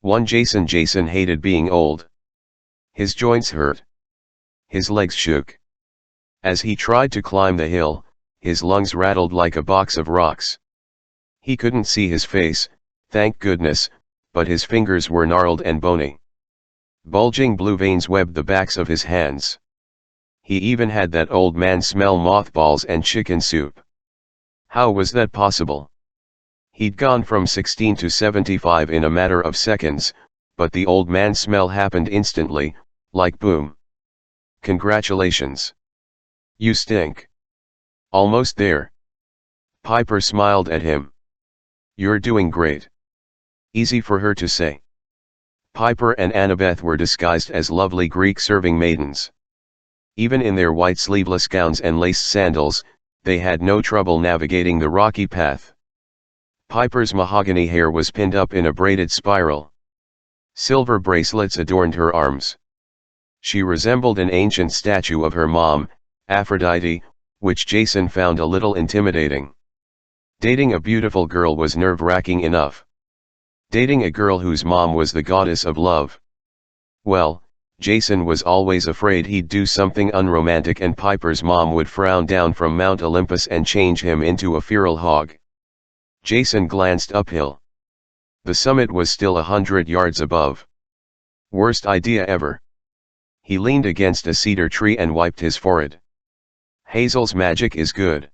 1 Jason hated being old. His joints hurt. His legs shook. As he tried to climb the hill, his lungs rattled like a box of rocks. He couldn't see his face, thank goodness, but his fingers were gnarled and bony. Bulging blue veins webbed the backs of his hands. He even had that old man smell mothballs and chicken soup. How was that possible? He'd gone from 16 to 75 in a matter of seconds, but the old man smell happened instantly, like boom. Congratulations. You stink. Almost there. Piper smiled at him. You're doing great. Easy for her to say. Piper and Annabeth were disguised as lovely Greek serving maidens. Even in their white sleeveless gowns and laced sandals, they had no trouble navigating the rocky path. Piper's mahogany hair was pinned up in a braided spiral. Silver bracelets adorned her arms. She resembled an ancient statue of her mom, Aphrodite, which Jason found a little intimidating. Dating a beautiful girl was nerve-wracking enough. Dating a girl whose mom was the goddess of love. Well, Jason was always afraid he'd do something unromantic and Piper's mom would frown down from Mount Olympus and change him into a feral hog. Jason glanced uphill. The summit was still 100 yards above. Worst idea ever. He leaned against a cedar tree and wiped his forehead. Hazel's magic is good.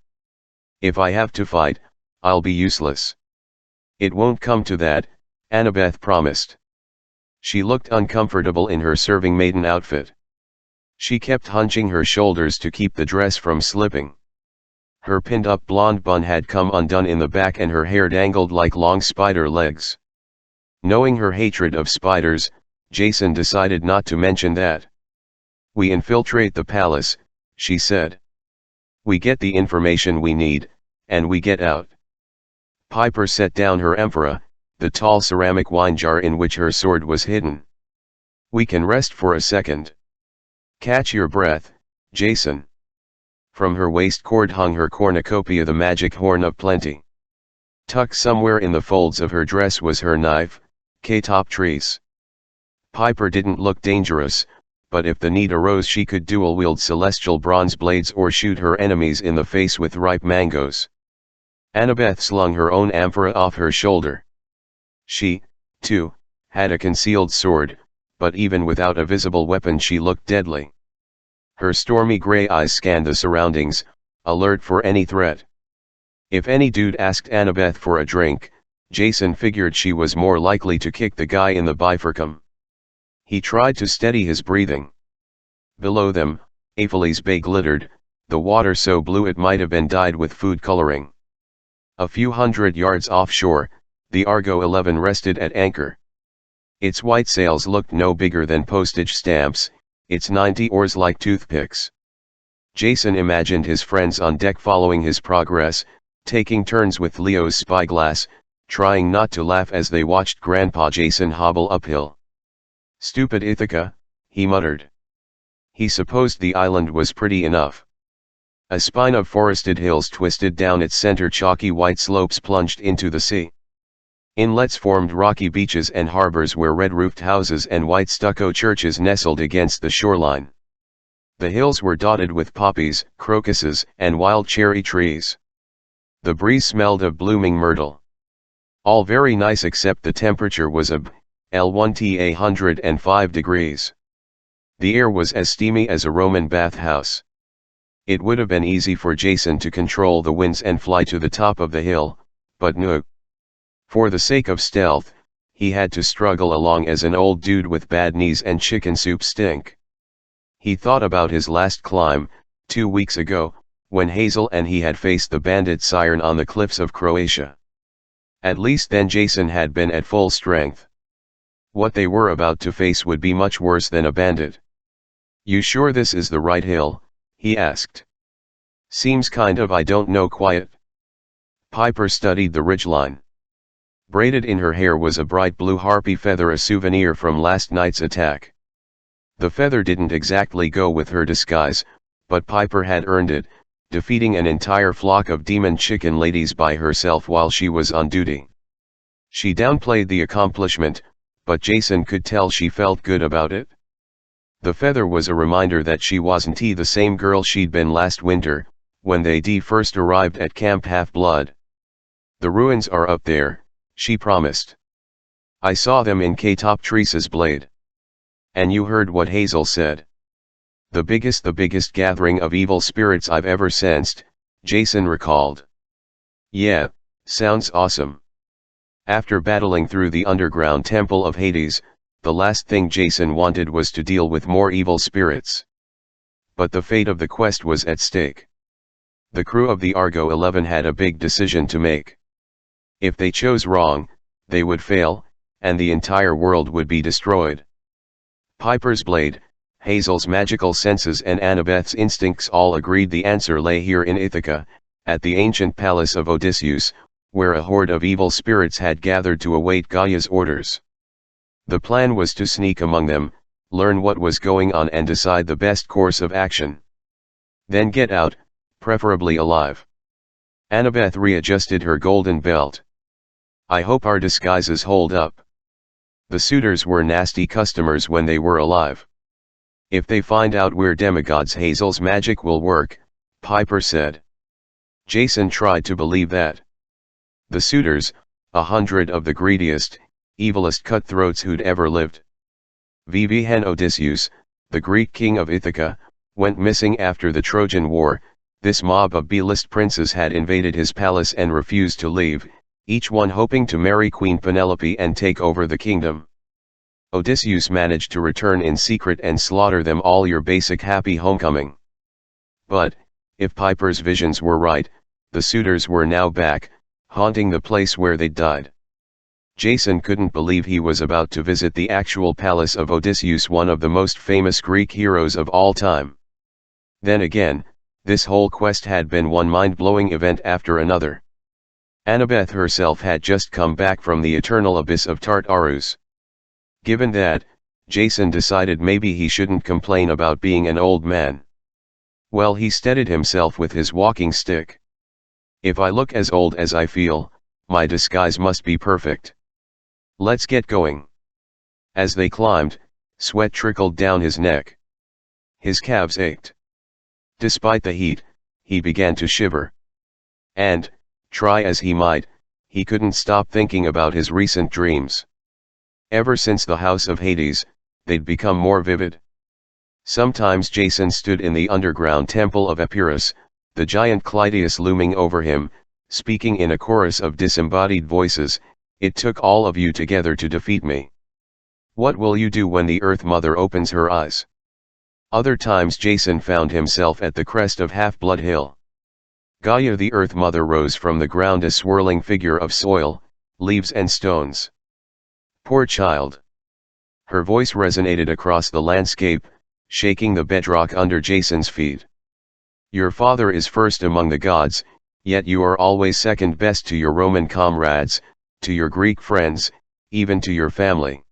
If I have to fight, I'll be useless. It won't come to that, Annabeth promised. She looked uncomfortable in her serving maiden outfit. She kept hunching her shoulders to keep the dress from slipping. Her pinned-up blonde bun had come undone in the back and her hair dangled like long spider legs. Knowing her hatred of spiders, Jason decided not to mention that. We infiltrate the palace, she said. We get the information we need, and we get out. Piper set down her amphora, the tall ceramic wine jar in which her sword was hidden. We can rest for a second. Catch your breath, Jason. From her waist cord hung her cornucopia, the magic horn of plenty. Tucked somewhere in the folds of her dress was her knife, K-top trees. Piper didn't look dangerous, but if the need arose she could dual-wield celestial bronze blades or shoot her enemies in the face with ripe mangoes. Annabeth slung her own amphora off her shoulder. She, too, had a concealed sword, but even without a visible weapon she looked deadly. Her stormy gray eyes scanned the surroundings, alert for any threat. If any dude asked Annabeth for a drink, Jason figured she was more likely to kick the guy in the bifurcum. He tried to steady his breathing. Below them, Apheles Bay glittered, the water so blue it might have been dyed with food coloring. A few hundred yards offshore, the Argo 11 rested at anchor. Its white sails looked no bigger than postage stamps, its 90 oars like toothpicks. Jason imagined his friends on deck following his progress, taking turns with Leo's spyglass, trying not to laugh as they watched Grandpa Jason hobble uphill. Stupid Ithaca, he muttered. He supposed the island was pretty enough. A spine of forested hills twisted down its center, chalky white slopes plunged into the sea. Inlets formed rocky beaches and harbors where red-roofed houses and white stucco churches nestled against the shoreline. The hills were dotted with poppies, crocuses, and wild cherry trees. The breeze smelled of blooming myrtle. All very nice except the temperature was L1T 105 degrees. The air was as steamy as a Roman bathhouse. It would have been easy for Jason to control the winds and fly to the top of the hill, but no. For the sake of stealth, he had to struggle along as an old dude with bad knees and chicken soup stink. He thought about his last climb, 2 weeks ago, when Hazel and he had faced the bandit siren on the cliffs of Croatia. At least then Jason had been at full strength. What they were about to face would be much worse than a bandit. You sure this is the right hill? He asked. Seems kind of, I don't know, quiet. Piper studied the ridgeline. Braided in her hair was a bright blue harpy feather, a souvenir from last night's attack. The feather didn't exactly go with her disguise, but Piper had earned it, defeating an entire flock of demon chicken ladies by herself while she was on duty. She downplayed the accomplishment, but Jason could tell she felt good about it. The feather was a reminder that she wasn't the same girl she'd been last winter, when they first arrived at Camp Half-Blood. "The ruins are up there," she promised. "I saw them in K-Top Teresa's blade." "And you heard what Hazel said?" The biggest gathering of evil spirits I've ever sensed," Jason recalled. "Yeah, sounds awesome." After battling through the underground temple of Hades, the last thing Jason wanted was to deal with more evil spirits. But the fate of the quest was at stake. The crew of the Argo 11 had a big decision to make. If they chose wrong, they would fail, and the entire world would be destroyed. Piper's blade, Hazel's magical senses and Annabeth's instincts all agreed the answer lay here in Ithaca, at the ancient palace of Odysseus, where a horde of evil spirits had gathered to await Gaia's orders. The plan was to sneak among them, learn what was going on and decide the best course of action. Then get out, preferably alive. Annabeth readjusted her golden belt. "I hope our disguises hold up." The suitors were nasty customers when they were alive. "If they find out we're demigods, Hazel's magic will work," Piper said. Jason tried to believe that. The suitors, 100 of the greediest, evilest cutthroats who'd ever lived. Vivien Odysseus, the Greek king of Ithaca, went missing after the Trojan War. This mob of B-list princes had invaded his palace and refused to leave, each one hoping to marry Queen Penelope and take over the kingdom. Odysseus managed to return in secret and slaughter them all. Your basic happy homecoming. But, if Piper's visions were right, the suitors were now back, haunting the place where they'd died. Jason couldn't believe he was about to visit the actual palace of Odysseus, one of the most famous Greek heroes of all time. Then again, this whole quest had been one mind-blowing event after another. Annabeth herself had just come back from the eternal abyss of Tartarus. Given that, Jason decided maybe he shouldn't complain about being an old man. Well, he steadied himself with his walking stick. "If I look as old as I feel, my disguise must be perfect. Let's get going." As they climbed, sweat trickled down his neck. His calves ached. Despite the heat, he began to shiver. And, try as he might, he couldn't stop thinking about his recent dreams. Ever since the House of Hades, they'd become more vivid. Sometimes Jason stood in the underground temple of Epirus, the giant Clytius looming over him, speaking in a chorus of disembodied voices, "It took all of you together to defeat me. What will you do when the Earth Mother opens her eyes?" Other times Jason found himself at the crest of Half-Blood Hill. Gaia the Earth Mother rose from the ground, a swirling figure of soil, leaves and stones. "Poor child." Her voice resonated across the landscape, shaking the bedrock under Jason's feet. "Your father is first among the gods, yet you are always second best to your Roman comrades, to your Greek friends, even to your family.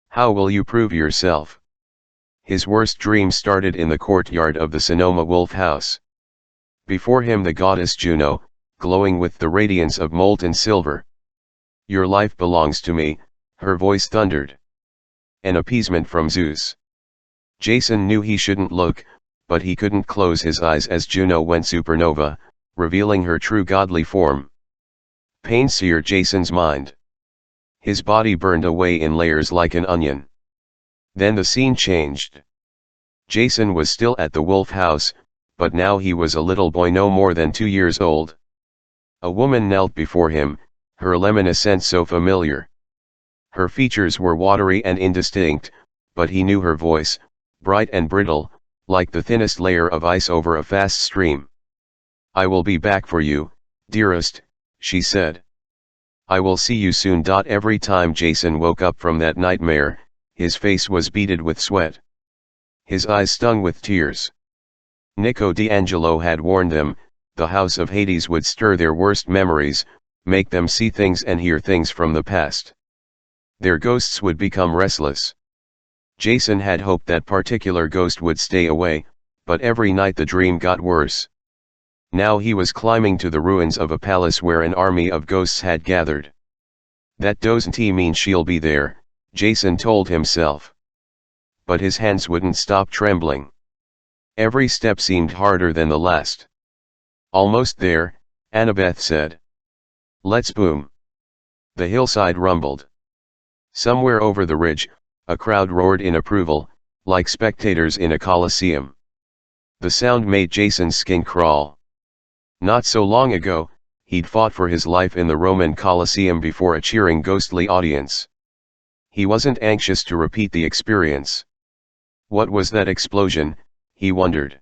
How will you prove yourself?" His worst dream started in the courtyard of the Sonoma Wolf House. Before him the goddess Juno, glowing with the radiance of molten silver. "Your life belongs to me," her voice thundered. An appeasement from Zeus. Jason knew he shouldn't look, but he couldn't close his eyes as Juno went supernova, revealing her true godly form. Pain seared Jason's mind. His body burned away in layers like an onion. Then the scene changed. Jason was still at the Wolf House, but now he was a little boy no more than 2 years old. A woman knelt before him, her luminescence so familiar. Her features were watery and indistinct, but he knew her voice, bright and brittle, like the thinnest layer of ice over a fast stream. "I will be back for you, dearest," she said. "I will see you soon." Every time Jason woke up from that nightmare, his face was beaded with sweat. His eyes stung with tears. Nico D'Angelo had warned them, the House of Hades would stir their worst memories, make them see things and hear things from the past. Their ghosts would become restless. Jason had hoped that particular ghost would stay away, but every night the dream got worse. Now he was climbing to the ruins of a palace where an army of ghosts had gathered. "That doesn't mean she'll be there," Jason told himself. But his hands wouldn't stop trembling. Every step seemed harder than the last. Almost there, Annabeth said. Let's boom. The hillside rumbled. Somewhere over the ridge, a crowd roared in approval, like spectators in a coliseum. The sound made Jason's skin crawl. Not so long ago, he'd fought for his life in the Roman Colosseum before a cheering ghostly audience. He wasn't anxious to repeat the experience. What was that explosion, he wondered.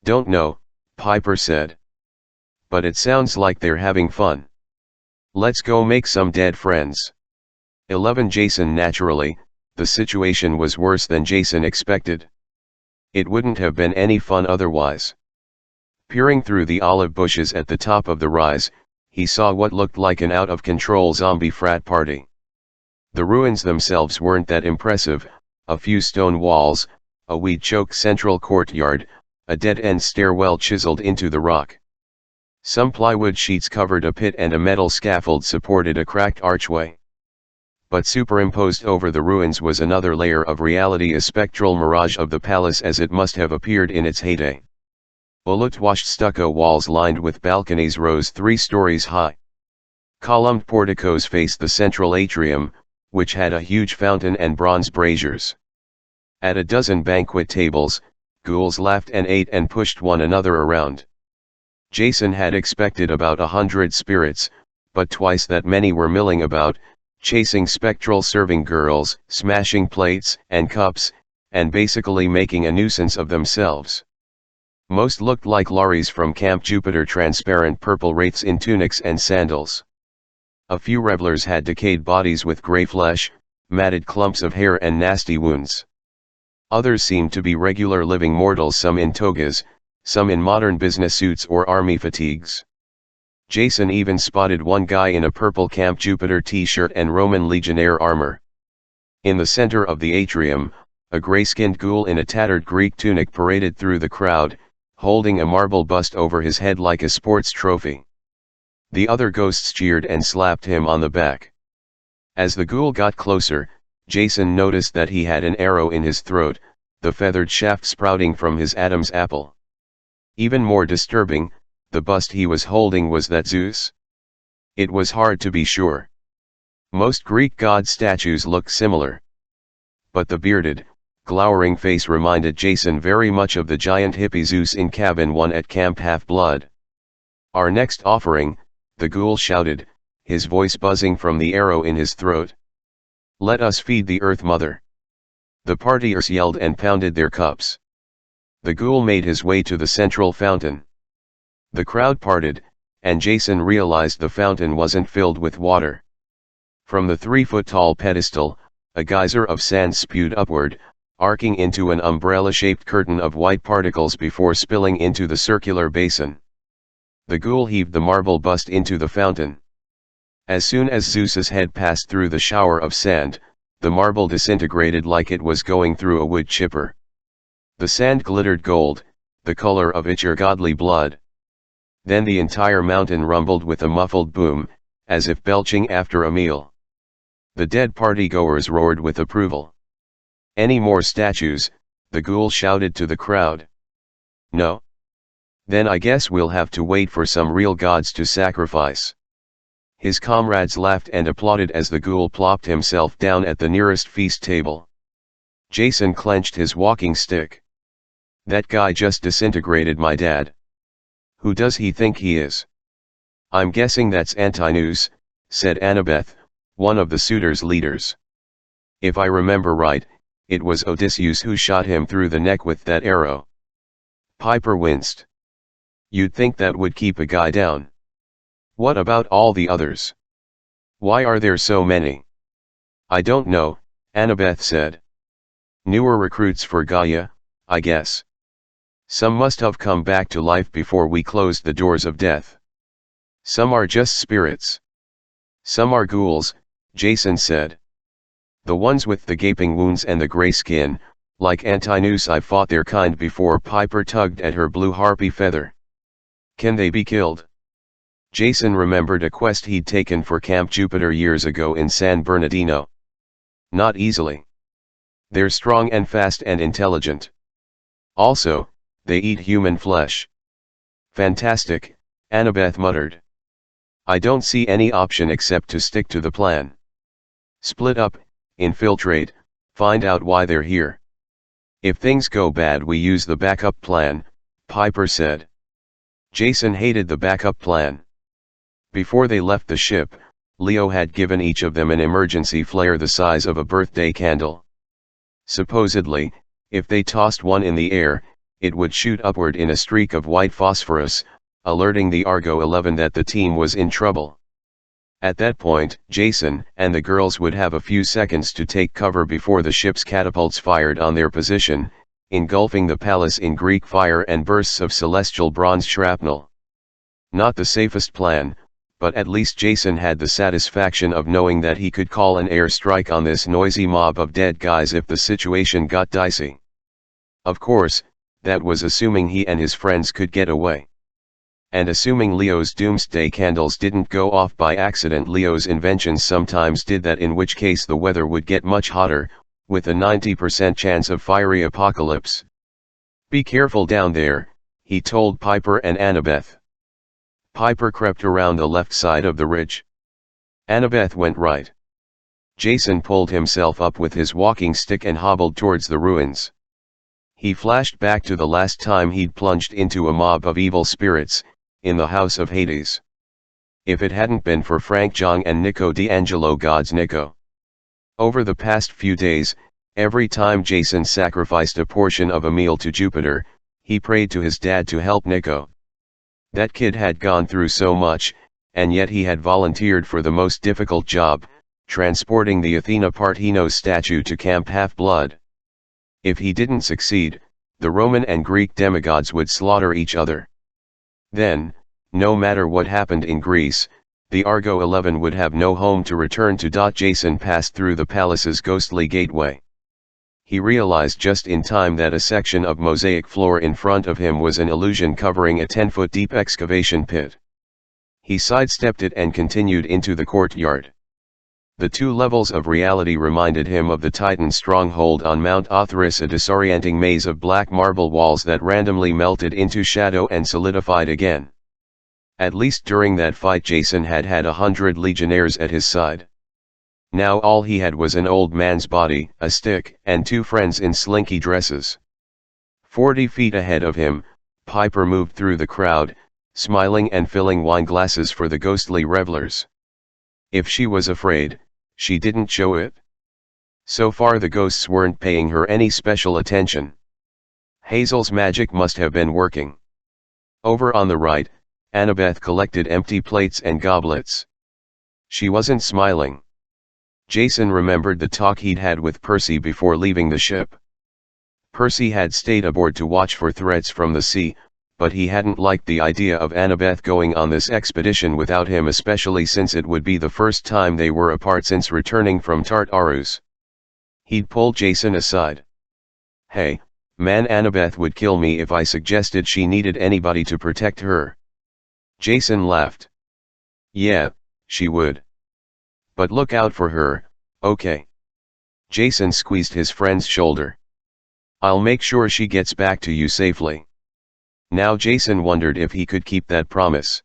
Don't know, Piper said. But it sounds like they're having fun. Let's go make some dead friends. 11 Jason Naturally, the situation was worse than Jason expected. It wouldn't have been any fun otherwise. Peering through the olive bushes at the top of the rise, he saw what looked like an out-of-control zombie frat party. The ruins themselves weren't that impressive, a few stone walls, a weed-choked central courtyard, a dead-end stairwell chiseled into the rock. Some plywood sheets covered a pit and a metal scaffold supported a cracked archway. But superimposed over the ruins was another layer of reality, a spectral mirage of the palace as it must have appeared in its heyday. Bullet-washed stucco walls lined with balconies rose 3 stories high. Columned porticos faced the central atrium, which had a huge fountain and bronze braziers. At a dozen banquet tables, ghouls laughed and ate and pushed one another around. Jason had expected about 100 spirits, but twice that many were milling about, chasing spectral serving girls, smashing plates and cups, and basically making a nuisance of themselves. Most looked like lorries from Camp Jupiter, transparent purple wraiths in tunics and sandals. A few revelers had decayed bodies with gray flesh, matted clumps of hair and nasty wounds. Others seemed to be regular living mortals, some in togas, some in modern business suits or army fatigues. Jason even spotted one guy in a purple Camp Jupiter t-shirt and Roman legionnaire armor. In the center of the atrium, a gray-skinned ghoul in a tattered Greek tunic paraded through the crowd, holding a marble bust over his head like a sports trophy. The other ghosts cheered and slapped him on the back. As the ghoul got closer, Jason noticed that he had an arrow in his throat, the feathered shaft sprouting from his Adam's apple. Even more disturbing, the bust he was holding was that Zeus? It was hard to be sure. Most Greek god statues looked similar. But the bearded, glowering face reminded Jason very much of the giant hippie Zeus in Cabin 1 at Camp Half-Blood. Our next offering, the ghoul shouted, his voice buzzing from the arrow in his throat. Let us feed the Earth Mother. The partiers yelled and pounded their cups. The ghoul made his way to the central fountain. The crowd parted, and Jason realized the fountain wasn't filled with water. From the 3-foot-tall pedestal, a geyser of sand spewed upward, arcing into an umbrella-shaped curtain of white particles before spilling into the circular basin. The ghoul heaved the marble bust into the fountain. As soon as Zeus's head passed through the shower of sand, the marble disintegrated like it was going through a wood chipper. The sand glittered gold, the color of your godly blood. Then the entire mountain rumbled with a muffled boom, as if belching after a meal. The dead partygoers roared with approval. Any more statues? The ghoul shouted to the crowd. No? Then I guess we'll have to wait for some real gods to sacrifice. His comrades laughed and applauded as the ghoul plopped himself down at the nearest feast table. Jason clenched his walking stick. That guy just disintegrated my dad. Who does he think he is? I'm guessing that's Antinous, said Annabeth, one of the suitors' leaders. If I remember right, it was Odysseus who shot him through the neck with that arrow. Piper winced. You'd think that would keep a guy down. What about all the others? Why are there so many? I don't know, Annabeth said. Newer recruits for Gaia, I guess. Some must have come back to life before we closed the doors of death. Some are just spirits. Some are ghouls, Jason said. The ones with the gaping wounds and the gray skin, like Antinous. I fought their kind before. Piper tugged at her blue harpy feather. Can they be killed? Jason remembered a quest he'd taken for Camp Jupiter years ago in San Bernardino. Not easily. They're strong and fast and intelligent. Also, they eat human flesh. Fantastic, Annabeth muttered. I don't see any option except to stick to the plan. Split up, infiltrate, find out why they're here. If things go bad we use the backup plan, Piper said. Jason hated the backup plan. Before they left the ship, Leo had given each of them an emergency flare the size of a birthday candle. Supposedly, if they tossed one in the air, it would shoot upward in a streak of white phosphorus, alerting the Argo 11 that the team was in trouble. At that point, Jason and the girls would have a few seconds to take cover before the ship's catapults fired on their position, engulfing the palace in Greek fire and bursts of celestial bronze shrapnel. Not the safest plan, but at least Jason had the satisfaction of knowing that he could call an airstrike on this noisy mob of dead guys if the situation got dicey. Of course, that was assuming he and his friends could get away. And assuming Leo's doomsday candles didn't go off by accident. Leo's inventions sometimes did that, in which case the weather would get much hotter, with a 90% chance of fiery apocalypse. Be careful down there, he told Piper and Annabeth. Piper crept around the left side of the ridge. Annabeth went right. Jason pulled himself up with his walking stick and hobbled towards the ruins. He flashed back to the last time he'd plunged into a mob of evil spirits, in the House of Hades. If it hadn't been for Frank Jong and Nico D'Angelo, God's Nico. Over the past few days, every time Jason sacrificed a portion of a meal to Jupiter, he prayed to his dad to help Nico. That kid had gone through so much, and yet he had volunteered for the most difficult job, transporting the Athena Parthenos statue to Camp Half-Blood. If he didn't succeed, the Roman and Greek demigods would slaughter each other. Then, no matter what happened in Greece, the Argo 11 would have no home to return to. Jason passed through the palace's ghostly gateway. He realized just in time that a section of mosaic floor in front of him was an illusion covering a 10-foot deep excavation pit. He sidestepped it and continued into the courtyard. The two levels of reality reminded him of the Titan stronghold on Mount Othrys, a disorienting maze of black marble walls that randomly melted into shadow and solidified again. At least during that fight Jason had 100 legionnaires at his side. Now all he had was an old man's body, a stick, and two friends in slinky dresses. 40 feet ahead of him, Piper moved through the crowd, smiling and filling wine glasses for the ghostly revelers. If she was afraid, she didn't show it. So far the ghosts weren't paying her any special attention. Hazel's magic must have been working. Over on the right, Annabeth collected empty plates and goblets. She wasn't smiling. Jason remembered the talk he'd had with Percy before leaving the ship. Percy had stayed aboard to watch for threats from the sea, but he hadn't liked the idea of Annabeth going on this expedition without him, especially since it would be the first time they were apart since returning from Tartarus. He'd pulled Jason aside. Hey, man, Annabeth would kill me if I suggested she needed anybody to protect her. Jason laughed. Yeah, she would. But look out for her, okay? Jason squeezed his friend's shoulder. I'll make sure she gets back to you safely. Now Jason wondered if he could keep that promise.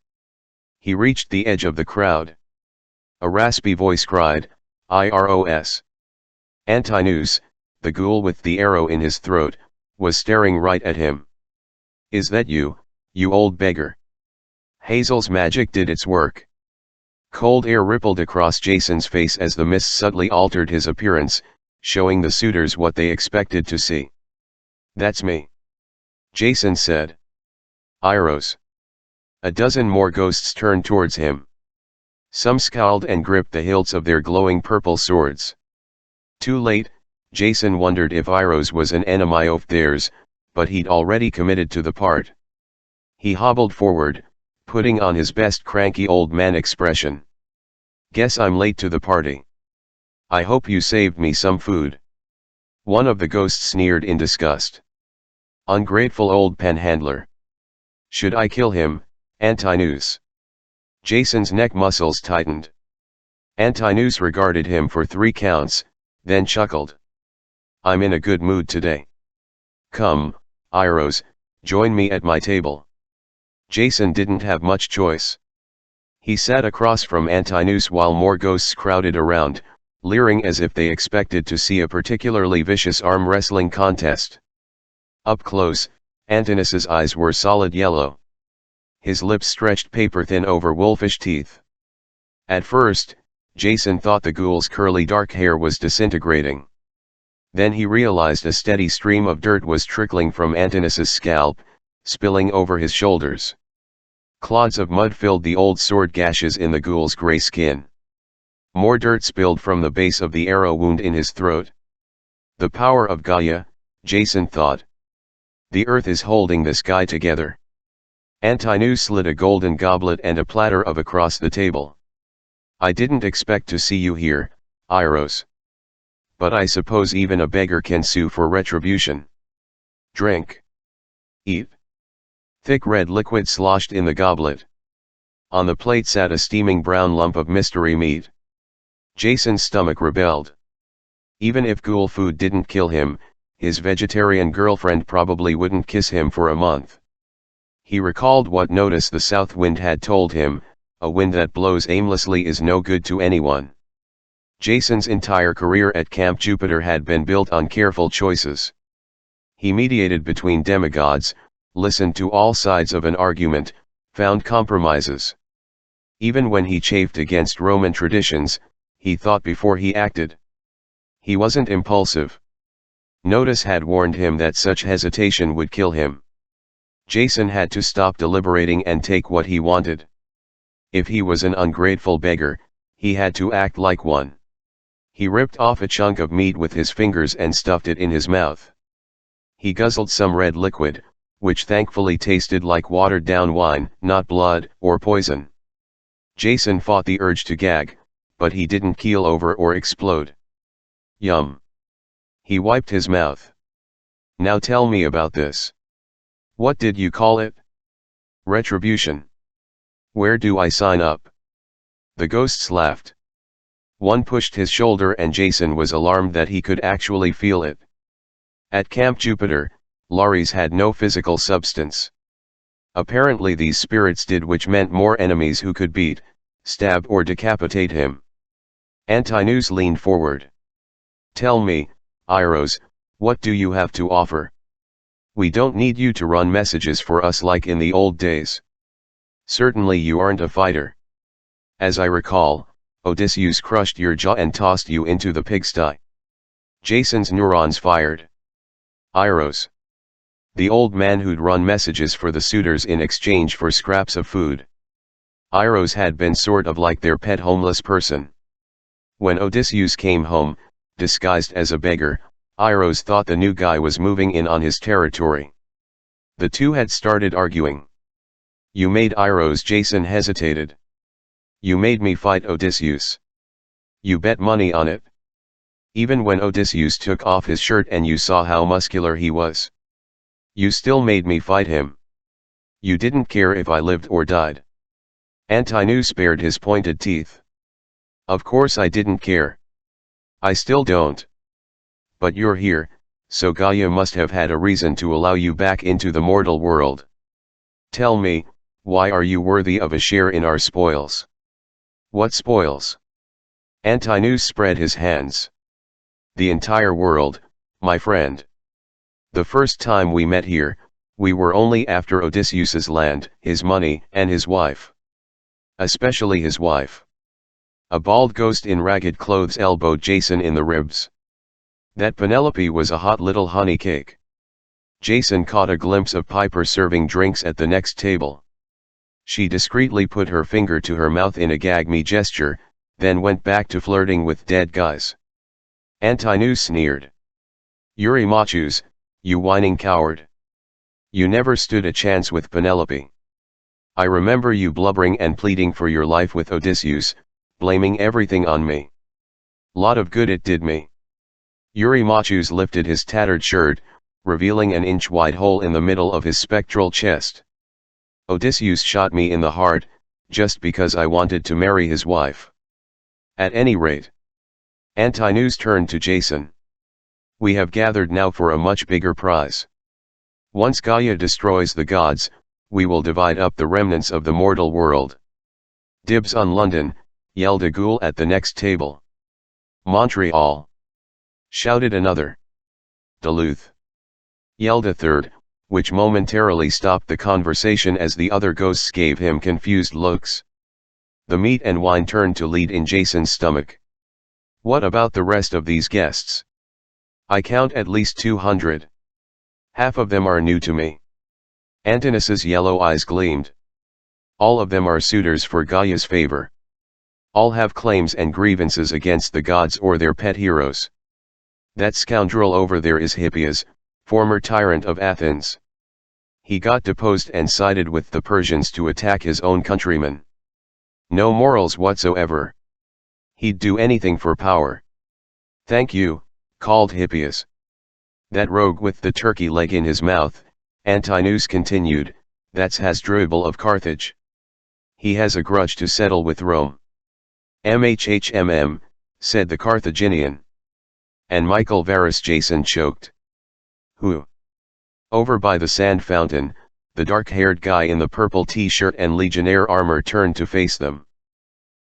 He reached the edge of the crowd. A raspy voice cried, "Iros." Antinous, the ghoul with the arrow in his throat, was staring right at him. Is that you old beggar? Hazel's magic did its work. Cold air rippled across Jason's face as the mist subtly altered his appearance, showing the suitors what they expected to see. That's me, Jason said. Iros. A dozen more ghosts turned towards him. Some scowled and gripped the hilts of their glowing purple swords. Too late, Jason wondered if Iros was an enemy of theirs, but he'd already committed to the part. He hobbled forward, putting on his best cranky old man expression. Guess I'm late to the party. I hope you saved me some food. One of the ghosts sneered in disgust. Ungrateful old panhandler. Should I kill him, Antinous? Jason's neck muscles tightened. Antinous regarded him for 3 counts, then chuckled. I'm in a good mood today. Come, Iros, join me at my table. Jason didn't have much choice. He sat across from Antinous while more ghosts crowded around, leering as if they expected to see a particularly vicious arm wrestling contest. Up close, Antinous' eyes were solid yellow. His lips stretched paper-thin over wolfish teeth. At first, Jason thought the ghoul's curly dark hair was disintegrating. Then he realized a steady stream of dirt was trickling from Antinous' scalp, spilling over his shoulders. Clods of mud filled the old sword gashes in the ghoul's gray skin. More dirt spilled from the base of the arrow wound in his throat. The power of Gaia, Jason thought. The earth is holding this guy together. Antinous slid a golden goblet and a platter of across the table. I didn't expect to see you here, Iros. But I suppose even a beggar can sue for retribution. Drink. Eat. Thick red liquid sloshed in the goblet. On the plate sat a steaming brown lump of mystery meat. Jason's stomach rebelled. Even if ghoul food didn't kill him, his vegetarian girlfriend probably wouldn't kiss him for a month. He recalled what Notice the south wind had told him, a wind that blows aimlessly is no good to anyone. Jason's entire career at Camp Jupiter had been built on careful choices. He mediated between demigods, listened to all sides of an argument, found compromises. Even when he chafed against Roman traditions, he thought before he acted. He wasn't impulsive. Notice had warned him that such hesitation would kill him. Jason had to stop deliberating and take what he wanted. If he was an ungrateful beggar, he had to act like one. He ripped off a chunk of meat with his fingers and stuffed it in his mouth. He guzzled some red liquid, which thankfully tasted like watered-down wine, not blood or poison. Jason fought the urge to gag, but he didn't keel over or explode. Yum. He wiped his mouth. Now tell me about this. What did you call it? Retribution. Where do I sign up? The ghosts laughed. One pushed his shoulder and Jason was alarmed that he could actually feel it. At Camp Jupiter, lorries had no physical substance. Apparently these spirits did, which meant more enemies who could beat, stab or decapitate him. Antinous leaned forward. Tell me, Iros, what do you have to offer? We don't need you to run messages for us like in the old days. Certainly you aren't a fighter. As I recall, Odysseus crushed your jaw and tossed you into the pigsty. Jason's neurons fired. Iros. The old man who'd run messages for the suitors in exchange for scraps of food. Iros had been sort of like their pet homeless person. When Odysseus came home, disguised as a beggar, Iros thought the new guy was moving in on his territory. The two had started arguing. You made Iros. Jason hesitated. You made me fight Odysseus. You bet money on it. Even when Odysseus took off his shirt and you saw how muscular he was. You still made me fight him. You didn't care if I lived or died. Antinous bared his pointed teeth. Of course I didn't care. I still don't. But you're here, so Gaia must have had a reason to allow you back into the mortal world. Tell me, why are you worthy of a share in our spoils? What spoils? Antinous spread his hands. The entire world, my friend. The first time we met here, we were only after Odysseus's land, his money, and his wife. Especially his wife. A bald ghost in ragged clothes elbowed Jason in the ribs. That Penelope was a hot little honey cake. Jason caught a glimpse of Piper serving drinks at the next table. She discreetly put her finger to her mouth in a gag me gesture, then went back to flirting with dead guys. Antinous sneered. Eurymachus, you whining coward. You never stood a chance with Penelope. I remember you blubbering and pleading for your life with Odysseus, blaming everything on me. Lot of good it did me. Eurymachus lifted his tattered shirt, revealing an inch-wide hole in the middle of his spectral chest. Odysseus shot me in the heart, just because I wanted to marry his wife. At any rate. Antinous turned to Jason. We have gathered now for a much bigger prize. Once Gaia destroys the gods, we will divide up the remnants of the mortal world. Dibs on London, yelled a ghoul at the next table. Montreal, shouted another. Duluth, yelled a third, which momentarily stopped the conversation as the other ghosts gave him confused looks. The meat and wine turned to lead in Jason's stomach. What about the rest of these guests? I count at least 200. Half of them are new to me. Antinous' yellow eyes gleamed. All of them are suitors for Gaia's favor. All have claims and grievances against the gods or their pet heroes. That scoundrel over there is Hippias, former tyrant of Athens. He got deposed and sided with the Persians to attack his own countrymen. No morals whatsoever. He'd do anything for power. Thank you, called Hippias. That rogue with the turkey leg in his mouth, Antinous continued, that's Hasdrubal of Carthage. He has a grudge to settle with Rome. MHHMM, said the Carthaginian. And Michael Varus, Jason choked. Who? Over by the sand fountain, the dark-haired guy in the purple t-shirt and legionnaire armor turned to face them.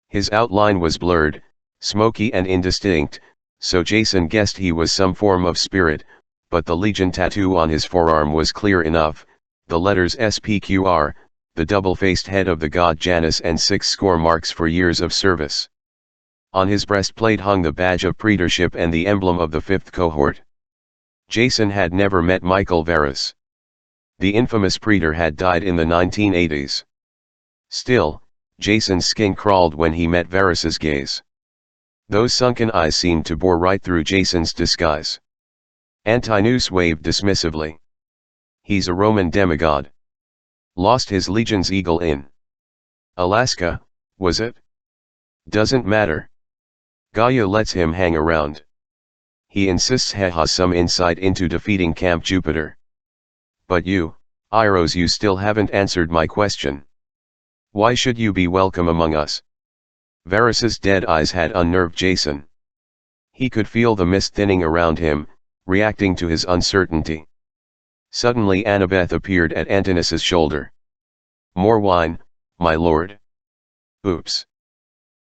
His outline was blurred, smoky and indistinct, so Jason guessed he was some form of spirit, but the legion tattoo on his forearm was clear enough, the letters SPQR, the double-faced head of the god Janus and 6 score marks for years of service. On his breastplate hung the badge of praetorship and the emblem of the 5th cohort. Jason had never met Michael Varus. The infamous praetor had died in the 1980s. Still, Jason's skin crawled when he met Varus's gaze. Those sunken eyes seemed to bore right through Jason's disguise. Antinous waved dismissively. He's a Roman demigod. Lost his legion's eagle in Alaska, was it? Doesn't matter. Gaia lets him hang around. He insists he has some insight into defeating Camp Jupiter. But you, Iros, you still haven't answered my question. Why should you be welcome among us? Varus's dead eyes had unnerved Jason. He could feel the mist thinning around him, reacting to his uncertainty. Suddenly Annabeth appeared at Antinous' shoulder. More wine, my lord. Oops.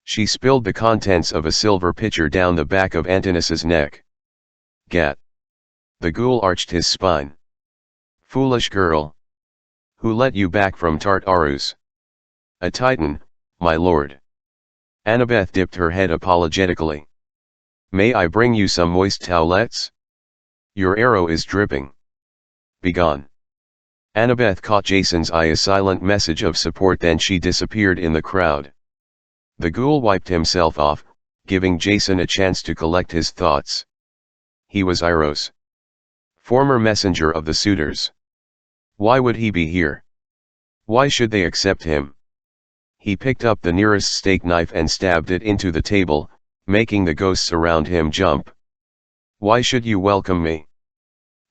She spilled the contents of a silver pitcher down the back of Antinous' neck. Gat. The ghoul arched his spine. Foolish girl. Who let you back from Tartarus? A titan, my lord. Annabeth dipped her head apologetically. May I bring you some moist towelettes? Your arrow is dripping. Begone. Annabeth caught Jason's eye, a silent message of support, then she disappeared in the crowd. The ghoul wiped himself off, giving Jason a chance to collect his thoughts. He was Iros, former messenger of the suitors. Why would he be here? Why should they accept him? He picked up the nearest steak knife and stabbed it into the table, making the ghosts around him jump. Why should you welcome me?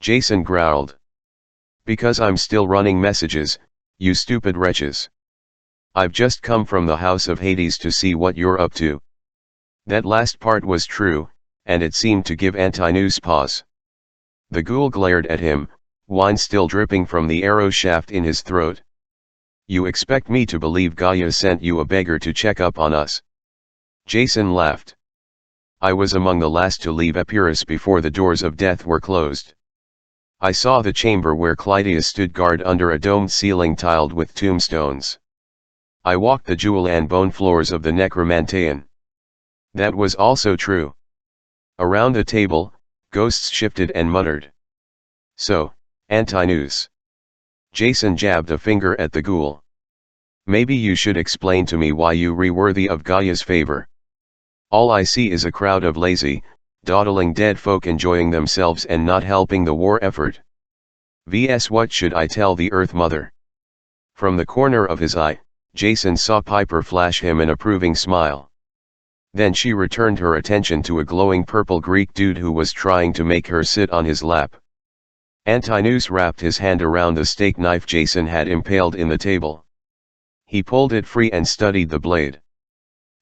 Jason growled. Because I'm still running messages, you stupid wretches. I've just come from the house of Hades to see what you're up to. That last part was true, and it seemed to give Antinous pause. The ghoul glared at him, wine still dripping from the arrow shaft in his throat. You expect me to believe Gaia sent you a beggar to check up on us? Jason laughed. I was among the last to leave Epirus before the doors of death were closed. I saw the chamber where Clytius stood guard under a domed ceiling tiled with tombstones. I walked the jewel and bone floors of the Necromantean. That was also true. Around the table, ghosts shifted and muttered. So, Antinous. Jason jabbed a finger at the ghoul. Maybe you should explain to me why you were worthy of Gaia's favor. All I see is a crowd of lazy, dawdling dead folk enjoying themselves and not helping the war effort. Vs. What should I tell the Earth Mother? From the corner of his eye, Jason saw Piper flash him an approving smile. Then she returned her attention to a glowing purple Greek dude who was trying to make her sit on his lap. Antinous wrapped his hand around the steak knife Jason had impaled in the table. He pulled it free and studied the blade.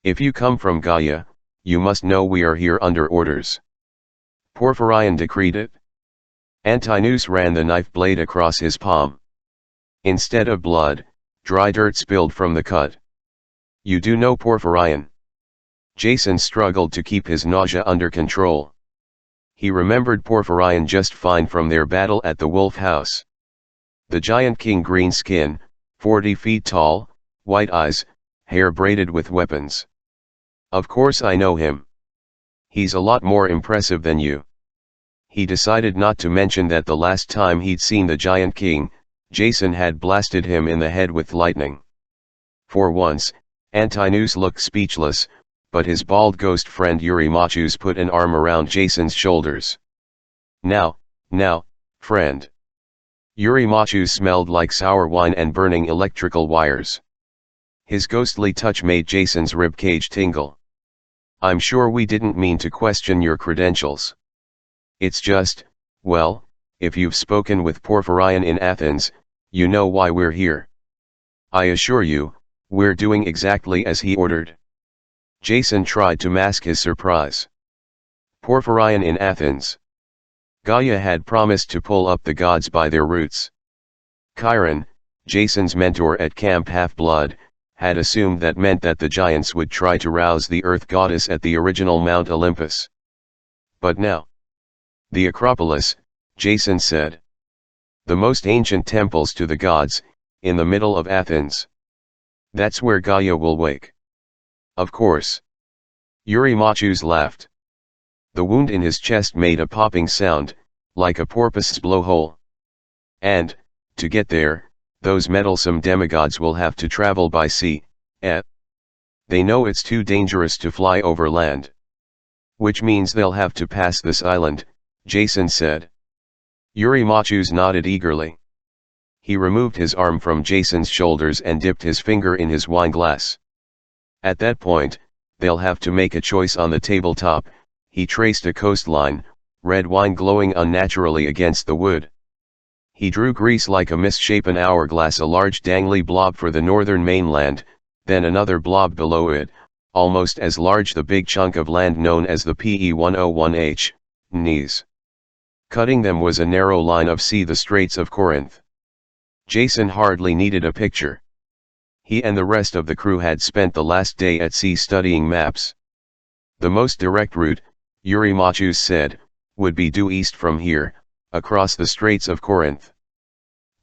If you come from Gaia, you must know we are here under orders. Porphyrion decreed it. Antinous ran the knife blade across his palm. Instead of blood, dry dirt spilled from the cut. You do know Porphyrion? Jason struggled to keep his nausea under control. He remembered Porphyrion just fine from their battle at the Wolf House. The giant king, green skin, 40 feet tall, white eyes, hair braided with weapons. Of course I know him. He's a lot more impressive than you. He decided not to mention that the last time he'd seen the giant king, Jason had blasted him in the head with lightning. For once, Antinous looked speechless, but his bald ghost friend Eurymachus put an arm around Jason's shoulders. Now, friend. Eurymachus smelled like sour wine and burning electrical wires. His ghostly touch made Jason's ribcage tingle. I'm sure we didn't mean to question your credentials. It's just, well, if you've spoken with Porphyrion in Athens, you know why we're here. I assure you, we're doing exactly as he ordered. Jason tried to mask his surprise. Porphyrion in Athens. Gaia had promised to pull up the gods by their roots. Chiron, Jason's mentor at Camp Half-Blood, had assumed that meant that the giants would try to rouse the earth goddess at the original Mount Olympus. But now, the Acropolis, Jason said. The most ancient temples to the gods, in the middle of Athens. That's where Gaia will wake. Of course. Eurymachus laughed. The wound in his chest made a popping sound, like a porpoise's blowhole. And, to get there, those meddlesome demigods will have to travel by sea, They know it's too dangerous to fly over land. Which means they'll have to pass this island, Jason said. Eurymachus nodded eagerly. He removed his arm from Jason's shoulders and dipped his finger in his wineglass. At that point, they'll have to make a choice on the tabletop. He traced a coastline, red wine glowing unnaturally against the wood. He drew grease like a misshapen hourglass, a large dangly blob for the northern mainland, then another blob below it, almost as large, the big chunk of land known as the PE-101H, knees. Cutting them was a narrow line of sea, the Straits of Corinth. Jason hardly needed a picture. He and the rest of the crew had spent the last day at sea studying maps. The most direct route, Eurymachus said, would be due east from here, across the Straits of Corinth.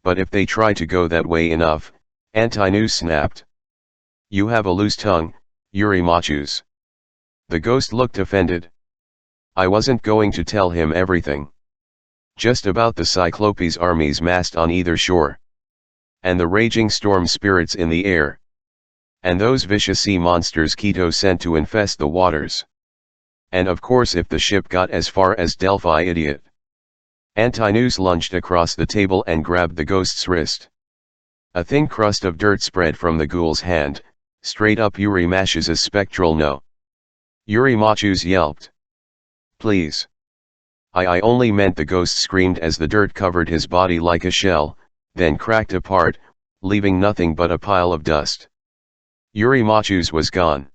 But if they try to go that way enough, Antinous snapped. You have a loose tongue, Eurymachus. The ghost looked offended. I wasn't going to tell him everything. Just about the Cyclopes armies massed on either shore. And the raging storm spirits in the air. And those vicious sea monsters Keto sent to infest the waters. And of course if the ship got as far as Delphi, idiot. Antinous lunged across the table and grabbed the ghost's wrist. A thin crust of dirt spread from the ghoul's hand, straight up Eurymachus's spectral nose. Eurymachus yelped. Please. I only meant, the ghost screamed as the dirt covered his body like a shell, then cracked apart, leaving nothing but a pile of dust. Eurymachus was gone.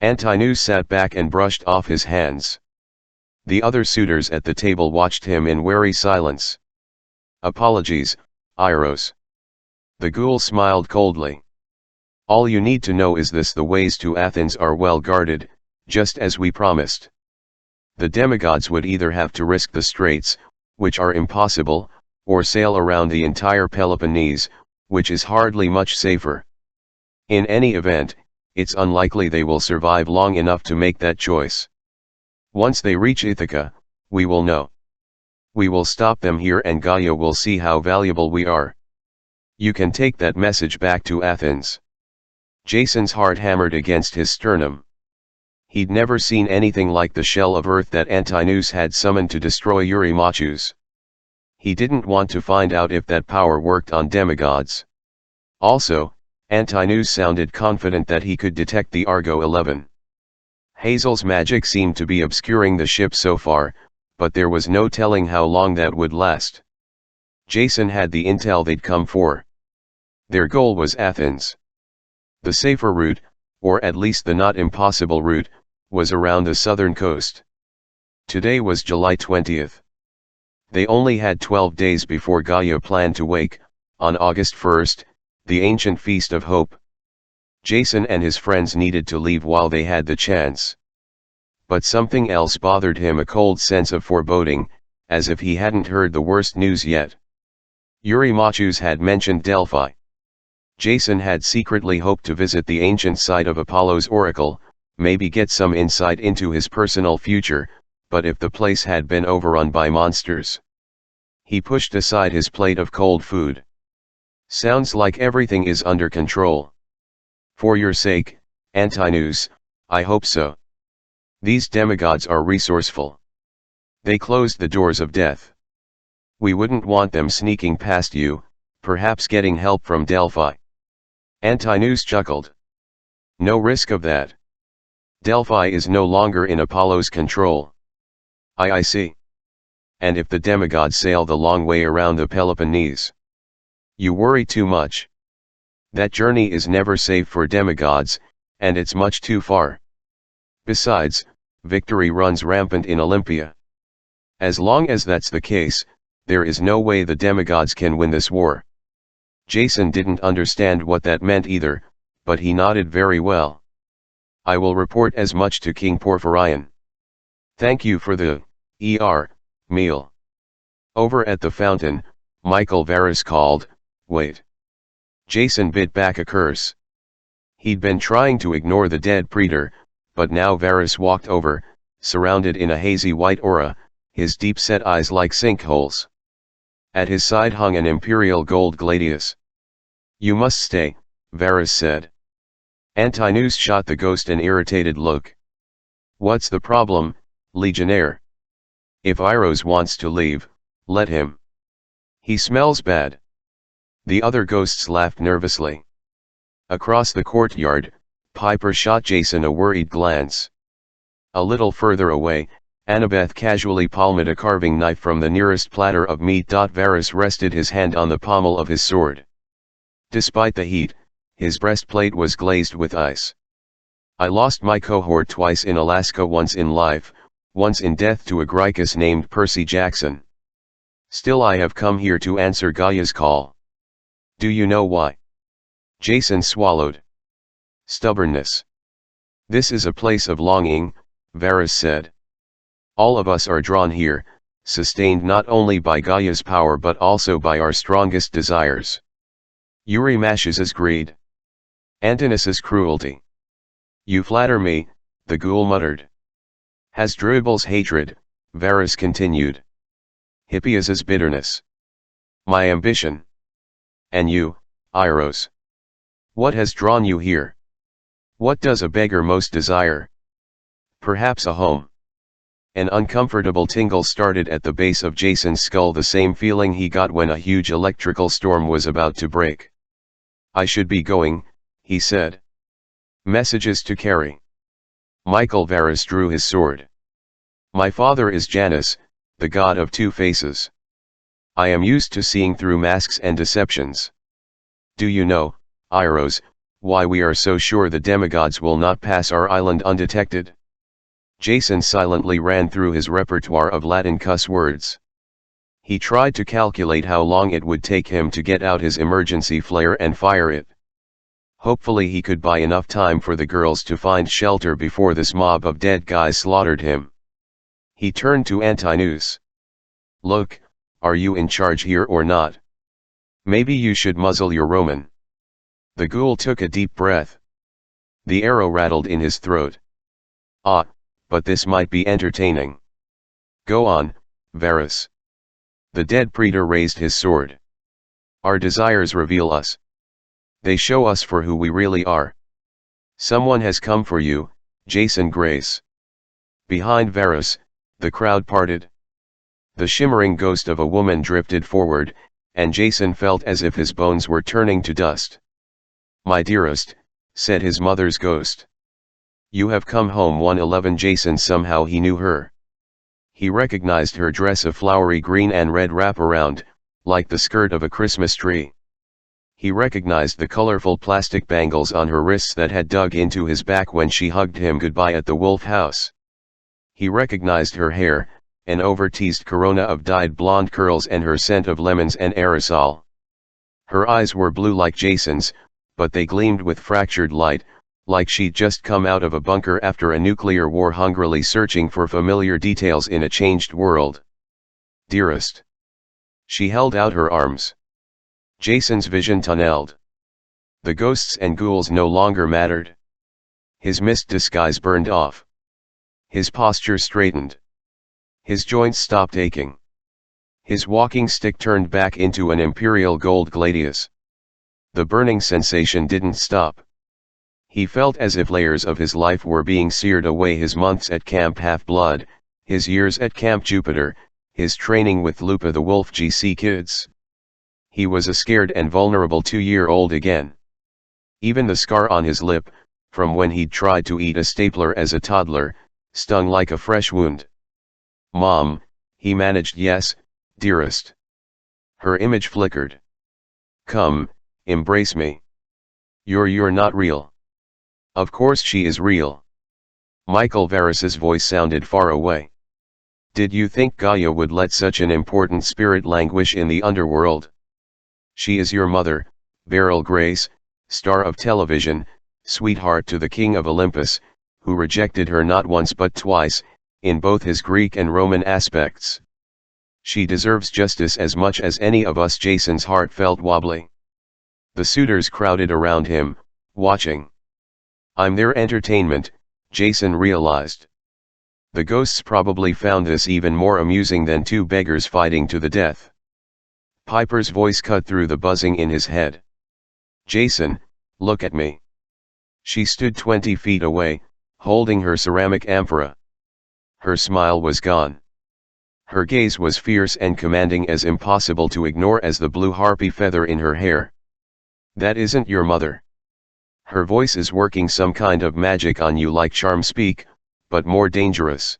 Antinous sat back and brushed off his hands. The other suitors at the table watched him in wary silence. Apologies, Iros. The ghoul smiled coldly. All you need to know is this: the ways to Athens are well guarded, just as we promised. The demigods would either have to risk the straits, which are impossible, or sail around the entire Peloponnese, which is hardly much safer. In any event, it's unlikely they will survive long enough to make that choice. Once they reach Ithaca, we will know. We will stop them here and Gaia will see how valuable we are. You can take that message back to Athens. Jason's heart hammered against his sternum. He'd never seen anything like the shell of earth that Antinous had summoned to destroy Eurymachus. He didn't want to find out if that power worked on demigods. Also, Antinous sounded confident that he could detect the Argo 11. Hazel's magic seemed to be obscuring the ship so far, but there was no telling how long that would last. Jason had the intel they'd come for. Their goal was Athens. The safer route, or at least the not impossible route, was around the southern coast. Today was July 20th. They only had 12 days before Gaia planned to wake, on August 1st, the ancient Feast of Hope. Jason and his friends needed to leave while they had the chance. But something else bothered him, a cold sense of foreboding, as if he hadn't heard the worst news yet. Eurymachius had mentioned Delphi. Jason had secretly hoped to visit the ancient site of Apollo's oracle, maybe get some insight into his personal future, but if the place had been overrun by monsters. He pushed aside his plate of cold food. Sounds like everything is under control. For your sake, Antinous, I hope so. These demigods are resourceful. They closed the doors of death. We wouldn't want them sneaking past you, perhaps getting help from Delphi. Antinous chuckled. No risk of that. Delphi is no longer in Apollo's control. I see. And if the demigods sail the long way around the Peloponnese? You worry too much. That journey is never safe for demigods, and it's much too far. Besides, victory runs rampant in Olympia. As long as that's the case, there is no way the demigods can win this war. Jason didn't understand what that meant either, but he nodded very well. I will report as much to King Porphyrion. Thank you for the meal. Over at the fountain, Michael Varus called, wait. Jason bit back a curse. He'd been trying to ignore the dead praetor, but now Varus walked over, surrounded in a hazy white aura, his deep-set eyes like sinkholes. At his side hung an imperial gold gladius. You must stay, Varus said. Antinous shot the ghost an irritated look. What's the problem, Legionnaire? If Iros wants to leave, let him. He smells bad. The other ghosts laughed nervously. Across the courtyard, Piper shot Jason a worried glance. A little further away, Annabeth casually palmed a carving knife from the nearest platter of meat. Varus rested his hand on the pommel of his sword. Despite the heat, his breastplate was glazed with ice. I lost my cohort twice in Alaska, once in life, once in death to a Gricus named Percy Jackson. Still I have come here to answer Gaia's call. Do you know why? Jason swallowed. Stubbornness. This is a place of longing, Varus said. All of us are drawn here, sustained not only by Gaia's power but also by our strongest desires. Eurymachius's greed. Antinous' cruelty. You flatter me, the ghoul muttered. Hasdrubal's hatred, Varus continued. Hippias's bitterness. My ambition. And you, Iros. What has drawn you here? What does a beggar most desire? Perhaps a home. An uncomfortable tingle started at the base of Jason's skull, the same feeling he got when a huge electrical storm was about to break. I should be going, he said. Messages to carry. Michael Varus drew his sword. My father is Janus, the god of two faces. I am used to seeing through masks and deceptions. Do you know, Iros, why we are so sure the demigods will not pass our island undetected? Jason silently ran through his repertoire of Latin cuss words. He tried to calculate how long it would take him to get out his emergency flare and fire it. Hopefully he could buy enough time for the girls to find shelter before this mob of dead guys slaughtered him. He turned to Antinous. Look, are you in charge here or not? Maybe you should muzzle your Roman. The ghoul took a deep breath. The arrow rattled in his throat. Ah, but this might be entertaining. Go on, Varus. The dead praetor raised his sword. Our desires reveal us. They show us for who we really are. Someone has come for you, Jason Grace. Behind Varus, the crowd parted. The shimmering ghost of a woman drifted forward, and Jason felt as if his bones were turning to dust. My dearest, said his mother's ghost. You have come home. 111. Jason somehow he knew her. He recognized her dress of flowery green and red wraparound, like the skirt of a Christmas tree. He recognized the colorful plastic bangles on her wrists that had dug into his back when she hugged him goodbye at the Wolf House. He recognized her hair, an over-teased corona of dyed blonde curls and her scent of lemons and aerosol. Her eyes were blue like Jason's, but they gleamed with fractured light, like she'd just come out of a bunker after a nuclear war, hungrily searching for familiar details in a changed world. "Dearest." She held out her arms. Jason's vision tunneled. The ghosts and ghouls no longer mattered. His mist disguise burned off. His posture straightened. His joints stopped aching. His walking stick turned back into an imperial gold gladius. The burning sensation didn't stop. He felt as if layers of his life were being seared away: his months at Camp Half-Blood, his years at Camp Jupiter, his training with Lupa the Wolf GC Kids. He was a scared and vulnerable 2-year-old again. Even the scar on his lip, from when he'd tried to eat a stapler as a toddler, stung like a fresh wound. "Mom," he managed. "Yes, dearest." Her image flickered. "Come, embrace me. You're not real." "Of course she is real." Michael Varys's voice sounded far away. "Did you think Gaia would let such an important spirit languish in the underworld? She is your mother, Beryl Grace, star of television, sweetheart to the king of Olympus, who rejected her not once but twice, in both his Greek and Roman aspects. She deserves justice as much as any of us." Jason's heart felt wobbly. The suitors crowded around him, watching. "I'm their entertainment," Jason realized. The ghosts probably found this even more amusing than two beggars fighting to the death. Piper's voice cut through the buzzing in his head. "Jason, look at me." She stood 20 feet away, holding her ceramic amphora. Her smile was gone. Her gaze was fierce and commanding, as impossible to ignore as the blue harpy feather in her hair. "That isn't your mother. Her voice is working some kind of magic on you, like charm speak, but more dangerous.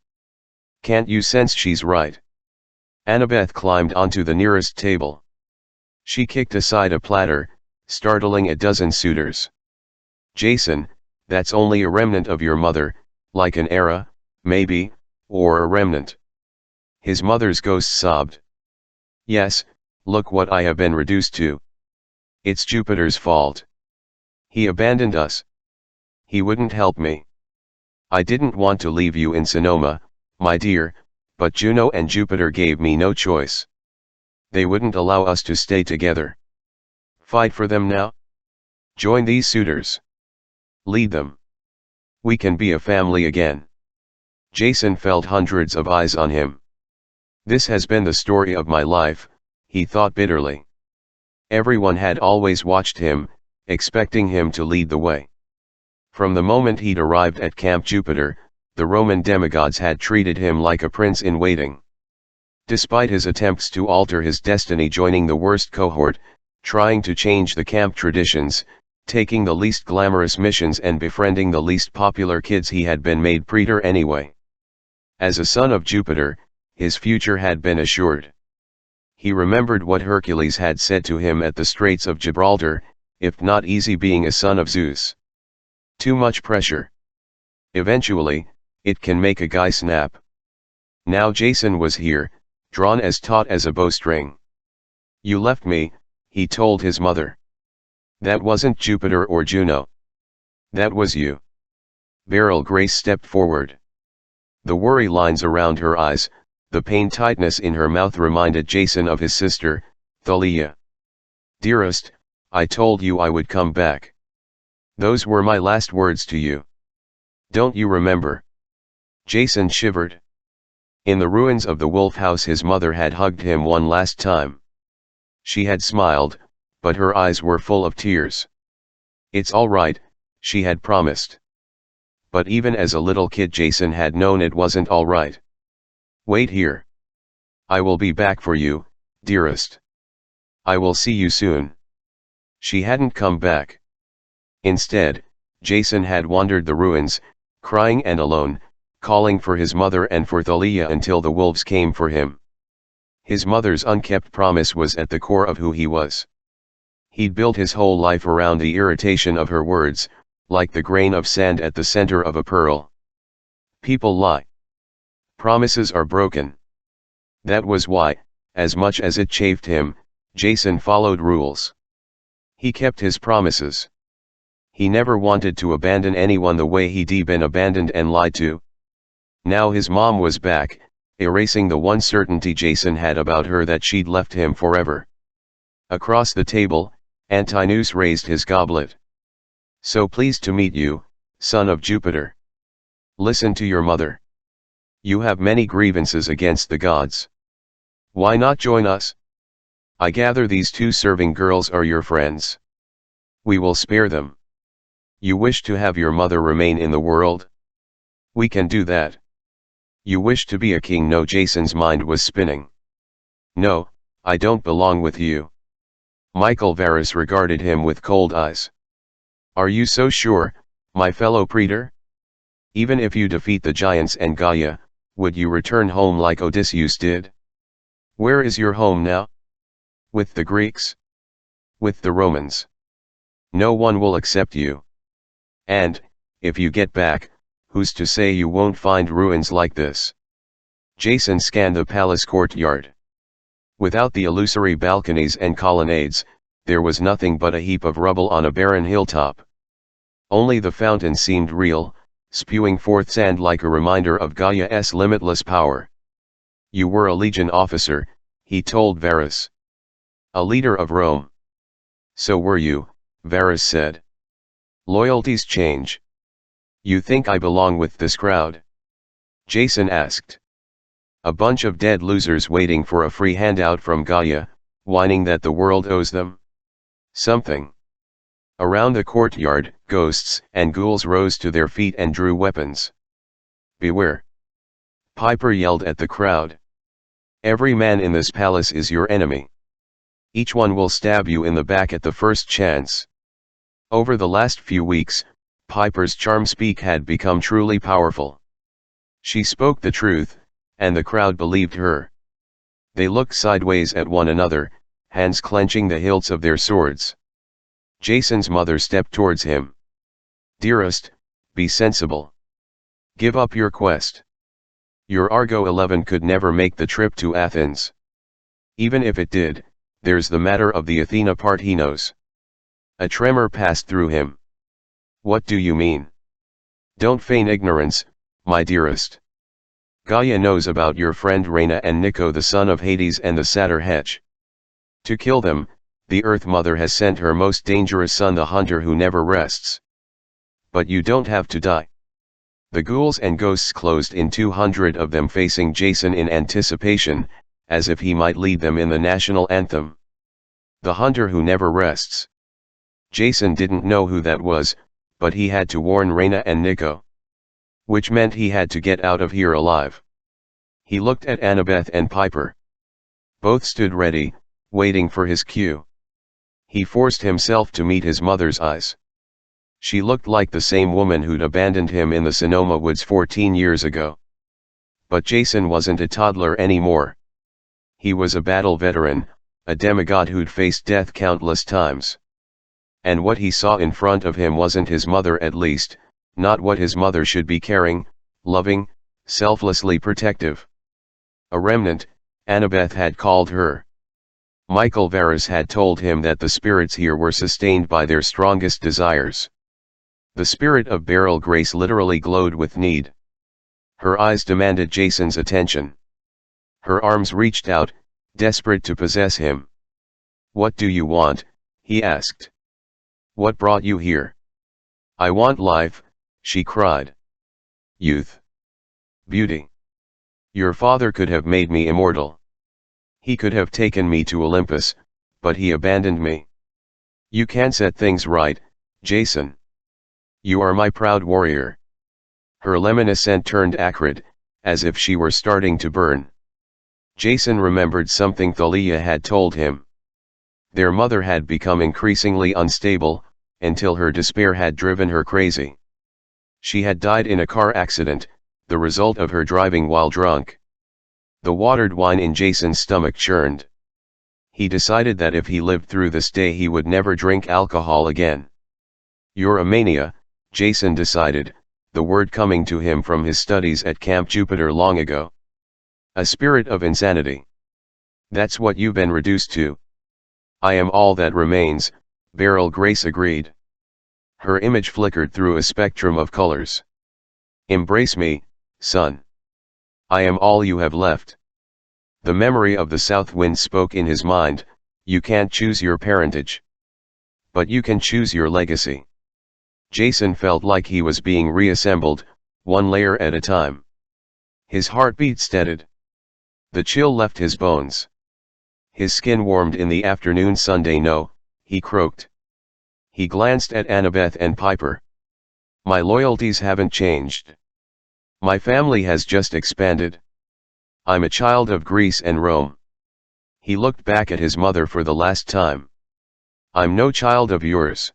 Can't you sense she's right?" Annabeth climbed onto the nearest table. She kicked aside a platter, startling a dozen suitors. "Jason, that's only a remnant of your mother, like an era, maybe, or a remnant." His mother's ghost sobbed. "Yes, look what I have been reduced to. It's Jupiter's fault. He abandoned us. He wouldn't help me. I didn't want to leave you in Sonoma, my dear, but Juno and Jupiter gave me no choice. They wouldn't allow us to stay together. Fight for them now? Join these suitors. Lead them. We can be a family again." Jason felt hundreds of eyes on him. "This has been the story of my life," he thought bitterly. Everyone had always watched him, expecting him to lead the way. From the moment he'd arrived at Camp Jupiter, the Roman demigods had treated him like a prince in waiting. Despite his attempts to alter his destiny, joining the worst cohort, trying to change the camp traditions, taking the least glamorous missions and befriending the least popular kids, he had been made praetor anyway. As a son of Jupiter, his future had been assured. He remembered what Hercules had said to him at the Straits of Gibraltar: "If not easy being a son of Zeus. Too much pressure. Eventually, it can make a guy snap." Now Jason was here, drawn as taut as a bowstring. "You left me," he told his mother. "That wasn't Jupiter or Juno. That was you." Beryl Grace stepped forward. The worry lines around her eyes, the pain tightness in her mouth reminded Jason of his sister, Thalia. "Dearest, I told you I would come back. Those were my last words to you. Don't you remember?" Jason shivered. In the ruins of the Wolf House, his mother had hugged him one last time. She had smiled, but her eyes were full of tears. "It's all right," she had promised. But even as a little kid, Jason had known it wasn't all right. "Wait here. I will be back for you, dearest. I will see you soon." She hadn't come back. Instead, Jason had wandered the ruins, crying and alone, calling for his mother and for Thalia until the wolves came for him. His mother's unkept promise was at the core of who he was. He'd built his whole life around the irritation of her words, like the grain of sand at the center of a pearl. People lie. Promises are broken. That was why, as much as it chafed him, Jason followed rules. He kept his promises. He never wanted to abandon anyone the way he'd been abandoned and lied to. Now his mom was back, erasing the one certainty Jason had about her, that she'd left him forever. Across the table, Antinous raised his goblet. "So pleased to meet you, son of Jupiter. Listen to your mother. You have many grievances against the gods. Why not join us? I gather these two serving girls are your friends. We will spare them. You wish to have your mother remain in the world? We can do that. You wish to be a king?" No, Jason's mind was spinning. "No, I don't belong with you." Michael Varus regarded him with cold eyes. "Are you so sure, my fellow praetor? Even if you defeat the giants and Gaia, would you return home like Odysseus did? Where is your home now? With the Greeks? With the Romans? No one will accept you. And, if you get back, who's to say you won't find ruins like this?" Jason scanned the palace courtyard. Without the illusory balconies and colonnades, there was nothing but a heap of rubble on a barren hilltop. Only the fountain seemed real, spewing forth sand like a reminder of Gaia's limitless power. "You were a legion officer," he told Varus. "A leader of Rome." "So were you," Varus said. "Loyalties change. You think I belong with this crowd?" Jason asked. "A bunch of dead losers waiting for a free handout from Gaia, whining that the world owes them something." Around the courtyard, ghosts and ghouls rose to their feet and drew weapons. "Beware!" Piper yelled at the crowd. "Every man in this palace is your enemy. Each one will stab you in the back at the first chance." Over the last few weeks, Piper's charm speak had become truly powerful. She spoke the truth, and the crowd believed her. They looked sideways at one another, hands clenching the hilts of their swords. Jason's mother stepped towards him. "Dearest, be sensible. Give up your quest. Your Argo 11 could never make the trip to Athens. Even if it did, there's the matter of the Athena part he knows." A tremor passed through him. "What do you mean?" "Don't feign ignorance, my dearest. Gaia knows about your friend Rhena and Nico, the son of Hades and the satyr Hech. To kill them, the Earth Mother has sent her most dangerous son, the hunter who never rests. But you don't have to die." The ghouls and ghosts closed in, 200 of them facing Jason in anticipation, as if he might lead them in the national anthem. The hunter who never rests. Jason didn't know who that was, but he had to warn Rhena and Nico. Which meant he had to get out of here alive. He looked at Annabeth and Piper. Both stood ready, waiting for his cue. He forced himself to meet his mother's eyes. She looked like the same woman who'd abandoned him in the Sonoma woods 14 years ago. But Jason wasn't a toddler anymore. He was a battle veteran, a demigod who'd faced death countless times. And what he saw in front of him wasn't his mother, at least, not what his mother should be: caring, loving, selflessly protective. A remnant, Annabeth had called her. Michael Varus had told him that the spirits here were sustained by their strongest desires. The spirit of Beryl Grace literally glowed with need. Her eyes demanded Jason's attention. Her arms reached out, desperate to possess him. "What do you want?" he asked. "What brought you here?" "I want life," she cried. "Youth. Beauty. Your father could have made me immortal. He could have taken me to Olympus, but he abandoned me. You can set things right, Jason. You are my proud warrior." Her lemon turned acrid, as if she were starting to burn. Jason remembered something Thalia had told him. Their mother had become increasingly unstable, until her despair had driven her crazy. She had died in a car accident, the result of her driving while drunk. The watered wine in Jason's stomach churned. He decided that if he lived through this day he would never drink alcohol again. "You're a mania," Jason decided, the word coming to him from his studies at Camp Jupiter long ago. "A spirit of insanity. That's what you've been reduced to." "I am all that remains," Beryl Grace agreed. Her image flickered through a spectrum of colors. "Embrace me, son. I am all you have left." The memory of the south wind spoke in his mind. You can't choose your parentage. But you can choose your legacy. Jason felt like he was being reassembled, one layer at a time. His heartbeat steadied. The chill left his bones. His skin warmed in the afternoon Sunday. "No," he croaked. He glanced at Annabeth and Piper. "My loyalties haven't changed. My family has just expanded. I'm a child of Greece and Rome." He looked back at his mother for the last time. "I'm no child of yours."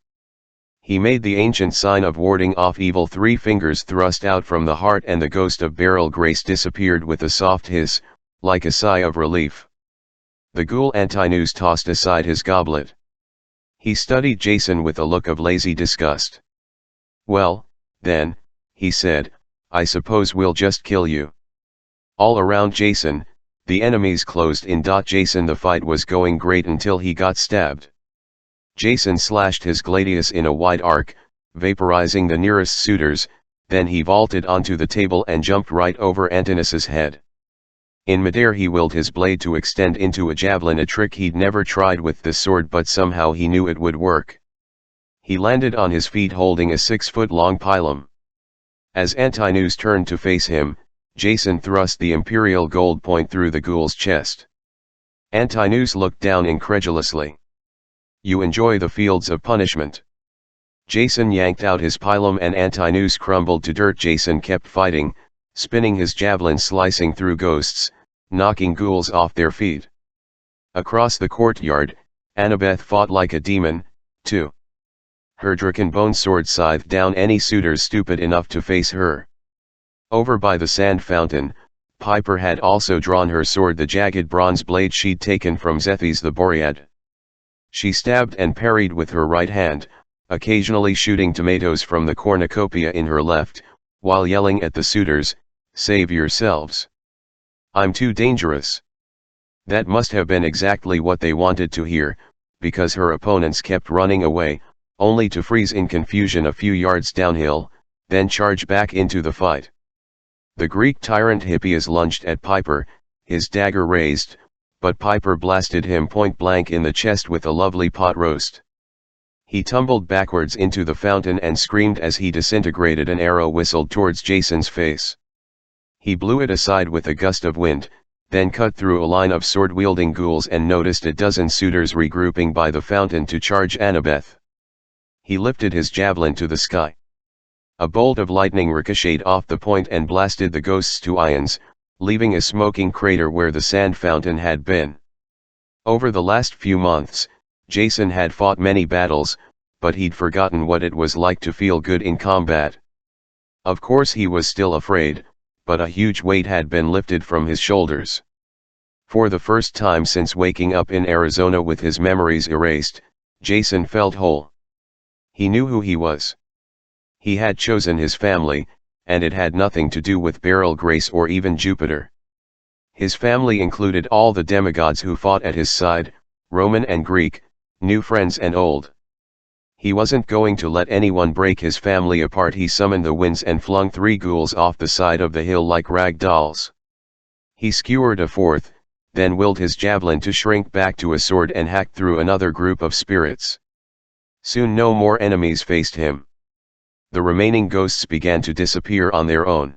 He made the ancient sign of warding off evil, 3 fingers thrust out from the heart, and the ghost of Beryl Grace disappeared with a soft hiss, like a sigh of relief. The ghoul Antinous tossed aside his goblet. He studied Jason with a look of lazy disgust. "Well, then," he said, "I suppose we'll just kill you." All around Jason, the enemies closed in. Jason, the fight was going great until he got stabbed. Jason slashed his gladius in a wide arc, vaporizing the nearest suitors, then he vaulted onto the table and jumped right over Antinous' head. In midair he willed his blade to extend into a javelin, a trick he'd never tried with the sword, but somehow he knew it would work. He landed on his feet holding a 6-foot-long pilum. As Antinous turned to face him, Jason thrust the imperial gold point through the ghoul's chest. Antinous looked down incredulously. "You enjoy the fields of punishment." Jason yanked out his pilum and Antinous crumbled to dirt. Jason kept fighting, spinning his javelin, slicing through ghosts, knocking ghouls off their feet. Across the courtyard, Annabeth fought like a demon, too. Her dragonbone sword scythed down any suitors stupid enough to face her. Over by the sand fountain, Piper had also drawn her sword, the jagged bronze blade she'd taken from Zethys the Boread. She stabbed and parried with her right hand, occasionally shooting tomatoes from the cornucopia in her left, while yelling at the suitors, "Save yourselves. I'm too dangerous." That must have been exactly what they wanted to hear, because her opponents kept running away, only to freeze in confusion a few yards downhill, then charge back into the fight. The Greek tyrant Hippias lunged at Piper, his dagger raised, but Piper blasted him point blank in the chest with a lovely pot roast. He tumbled backwards into the fountain and screamed as he disintegrated. An arrow whistled towards Jason's face. He blew it aside with a gust of wind, then cut through a line of sword-wielding ghouls and noticed a dozen suitors regrouping by the fountain to charge Annabeth. He lifted his javelin to the sky. A bolt of lightning ricocheted off the point and blasted the ghosts to ions, leaving a smoking crater where the sand fountain had been. Over the last few months, Jason had fought many battles, but he'd forgotten what it was like to feel good in combat. Of course he was still afraid, but a huge weight had been lifted from his shoulders. For the first time since waking up in Arizona with his memories erased, Jason felt whole. He knew who he was. He had chosen his family, and it had nothing to do with Beryl Grace or even Jupiter. His family included all the demigods who fought at his side, Roman and Greek, new friends and old. He wasn't going to let anyone break his family apart. He summoned the winds and flung 3 ghouls off the side of the hill like rag dolls. He skewered a 4th, then willed his javelin to shrink back to a sword and hacked through another group of spirits. Soon no more enemies faced him. The remaining ghosts began to disappear on their own.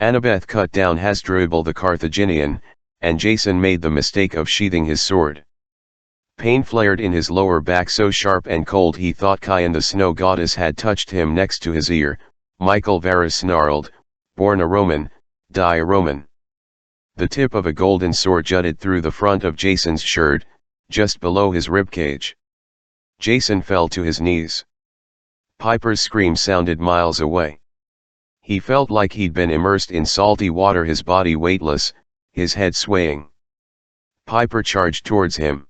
Annabeth cut down Hasdrubal the Carthaginian, and Jason made the mistake of sheathing his sword. Pain flared in his lower back so sharp and cold he thought Chion the snow goddess had touched him next to his ear. Michael Varus snarled, "Born a Roman, die a Roman." The tip of a golden sword jutted through the front of Jason's shirt, just below his ribcage. Jason fell to his knees. Piper's scream sounded miles away. He felt like he'd been immersed in salty water, his body weightless, his head swaying. Piper charged towards him.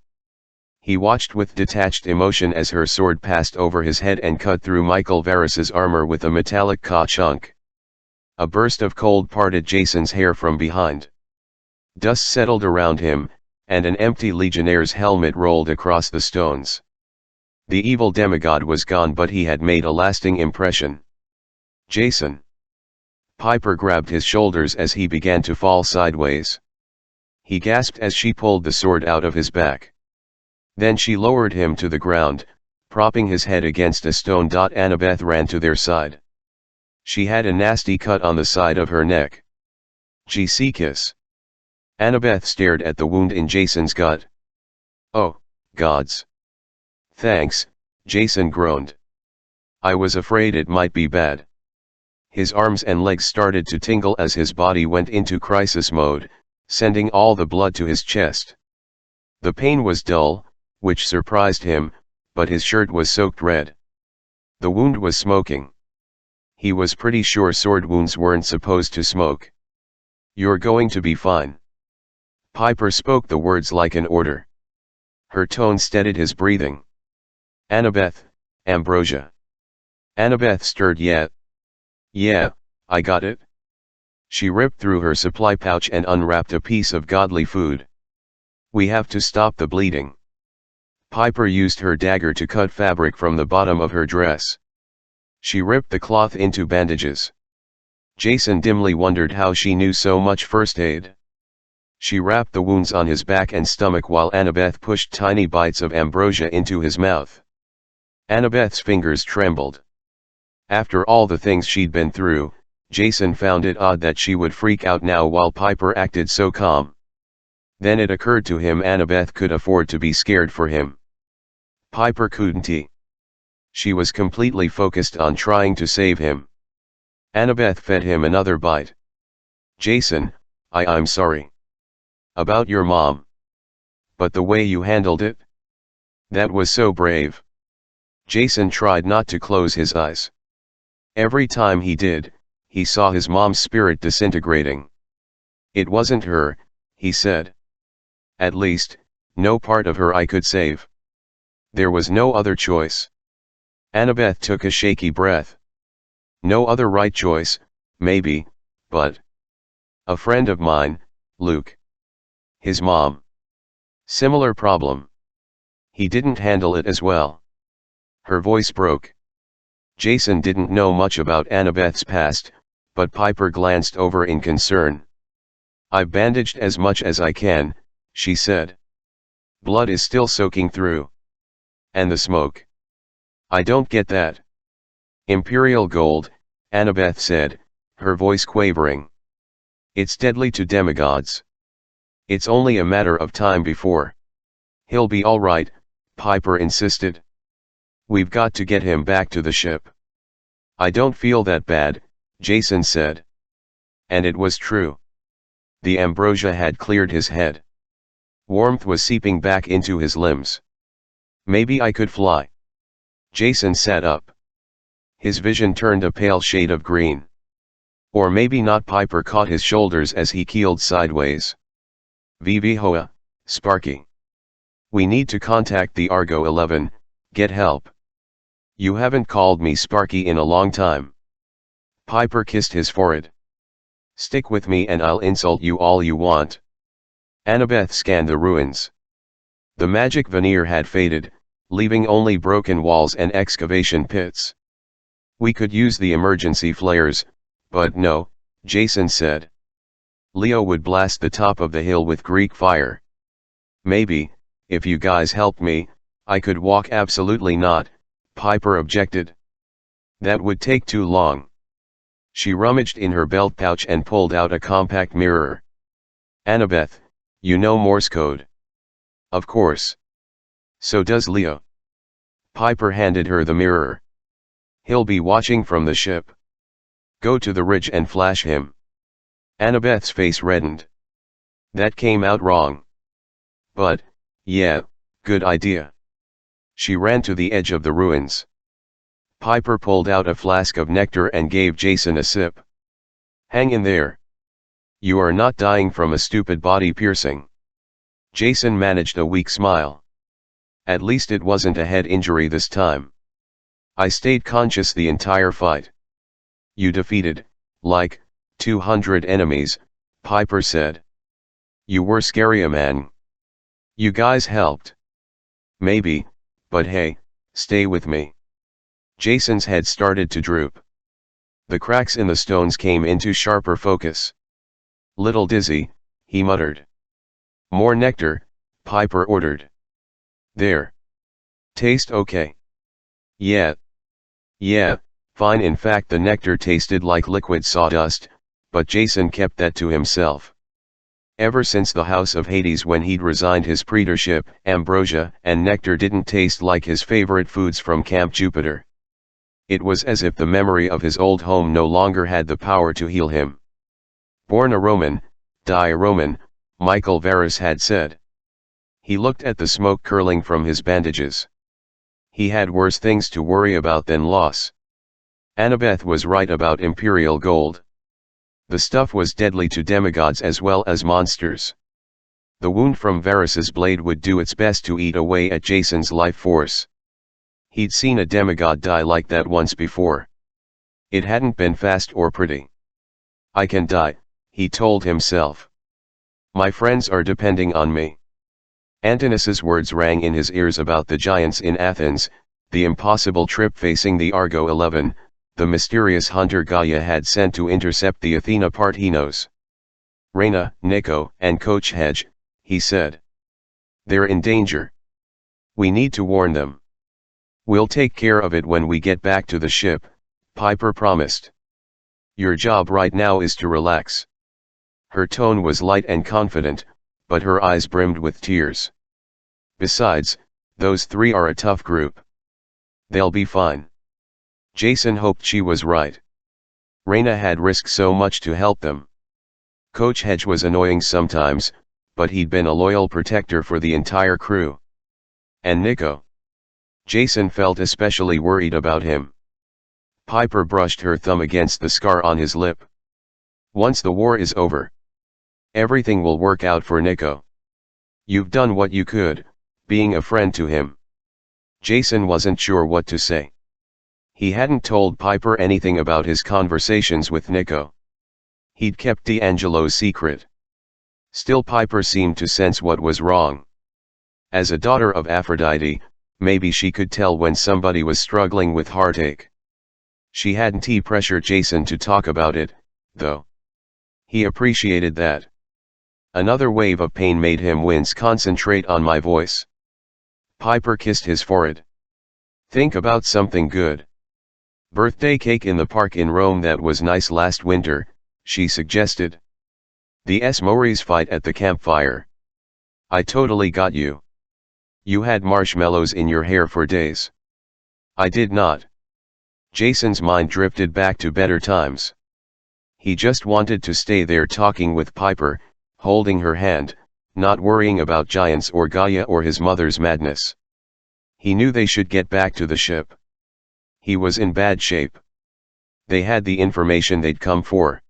He watched with detached emotion as her sword passed over his head and cut through Michael Varus's armor with a metallic ka-chunk. A burst of cold parted Jason's hair from behind. Dust settled around him, and an empty Legionnaire's helmet rolled across the stones. The evil demigod was gone, but he had made a lasting impression. Jason. Piper grabbed his shoulders as he began to fall sideways. He gasped as she pulled the sword out of his back. Then she lowered him to the ground, propping his head against a stone. Annabeth ran to their side. She had a nasty cut on the side of her neck. Jesus. Annabeth stared at the wound in Jason's gut. Oh, gods. Thanks, Jason groaned. I was afraid it might be bad. His arms and legs started to tingle as his body went into crisis mode, sending all the blood to his chest. The pain was dull, which surprised him, but his shirt was soaked red. The wound was smoking. He was pretty sure sword wounds weren't supposed to smoke. You're going to be fine. Piper spoke the words like an order. Her tone steadied his breathing. Annabeth, Ambrosia. Annabeth stirred. Yeah, I got it. She ripped through her supply pouch and unwrapped a piece of godly food. We have to stop the bleeding. Piper used her dagger to cut fabric from the bottom of her dress. She ripped the cloth into bandages. Jason dimly wondered how she knew so much first aid. She wrapped the wounds on his back and stomach while Annabeth pushed tiny bites of ambrosia into his mouth. Annabeth's fingers trembled. After all the things she'd been through, Jason found it odd that she would freak out now while Piper acted so calm. Then it occurred to him Annabeth could afford to be scared for him. Piper couldn't. She was completely focused on trying to save him. Annabeth fed him another bite. Jason, I'm sorry. About your mom. But the way you handled it? That was so brave. Jason tried not to close his eyes. Every time he did, he saw his mom's spirit disintegrating. It wasn't her, he said. At least, no part of her I could save. There was no other choice. Annabeth took a shaky breath. No other right choice, maybe, but a friend of mine, Luke. His mom. Similar problem. He didn't handle it as well. Her voice broke. Jason didn't know much about Annabeth's past, but Piper glanced over in concern. I've bandaged as much as I can, she said. Blood is still soaking through. And the smoke. I don't get that. Imperial gold, Annabeth said, her voice quavering. It's deadly to demigods. It's only a matter of time before. He'll be all right, Piper insisted. We've got to get him back to the ship. I don't feel that bad, Jason said. And it was true. The ambrosia had cleared his head. Warmth was seeping back into his limbs. Maybe I could fly. Jason sat up. His vision turned a pale shade of green. Or maybe not. Piper caught his shoulders as he keeled sideways. Vivi Hoa, Sparky. We need to contact the Argo 11, get help. You haven't called me Sparky in a long time. Piper kissed his forehead. Stick with me and I'll insult you all you want. Annabeth scanned the ruins. The magic veneer had faded, leaving only broken walls and excavation pits. We could use the emergency flares, but no, Jason said. Leo would blast the top of the hill with Greek fire. Maybe, if you guys help me, I could walk. Absolutely not, Piper objected. That would take too long. She rummaged in her belt pouch and pulled out a compact mirror. Annabeth, you know Morse code. Of course. So does Leo. Piper handed her the mirror. He'll be watching from the ship. Go to the ridge and flash him. Annabeth's face reddened. That came out wrong. But, yeah, good idea. She ran to the edge of the ruins. Piper pulled out a flask of nectar and gave Jason a sip. Hang in there. You are not dying from a stupid body piercing. Jason managed a weak smile. At least it wasn't a head injury this time. I stayed conscious the entire fight. You defeated, like, 200 enemies, Piper said. You were scary, man. You guys helped. Maybe, but hey, stay with me. Jason's head started to droop. The cracks in the stones came into sharper focus. Little dizzy, he muttered. More nectar, Piper ordered. There. Taste okay? Yeah. Yeah, fine. In fact, the nectar tasted like liquid sawdust, but Jason kept that to himself. Ever since the House of Hades, when he'd resigned his praetorship, ambrosia and nectar didn't taste like his favorite foods from Camp Jupiter. It was as if the memory of his old home no longer had the power to heal him. Born a Roman, die a Roman, Michael Varus had said. He looked at the smoke curling from his bandages. He had worse things to worry about than loss. Annabeth was right about imperial gold. The stuff was deadly to demigods as well as monsters. The wound from Varus's blade would do its best to eat away at Jason's life force. He'd seen a demigod die like that once before. It hadn't been fast or pretty. I can die, he told himself. My friends are depending on me. Antinous' words rang in his ears about the giants in Athens, the impossible trip facing the Argo 11, the mysterious hunter Gaia had sent to intercept the Athena Parthenos. Reyna, Nico, and Coach Hedge, he said. They're in danger. We need to warn them. We'll take care of it when we get back to the ship, Piper promised. Your job right now is to relax. Her tone was light and confident, but her eyes brimmed with tears. Besides, those three are a tough group. They'll be fine. Jason hoped she was right. Reyna had risked so much to help them. Coach Hedge was annoying sometimes, but he'd been a loyal protector for the entire crew. And Nico? Jason felt especially worried about him. Piper brushed her thumb against the scar on his lip. Once the war is over, everything will work out for Nico. You've done what you could, being a friend to him. Jason wasn't sure what to say. He hadn't told Piper anything about his conversations with Nico. He'd kept D'Angelo's secret. Still, Piper seemed to sense what was wrong. As a daughter of Aphrodite, maybe she could tell when somebody was struggling with heartache. She hadn't pressured Jason to talk about it, though. He appreciated that. Another wave of pain made him wince. Concentrate on my voice. Piper kissed his forehead. Think about something good. Birthday cake in the park in Rome that was nice last winter, she suggested. The Maury's fight at the campfire. I totally got you. You had marshmallows in your hair for days. I did not. Jason's mind drifted back to better times. He just wanted to stay there talking with Piper, holding her hand, not worrying about giants or Gaia or his mother's madness. He knew they should get back to the ship. He was in bad shape. They had the information they'd come for.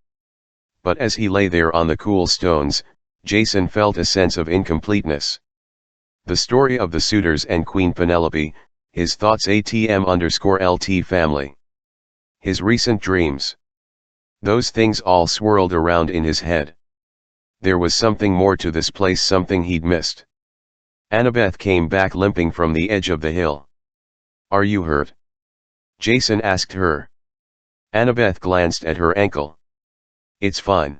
But as he lay there on the cool stones, Jason felt a sense of incompleteness. The story of the suitors and Queen Penelope, his thoughts ATM_LT family. His recent dreams. Those things all swirled around in his head. There was something more to this place, something he'd missed. Annabeth came back limping from the edge of the hill. Are you hurt? Jason asked her. Annabeth glanced at her ankle. It's fine.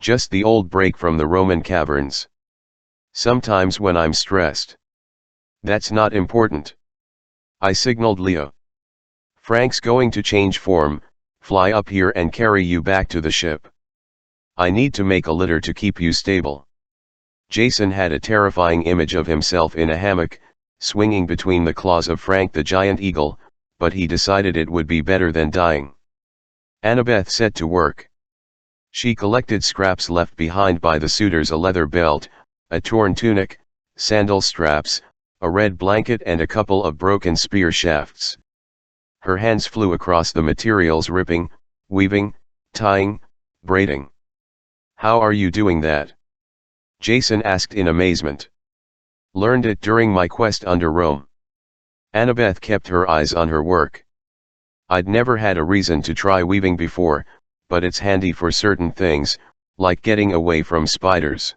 Just the old break from the Roman caverns. Sometimes when I'm stressed. That's not important. I signaled Leo. Frank's going to change form, fly up here and carry you back to the ship. I need to make a litter to keep you stable. Jason had a terrifying image of himself in a hammock, swinging between the claws of Frank the giant eagle, but he decided it would be better than dying. Annabeth set to work. She collected scraps left behind by the suitors: a leather belt, a torn tunic, sandal straps, a red blanket and a couple of broken spear shafts. Her hands flew across the materials, ripping, weaving, tying, braiding. How are you doing that? Jason asked in amazement. Learned it during my quest under Rome. Annabeth kept her eyes on her work. I'd never had a reason to try weaving before, but it's handy for certain things, like getting away from spiders.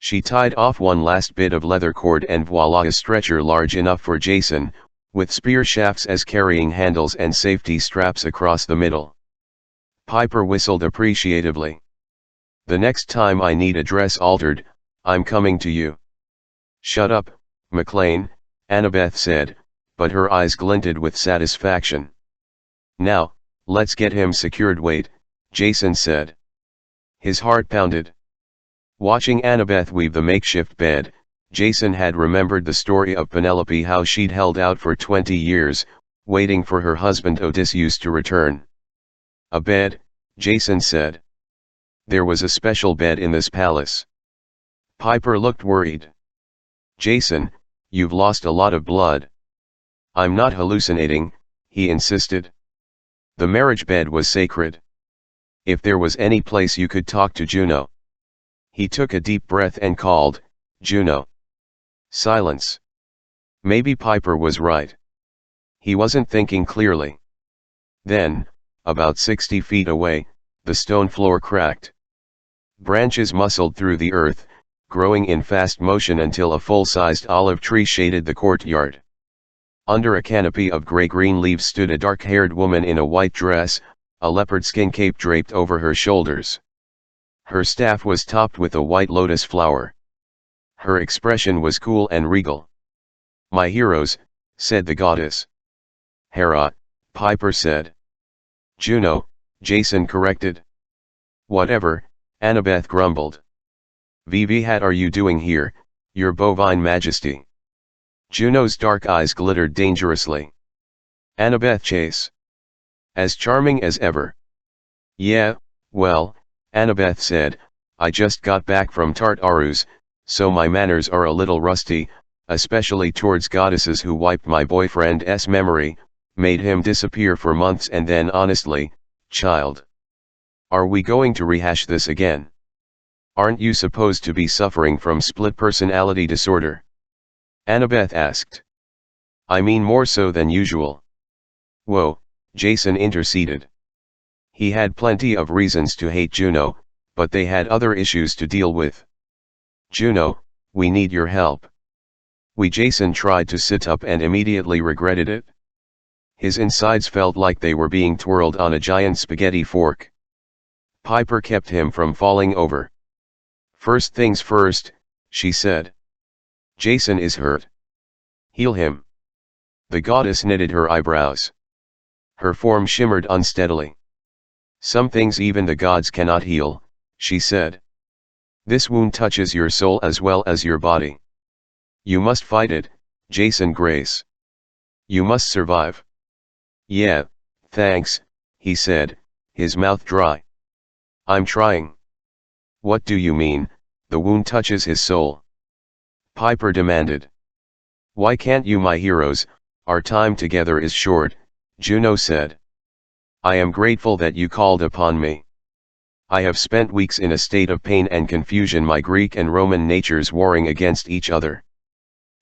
She tied off one last bit of leather cord and voila, a stretcher large enough for Jason, with spear shafts as carrying handles and safety straps across the middle. Piper whistled appreciatively. The next time I need a dress altered, I'm coming to you. Shut up, McLean, Annabeth said, but her eyes glinted with satisfaction. Now, let's get him secured. Wait, Jason said. His heart pounded. Watching Annabeth weave the makeshift bed, Jason had remembered the story of Penelope, how she'd held out for 20 years, waiting for her husband Odysseus to return. A bed, Jason said. There was a special bed in this palace. Piper looked worried. Jason, you've lost a lot of blood. I'm not hallucinating, he insisted. The marriage bed was sacred. If there was any place you could talk to Juno. He took a deep breath and called, Juno. Silence. Maybe Piper was right. He wasn't thinking clearly. Then, about 60 feet away, the stone floor cracked. Branches muscled through the earth, growing in fast motion until a full-sized olive tree shaded the courtyard. Under a canopy of gray-green leaves stood a dark-haired woman in a white dress, a leopard skin cape draped over her shoulders. Her staff was topped with a white lotus flower. Her expression was cool and regal. My heroes, said the goddess. Hera, Piper said. Juno, Jason corrected. Whatever, Annabeth grumbled. What are you doing here, your bovine majesty? Juno's dark eyes glittered dangerously. Annabeth Chase. As charming as ever. Yeah, well, Annabeth said, I just got back from Tartarus, so my manners are a little rusty, especially towards goddesses who wiped my boyfriend's memory, made him disappear for months, and then honestly, child. Are we going to rehash this again? Aren't you supposed to be suffering from split personality disorder? Annabeth asked. I mean more so than usual. Whoa, Jason interceded. He had plenty of reasons to hate Juno, but they had other issues to deal with. Juno, we need your help. Jason tried to sit up and immediately regretted it. His insides felt like they were being twirled on a giant spaghetti fork. Piper kept him from falling over. First things first, she said. Jason is hurt. Heal him. The goddess knitted her eyebrows. Her form shimmered unsteadily. Some things even the gods cannot heal, she said. This wound touches your soul as well as your body. You must fight it, Jason Grace. You must survive. Yeah, thanks, he said, his mouth dry. I'm trying. What do you mean, the wound touches his soul? Piper demanded. Why can't you, my heroes? Our time together is short, Juno said. I am grateful that you called upon me. I have spent weeks in a state of pain and confusion, my Greek and Roman natures warring against each other.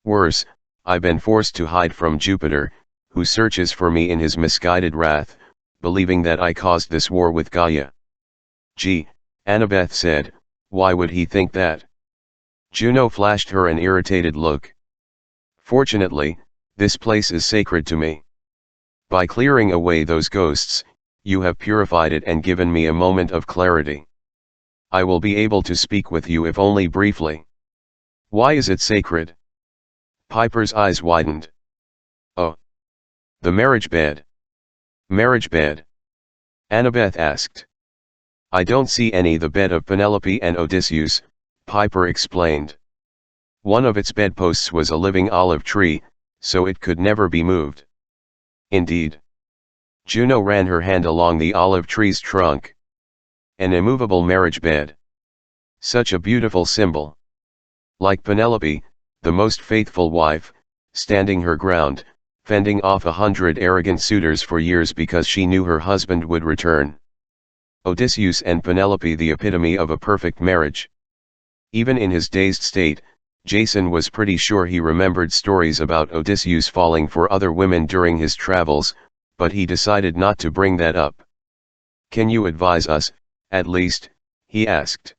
Worse, I've been forced to hide from Jupiter, who searches for me in his misguided wrath, believing that I caused this war with Gaia. Gee, Annabeth said, why would he think that? Juno flashed her an irritated look. Fortunately, this place is sacred to me. By clearing away those ghosts, you have purified it and given me a moment of clarity. I will be able to speak with you if only briefly. Why is it sacred? Piper's eyes widened. Oh. The marriage bed. Marriage bed? Annabeth asked. I don't see any. The bed of Penelope and Odysseus, Piper explained. One of its bedposts was a living olive tree, so it could never be moved. Indeed. Juno ran her hand along the olive tree's trunk. An immovable marriage bed. Such a beautiful symbol. Like Penelope, the most faithful wife, standing her ground, fending off 100 arrogant suitors for years because she knew her husband would return. Odysseus and Penelope, the epitome of a perfect marriage. Even in his dazed state, Jason was pretty sure he remembered stories about Odysseus falling for other women during his travels, but he decided not to bring that up. "Can you advise us, at least?" he asked.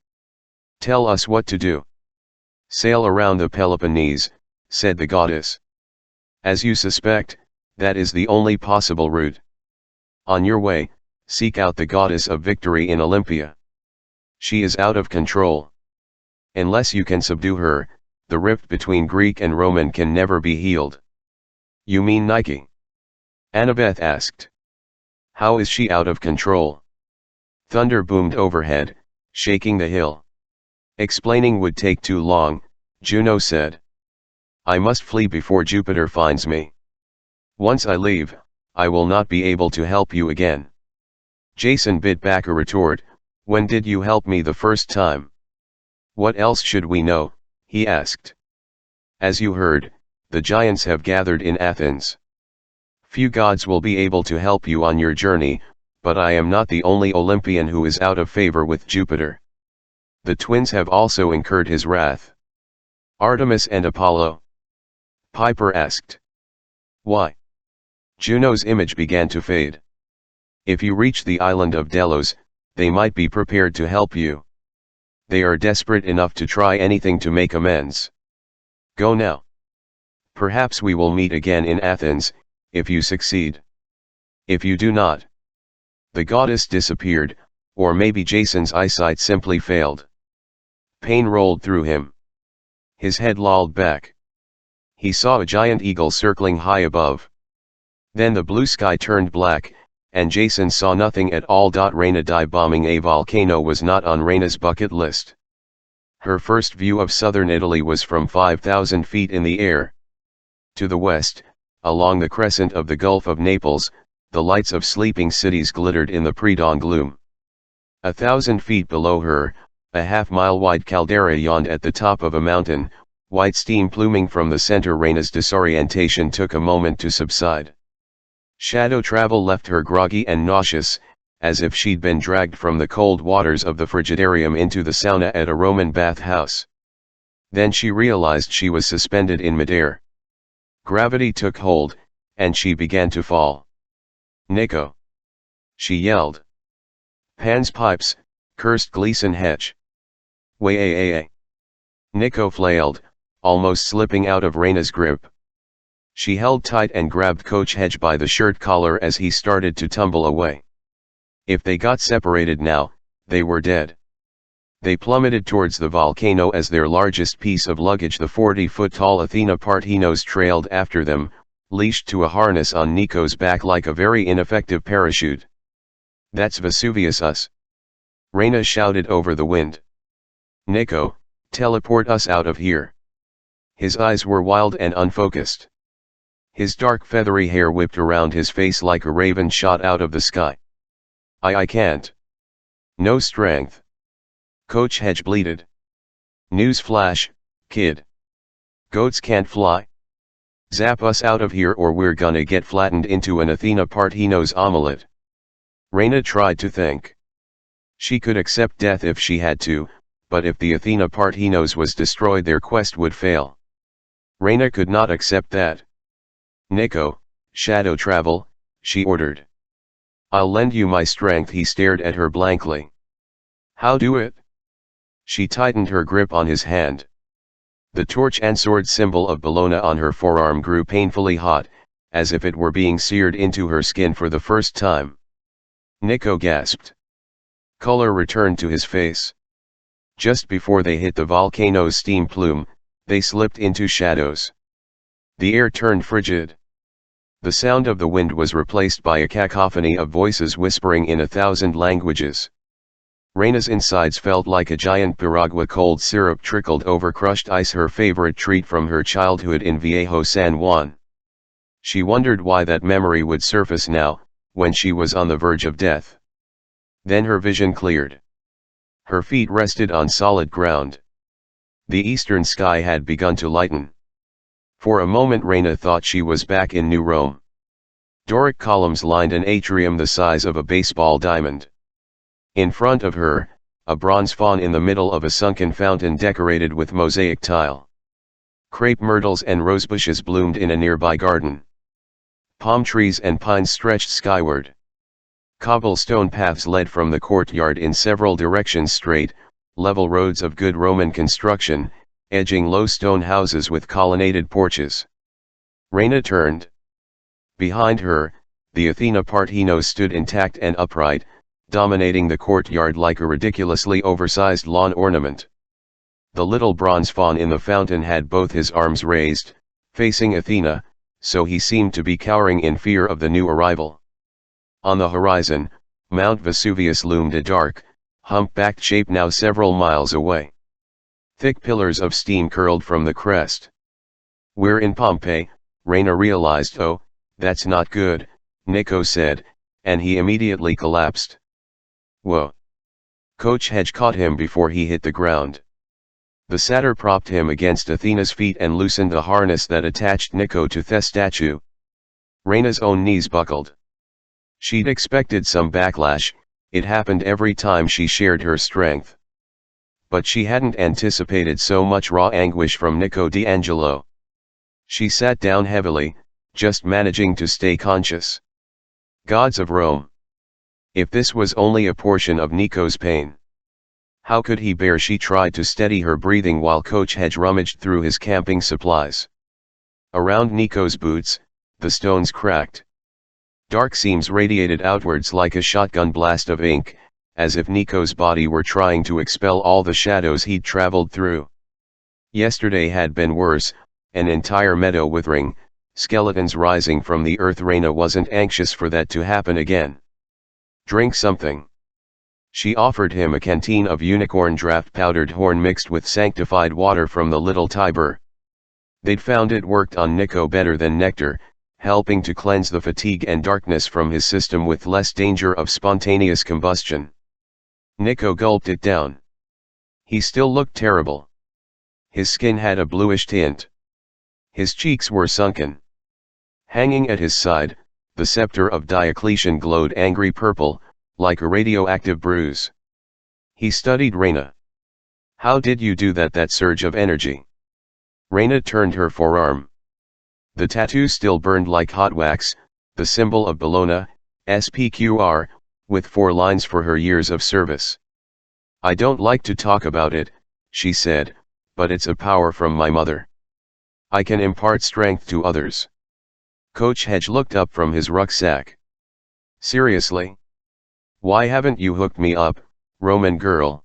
"Tell us what to do." "Sail around the Peloponnese," said the goddess. "As you suspect, that is the only possible route. On your way, seek out the goddess of victory in Olympia. She is out of control. Unless you can subdue her, the rift between Greek and Roman can never be healed." "You mean Nike?" Annabeth asked. "How is she out of control?" Thunder boomed overhead, shaking the hill. "Explaining would take too long," Juno said. "I must flee before Jupiter finds me. Once I leave, I will not be able to help you again." Jason bit back a retort, "When did you help me the first time?" "What else should we know?" he asked. "As you heard, the giants have gathered in Athens. Few gods will be able to help you on your journey, but I am not the only Olympian who is out of favor with Jupiter. The twins have also incurred his wrath." "Artemis and Apollo?" Piper asked. "Why?" Juno's image began to fade. "If you reach the island of Delos, they might be prepared to help you. They are desperate enough to try anything to make amends. Go now. Perhaps we will meet again in Athens, if you succeed. If you do not." The goddess disappeared, or maybe Jason's eyesight simply failed. Pain rolled through him. His head lolled back. He saw a giant eagle circling high above. Then the blue sky turned black, and Jason saw nothing at all. Reyna dive bombing a volcano was not on Reyna's bucket list. Her first view of southern Italy was from 5,000 feet in the air. To the west, along the crescent of the Gulf of Naples, the lights of sleeping cities glittered in the pre-dawn gloom. 1,000 feet below her, a half-mile-wide caldera yawned at the top of a mountain, white steam pluming from the center. Reyna's disorientation took a moment to subside. Shadow travel left her groggy and nauseous, as if she'd been dragged from the cold waters of the frigidarium into the sauna at a Roman bathhouse. Then she realized she was suspended in midair. Gravity took hold, and she began to fall. "Nico!" she yelled. "Pan's pipes," cursed Gleason Hedge. "Way-ay-ay-ay." Nico flailed, almost slipping out of Reyna's grip. She held tight and grabbed Coach Hedge by the shirt collar as he started to tumble away. If they got separated now, they were dead. They plummeted towards the volcano as their largest piece of luggage, the 40-foot-tall Athena Parthenos, trailed after them, leashed to a harness on Nico's back like a very ineffective parachute. "That's Vesuvius us!" Reyna shouted over the wind. "Nico, teleport us out of here." His eyes were wild and unfocused. His dark feathery hair whipped around his face like a raven shot out of the sky. I can't. No strength." Coach Hedge bleated. "News flash, kid. Goats can't fly. Zap us out of here or we're gonna get flattened into an Athena Parthenos omelette." Reyna tried to think. She could accept death if she had to, but if the Athena Parthenos was destroyed, their quest would fail. Reyna could not accept that. "Nico, shadow travel," she ordered. "I'll lend you my strength." He stared at her blankly. "How do it?" She tightened her grip on his hand. The torch and sword symbol of Bellona on her forearm grew painfully hot, as if it were being seared into her skin for the first time. Nico gasped. Color returned to his face. Just before they hit the volcano's steam plume, they slipped into shadows. The air turned frigid. The sound of the wind was replaced by a cacophony of voices whispering in 1,000 languages. Reyna's insides felt like a giant piragua. Cold syrup trickled over crushed ice, her favorite treat from her childhood in Viejo San Juan. She wondered why that memory would surface now, when she was on the verge of death. Then her vision cleared. Her feet rested on solid ground. The eastern sky had begun to lighten. For a moment Reyna thought she was back in New Rome. Doric columns lined an atrium the size of a baseball diamond. In front of her, a bronze faun in the middle of a sunken fountain decorated with mosaic tile. Crepe myrtles and rosebushes bloomed in a nearby garden. Palm trees and pines stretched skyward. Cobblestone paths led from the courtyard in several directions, straight, level roads of good Roman construction, edging low stone houses with colonnaded porches. Reina turned. Behind her, the Athena Partheno stood intact and upright, dominating the courtyard like a ridiculously oversized lawn ornament. The little bronze faun in the fountain had both his arms raised, facing Athena, so he seemed to be cowering in fear of the new arrival. On the horizon, Mount Vesuvius loomed, a dark, hump-backed shape now several miles away. Thick pillars of steam curled from the crest. "We're in Pompeii," Reina realized. "Oh, that's not good," Nico said, and he immediately collapsed. "Whoa." Coach Hedge caught him before he hit the ground. The satyr propped him against Athena's feet and loosened the harness that attached Nico to the statue. Reina's own knees buckled. She'd expected some backlash, it happened every time she shared her strength. But she hadn't anticipated so much raw anguish from Nico D'Angelo. She sat down heavily, just managing to stay conscious. Gods of Rome! If this was only a portion of Nico's pain, how could he bear? She tried to steady her breathing while Coach Hedge rummaged through his camping supplies. Around Nico's boots, the stones cracked. Dark seams radiated outwards like a shotgun blast of ink, as if Nico's body were trying to expel all the shadows he'd traveled through. Yesterday had been worse, an entire meadow withering, skeletons rising from the earth. Reina wasn't anxious for that to happen again. "Drink something." She offered him a canteen of unicorn draft powdered horn mixed with sanctified water from the little Tiber. They'd found it worked on Nico better than nectar, helping to cleanse the fatigue and darkness from his system with less danger of spontaneous combustion. Nico gulped it down. He still looked terrible. His skin had a bluish tint. His cheeks were sunken. Hanging at his side, the scepter of Diocletian glowed angry purple, like a radioactive bruise. He studied Reina. "How did you do that? That surge of energy?" Reina turned her forearm. The tattoo still burned like hot wax, the symbol of Bologna, SPQR, with 4 lines for her years of service. "I don't like to talk about it," she said, "but it's a power from my mother. I can impart strength to others." Coach Hedge looked up from his rucksack. "Seriously? Why haven't you hooked me up, Roman girl?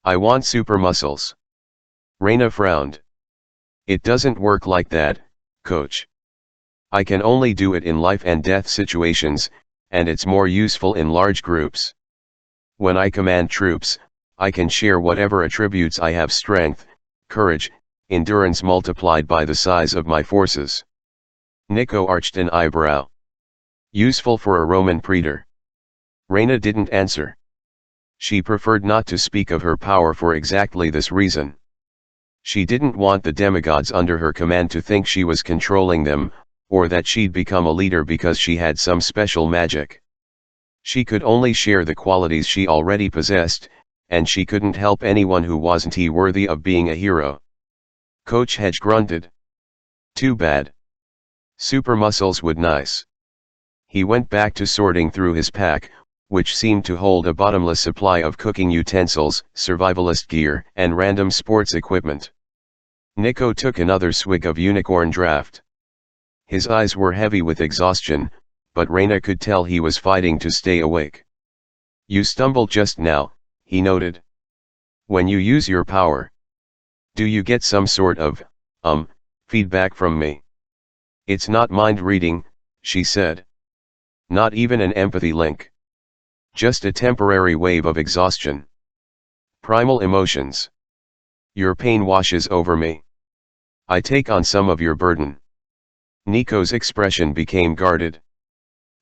I want super muscles." Reina frowned. "It doesn't work like that, Coach. I can only do it in life and death situations, and it's more useful in large groups. When I command troops, I can share whatever attributes I have: strength, courage, endurance multiplied by the size of my forces." Nico arched an eyebrow. "Useful for a Roman praetor?" Reina didn't answer. She preferred not to speak of her power for exactly this reason. She didn't want the demigods under her command to think she was controlling them, or that she'd become a leader because she had some special magic. She could only share the qualities she already possessed, and she couldn't help anyone who wasn't worthy of being a hero. Coach Hedge grunted. "Too bad. Super muscles would nice." He went back to sorting through his pack, which seemed to hold a bottomless supply of cooking utensils, survivalist gear, and random sports equipment. Nico took another swig of unicorn draft. His eyes were heavy with exhaustion, but Reina could tell he was fighting to stay awake. "You stumbled just now," he noted. "When you use your power, do you get some sort of, feedback from me?" "It's not mind reading," she said. "Not even an empathy link. Just a temporary wave of exhaustion. Primal emotions. Your pain washes over me. I take on some of your burden." Nico's expression became guarded.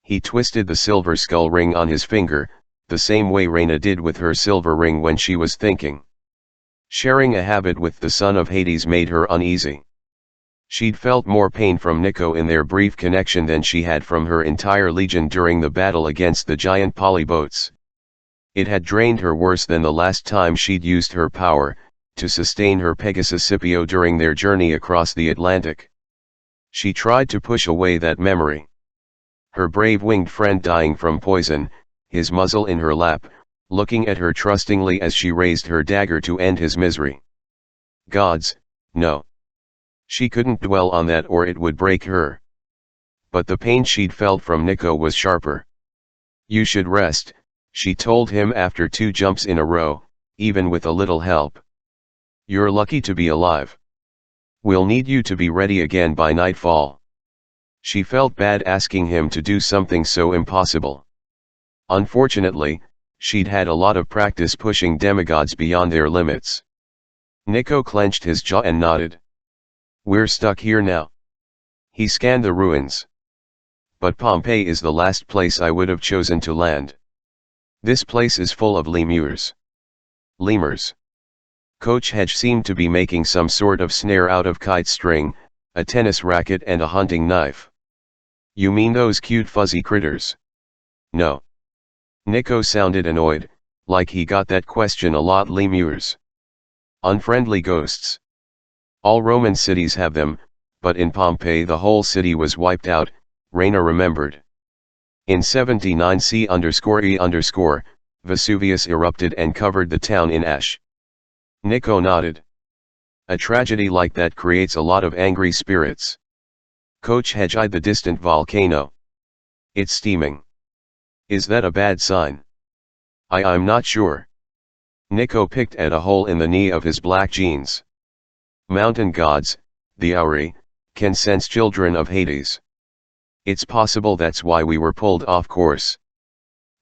He twisted the silver skull ring on his finger, the same way Reina did with her silver ring when she was thinking. Sharing a habit with the son of Hades made her uneasy. She'd felt more pain from Nico in their brief connection than she had from her entire legion during the battle against the giant polybotes. It had drained her worse than the last time she'd used her power to sustain her Pegasus Scipio during their journey across the Atlantic. She tried to push away that memory. Her brave winged friend dying from poison, his muzzle in her lap, looking at her trustingly as she raised her dagger to end his misery. Gods, no. She couldn't dwell on that or it would break her. But the pain she'd felt from Nico was sharper. You should rest, she told him after 2 jumps in a row, even with a little help. You're lucky to be alive. We'll need you to be ready again by nightfall. She felt bad asking him to do something so impossible. Unfortunately, she'd had a lot of practice pushing demigods beyond their limits. Nico clenched his jaw and nodded. We're stuck here now. He scanned the ruins. But Pompeii is the last place I would have chosen to land. This place is full of lemurs. Lemurs. Coach Hedge seemed to be making some sort of snare out of kite string, a tennis racket and a hunting knife. You mean those cute fuzzy critters? No. Nico sounded annoyed, like he got that question a lot. Lemurs. Unfriendly ghosts. All Roman cities have them, but in Pompeii the whole city was wiped out, Reina remembered. In 79 C_E_, Vesuvius erupted and covered the town in ash. Nico nodded. A tragedy like that creates a lot of angry spirits. Coach Hedge eyed the distant volcano. It's steaming. Is that a bad sign? I'm not sure. Nico picked at a hole in the knee of his black jeans. Mountain gods, the Auri, can sense children of Hades. It's possible that's why we were pulled off course.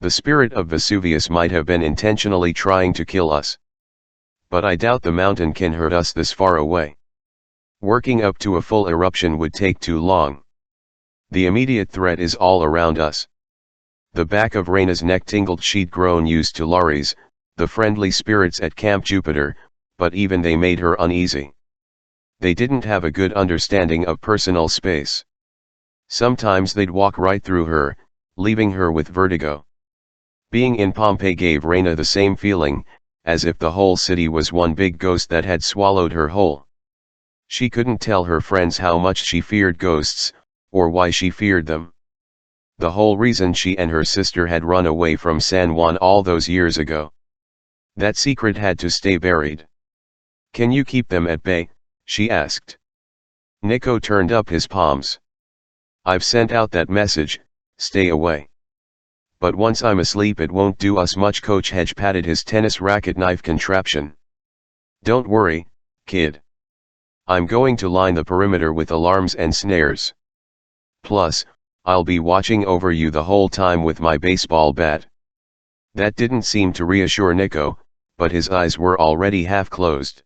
The spirit of Vesuvius might have been intentionally trying to kill us. But I doubt the mountain can hurt us this far away. Working up to a full eruption would take too long. The immediate threat is all around us. The back of Reina's neck tingled. She'd grown used to Lares, the friendly spirits at Camp Jupiter, but even they made her uneasy. They didn't have a good understanding of personal space. Sometimes they'd walk right through her, leaving her with vertigo. Being in Pompeii gave Reina the same feeling, as if the whole city was one big ghost that had swallowed her whole. She couldn't tell her friends how much she feared ghosts, or why she feared them. The whole reason she and her sister had run away from San Juan all those years ago. That secret had to stay buried. Can you keep them at bay? She asked. Nico turned up his palms. I've sent out that message, stay away. But once I'm asleep it won't do us much. Coach Hedge patted his tennis racket knife contraption. Don't worry, kid. I'm going to line the perimeter with alarms and snares. Plus, I'll be watching over you the whole time with my baseball bat. That didn't seem to reassure Nico, but his eyes were already half closed.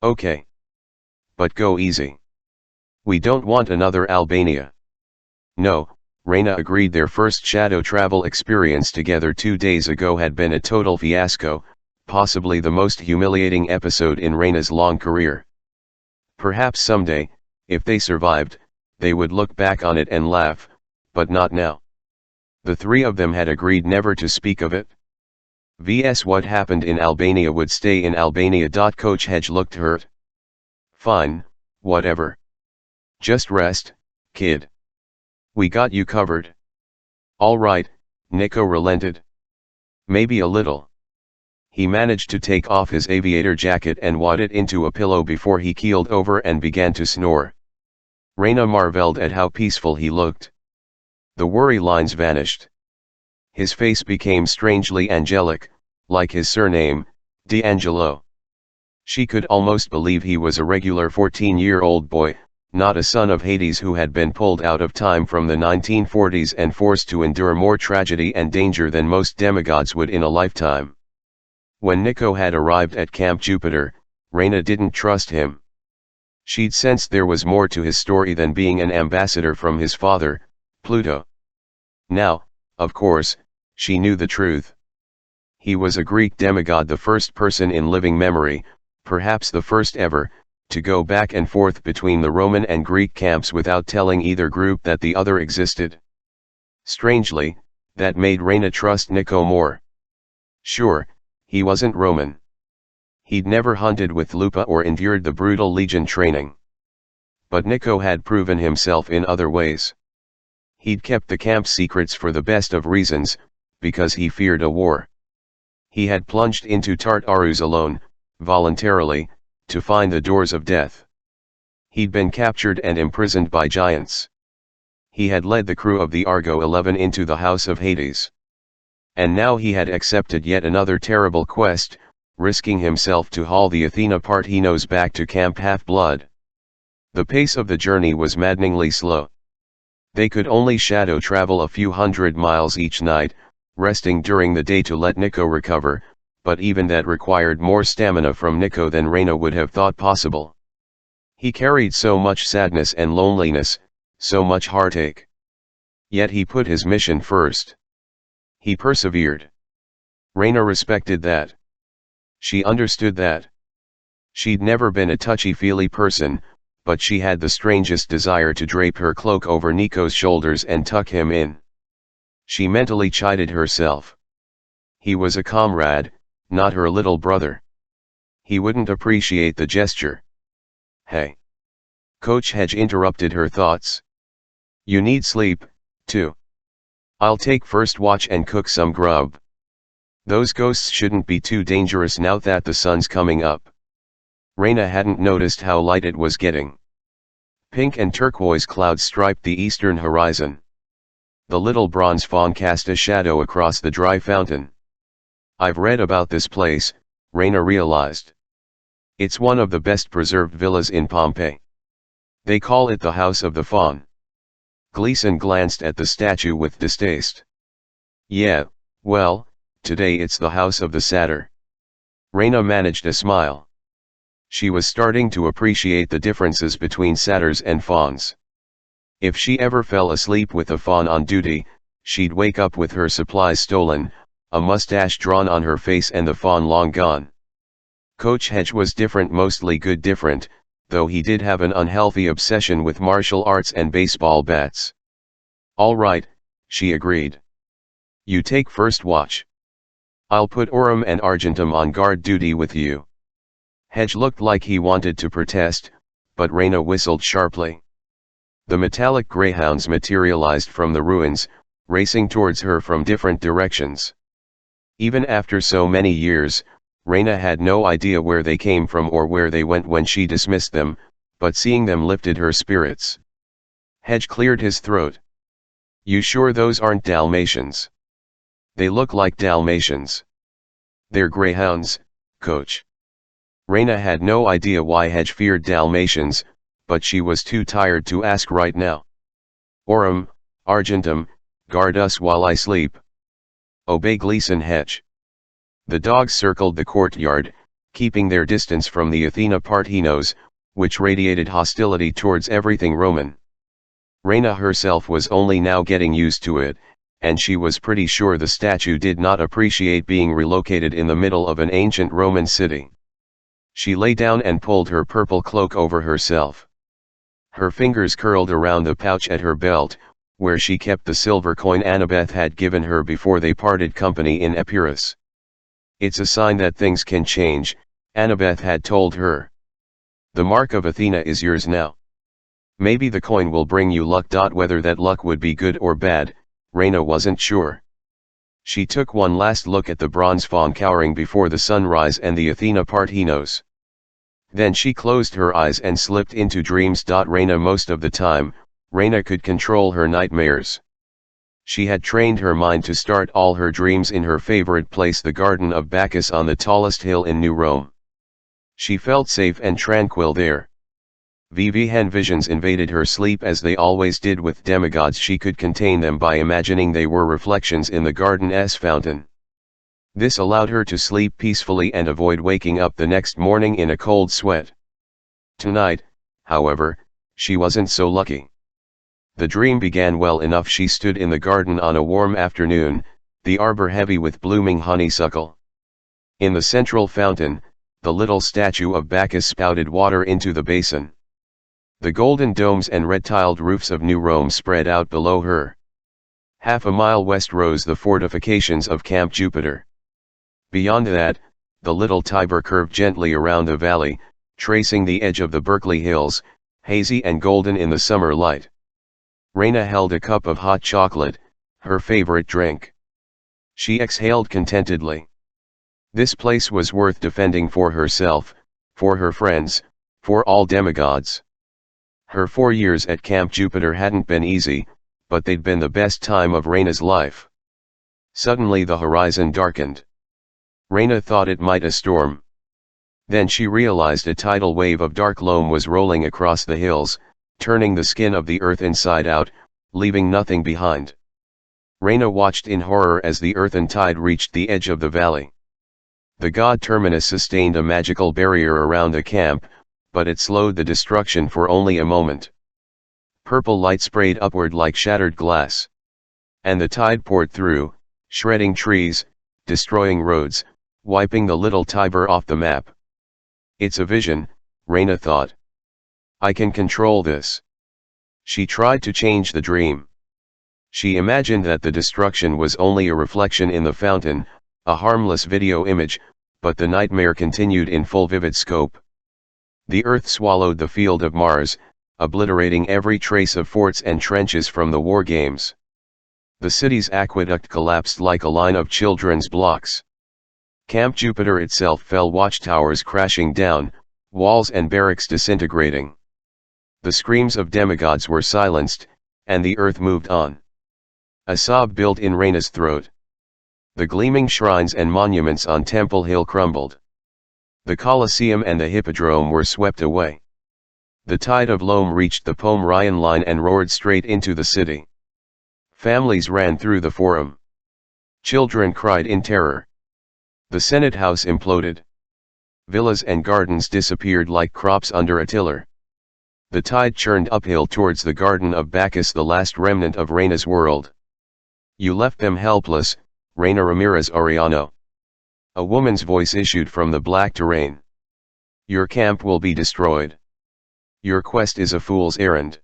Okay. But go easy. We don't want another Albania. No, Reina agreed. Their first shadow travel experience together 2 days ago had been a total fiasco, possibly the most humiliating episode in Reina's long career. Perhaps someday, if they survived, they would look back on it and laugh, but not now. The 3 of them had agreed never to speak of it. What happened in Albania would stay in Albania. Coach Hedge looked hurt. Fine, whatever. Just rest, kid. We got you covered. All right, Nico relented. Maybe a little. He managed to take off his aviator jacket and wad it into a pillow before he keeled over and began to snore. Reina marveled at how peaceful he looked. The worry lines vanished. His face became strangely angelic, like his surname, D'Angelo. She could almost believe he was a regular 14-year-old boy, not a son of Hades who had been pulled out of time from the 1940s and forced to endure more tragedy and danger than most demigods would in a lifetime. When Nico had arrived at Camp Jupiter, Reina didn't trust him. She'd sensed there was more to his story than being an ambassador from his father, Pluto. Now, of course, she knew the truth. He was a Greek demigod, the first person in living memory, perhaps the first ever, to go back and forth between the Roman and Greek camps without telling either group that the other existed. Strangely, that made Reina trust Nico more. Sure, he wasn't Roman. He'd never hunted with Lupa or endured the brutal legion training. But Nico had proven himself in other ways. He'd kept the camp secrets for the best of reasons, because he feared a war. He had plunged into Tartarus alone, voluntarily, to find the doors of death. He'd been captured and imprisoned by giants. He had led the crew of the Argo 11 into the House of Hades. And now he had accepted yet another terrible quest, risking himself to haul the Athena Parthenos back to Camp Half-Blood. The pace of the journey was maddeningly slow. They could only shadow travel a few hundred miles each night, resting during the day to let Nico recover, but even that required more stamina from Nico than Reyna would have thought possible. He carried so much sadness and loneliness, so much heartache. Yet he put his mission first. He persevered. Reyna respected that. She understood that. She'd never been a touchy-feely person, but she had the strangest desire to drape her cloak over Nico's shoulders and tuck him in. She mentally chided herself. He was a comrade, not her little brother. He wouldn't appreciate the gesture. Hey. Coach Hedge interrupted her thoughts. You need sleep, too. I'll take first watch and cook some grub. Those ghosts shouldn't be too dangerous now that the sun's coming up. Reyna hadn't noticed how light it was getting. Pink and turquoise clouds striped the eastern horizon. The little bronze fawn cast a shadow across the dry fountain. I've read about this place, Reyna realized. It's one of the best preserved villas in Pompeii. They call it the House of the Faun. Gleason glanced at the statue with distaste. Yeah, well, today it's the House of the Satyr. Reyna managed a smile. She was starting to appreciate the differences between satyrs and fauns. If she ever fell asleep with a faun on duty, she'd wake up with her supplies stolen, a mustache drawn on her face and the faun long gone. Coach Hedge was different, mostly good different, though he did have an unhealthy obsession with martial arts and baseball bats. All right, she agreed. You take first watch. I'll put Aurum and Argentum on guard duty with you. Hedge looked like he wanted to protest, but Reyna whistled sharply. The metallic greyhounds materialized from the ruins, racing towards her from different directions. Even after so many years, Reyna had no idea where they came from or where they went when she dismissed them, but seeing them lifted her spirits. Hedge cleared his throat. You sure those aren't Dalmatians? They look like Dalmatians. They're greyhounds, coach. Reyna had no idea why Hedge feared Dalmatians, but she was too tired to ask right now. Aurum, Argentum, guard us while I sleep. Obey Gleason Hedge. The dogs circled the courtyard, keeping their distance from the Athena Parthenos, which radiated hostility towards everything Roman. Reyna herself was only now getting used to it, and she was pretty sure the statue did not appreciate being relocated in the middle of an ancient Roman city. She lay down and pulled her purple cloak over herself. Her fingers curled around the pouch at her belt, where she kept the silver coin Annabeth had given her before they parted company in Epirus. It's a sign that things can change, Annabeth had told her. The mark of Athena is yours now. Maybe the coin will bring you luck. Whether that luck would be good or bad, Reyna wasn't sure. She took one last look at the bronze faun cowering before the sunrise and the Athena Parthenos. Then she closed her eyes and slipped into dreams. Reyna most of the time, Reyna could control her nightmares. She had trained her mind to start all her dreams in her favorite place, the Garden of Bacchus on the tallest hill in New Rome. She felt safe and tranquil there. Vivian visions invaded her sleep as they always did with demigods. She could contain them by imagining they were reflections in the garden's fountain. This allowed her to sleep peacefully and avoid waking up the next morning in a cold sweat. Tonight, however, she wasn't so lucky. The dream began well enough. She stood in the garden on a warm afternoon, the arbor heavy with blooming honeysuckle. In the central fountain, the little statue of Bacchus spouted water into the basin. The golden domes and red-tiled roofs of New Rome spread out below her. Half a mile west rose the fortifications of Camp Jupiter. Beyond that, the little Tiber curved gently around the valley, tracing the edge of the Berkeley Hills, hazy and golden in the summer light. Reyna held a cup of hot chocolate, her favorite drink. She exhaled contentedly. This place was worth defending for herself, for her friends, for all demigods. Her 4 years at Camp Jupiter hadn't been easy, but they'd been the best time of Reyna's life. Suddenly the horizon darkened. Reyna thought it might a storm. Then she realized a tidal wave of dark loam was rolling across the hills, turning the skin of the earth inside out, leaving nothing behind. Reyna watched in horror as the earthen tide reached the edge of the valley. The god Terminus sustained a magical barrier around the camp, but it slowed the destruction for only a moment. Purple light sprayed upward like shattered glass. And the tide poured through, shredding trees, destroying roads, wiping the little Tiber off the map. It's a vision, Reyna thought. I can control this. She tried to change the dream. She imagined that the destruction was only a reflection in the fountain, a harmless video image, but the nightmare continued in full vivid scope. The earth swallowed the field of Mars, obliterating every trace of forts and trenches from the war games. The city's aqueduct collapsed like a line of children's blocks. Camp Jupiter itself fell, watchtowers crashing down, walls and barracks disintegrating. The screams of demigods were silenced, and the earth moved on. A sob built in Reyna's throat. The gleaming shrines and monuments on Temple Hill crumbled. The Colosseum and the Hippodrome were swept away. The tide of loam reached the Pomerian line and roared straight into the city. Families ran through the Forum. Children cried in terror. The Senate House imploded. Villas and gardens disappeared like crops under a tiller. The tide churned uphill towards the Garden of Bacchus, the last remnant of Reyna's world. You left them helpless, Reyna Ramirez Arellano. A woman's voice issued from the black terrain. Your camp will be destroyed. Your quest is a fool's errand.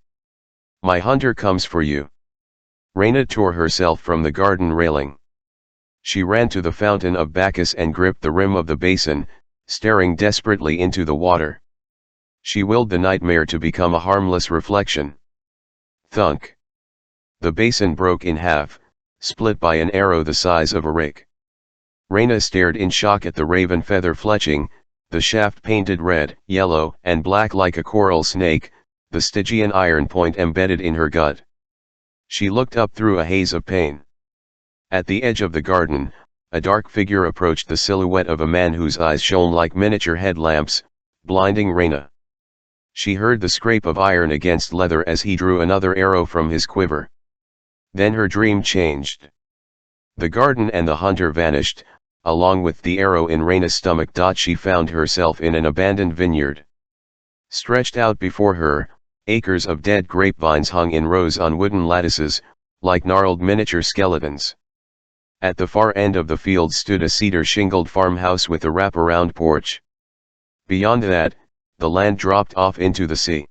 My hunter comes for you. Reyna tore herself from the garden railing. She ran to the fountain of Bacchus and gripped the rim of the basin, staring desperately into the water. She willed the nightmare to become a harmless reflection. Thunk. The basin broke in half, split by an arrow the size of a rake. Reyna stared in shock at the raven feather fletching, the shaft painted red, yellow, and black like a coral snake, the Stygian iron point embedded in her gut. She looked up through a haze of pain. At the edge of the garden, a dark figure approached, the silhouette of a man whose eyes shone like miniature headlamps, blinding Reyna. She heard the scrape of iron against leather as he drew another arrow from his quiver. Then her dream changed. The garden and the hunter vanished, along with the arrow in Reyna's stomach. She found herself in an abandoned vineyard. Stretched out before her, acres of dead grapevines hung in rows on wooden lattices, like gnarled miniature skeletons. At the far end of the field stood a cedar-shingled farmhouse with a wrap-around porch. Beyond that, the land dropped off into the sea.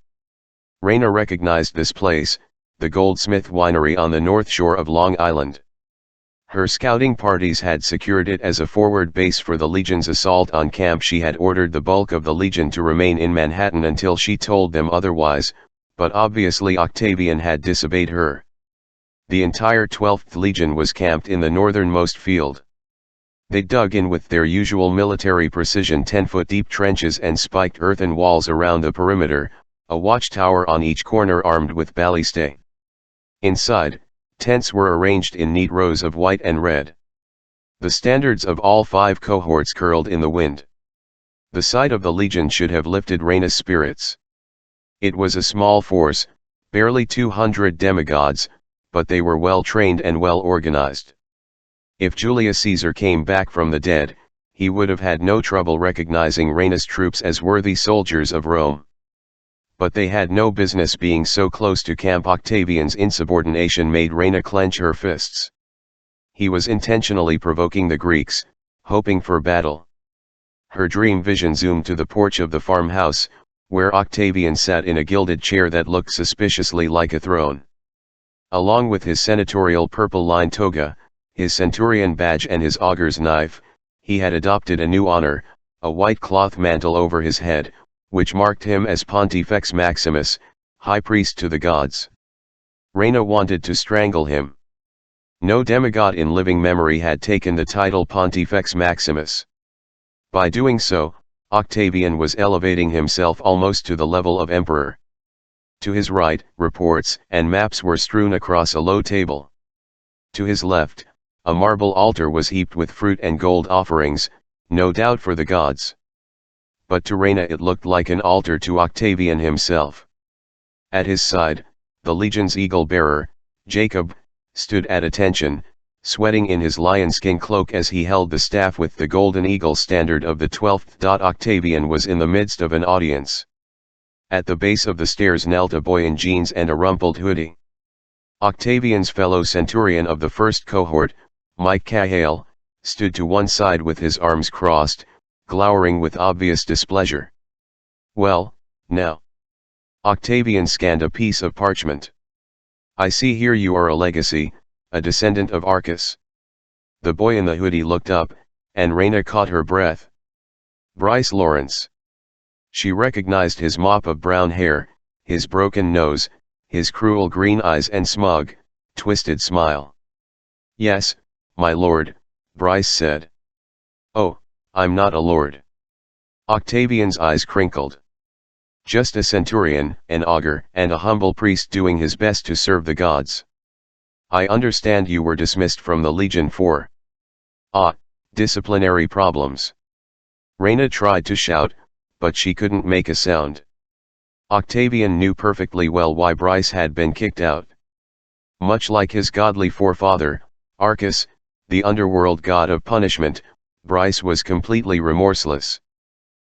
Reyna recognized this place, the Goldsmith Winery on the north shore of Long Island. Her scouting parties had secured it as a forward base for the Legion's assault on camp. She had ordered the bulk of the Legion to remain in Manhattan until she told them otherwise, but obviously Octavian had disobeyed her. The entire 12th Legion was camped in the northernmost field. They dug in with their usual military precision 10-foot-deep trenches and spiked earthen walls around the perimeter, a watchtower on each corner armed with ballistae. Inside, tents were arranged in neat rows of white and red. The standards of all 5 cohorts curled in the wind. The sight of the Legion should have lifted Reyna's spirits. It was a small force, barely 200 demigods, but they were well trained and well organized. If Julius Caesar came back from the dead, he would have had no trouble recognizing Reyna's troops as worthy soldiers of Rome. But they had no business being so close to camp. Octavian's insubordination made Reyna clench her fists. He was intentionally provoking the Greeks, hoping for battle. Her dream vision zoomed to the porch of the farmhouse, where Octavian sat in a gilded chair that looked suspiciously like a throne. Along with his senatorial purple-lined toga, his centurion badge and his augur's knife, He had adopted a new honor, a white cloth mantle over his head, which marked him as Pontifex Maximus, high priest to the gods. Reyna wanted to strangle him. No demigod in living memory had taken the title Pontifex Maximus. By doing so, Octavian was elevating himself almost to the level of emperor. To his right, reports and maps were strewn across a low table. To his left, a marble altar was heaped with fruit and gold offerings, no doubt for the gods. But to Reyna it looked like an altar to Octavian himself. At his side, the legion's eagle-bearer, Jacob, stood at attention, sweating in his lionskin cloak as he held the staff with the golden eagle standard of the 12th. Octavian was in the midst of an audience. At the base of the stairs knelt a boy in jeans and a rumpled hoodie. Octavian's fellow centurion of the first cohort, Mike Cahill, stood to one side with his arms crossed, glowering with obvious displeasure. "Well, now." Octavian scanned a piece of parchment. "I see here you are a legacy, a descendant of Arcus." The boy in the hoodie looked up, and Reyna caught her breath. Bryce Lawrence. She recognized his mop of brown hair, his broken nose, his cruel green eyes and smug, twisted smile. "Yes, my lord," Bryce said. "Oh, I'm not a lord." Octavian's eyes crinkled. "Just a centurion, an augur, and a humble priest doing his best to serve the gods. I understand you were dismissed from the Legion for disciplinary problems." Reyna tried to shout, but she couldn't make a sound. Octavian knew perfectly well why Bryce had been kicked out. Much like his godly forefather, Arcus, the underworld god of punishment, Bryce was completely remorseless.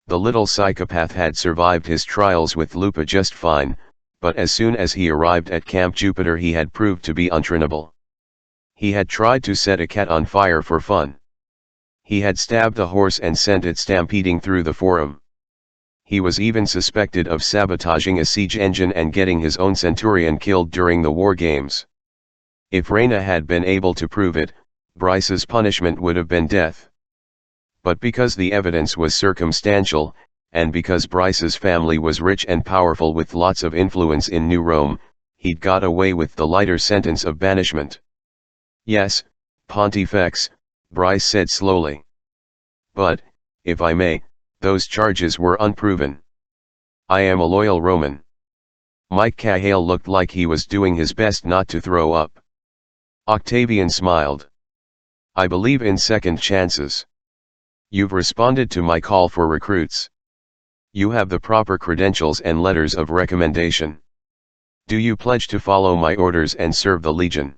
The little psychopath had survived his trials with Lupa just fine, but as soon as he arrived at Camp Jupiter he had proved to be untrainable. He had tried to set a cat on fire for fun. He had stabbed a horse and sent it stampeding through the forum. He was even suspected of sabotaging a siege engine and getting his own centurion killed during the war games. If Reyna had been able to prove it, Bryce's punishment would have been death. But because the evidence was circumstantial, and because Bryce's family was rich and powerful with lots of influence in New Rome, he'd got away with the lighter sentence of banishment. "Yes, Pontifex," Bryce said slowly. "But, if I may, those charges were unproven. I am a loyal Roman." Mike Cahill looked like he was doing his best not to throw up. Octavian smiled. "I believe in second chances. You've responded to my call for recruits. You have the proper credentials and letters of recommendation. Do you pledge to follow my orders and serve the Legion?"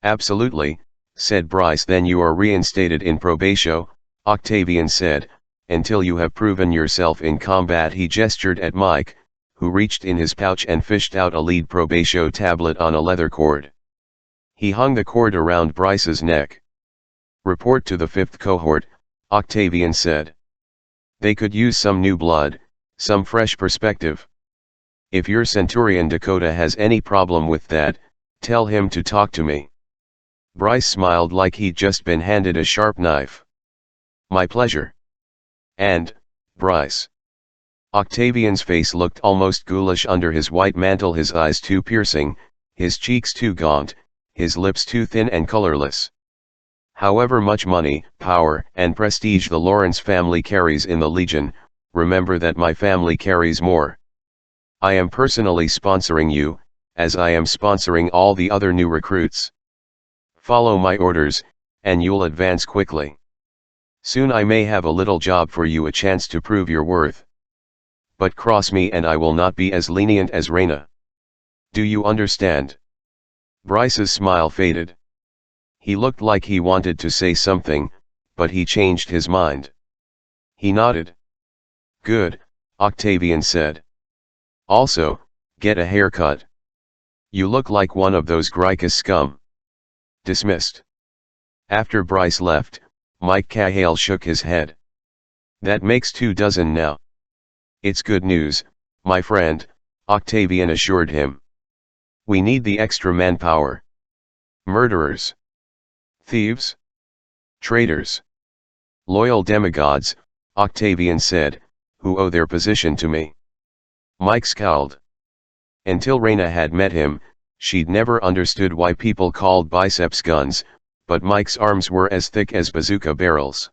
"Absolutely," said Bryce. "Then you are reinstated in probatio," Octavian said, "until you have proven yourself in combat." He gestured at Mike, who reached in his pouch and fished out a lead probatio tablet on a leather cord. He hung the cord around Bryce's neck. "Report to the 5th cohort," Octavian said. "They could use some new blood, some fresh perspective. If your Centurion Dakota has any problem with that, tell him to talk to me." Bryce smiled like he'd just been handed a sharp knife. "My pleasure. And, Bryce." Octavian's face looked almost ghoulish under his white mantle, his eyes too piercing, his cheeks too gaunt, his lips too thin and colorless. "However much money, power, and prestige the Lawrence family carries in the Legion, remember that my family carries more. I am personally sponsoring you, as I am sponsoring all the other new recruits. Follow my orders, and you'll advance quickly. Soon I may have a little job for you, a chance to prove your worth. But cross me and I will not be as lenient as Reyna. Do you understand?" Bryce's smile faded. He looked like he wanted to say something, but he changed his mind. He nodded. "Good," Octavian said. "Also, get a haircut. You look like one of those Gricus scum." Dismissed. After Bryce left, Mike Cahill shook his head. "That makes 24 now." "It's good news, my friend," Octavian assured him. "We need the extra manpower. Murderers. Thieves. Traitors. Loyal demigods, Octavian said, who owe their position to me. Mike scowled. Until Reyna had met him, she'd never understood why people called biceps guns, but Mike's arms were as thick as bazooka barrels.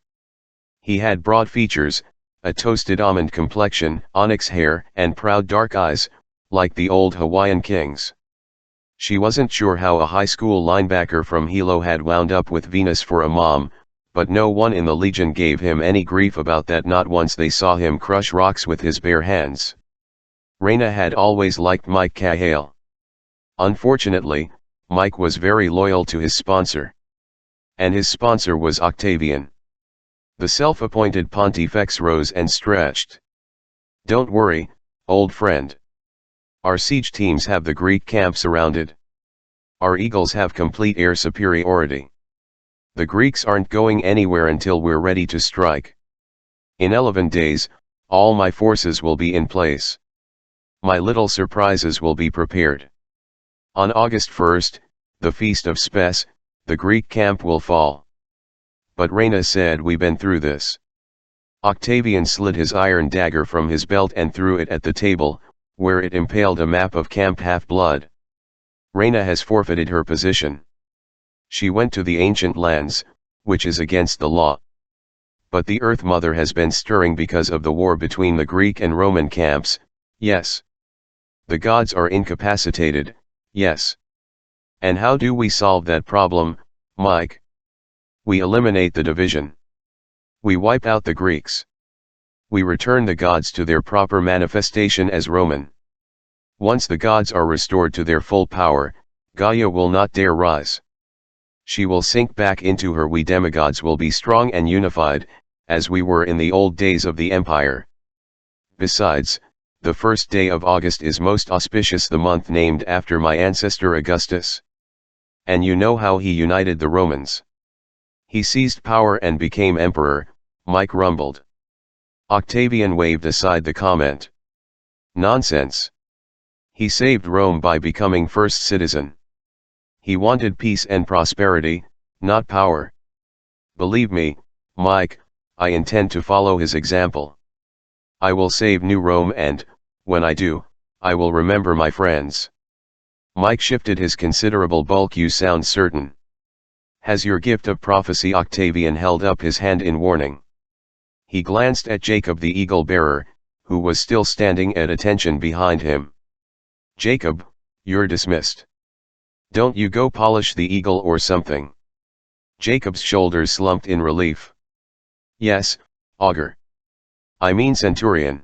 He had broad features, a toasted almond complexion, onyx hair, and proud dark eyes, like the old Hawaiian kings. She wasn't sure how a high school linebacker from Hilo had wound up with Venus for a mom, but no one in the Legion gave him any grief about that, not once they saw him crush rocks with his bare hands. Reyna had always liked Mike Cahill. Unfortunately, Mike was very loyal to his sponsor. And his sponsor was Octavian. The self-appointed Pontifex rose and stretched. Don't worry, old friend. Our siege teams have the Greek camp surrounded. Our eagles have complete air superiority. The Greeks aren't going anywhere until we're ready to strike. In 11 days, all my forces will be in place. My little surprises will be prepared. On August 1st, the Feast of Spes, the Greek camp will fall. But Reyna said, we've been through this. Octavian slid his iron dagger from his belt and threw it at the table, where it impaled a map of Camp Half-Blood. Reyna has forfeited her position. She went to the ancient lands, which is against the law. But the Earth Mother has been stirring because of the war between the Greek and Roman camps, yes. The gods are incapacitated, yes. And how do we solve that problem, Mike? We eliminate the division. We wipe out the Greeks. We return the gods to their proper manifestation as Roman. Once the gods are restored to their full power, Gaia will not dare rise. She will sink back into her. We demigods will be strong and unified, as we were in the old days of the empire. Besides, the first day of August is most auspicious, the month named after my ancestor Augustus. And you know how he united the Romans. He seized power and became emperor, Mike rumbled. Octavian waved aside the comment. Nonsense. He saved Rome by becoming first citizen. He wanted peace and prosperity, not power. Believe me, Mike, I intend to follow his example. I will save New Rome and, when I do, I will remember my friends. Mike shifted his considerable bulk. You sound certain. Has your gift of prophecy? Octavian held up his hand in warning. He glanced at Jacob the eagle-bearer, who was still standing at attention behind him. Jacob, you're dismissed. Don't you go polish the eagle or something. Jacob's shoulders slumped in relief. Yes, augur. I mean centurion.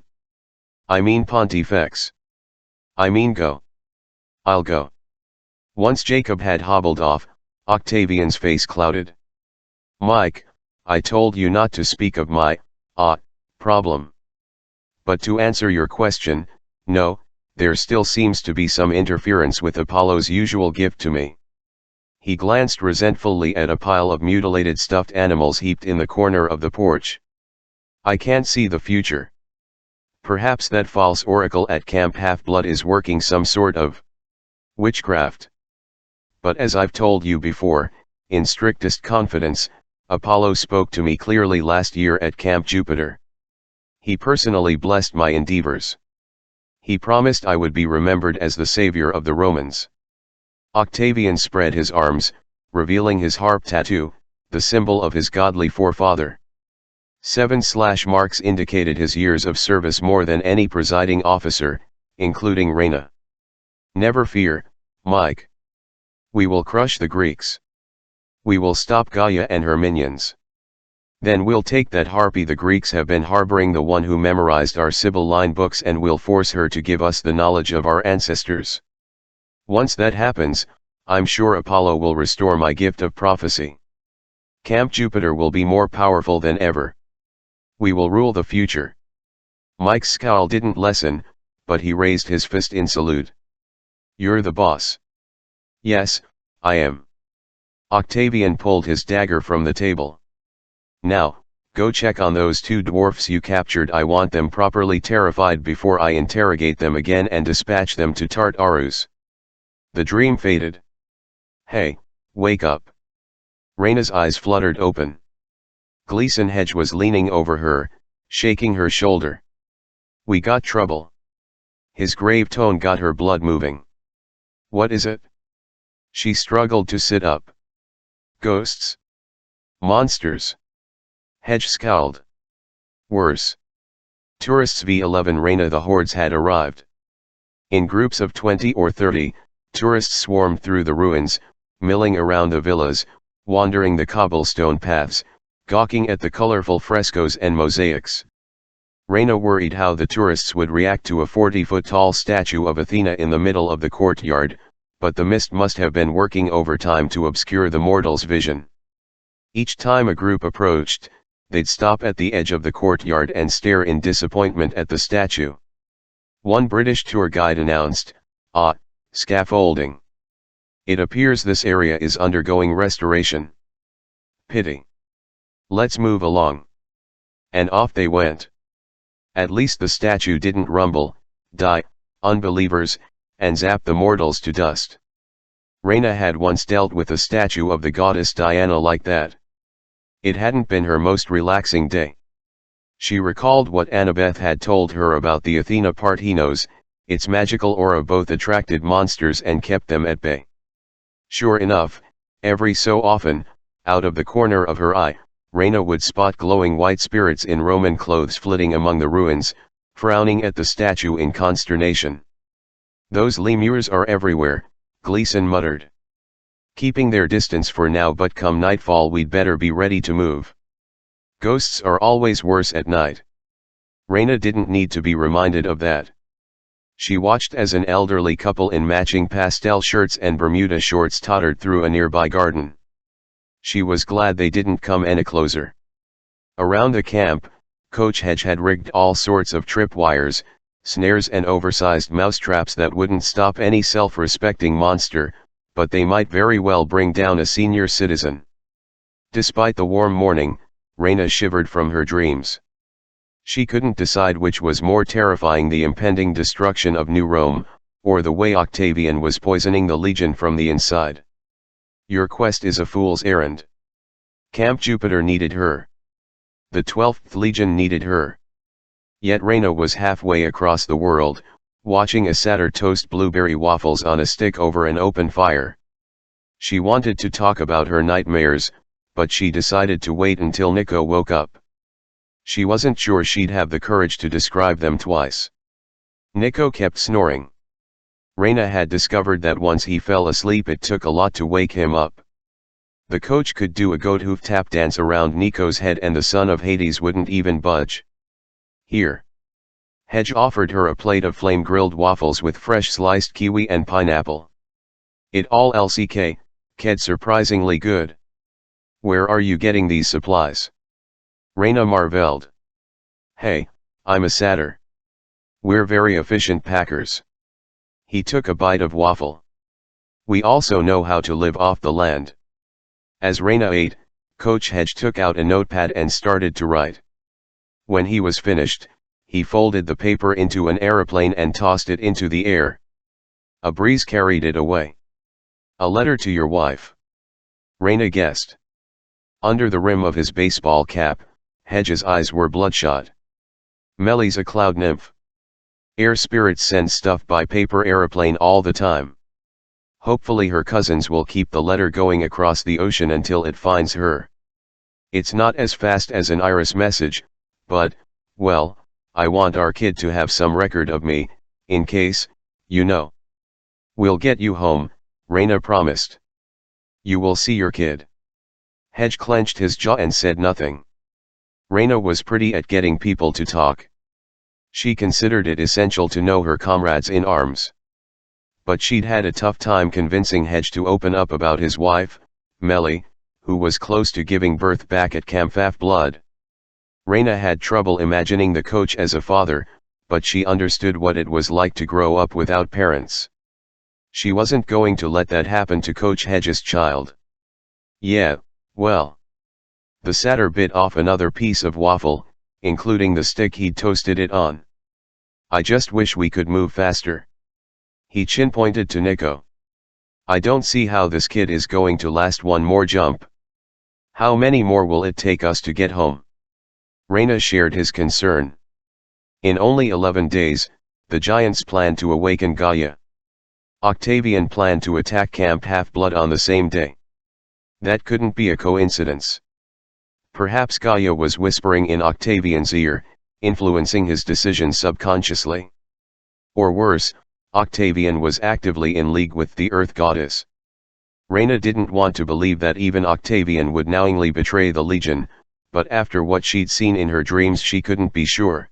I mean pontifex. I mean go. I'll go. Once Jacob had hobbled off, Octavian's face clouded. Mike, I told you not to speak of my, problem. But to answer your question, no, there still seems to be some interference with Apollo's usual gift to me. He glanced resentfully at a pile of mutilated stuffed animals heaped in the corner of the porch. I can't see the future. Perhaps that false oracle at Camp Half-Blood is working some sort of witchcraft. But as I've told you before, in strictest confidence, Apollo spoke to me clearly last year at Camp Jupiter. He personally blessed my endeavors. He promised I would be remembered as the savior of the Romans. Octavian spread his arms, revealing his harp tattoo, the symbol of his godly forefather. 7 slash marks indicated his years of service more than any presiding officer, including Reyna. Never fear, Mike. We will crush the Greeks. We will stop Gaia and her minions. Then we'll take that harpy the Greeks have been harboring, the one who memorized our Sibylline books, and we'll force her to give us the knowledge of our ancestors. Once that happens, I'm sure Apollo will restore my gift of prophecy. Camp Jupiter will be more powerful than ever. We will rule the future. Mike's scowl didn't lessen, but he raised his fist in salute. You're the boss. Yes, I am. Octavian pulled his dagger from the table. Now, go check on those 2 dwarfs you captured. I want them properly terrified before I interrogate them again and dispatch them to Tartarus. The dream faded. Hey, wake up. Reyna's eyes fluttered open. Gleason Hedge was leaning over her, shaking her shoulder. "We got trouble." His grave tone got her blood moving. "What is it?" She struggled to sit up. "Ghosts? Monsters?" Hedge scowled. "Worse. Tourists v11 Reina." The hordes had arrived. In groups of 20 or 30, tourists swarmed through the ruins, milling around the villas, wandering the cobblestone paths, gawking at the colorful frescoes and mosaics. Reina worried how the tourists would react to a 40-foot-tall statue of Athena in the middle of the courtyard, but the mist must have been working overtime to obscure the mortal's vision. Each time a group approached, they'd stop at the edge of the courtyard and stare in disappointment at the statue. One British tour guide announced, "Ah, scaffolding. It appears this area is undergoing restoration. Pity. Let's move along." And off they went. At least the statue didn't rumble, die, unbelievers, and zap the mortals to dust. Reina had once dealt with a statue of the goddess Diana like that. It hadn't been her most relaxing day. She recalled what Annabeth had told her about the Athena Parthenos. Its magical aura both attracted monsters and kept them at bay. Sure enough, every so often, out of the corner of her eye, Reina would spot glowing white spirits in Roman clothes flitting among the ruins, frowning at the statue in consternation. "Those lemurs are everywhere," Gleason muttered. "Keeping their distance for now, but come nightfall we'd better be ready to move. Ghosts are always worse at night." Reina didn't need to be reminded of that. She watched as an elderly couple in matching pastel shirts and Bermuda shorts tottered through a nearby garden. She was glad they didn't come any closer. Around the camp, Coach Hedge had rigged all sorts of tripwires, snares and oversized mousetraps that wouldn't stop any self-respecting monster, but they might very well bring down a senior citizen. Despite the warm morning, Reina shivered from her dreams. She couldn't decide which was more terrifying, the impending destruction of New Rome, or the way Octavian was poisoning the Legion from the inside. Your quest is a fool's errand. Camp Jupiter needed her. The 12th Legion needed her. Yet Reina was halfway across the world, watching a satyr toast blueberry waffles on a stick over an open fire. She wanted to talk about her nightmares, but she decided to wait until Nico woke up. She wasn't sure she'd have the courage to describe them twice. Nico kept snoring. Reina had discovered that once he fell asleep it took a lot to wake him up. The coach could do a goat hoof tap dance around Nico's head and the son of Hades wouldn't even budge. "Here." Hedge offered her a plate of flame-grilled waffles with fresh sliced kiwi and pineapple. "It all ked surprisingly good. Where are you getting these supplies?" Reina marveled. "Hey, I'm a satyr. We're very efficient packers." He took a bite of waffle. "We also know how to live off the land." As Reina ate, Coach Hedge took out a notepad and started to write. When he was finished, he folded the paper into an aeroplane and tossed it into the air. A breeze carried it away. "A letter to your wife," Reina guessed. Under the rim of his baseball cap, Hedge's eyes were bloodshot. "Mellie's a cloud nymph. Air spirits send stuff by paper aeroplane all the time. Hopefully her cousins will keep the letter going across the ocean until it finds her. It's not as fast as an iris message, but, well, I want our kid to have some record of me, in case, you know. We'll get you home," Reina promised. "You will see your kid." Hedge clenched his jaw and said nothing. Reina was pretty at getting people to talk. She considered it essential to know her comrades in arms. But she'd had a tough time convincing Hedge to open up about his wife, Mellie, who was close to giving birth back at Camp Half-Blood. Reina had trouble imagining the coach as a father, but she understood what it was like to grow up without parents. She wasn't going to let that happen to Coach Hedge's child. "Yeah, well." The satyr bit off another piece of waffle, including the stick he'd toasted it on. "I just wish we could move faster." He chin-pointed to Nico. "I don't see how this kid is going to last one more jump." How many more will it take us to get home? Reyna shared his concern. In only 11 days, the giants planned to awaken Gaia. Octavian planned to attack Camp Half-Blood on the same day. That couldn't be a coincidence. Perhaps Gaia was whispering in Octavian's ear, influencing his decisions subconsciously. Or worse, Octavian was actively in league with the Earth Goddess. Reyna didn't want to believe that even Octavian would knowingly betray the Legion, but after what she'd seen in her dreams she couldn't be sure.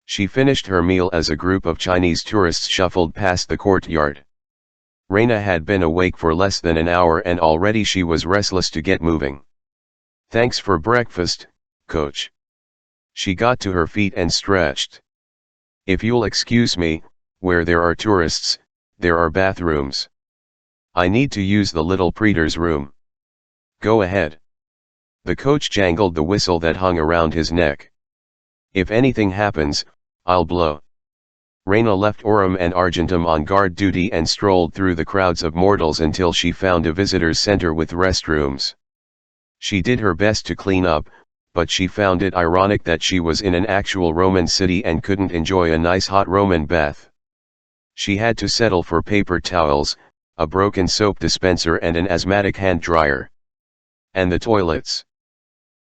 She finished her meal as a group of Chinese tourists shuffled past the courtyard. Reyna had been awake for less than an hour and already she was restless to get moving. "Thanks for breakfast, coach." She got to her feet and stretched. "If you'll excuse me, where there are tourists, there are bathrooms. I need to use the little Pretor's room." "Go ahead." The coach jangled the whistle that hung around his neck. "If anything happens, I'll blow." Reyna left Aurum and Argentum on guard duty and strolled through the crowds of mortals until she found a visitors center with restrooms. She did her best to clean up, but she found it ironic that she was in an actual Roman city and couldn't enjoy a nice hot Roman bath. She had to settle for paper towels, a broken soap dispenser and an asthmatic hand dryer. And the toilets.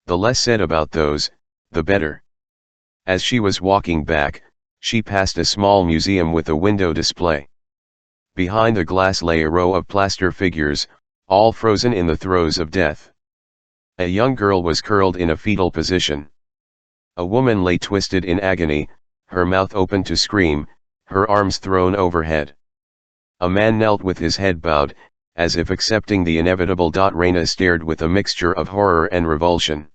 The less said about those, the better. As she was walking back, she passed a small museum with a window display. Behind the glass lay a row of plaster figures, all frozen in the throes of death. A young girl was curled in a fetal position. A woman lay twisted in agony, her mouth open to scream, her arms thrown overhead. A man knelt with his head bowed, as if accepting the inevitable. Reyna stared with a mixture of horror and revulsion.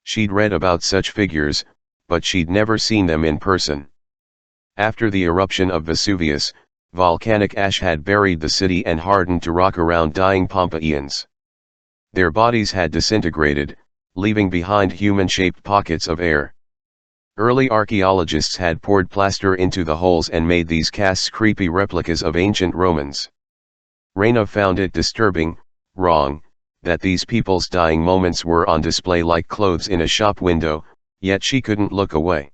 She'd read about such figures, but she'd never seen them in person. After the eruption of Vesuvius, volcanic ash had buried the city and hardened to rock around dying Pompeians. Their bodies had disintegrated, leaving behind human-shaped pockets of air. Early archaeologists had poured plaster into the holes and made these casts creepy replicas of ancient Romans. Reyna found it disturbing, wrong, that these people's dying moments were on display like clothes in a shop window, yet she couldn't look away.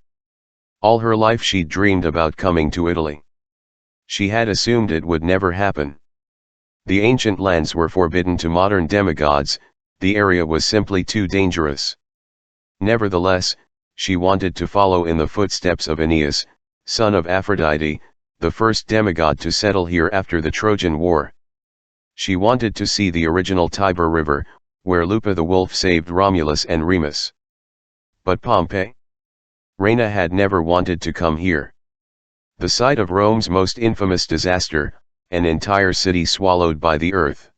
All her life she'd dreamed about coming to Italy. She had assumed it would never happen. The ancient lands were forbidden to modern demigods, the area was simply too dangerous. Nevertheless, she wanted to follow in the footsteps of Aeneas, son of Aphrodite, the first demigod to settle here after the Trojan War. She wanted to see the original Tiber River, where Lupa the wolf saved Romulus and Remus. But Pompeii? Reyna had never wanted to come here. The site of Rome's most infamous disaster, an entire city swallowed by the earth.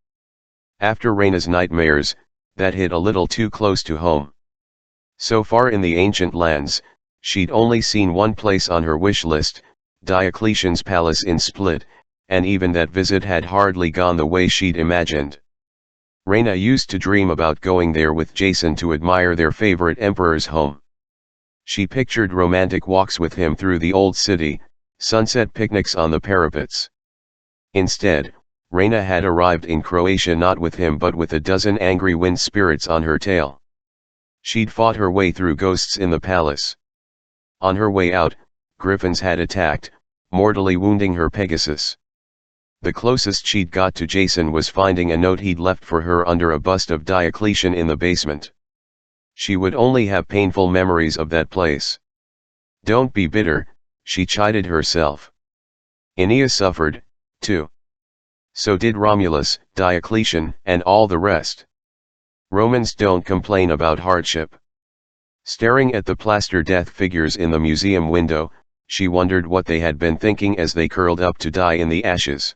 After Reyna's nightmares, that hit a little too close to home. So far in the ancient lands, she'd only seen one place on her wish list, Diocletian's palace in Split, and even that visit had hardly gone the way she'd imagined. Reyna used to dream about going there with Jason to admire their favorite emperor's home. She pictured romantic walks with him through the old city, sunset picnics on the parapets. Instead, Reyna had arrived in Croatia not with him but with a dozen angry wind spirits on her tail. She'd fought her way through ghosts in the palace. On her way out, griffins had attacked, mortally wounding her Pegasus. The closest she'd got to Jason was finding a note he'd left for her under a bust of Diocletian in the basement. She would only have painful memories of that place. Don't be bitter, she chided herself. Aeneas suffered, too. So did Romulus, Diocletian, and all the rest. Romans don't complain about hardship. Staring at the plaster death figures in the museum window, she wondered what they had been thinking as they curled up to die in the ashes.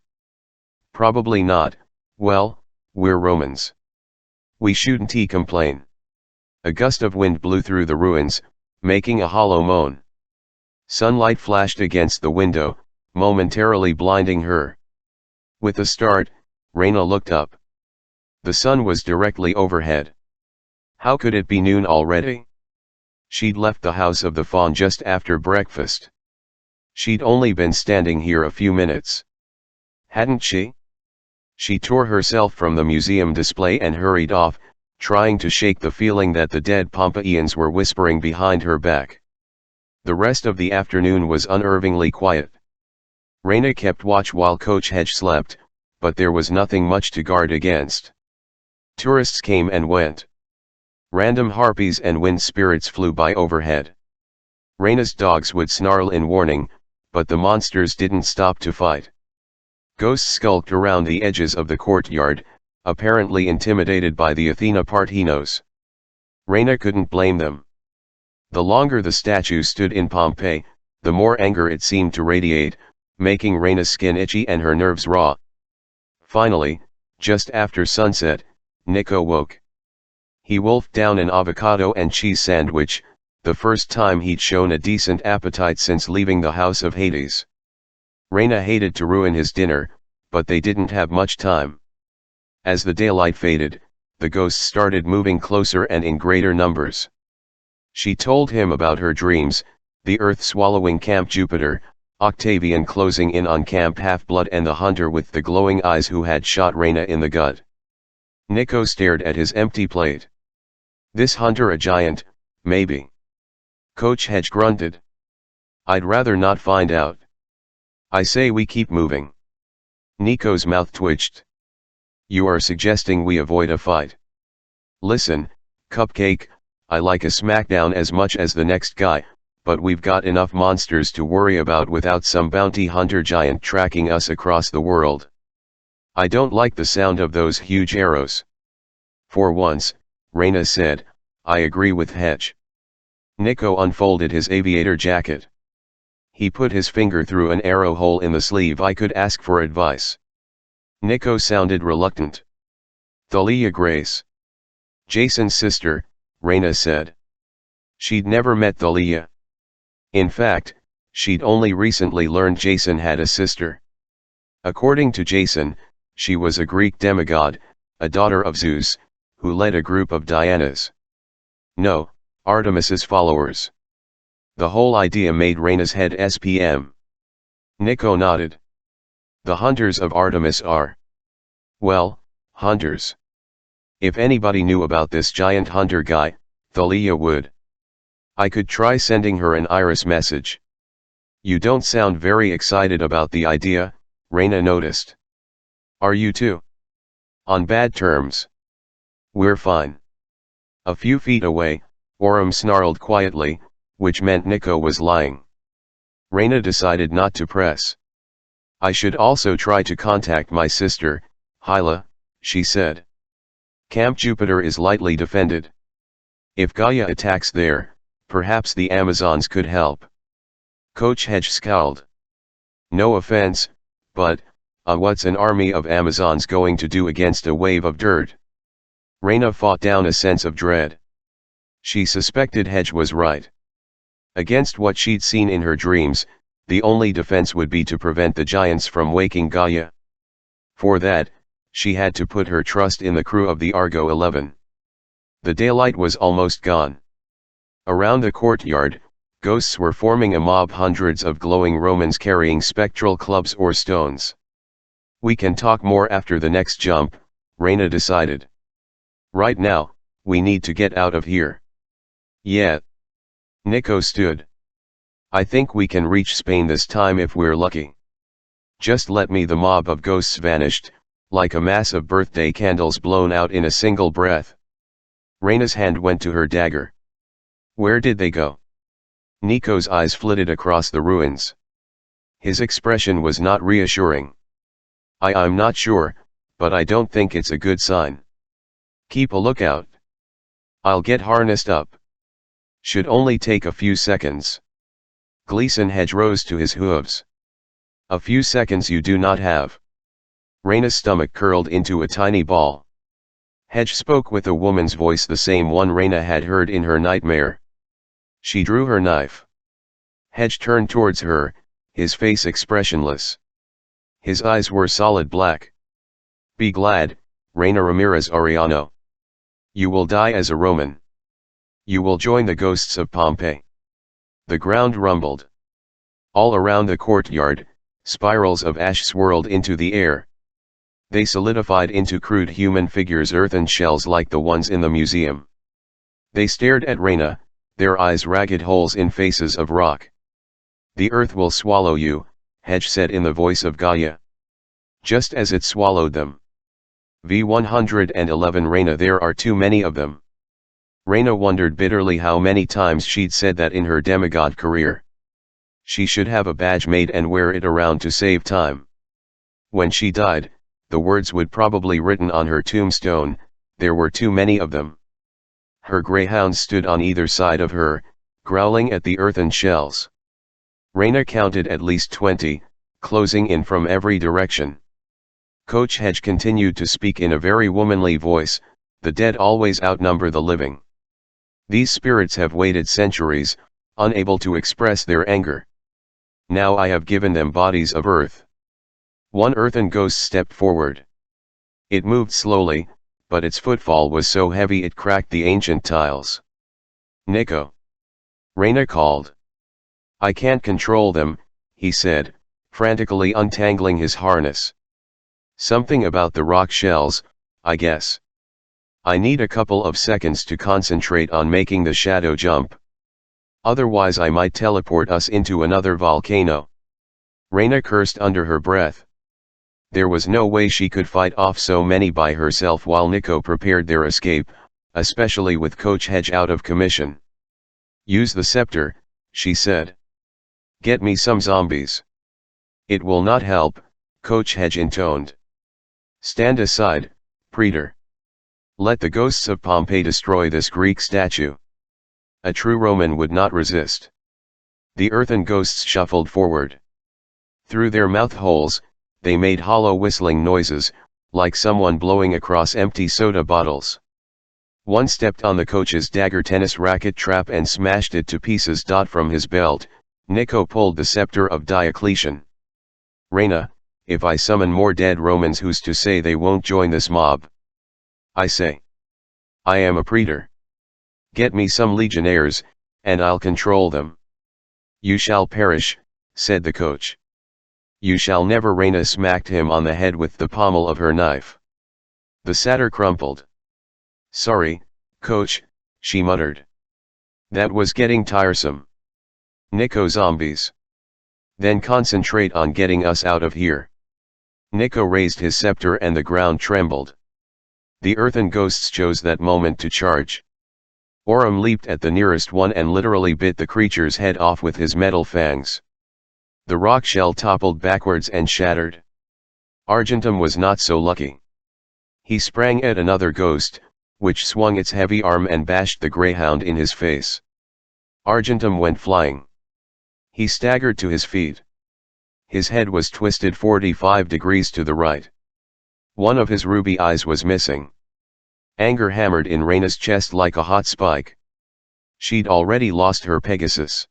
Probably not, well, we're Romans. We shouldn't complain. A gust of wind blew through the ruins, making a hollow moan. Sunlight flashed against the window, momentarily blinding her. With a start, Reyna looked up. The sun was directly overhead. How could it be noon already? She'd left the House of the Faun just after breakfast. She'd only been standing here a few minutes. Hadn't she? She tore herself from the museum display and hurried off, trying to shake the feeling that the dead Pompeians were whispering behind her back. The rest of the afternoon was unnervingly quiet. Reyna kept watch while Coach Hedge slept, but there was nothing much to guard against. Tourists came and went. Random harpies and wind spirits flew by overhead. Reyna's dogs would snarl in warning, but the monsters didn't stop to fight. Ghosts skulked around the edges of the courtyard, apparently intimidated by the Athena Parthenos. Reyna couldn't blame them. The longer the statue stood in Pompeii, the more anger it seemed to radiate, making Reyna's skin itchy and her nerves raw. Finally, just after sunset, Nico woke. He wolfed down an avocado and cheese sandwich, the first time he'd shown a decent appetite since leaving the house of Hades. Reyna hated to ruin his dinner, but they didn't have much time. As the daylight faded, the ghosts started moving closer and in greater numbers. She told him about her dreams, the Earth swallowing Camp Jupiter, Octavian closing in on Camp Half-Blood and the hunter with the glowing eyes who had shot Reyna in the gut. Nico stared at his empty plate. This hunter a giant, maybe. Coach Hedge grunted. I'd rather not find out. I say we keep moving. Nico's mouth twitched. You are suggesting we avoid a fight. Listen, Cupcake, I like a smackdown as much as the next guy, but we've got enough monsters to worry about without some bounty hunter giant tracking us across the world. I don't like the sound of those huge arrows. For once, Reyna said, I agree with Hedge. Nico unfolded his aviator jacket. He put his finger through an arrow hole in the sleeve. I could ask for advice. Nico sounded reluctant. Thalia Grace. Jason's sister, Reyna said. She'd never met Thalia. In fact, she'd only recently learned Jason had a sister. According to Jason, she was a Greek demigod, a daughter of Zeus, who led a group of Dianas. No, Artemis's followers. The whole idea made Reyna's head SPM. Nico nodded. The hunters of Artemis are. Well, hunters. If anybody knew about this giant hunter guy, Thalia would. I could try sending her an iris message. You don't sound very excited about the idea, Reyna noticed. Are you too? On bad terms. We're fine. A few feet away, Orem snarled quietly, which meant Nico was lying. Reyna decided not to press. I should also try to contact my sister, Hyla, she said. Camp Jupiter is lightly defended. If Gaia attacks there, perhaps the Amazons could help. Coach Hedge scowled. No offense, but, what's an army of Amazons going to do against a wave of dirt? Reyna fought down a sense of dread. She suspected Hedge was right. Against what she'd seen in her dreams, the only defense would be to prevent the giants from waking Gaia. For that, she had to put her trust in the crew of the Argo 11. The daylight was almost gone. Around the courtyard, ghosts were forming a mob, hundreds of glowing Romans carrying spectral clubs or stones. We can talk more after the next jump, Reyna decided. Right now, we need to get out of here. Yeah. Nico stood. I think we can reach Spain this time if we're lucky. Just let me. The mob of ghosts vanished, like a mass of birthday candles blown out in a single breath. Reyna's hand went to her dagger. Where did they go? Nico's eyes flitted across the ruins. His expression was not reassuring. I'm not sure, but I don't think it's a good sign. Keep a lookout. I'll get harnessed up. Should only take a few seconds. Gleason Hedge rose to his hooves. A few seconds you do not have. Reyna's stomach curled into a tiny ball. Hedge spoke with a woman's voice, the same one Reyna had heard in her nightmare. She drew her knife. Hedge turned towards her, his face expressionless. His eyes were solid black. Be glad, Reyna Ramirez Arellano. You will die as a Roman. You will join the ghosts of Pompeii. The ground rumbled. All around the courtyard, spirals of ash swirled into the air. They solidified into crude human figures, earthen shells like the ones in the museum. They stared at Reyna, their eyes ragged holes in faces of rock. "The earth will swallow you," Hedge said in the voice of Gaia. "Just as it swallowed them." V111 Reyna, there are too many of them. Reyna wondered bitterly how many times she'd said that in her demigod career. She should have a badge made and wear it around to save time. When she died, the words would probably written on her tombstone, "There were too many of them." Her greyhounds stood on either side of her, growling at the earthen shells. Reyna counted at least 20, closing in from every direction. Coach Hedge continued to speak in a very womanly voice, "The dead always outnumber the living. These spirits have waited centuries, unable to express their anger. Now I have given them bodies of earth." One earthen ghost stepped forward. It moved slowly, but its footfall was so heavy it cracked the ancient tiles. "Nico!" Reyna called. "I can't control them," he said, frantically untangling his harness. "Something about the rock shells, I guess. I need a couple of seconds to concentrate on making the shadow jump. Otherwise I might teleport us into another volcano." Reyna cursed under her breath. There was no way she could fight off so many by herself while Nico prepared their escape, especially with Coach Hedge out of commission. "Use the scepter," she said. "Get me some zombies." "It will not help," Coach Hedge intoned. "Stand aside, Praetor. Let the ghosts of Pompeii destroy this Greek statue. A true Roman would not resist." The earthen ghosts shuffled forward. Through their mouth holes, they made hollow whistling noises, like someone blowing across empty soda bottles. One stepped on the coach's dagger tennis racket trap and smashed it to pieces. From his belt, Nico pulled the scepter of Diocletian. "Reyna, if I summon more dead Romans, who's to say they won't join this mob? I say. I am a praetor. Get me some legionnaires, and I'll control them." "You shall perish," said the coach. "You shall never." Reyna smacked him on the head with the pommel of her knife. The satyr crumpled. "Sorry, coach," she muttered. "That was getting tiresome. Nico, zombies. Then concentrate on getting us out of here." Nico raised his scepter and the ground trembled. The earthen ghosts chose that moment to charge. Orem leaped at the nearest one and literally bit the creature's head off with his metal fangs. The rock shell toppled backwards and shattered. Argentum was not so lucky. He sprang at another ghost, which swung its heavy arm and bashed the greyhound in his face. Argentum went flying. He staggered to his feet. His head was twisted 45 degrees to the right. One of his ruby eyes was missing. Anger hammered in Reyna's chest like a hot spike. She'd already lost her Pegasus.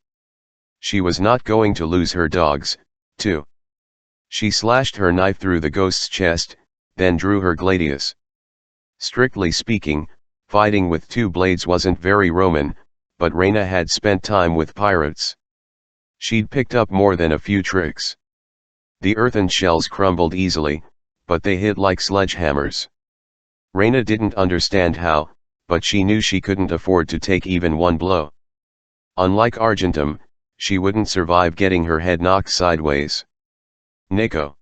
She was not going to lose her dogs, too. She slashed her knife through the ghost's chest, then drew her gladius. Strictly speaking, fighting with two blades wasn't very Roman, but Reyna had spent time with pirates. She'd picked up more than a few tricks. The earthen shells crumbled easily, but they hit like sledgehammers. Reyna didn't understand how, but she knew she couldn't afford to take even one blow. Unlike Argentum, she wouldn't survive getting her head knocked sideways. "Nico."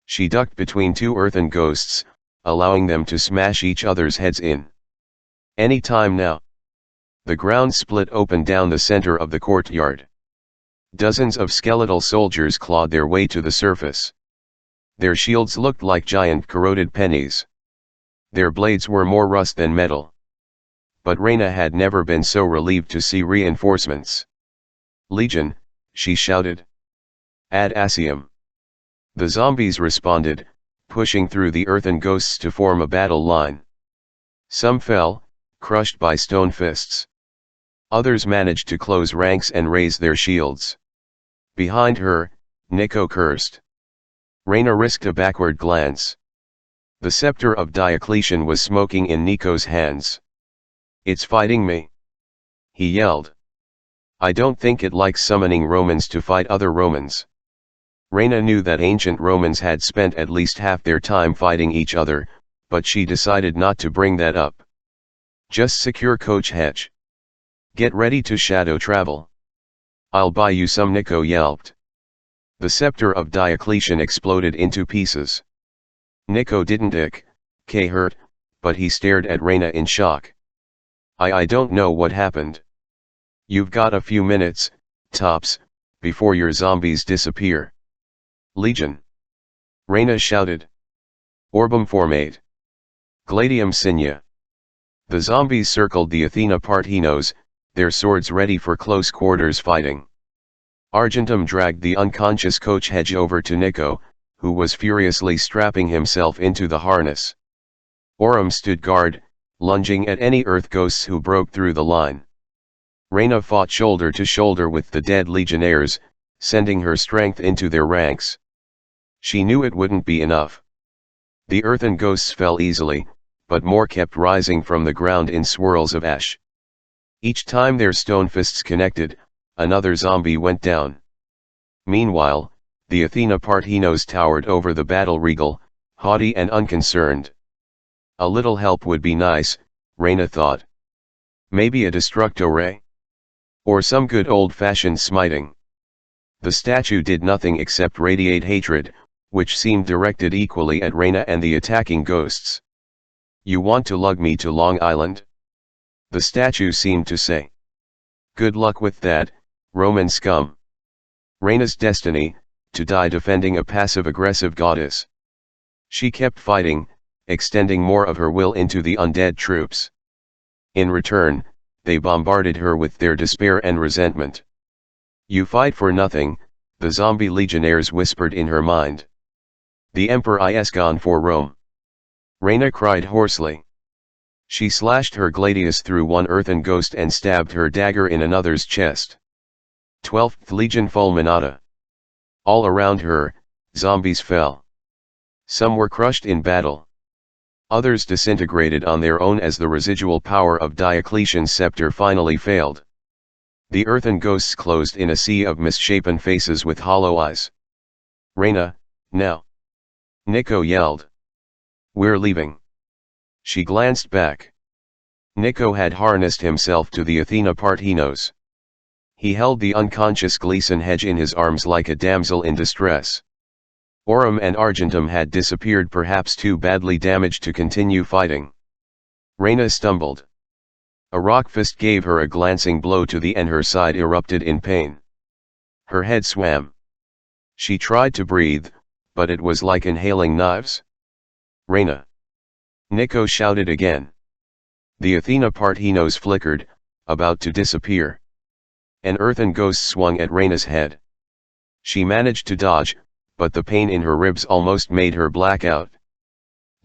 She ducked between two earthen ghosts, allowing them to smash each other's heads in. "Any time now." The ground split open down the center of the courtyard. Dozens of skeletal soldiers clawed their way to the surface. Their shields looked like giant corroded pennies. Their blades were more rust than metal. But Reyna had never been so relieved to see reinforcements. "Legion," she shouted. "Ad Asium." The zombies responded, pushing through the earthen ghosts to form a battle line. Some fell, crushed by stone fists. Others managed to close ranks and raise their shields. Behind her, Nico cursed. Reyna risked a backward glance. The scepter of Diocletian was smoking in Nico's hands. "It's fighting me," he yelled. "I don't think it likes summoning Romans to fight other Romans." Reyna knew that ancient Romans had spent at least half their time fighting each other, but she decided not to bring that up. Just secure Coach Hedge. Get ready to shadow travel. I'll buy you some, Nico yelped. The scepter of Diocletian exploded into pieces. Nico didn't hurt, but he stared at Reyna in shock. I don't know what happened. You've got a few minutes, tops, before your zombies disappear. Legion. Reyna shouted. Orbum formate. Gladium signa. The zombies circled the Athena Parthenos, their swords ready for close quarters fighting. Argentum dragged the unconscious Coach Hedge over to Nico, who was furiously strapping himself into the harness. Aurum stood guard, lunging at any earth ghosts who broke through the line. Reyna fought shoulder to shoulder with the dead legionnaires, sending her strength into their ranks. She knew it wouldn't be enough. The earthen ghosts fell easily, but more kept rising from the ground in swirls of ash. Each time their stone fists connected, another zombie went down. Meanwhile, the Athena Parthenos towered over the battle regal, haughty and unconcerned. A little help would be nice, Reyna thought. Maybe a destructo ray? Or some good old-fashioned smiting. The statue did nothing except radiate hatred, which seemed directed equally at Reyna and the attacking ghosts. You want to lug me to Long Island? The statue seemed to say. Good luck with that, Roman scum. Reyna's destiny, to die defending a passive-aggressive goddess. She kept fighting, extending more of her will into the undead troops. In return, they bombarded her with their despair and resentment. You fight for nothing, the zombie legionnaires whispered in her mind. The Emperor is gone for Rome. Reyna cried hoarsely. She slashed her gladius through one earthen ghost and stabbed her dagger in another's chest. 12th Legion Fulminata. All around her, zombies fell. Some were crushed in battle. Others disintegrated on their own as the residual power of Diocletian's scepter finally failed. The earthen ghosts closed in a sea of misshapen faces with hollow eyes. Reyna, now! Nico yelled. We're leaving. She glanced back. Nico had harnessed himself to the Athena Parthenos. He held the unconscious Gleason Hedge in his arms like a damsel in distress. Aurum and Argentum had disappeared, perhaps too badly damaged to continue fighting. Reyna stumbled. A rock fist gave her a glancing blow to the and her side erupted in pain. Her head swam. She tried to breathe, but it was like inhaling knives. Reyna! Nico shouted again. The Athena Parthenos flickered, about to disappear. An earthen ghost swung at Reyna's head. She managed to dodge, but the pain in her ribs almost made her black out.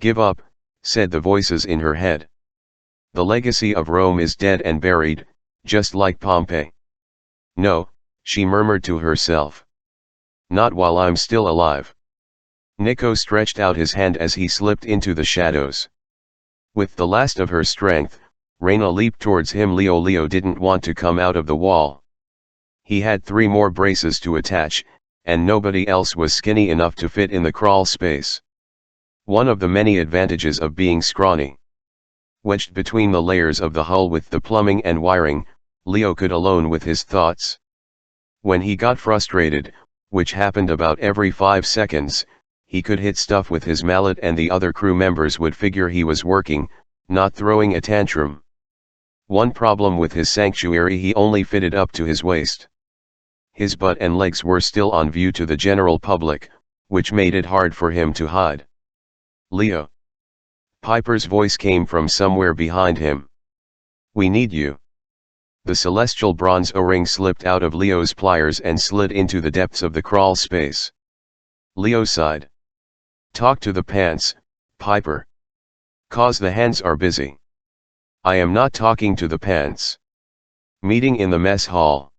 Give up, said the voices in her head. The legacy of Rome is dead and buried, just like Pompeii. No, she murmured to herself. Not while I'm still alive. Nico stretched out his hand as he slipped into the shadows. With the last of her strength, Reyna leaped towards him. Leo didn't want to come out of the wall. He had 3 more braces to attach, and nobody else was skinny enough to fit in the crawl space. One of the many advantages of being scrawny. Wedged between the layers of the hull with the plumbing and wiring, Leo could alone with his thoughts. When he got frustrated, which happened about every 5 seconds, he could hit stuff with his mallet and the other crew members would figure he was working, not throwing a tantrum. One problem with his sanctuary: he only fitted up to his waist. His butt and legs were still on view to the general public, which made it hard for him to hide. Leo. Piper's voice came from somewhere behind him. We need you. The celestial bronze O-ring slipped out of Leo's pliers and slid into the depths of the crawl space. Leo sighed. Talk to the pants, Piper. Cause the hands are busy. I am not talking to the pants. Meeting in the mess hall.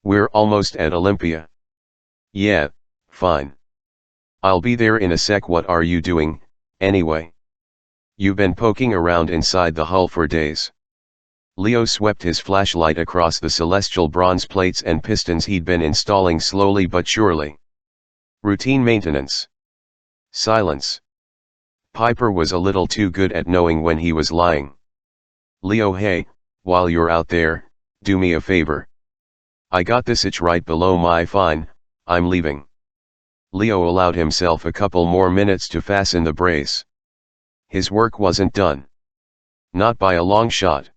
We're almost at Olympia. Yeah, fine. I'll be there in a sec. What are you doing, anyway? You've been poking around inside the hull for days. Leo swept his flashlight across the celestial bronze plates and pistons he'd been installing slowly but surely. Routine maintenance. Silence. Piper was a little too good at knowing when he was lying. Leo, hey, while you're out there, do me a favor. I got this itch right below my fine, I'm leaving. Leo allowed himself a couple more minutes to fasten the brace. His work wasn't done. Not by a long shot.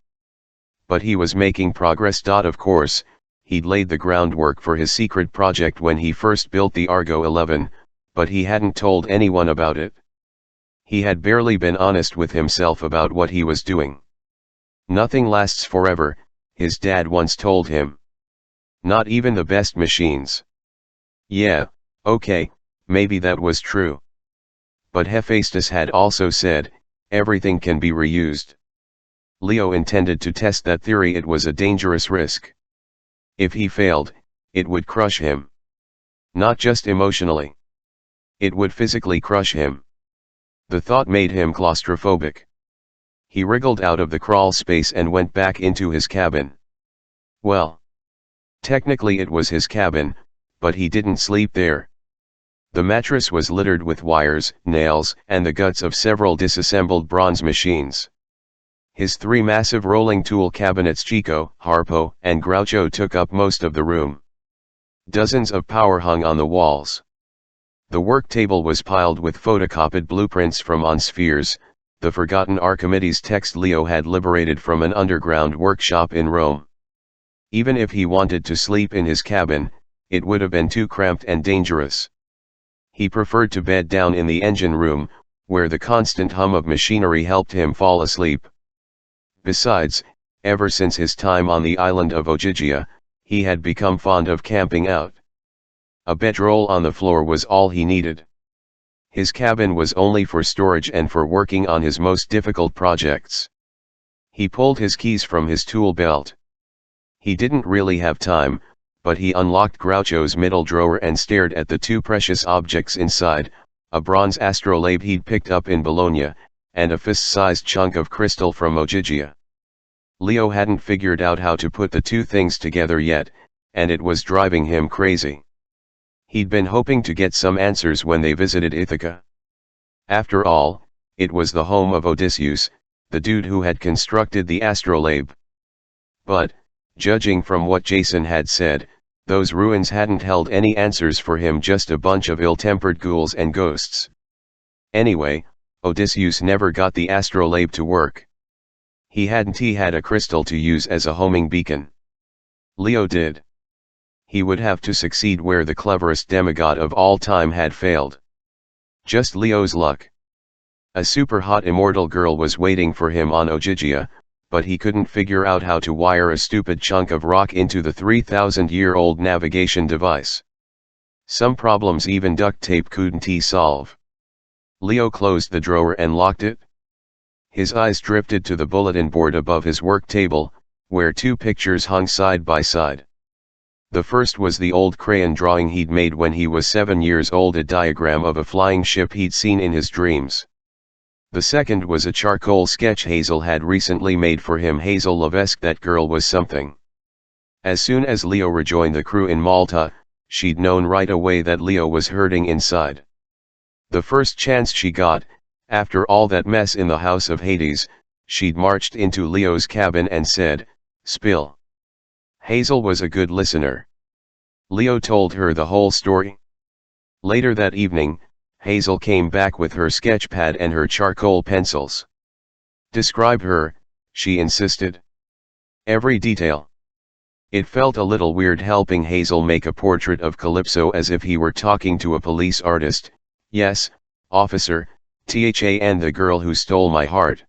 But he was making progress. Of course, he'd laid the groundwork for his secret project when he first built the Argo 11, but he hadn't told anyone about it. He had barely been honest with himself about what he was doing. Nothing lasts forever, his dad once told him. Not even the best machines. Yeah, okay, maybe that was true. But Hephaestus had also said, everything can be reused. Leo intended to test that theory. It was a dangerous risk. If he failed, it would crush him. Not just emotionally. It would physically crush him. The thought made him claustrophobic. He wriggled out of the crawl space and went back into his cabin. Well, technically it was his cabin, but he didn't sleep there. The mattress was littered with wires, nails, and the guts of several disassembled bronze machines. His three massive rolling tool cabinets, Chico, Harpo, and Groucho, took up most of the room. Dozens of power hung on the walls. The work table was piled with photocopied blueprints from On Spheres, the forgotten Archimedes text Leo had liberated from an underground workshop in Rome. Even if he wanted to sleep in his cabin, it would have been too cramped and dangerous. He preferred to bed down in the engine room, where the constant hum of machinery helped him fall asleep. Besides, ever since his time on the island of Ogygia, he had become fond of camping out. A bedroll on the floor was all he needed. His cabin was only for storage and for working on his most difficult projects. He pulled his keys from his tool belt. He didn't really have time, but he unlocked Groucho's middle drawer and stared at the two precious objects inside, a bronze astrolabe he'd picked up in Bologna, and a fist-sized chunk of crystal from Ogygia. Leo hadn't figured out how to put the two things together yet, and it was driving him crazy. He'd been hoping to get some answers when they visited Ithaca. After all, it was the home of Odysseus, the dude who had constructed the astrolabe. But, judging from what Jason had said, those ruins hadn't held any answers for him, just a bunch of ill-tempered ghouls and ghosts. Anyway, Odysseus never got the astrolabe to work. He had a crystal to use as a homing beacon. Leo did. He would have to succeed where the cleverest demigod of all time had failed. Just Leo's luck. A super-hot immortal girl was waiting for him on Ogygia, but he couldn't figure out how to wire a stupid chunk of rock into the 3,000-year-old navigation device. Some problems even duct tape couldn't solve. Leo closed the drawer and locked it. His eyes drifted to the bulletin board above his work table, where two pictures hung side by side. The first was the old crayon drawing he'd made when he was 7 years old, a diagram of a flying ship he'd seen in his dreams. The second was a charcoal sketch Hazel had recently made for him. Hazel Levesque, that girl was something. As soon as Leo rejoined the crew in Malta, she'd known right away that Leo was hurting inside. The first chance she got, after all that mess in the House of Hades, she'd marched into Leo's cabin and said, "Spill." Hazel was a good listener. Leo told her the whole story. Later that evening, Hazel came back with her sketch pad and her charcoal pencils. "Describe her," she insisted. "Every detail." It felt a little weird helping Hazel make a portrait of Calypso as if he were talking to a police artist. "Yes, officer, and the girl who stole my heart."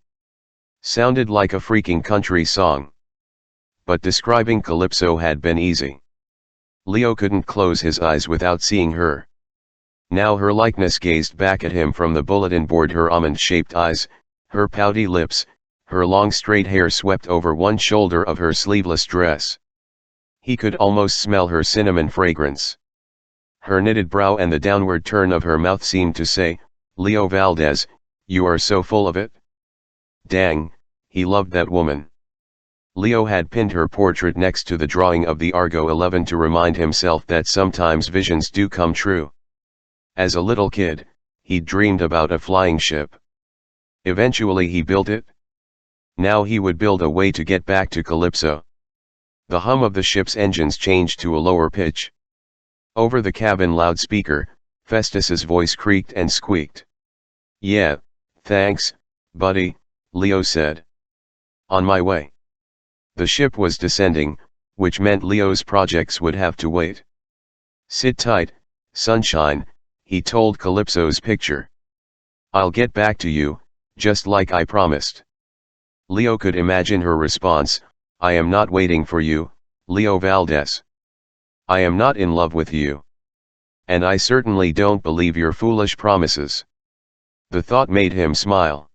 Sounded like a freaking country song. But describing Calypso had been easy. Leo couldn't close his eyes without seeing her. Now her likeness gazed back at him from the bulletin board, her almond-shaped eyes, her pouty lips, her long straight hair swept over one shoulder of her sleeveless dress. He could almost smell her cinnamon fragrance. Her knitted brow and the downward turn of her mouth seemed to say, "Leo Valdez, you are so full of it." Dang, he loved that woman. Leo had pinned her portrait next to the drawing of the Argo 11 to remind himself that sometimes visions do come true. As a little kid, he'd dreamed about a flying ship. Eventually he built it. Now he would build a way to get back to Calypso. The hum of the ship's engines changed to a lower pitch. Over the cabin loudspeaker, Festus's voice creaked and squeaked. "Yeah, thanks, buddy," Leo said. "On my way." The ship was descending, which meant Leo's projects would have to wait. "Sit tight, sunshine," he told Calypso's picture. "I'll get back to you, just like I promised." Leo could imagine her response, "I am not waiting for you, Leo Valdez. I am not in love with you. And I certainly don't believe your foolish promises." The thought made him smile.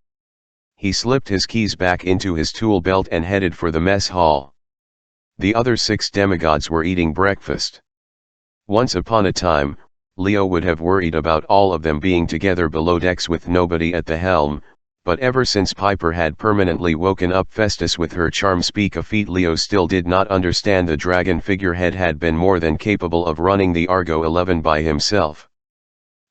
He slipped his keys back into his tool belt and headed for the mess hall. The other 6 demigods were eating breakfast. Once upon a time, Leo would have worried about all of them being together below decks with nobody at the helm, but ever since Piper had permanently woken up Festus with her charm speak a feat Leo still did not understand. The dragon figurehead had been more than capable of running the Argo 11 by himself.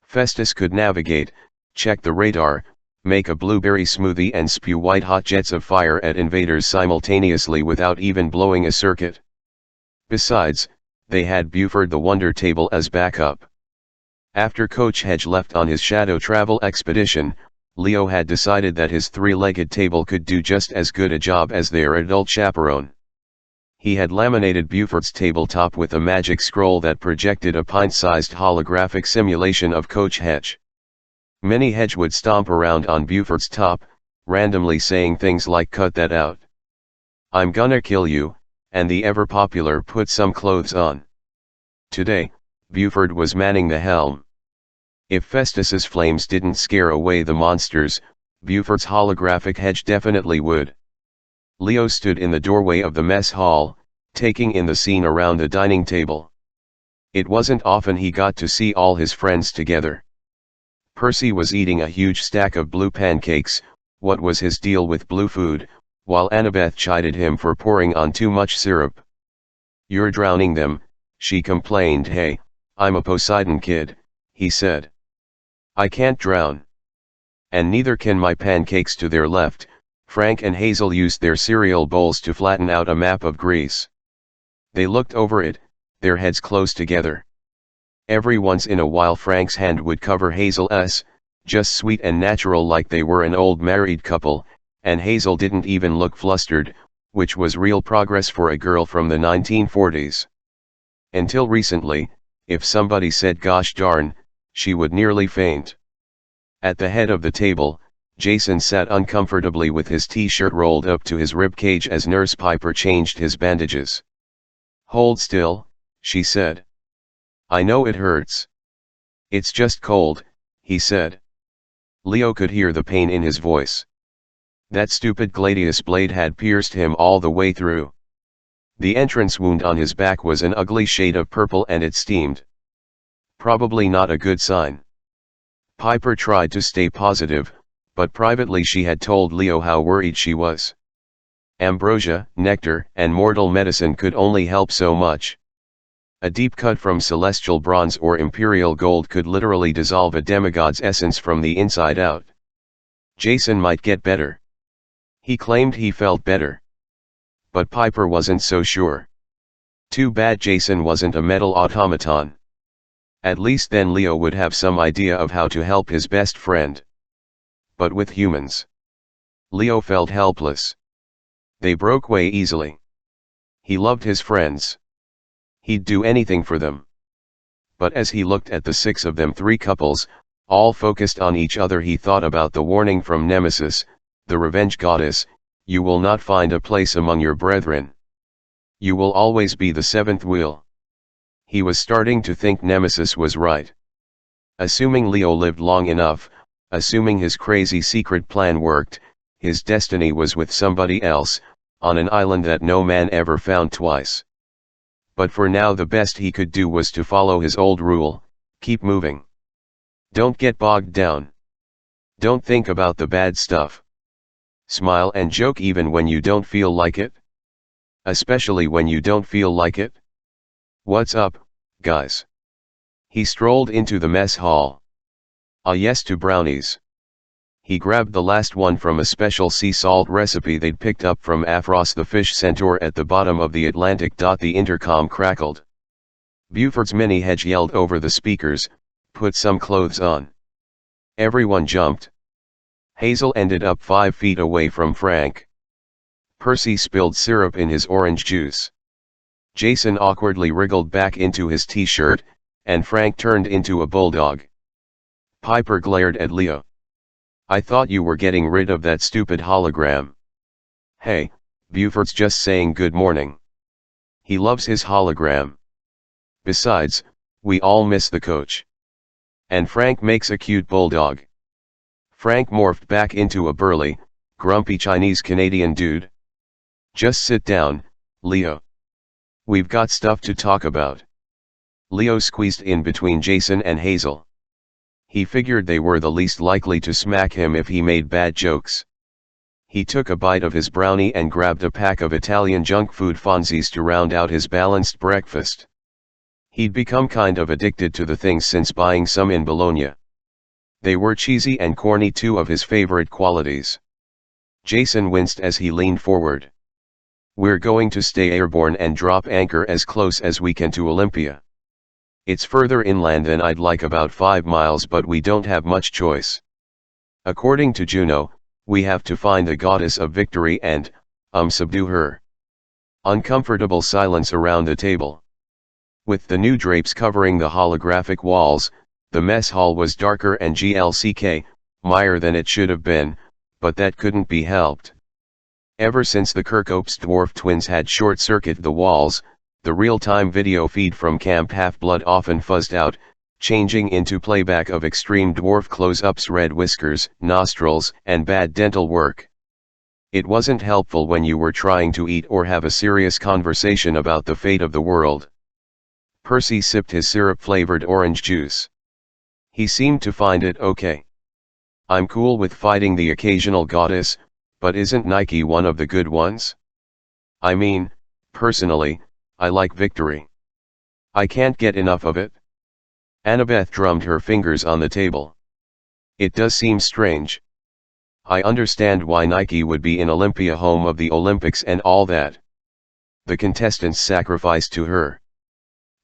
Festus could navigate, check the radar, make a blueberry smoothie and spew white-hot jets of fire at invaders simultaneously without even blowing a circuit. Besides, they had Buford the Wonder Table as backup. After Coach Hedge left on his shadow travel expedition, Leo had decided that his 3-legged table could do just as good a job as their adult chaperone. He had laminated Buford's tabletop with a magic scroll that projected a pint-sized holographic simulation of Coach Hedge. Minnie Hedge would stomp around on Buford's top, randomly saying things like "cut that out," "I'm gonna kill you," and the ever-popular "put some clothes on." Today, Buford was manning the helm. If Festus's flames didn't scare away the monsters, Buford's holographic hedge definitely would. Leo stood in the doorway of the mess hall, taking in the scene around the dining table. It wasn't often he got to see all his friends together. Percy was eating a huge stack of blue pancakes. What was his deal with blue food? While Annabeth chided him for pouring on too much syrup. "You're drowning them," she complained. "Hey, I'm a Poseidon kid," he said. "I can't drown." "And neither can my pancakes." To their left, Frank and Hazel used their cereal bowls to flatten out a map of Greece. They looked over it, their heads close together. Every once in a while Frank's hand would cover Hazel's, just sweet and natural like they were an old married couple, and Hazel didn't even look flustered, which was real progress for a girl from the 1940s. Until recently, if somebody said "gosh darn," she would nearly faint. At the head of the table, Jason sat uncomfortably with his t-shirt rolled up to his rib cage as Nurse Piper changed his bandages. "Hold still," she said. "I know it hurts." "It's just cold," he said. Leo could hear the pain in his voice. That stupid gladius blade had pierced him all the way through. The entrance wound on his back was an ugly shade of purple and it steamed. Probably not a good sign. Piper tried to stay positive, but privately she had told Leo how worried she was. Ambrosia, nectar, and mortal medicine could only help so much. A deep cut from celestial bronze or imperial gold could literally dissolve a demigod's essence from the inside out. Jason might get better. He claimed he felt better. But Piper wasn't so sure. Too bad Jason wasn't a metal automaton. At least then Leo would have some idea of how to help his best friend. But with humans, Leo felt helpless. They broke way easily. He loved his friends. He'd do anything for them. But as he looked at the 6 of them, 3 couples, all focused on each other, he thought about the warning from Nemesis, the revenge goddess: "You will not find a place among your brethren. You will always be the 7th wheel." He was starting to think Nemesis was right. Assuming Leo lived long enough, assuming his crazy secret plan worked, his destiny was with somebody else, on an island that no man ever found twice. But for now the best he could do was to follow his old rule: keep moving. Don't get bogged down. Don't think about the bad stuff. Smile and joke even when you don't feel like it. Especially when you don't feel like it. "What's up, guys?" He strolled into the mess hall. Ah yes to brownies. He grabbed the last one from a special sea salt recipe they'd picked up from Afros the fish centaur at the bottom of the Atlantic. The intercom crackled. Buford's mini hedge yelled over the speakers, "Put some clothes on." Everyone jumped. Hazel ended up 5 feet away from Frank. Percy spilled syrup in his orange juice. Jason awkwardly wriggled back into his t-shirt, and Frank turned into a bulldog. Piper glared at Leo. "I thought you were getting rid of that stupid hologram." "Hey, Buford's just saying good morning. He loves his hologram. Besides, we all miss the coach. And Frank makes a cute bulldog." Frank morphed back into a burly, grumpy Chinese-Canadian dude. "Just sit down, Leo. We've got stuff to talk about." Leo squeezed in between Jason and Hazel. He figured they were the least likely to smack him if he made bad jokes. He took a bite of his brownie and grabbed a pack of Italian junk food Fonzies to round out his balanced breakfast. He'd become kind of addicted to the things since buying some in Bologna. They were cheesy and corny, two of his favorite qualities. Jason winced as he leaned forward. "We're going to stay airborne and drop anchor as close as we can to Olympia. It's further inland than I'd like, about 5 miles, but we don't have much choice. According to Juno, we have to find the goddess of victory and, subdue her." Uncomfortable silence around the table. With the new drapes covering the holographic walls, the mess hall was darker and mire than it should have been, but that couldn't be helped. Ever since the Kirkopes dwarf twins had short-circuited the walls, the real-time video feed from Camp Half-Blood often fuzzed out, changing into playback of extreme dwarf close-ups, red whiskers, nostrils, and bad dental work. It wasn't helpful when you were trying to eat or have a serious conversation about the fate of the world. Percy sipped his syrup-flavored orange juice. He seemed to find it okay. "I'm cool with fighting the occasional goddess, but isn't Nike one of the good ones? I mean, personally, I like victory. I can't get enough of it." Annabeth drummed her fingers on the table. "It does seem strange. I understand why Nike would be in Olympia, home of the Olympics and all that. The contestants sacrificed to her.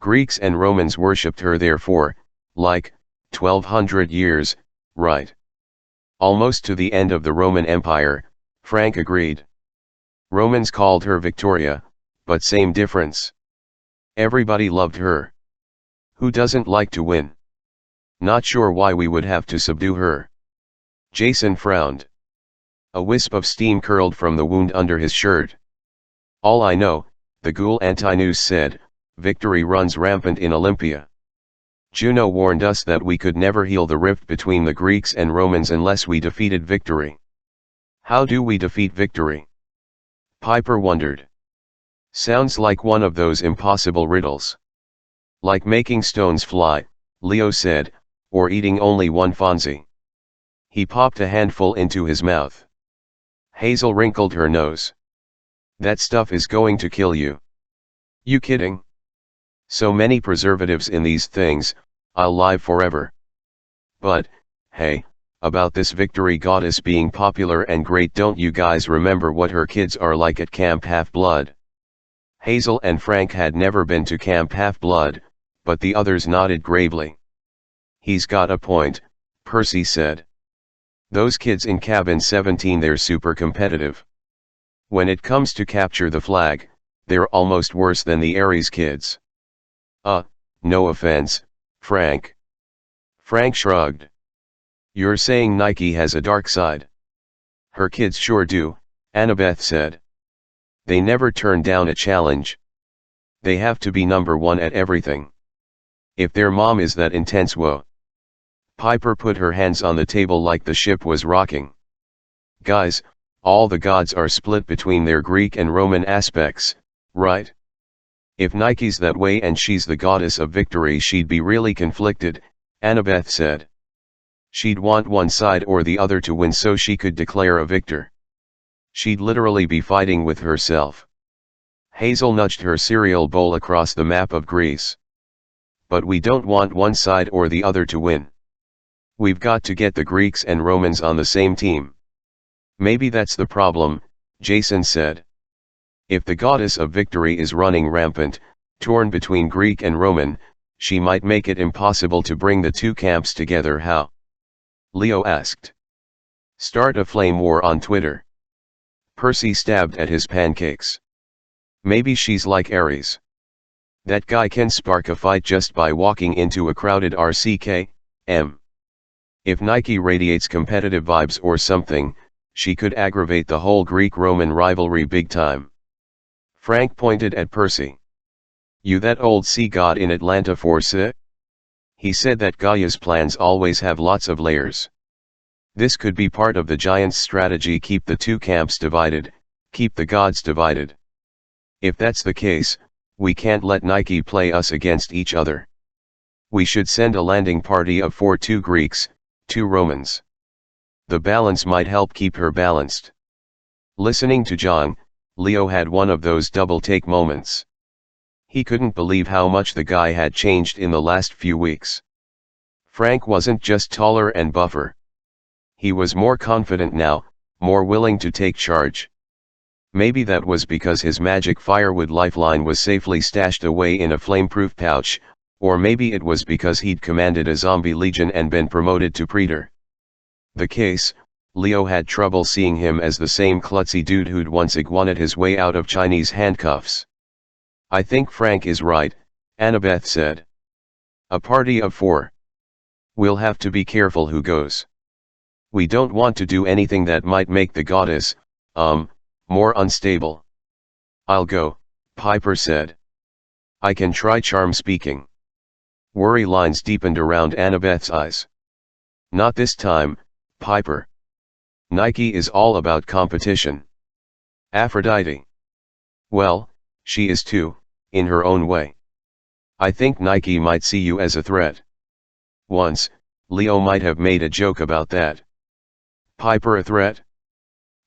Greeks and Romans worshipped her there for, like, 1200 years, right? Almost to the end of the Roman Empire," Frank agreed. "Romans called her Victoria, but same difference. Everybody loved her. Who doesn't like to win? Not sure why we would have to subdue her." Jason frowned. A wisp of steam curled from the wound under his shirt. "All I know," the ghoul Antinous said, "victory runs rampant in Olympia. Juno warned us that we could never heal the rift between the Greeks and Romans unless we defeated victory." "How do we defeat victory?" Piper wondered. "Sounds like one of those impossible riddles." "Like making stones fly," Leo said, "or eating only one Fonzie." He popped a handful into his mouth. Hazel wrinkled her nose. "That stuff is going to kill you." "You kidding? So many preservatives in these things, I'll live forever." "But, hey, about this victory goddess being popular and great, don't you guys remember what her kids are like at Camp Half-Blood?" Hazel and Frank had never been to Camp Half-Blood, but the others nodded gravely. "He's got a point," Percy said. "Those kids in cabin 17, they're super competitive. When it comes to capture the flag, they're almost worse than the Ares kids." No offense, Frank." Frank shrugged. "You're saying Nike has a dark side?" "Her kids sure do," Annabeth said. "They never turn down a challenge. They have to be number one at everything. If their mom is that intense, whoa." Piper put her hands on the table like the ship was rocking. "Guys, all the gods are split between their Greek and Roman aspects, right? If Nike's that way and she's the goddess of victory, she'd be really conflicted," Annabeth said. "She'd want one side or the other to win so she could declare a victor. She'd literally be fighting with herself." Hazel nudged her cereal bowl across the map of Greece. "But we don't want one side or the other to win. We've got to get the Greeks and Romans on the same team. Maybe that's the problem, Jason said. If the goddess of victory is running rampant, torn between Greek and Roman, she might make it impossible to bring the two camps together. How? Leo asked. Start a flame war on Twitter. Percy stabbed at his pancakes. Maybe she's like Ares. That guy can spark a fight just by walking into a crowded RCK-M. If Nike radiates competitive vibes or something, she could aggravate the whole Greek-Roman rivalry big time. Frank pointed at Percy. You that old sea god in Atlanta force? He said that Gaia's plans always have lots of layers. This could be part of the giant's strategy: keep the two camps divided, keep the gods divided. If that's the case, we can't let Nike play us against each other. We should send a landing party of 2 Greeks, 2 Romans. The balance might help keep her balanced. Listening to John, Leo had one of those double-take moments. He couldn't believe how much the guy had changed in the last few weeks. Frank wasn't just taller and buffer. He was more confident now, more willing to take charge. Maybe that was because his magic firewood lifeline was safely stashed away in a flame-proof pouch, or maybe it was because he'd commanded a zombie legion and been promoted to praetor. The case, Leo had trouble seeing him as the same klutzy dude who'd once iguanaed his way out of Chinese handcuffs. I think Frank is right, Annabeth said. A party of 4. We'll have to be careful who goes. We don't want to do anything that might make the goddess, more unstable. I'll go, Piper said. I can try charm speaking. Worry lines deepened around Annabeth's eyes. Not this time, Piper. Nike is all about competition. Aphrodite. Well, she is too, in her own way. I think Nike might see you as a threat. Once, Leo might have made a joke about that. Piper a threat?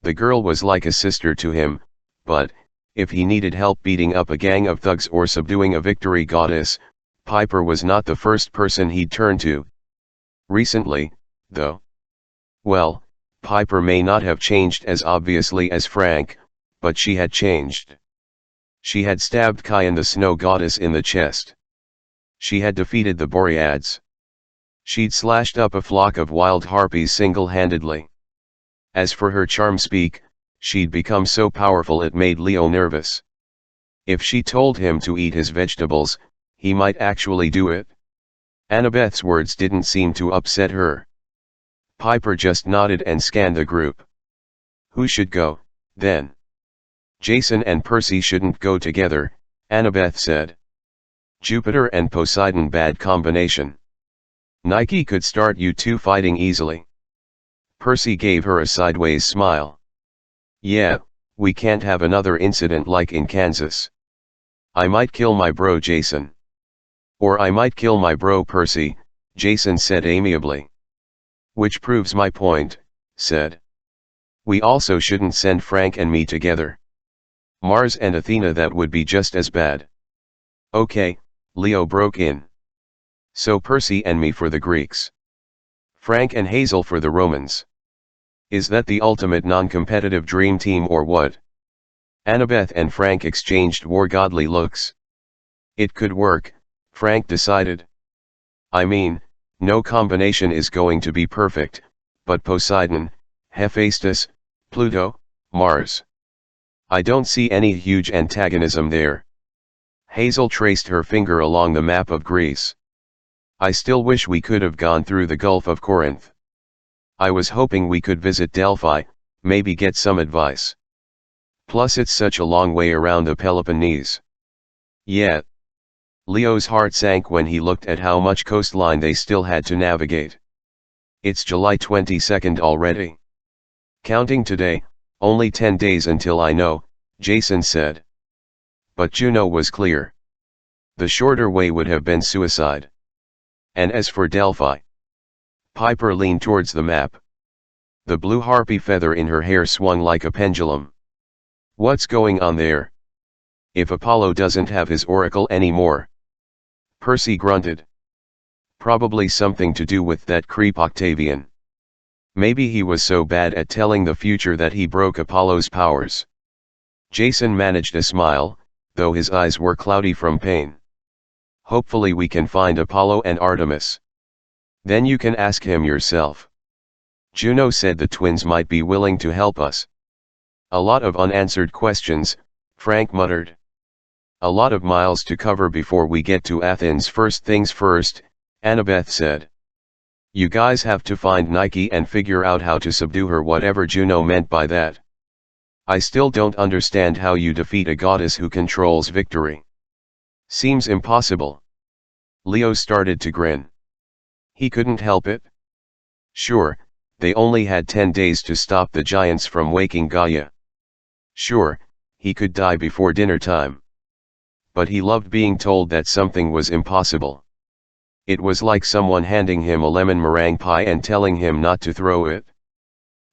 The girl was like a sister to him, but, if he needed help beating up a gang of thugs or subduing a victory goddess, Piper was not the first person he'd turn to. Recently, though. Well, Piper may not have changed as obviously as Frank, but she had changed. She had stabbed Kyan the snow goddess in the chest. She had defeated the Boreads. She'd slashed up a flock of wild harpies single-handedly. As for her charm speak, she'd become so powerful it made Leo nervous. If she told him to eat his vegetables, he might actually do it. Annabeth's words didn't seem to upset her. Piper just nodded and scanned the group. Who should go, then? Jason and Percy shouldn't go together, Annabeth said. Jupiter and Poseidon, bad combination. Nike could start you two fighting easily. Percy gave her a sideways smile. Yeah, we can't have another incident like in Kansas. I might kill my bro Jason. Or I might kill my bro Percy, Jason said amiably. Which proves my point, said. We also shouldn't send Frank and me together. Mars and Athena, that would be just as bad. Okay, Leo broke in. So Percy and me for the Greeks. Frank and Hazel for the Romans. Is that the ultimate non-competitive dream team or what? Annabeth and Frank exchanged war-godly looks. It could work, Frank decided. I mean, no combination is going to be perfect, but Poseidon, Hephaestus, Pluto, Mars. I don't see any huge antagonism there. Hazel traced her finger along the map of Greece. I still wish we could have gone through the Gulf of Corinth. I was hoping we could visit Delphi, maybe get some advice. Plus it's such a long way around the Peloponnese. Yeah. Leo's heart sank when he looked at how much coastline they still had to navigate. It's July 22nd already. Counting today, only 10 days until I know, Jason said. But Juno was clear. The shorter way would have been suicide. And as for Delphi? Piper leaned towards the map. The blue harpy feather in her hair swung like a pendulum. What's going on there? If Apollo doesn't have his oracle anymore. Percy grunted. Probably something to do with that creep Octavian. Maybe he was so bad at telling the future that he broke Apollo's powers. Jason managed a smile, though his eyes were cloudy from pain. Hopefully we can find Apollo and Artemis. Then you can ask him yourself. Juno said the twins might be willing to help us. A lot of unanswered questions, Frank muttered. A lot of miles to cover before we get to Athens. First things first, Annabeth said. You guys have to find Nike and figure out how to subdue her, whatever Juno meant by that. I still don't understand how you defeat a goddess who controls victory. Seems impossible. Leo started to grin. He couldn't help it. Sure, they only had 10 days to stop the giants from waking Gaia. Sure, he could die before dinner time. But he loved being told that something was impossible. It was like someone handing him a lemon meringue pie and telling him not to throw it.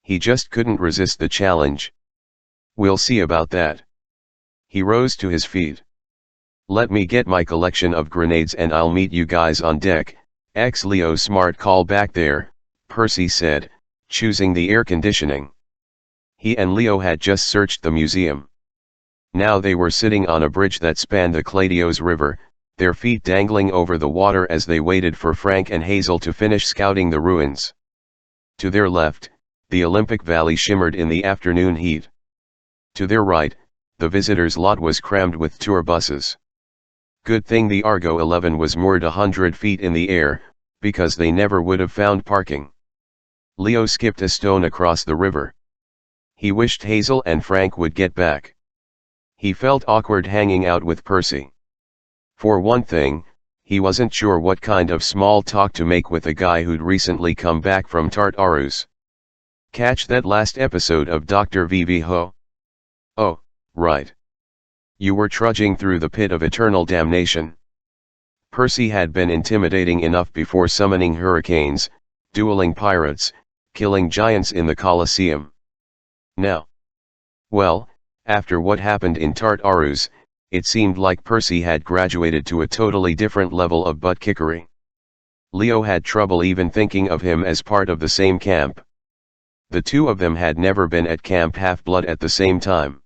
He just couldn't resist the challenge. We'll see about that. He rose to his feet. Let me get my collection of grenades and I'll meet you guys on deck. Leo smart call back there, Percy said, choosing the air conditioning. He and Leo had just searched the museum. Now they were sitting on a bridge that spanned the Cladios River, their feet dangling over the water as they waited for Frank and Hazel to finish scouting the ruins. To their left, the Olympic Valley shimmered in the afternoon heat. To their right, the visitors' lot was crammed with tour buses. Good thing the Argo 11 was moored 100 feet in the air, because they never would have found parking. Leo skipped a stone across the river. He wished Hazel and Frank would get back. He felt awkward hanging out with Percy. For one thing, he wasn't sure what kind of small talk to make with a guy who'd recently come back from Tartarus. Catch that last episode of Dr. VV-Ho? Oh, right. You were trudging through the pit of eternal damnation. Percy had been intimidating enough before summoning hurricanes, dueling pirates, killing giants in the Colosseum. Now. Well, after what happened in Tartarus, it seemed like Percy had graduated to a totally different level of butt-kickery. Leo had trouble even thinking of him as part of the same camp. The two of them had never been at Camp Half-Blood at the same time.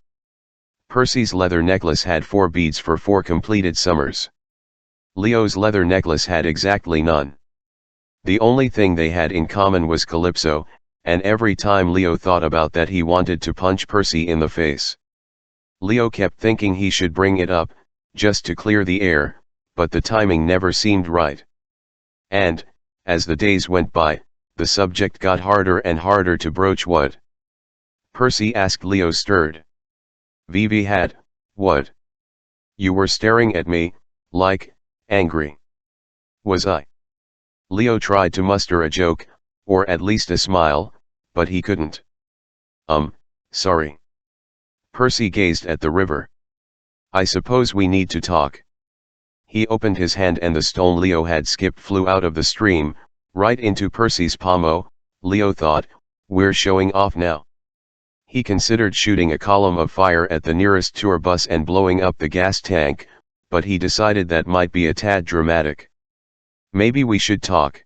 Percy's leather necklace had 4 beads for 4 completed summers. Leo's leather necklace had exactly none. The only thing they had in common was Calypso, and every time Leo thought about that he wanted to punch Percy in the face. Leo kept thinking he should bring it up, just to clear the air, but the timing never seemed right. And, as the days went by, the subject got harder and harder to broach. What? Percy asked. Leo stirred. Vivi had, what? You were staring at me, like, angry. Was I? Leo tried to muster a joke, or at least a smile, but he couldn't. Sorry. Percy gazed at the river. I suppose we need to talk. He opened his hand and the stone Leo had skipped flew out of the stream, right into Percy's palm. Oh, Leo thought, we're showing off now. He considered shooting a column of fire at the nearest tour bus and blowing up the gas tank, but he decided that might be a tad dramatic. Maybe we should talk.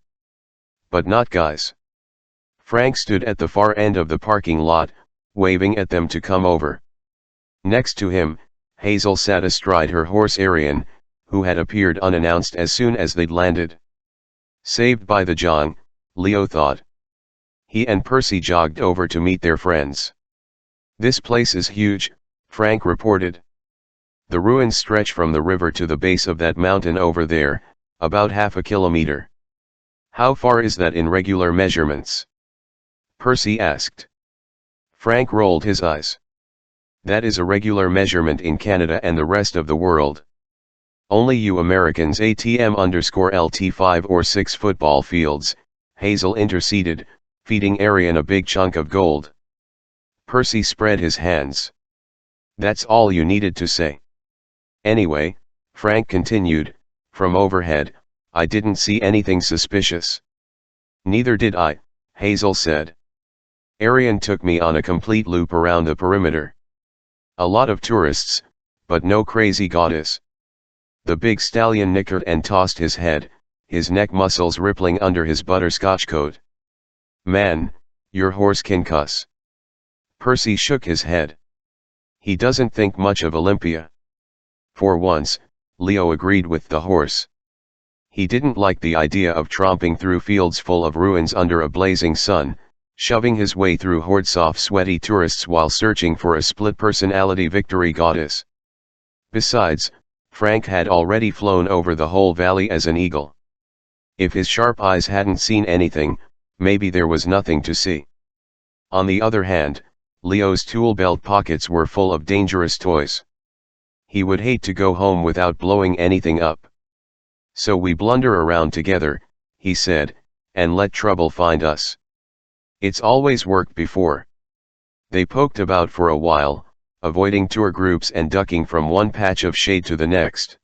But not guys. Frank stood at the far end of the parking lot, waving at them to come over. Next to him, Hazel sat astride her horse Arion, who had appeared unannounced as soon as they'd landed. Saved by the Jong, Leo thought. He and Percy jogged over to meet their friends. This place is huge, Frank reported. The ruins stretch from the river to the base of that mountain over there, about half a kilometer. How far is that in regular measurements? Percy asked. Frank rolled his eyes. That is a regular measurement in Canada and the rest of the world. Only you Americans ATM_LT 5 or 6 football fields, Hazel interceded, feeding Arion a big chunk of gold. Percy spread his hands. That's all you needed to say. Anyway, Frank continued, from overhead, I didn't see anything suspicious. Neither did I, Hazel said. Arion took me on a complete loop around the perimeter. A lot of tourists, but no crazy goddess. The big stallion nickered and tossed his head, his neck muscles rippling under his butterscotch coat. "Man, your horse can cuss." Percy shook his head. "He doesn't think much of Olympia." For once, Leo agreed with the horse. He didn't like the idea of tromping through fields full of ruins under a blazing sun, shoving his way through hordes of sweaty tourists while searching for a split-personality victory goddess. Besides, Frank had already flown over the whole valley as an eagle. If his sharp eyes hadn't seen anything, maybe there was nothing to see. On the other hand, Leo's tool belt pockets were full of dangerous toys. He would hate to go home without blowing anything up. "So we blunder around together," he said, "and let trouble find us. It's always worked before." They poked about for a while, avoiding tour groups and ducking from one patch of shade to the next.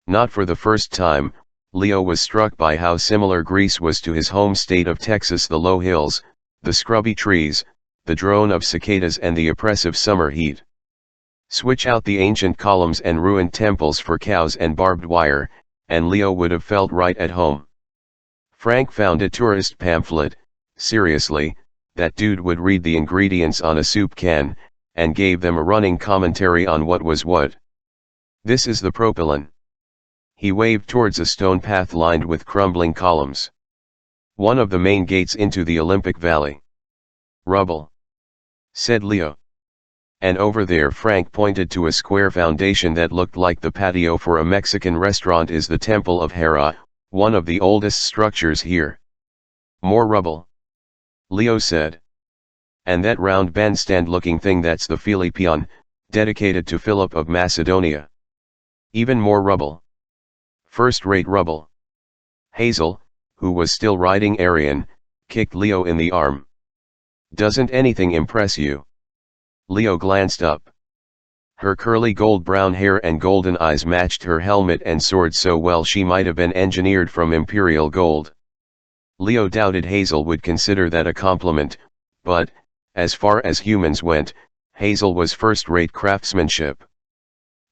Not for the first time, Leo was struck by how similar Greece was to his home state of Texas: the low hills, the scrubby trees, the drone of cicadas and the oppressive summer heat. Switch out the ancient columns and ruined temples for cows and barbed wire, and Leo would have felt right at home. Frank found a tourist pamphlet. Seriously, that dude would read the ingredients on a soup can, and gave them a running commentary on what was what. "This is the propylene." He waved towards a stone path lined with crumbling columns. "One of the main gates into the Olympic Valley." "Rubble," said Leo. "And over there," Frank pointed to a square foundation that looked like the patio for a Mexican restaurant, "is the Temple of Hera, one of the oldest structures here." "More rubble," Leo said. "And that round bandstand-looking thing, that's the Philippion, dedicated to Philip of Macedonia." "Even more rubble." "First-rate rubble." Hazel, who was still riding Arion, kicked Leo in the arm. "Doesn't anything impress you?" Leo glanced up. Her curly gold-brown hair and golden eyes matched her helmet and sword so well she might have been engineered from imperial gold. Leo doubted Hazel would consider that a compliment, but, as far as humans went, Hazel was first-rate craftsmanship.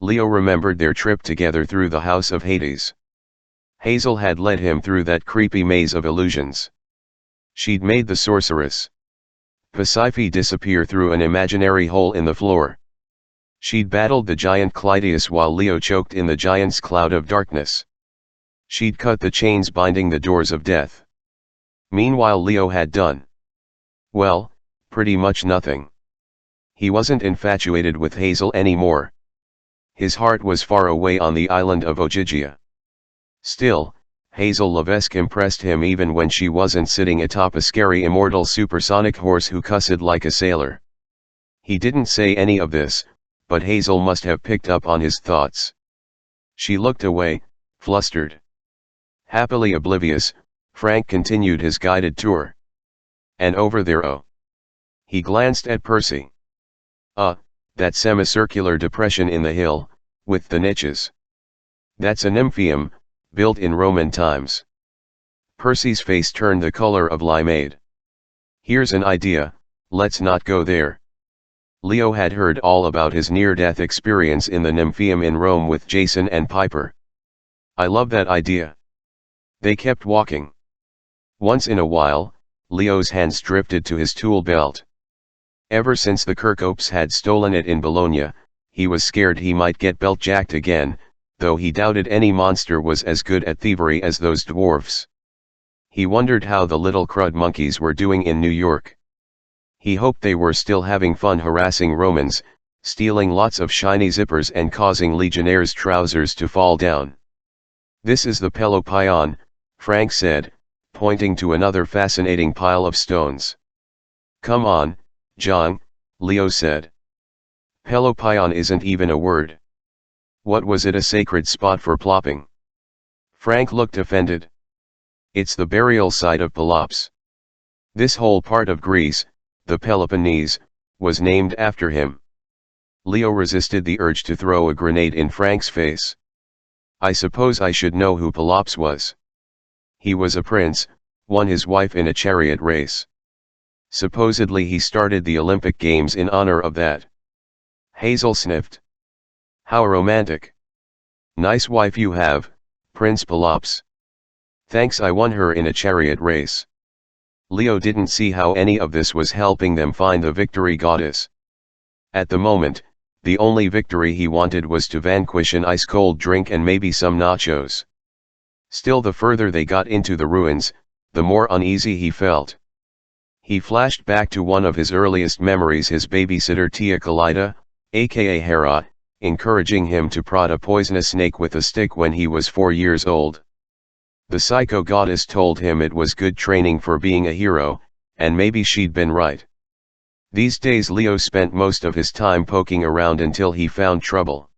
Leo remembered their trip together through the House of Hades. Hazel had led him through that creepy maze of illusions. She'd made the sorceress Pasiphae disappear through an imaginary hole in the floor. She'd battled the giant Clytius while Leo choked in the giant's cloud of darkness. She'd cut the chains binding the doors of death. Meanwhile, Leo had done, well, pretty much nothing. He wasn't infatuated with Hazel anymore. His heart was far away on the island of Ogygia. Still, Hazel Levesque impressed him even when she wasn't sitting atop a scary immortal supersonic horse who cussed like a sailor. He didn't say any of this, but Hazel must have picked up on his thoughts. She looked away, flustered. Happily oblivious, Frank continued his guided tour. "And over there, oh." He glanced at Percy. That semicircular depression in the hill, with the niches. That's a nymphaeum, built in Roman times." Percy's face turned the color of limeade. "Here's an idea, let's not go there." Leo had heard all about his near-death experience in the Nymphaeum in Rome with Jason and Piper. "I love that idea." They kept walking. Once in a while, Leo's hands drifted to his tool belt. Ever since the Kirkopes had stolen it in Bologna, he was scared he might get belt-jacked again, though he doubted any monster was as good at thievery as those dwarfs. He wondered how the little crud monkeys were doing in New York. He hoped they were still having fun harassing Romans, stealing lots of shiny zippers and causing legionnaires' trousers to fall down. "This is the Pelopion," Frank said, pointing to another fascinating pile of stones. "Come on, John," Leo said. "Pelopion isn't even a word. What was it, a sacred spot for plopping?" Frank looked offended. "It's the burial site of Pelops. This whole part of Greece, the Peloponnese, was named after him." Leo resisted the urge to throw a grenade in Frank's face. "I suppose I should know who Pelops was." "He was a prince, won his wife in a chariot race. Supposedly he started the Olympic Games in honor of that." Hazel sniffed. "How romantic. Nice wife you have, Prince Pelops." Thanks, I won her in a chariot race. Leo didn't see how any of this was helping them find the victory goddess. At the moment, the only victory he wanted was to vanquish an ice-cold drink and maybe some nachos. Still, the further they got into the ruins, the more uneasy he felt. He flashed back to one of his earliest memories, his babysitter Tia Kalida, aka Hera, encouraging him to prod a poisonous snake with a stick when he was 4 years old. The psycho goddess told him it was good training for being a hero, and maybe she'd been right. These days Leo spent most of his time poking around until he found trouble.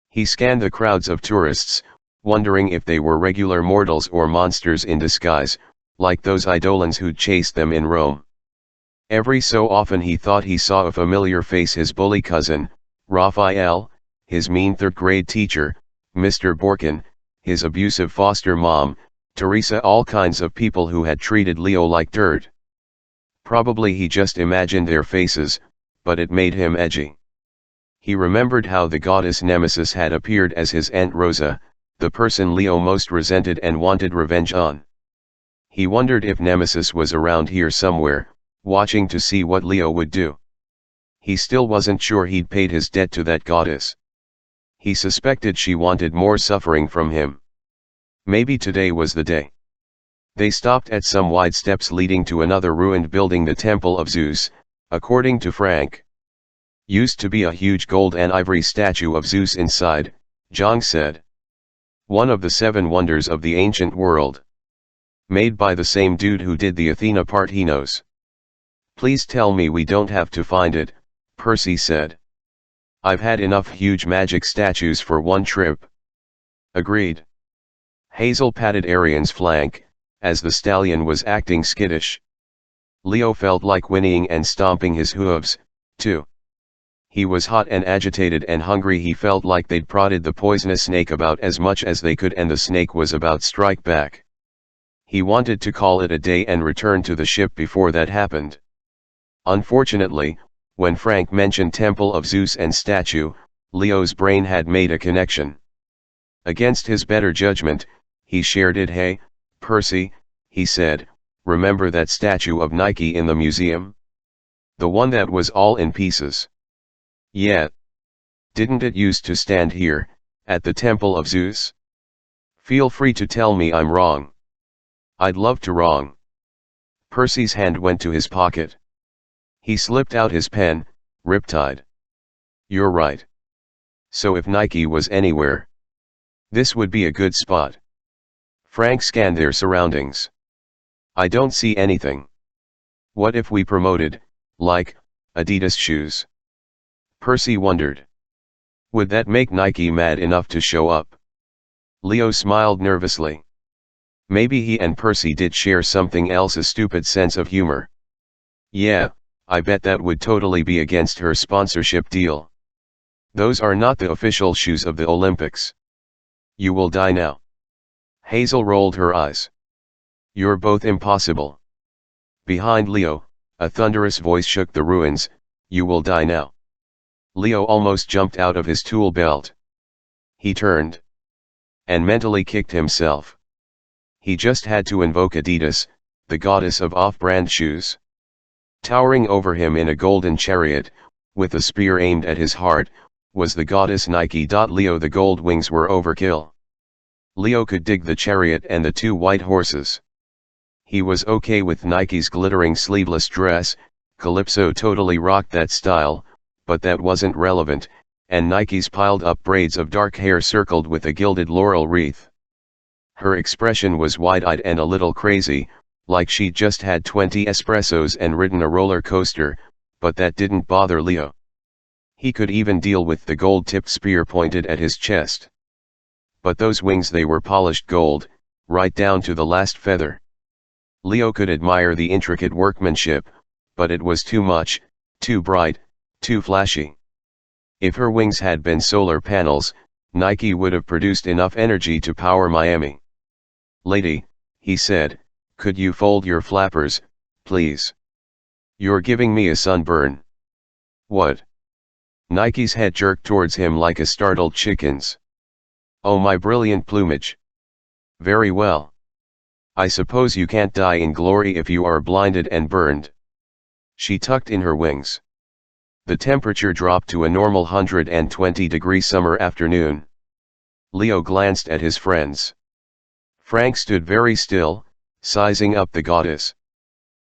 He scanned the crowds of tourists, wondering if they were regular mortals or monsters in disguise, like those eidolons who'd chased them in Rome. Every so often he thought he saw a familiar face: his bully cousin, Raphael, his mean third-grade teacher, Mr. Borkin, his abusive foster mom, Teresa, all kinds of people who had treated Leo like dirt. Probably he just imagined their faces, but it made him edgy. He remembered how the goddess Nemesis had appeared as his Aunt Rosa, the person Leo most resented and wanted revenge on. He wondered if Nemesis was around here somewhere, watching to see what Leo would do. He still wasn't sure he'd paid his debt to that goddess. He suspected she wanted more suffering from him. Maybe today was the day. They stopped at some wide steps leading to another ruined building, the Temple of Zeus, according to Frank. Used to be a huge gold and ivory statue of Zeus inside, Zhang said. One of the 7 wonders of the ancient world. Made by the same dude who did the Athena part, he knows. Please tell me we don't have to find it, Percy said. I've had enough huge magic statues for one trip. Agreed. Hazel patted Arian's flank, as the stallion was acting skittish. Leo felt like whinnying and stomping his hooves, too. He was hot and agitated and hungry. He felt like they'd prodded the poisonous snake about as much as they could, and the snake was about to strike back. He wanted to call it a day and return to the ship before that happened. Unfortunately, when Frank mentioned Temple of Zeus and statue, Leo's brain had made a connection. Against his better judgment, he shared it. Hey, Percy, he said, remember that statue of Nike in the museum? The one that was all in pieces. Yeah. Didn't it used to stand here, at the Temple of Zeus? Feel free to tell me I'm wrong. I'd love to wrong. Percy's hand went to his pocket. He slipped out his pen, Riptide. You're right. So if Nike was anywhere, this would be a good spot. Frank scanned their surroundings. I don't see anything. What if we promoted, like, Adidas shoes? Percy wondered. Would that make Nike mad enough to show up? Leo smiled nervously. Maybe he and Percy did share something else, a stupid sense of humor. Yeah, I bet that would totally be against her sponsorship deal. Those are not the official shoes of the Olympics. You will die now. Hazel rolled her eyes. You're both impossible. Behind Leo, a thunderous voice shook the ruins. You will die now. Leo almost jumped out of his tool belt. He turned and mentally kicked himself. He just had to invoke Adidas, the goddess of off-brand shoes. Towering over him in a golden chariot, with a spear aimed at his heart, was the goddess Nike. Leo, the gold wings were overkill. Leo could dig the chariot and the 2 white horses. He was okay with Nike's glittering sleeveless dress. Calypso totally rocked that style, but that wasn't relevant, and Nike's piled up braids of dark hair circled with a gilded laurel wreath. Her expression was wide-eyed and a little crazy, like she'd just had 20 espressos and ridden a roller coaster, but that didn't bother Leo. He could even deal with the gold-tipped spear pointed at his chest. But those wings, they were polished gold, right down to the last feather. Leo could admire the intricate workmanship, but it was too much, too bright, too flashy. If her wings had been solar panels, Nike would have produced enough energy to power Miami. Lady, he said, could you fold your flappers, please? You're giving me a sunburn. What? Nike's head jerked towards him like a startled chicken's. Oh, my brilliant plumage. Very well. I suppose you can't die in glory if you are blinded and burned. She tucked in her wings. The temperature dropped to a normal 120-degree summer afternoon. Leo glanced at his friends. Frank stood very still, sizing up the goddess.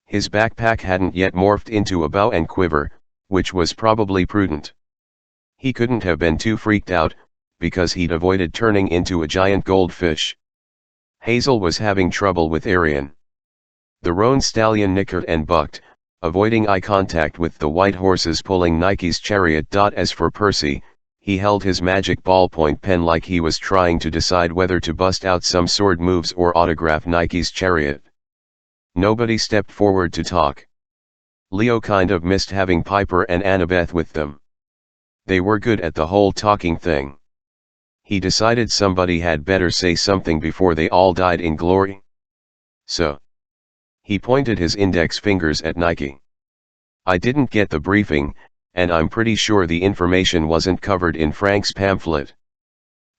His backpack hadn't yet morphed into a bow and quiver, which was probably prudent. He couldn't have been too freaked out, because he'd avoided turning into a giant goldfish. Hazel was having trouble with Arion. The roan stallion nickered and bucked, avoiding eye contact with the white horses pulling Nike's chariot. As for Percy, he held his magic ballpoint pen like he was trying to decide whether to bust out some sword moves or autograph Nike's chariot. Nobody stepped forward to talk. Leo kind of missed having Piper and Annabeth with them. They were good at the whole talking thing. He decided somebody had better say something before they all died in glory. So he pointed his index fingers at Nike. I didn't get the briefing, and I'm pretty sure the information wasn't covered in Frank's pamphlet.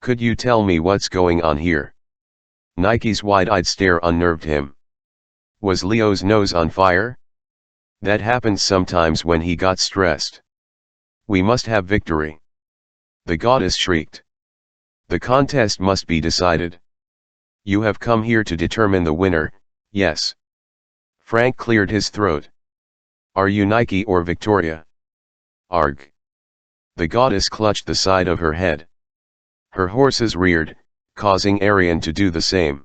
Could you tell me what's going on here? Nike's wide-eyed stare unnerved him. Was Leo's nose on fire? That happens sometimes when he got stressed. We must have victory. The goddess shrieked. The contest must be decided. You have come here to determine the winner, yes. Frank cleared his throat. Are you Nike or Victoria? Arg. The goddess clutched the side of her head. Her horses reared, causing Arion to do the same.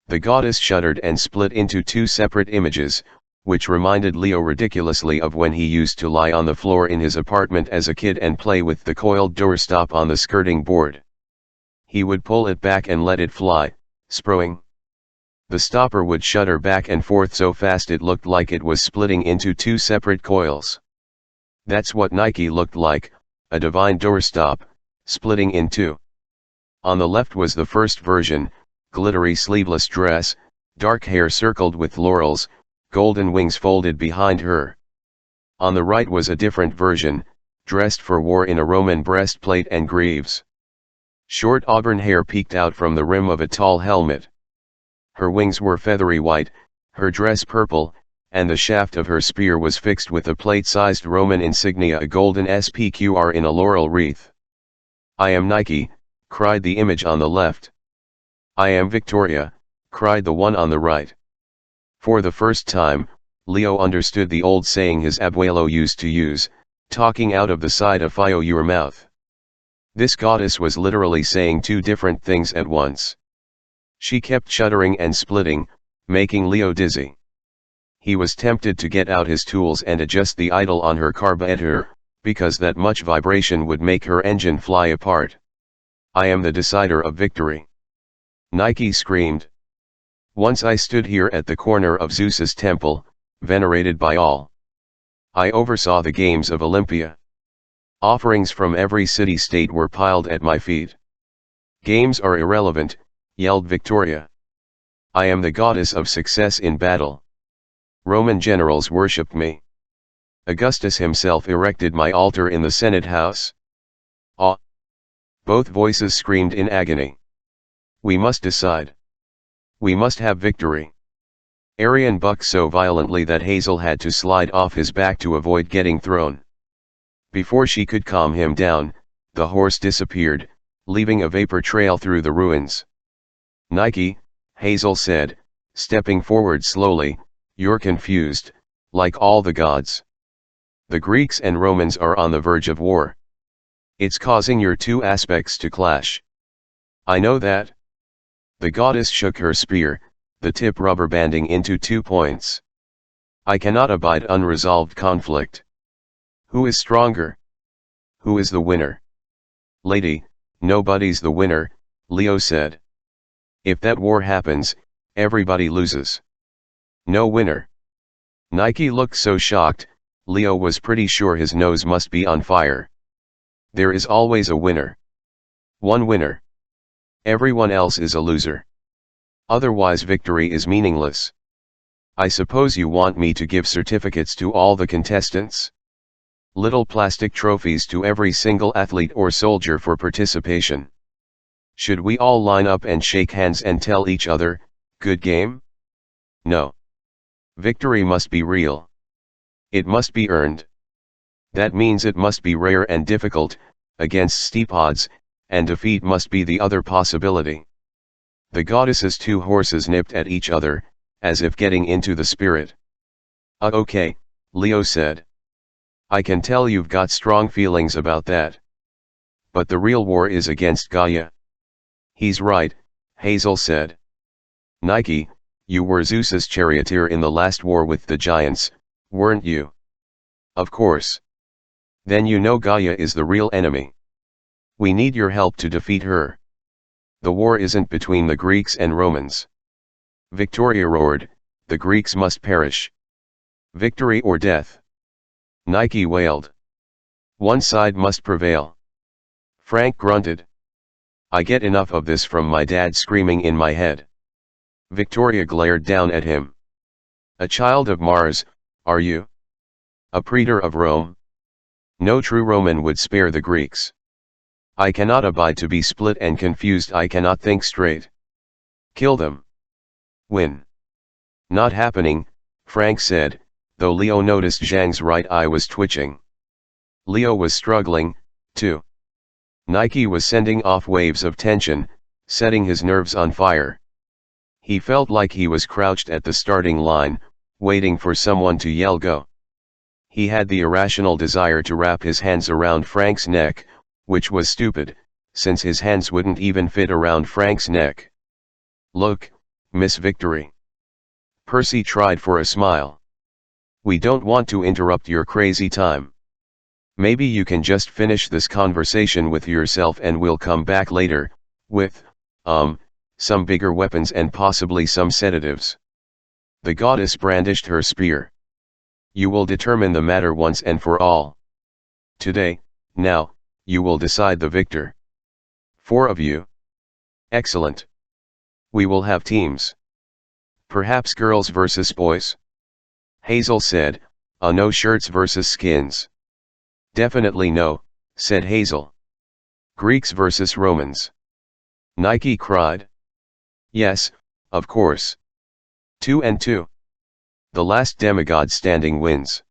The goddess shuddered and split into two separate images, which reminded Leo ridiculously of when he used to lie on the floor in his apartment as a kid and play with the coiled doorstop on the skirting board. He would pull it back and let it fly, sproing. The stopper would shudder back and forth so fast it looked like it was splitting into two separate coils. That's what Nike looked like, a divine doorstop, splitting in two. On the left was the first version, glittery sleeveless dress, dark hair circled with laurels, golden wings folded behind her. On the right was a different version, dressed for war in a Roman breastplate and greaves. Short auburn hair peeked out from the rim of a tall helmet. Her wings were feathery white, her dress purple, and the shaft of her spear was fixed with a plate-sized Roman insignia, a golden SPQR in a laurel wreath. I am Nike, cried the image on the left. I am Victoria, cried the one on the right. For the first time, Leo understood the old saying his abuelo used to use, talking out of the side of your mouth. This goddess was literally saying two different things at once. She kept shuddering and splitting, making Leo dizzy. He was tempted to get out his tools and adjust the idle on her carburetor, because that much vibration would make her engine fly apart. I am the decider of victory. Nike screamed. Once I stood here at the corner of Zeus's temple, venerated by all. I oversaw the games of Olympia. Offerings from every city-state were piled at my feet. Games are irrelevant, yelled Victoria. I am the goddess of success in battle. Roman generals worshipped me. Augustus himself erected my altar in the Senate house. Ah! Both voices screamed in agony. We must decide. We must have victory. Arion bucked so violently that Hazel had to slide off his back to avoid getting thrown. Before she could calm him down, the horse disappeared, leaving a vapor trail through the ruins. Nike, Hazel said, stepping forward slowly, you're confused, like all the gods. The Greeks and Romans are on the verge of war. It's causing your two aspects to clash. I know that. The goddess shook her spear, the tip rubber banding into 2 points. I cannot abide unresolved conflict. Who is stronger? Who is the winner? Lady, nobody's the winner, Leo said. If that war happens, everybody loses. No winner. Nike looked so shocked, Leo was pretty sure his nose must be on fire. There is always a winner. One winner. Everyone else is a loser. Otherwise victory is meaningless. I suppose you want me to give certificates to all the contestants? Little plastic trophies to every single athlete or soldier for participation. Should we all line up and shake hands and tell each other, Good game? No. Victory must be real. It must be earned. That means it must be rare and difficult, against steep odds, and defeat must be the other possibility. The goddess's two horses nipped at each other, as if getting into the spirit. Okay, Leo said. I can tell you've got strong feelings about that. But the real war is against Gaia. He's right, Hazel said. Nike, you were Zeus's charioteer in the last war with the giants, weren't you? Of course. Then you know Gaia is the real enemy. We need your help to defeat her. The war isn't between the Greeks and Romans. Victoria roared, the Greeks must perish. Victory or death. Nike wailed. One side must prevail. Frank grunted. I get enough of this from my dad screaming in my head. Victoria glared down at him. A child of Mars, are you? A praetor of Rome? No true Roman would spare the Greeks. I cannot abide to be split and confused. I cannot think straight. Kill them. Win. Not happening, Frank said, though Leo noticed Zhang's right eye was twitching. Leo was struggling, too. Nike was sending off waves of tension, setting his nerves on fire. He felt like he was crouched at the starting line, waiting for someone to yell go. He had the irrational desire to wrap his hands around Frank's neck, which was stupid, since his hands wouldn't even fit around Frank's neck. Look, Miss Victory. Percy tried for a smile. We don't want to interrupt your crazy time. Maybe you can just finish this conversation with yourself and we'll come back later, with, some bigger weapons and possibly some sedatives. The goddess brandished her spear. You will determine the matter once and for all. Today, now, you will decide the victor. 4 of you. Excellent. We will have teams. Perhaps girls versus boys? Hazel said, no shirts versus skins. Definitely no, said Hazel. Greeks versus Romans. Nike cried. Yes, of course. 2 and 2. The last demigod standing wins.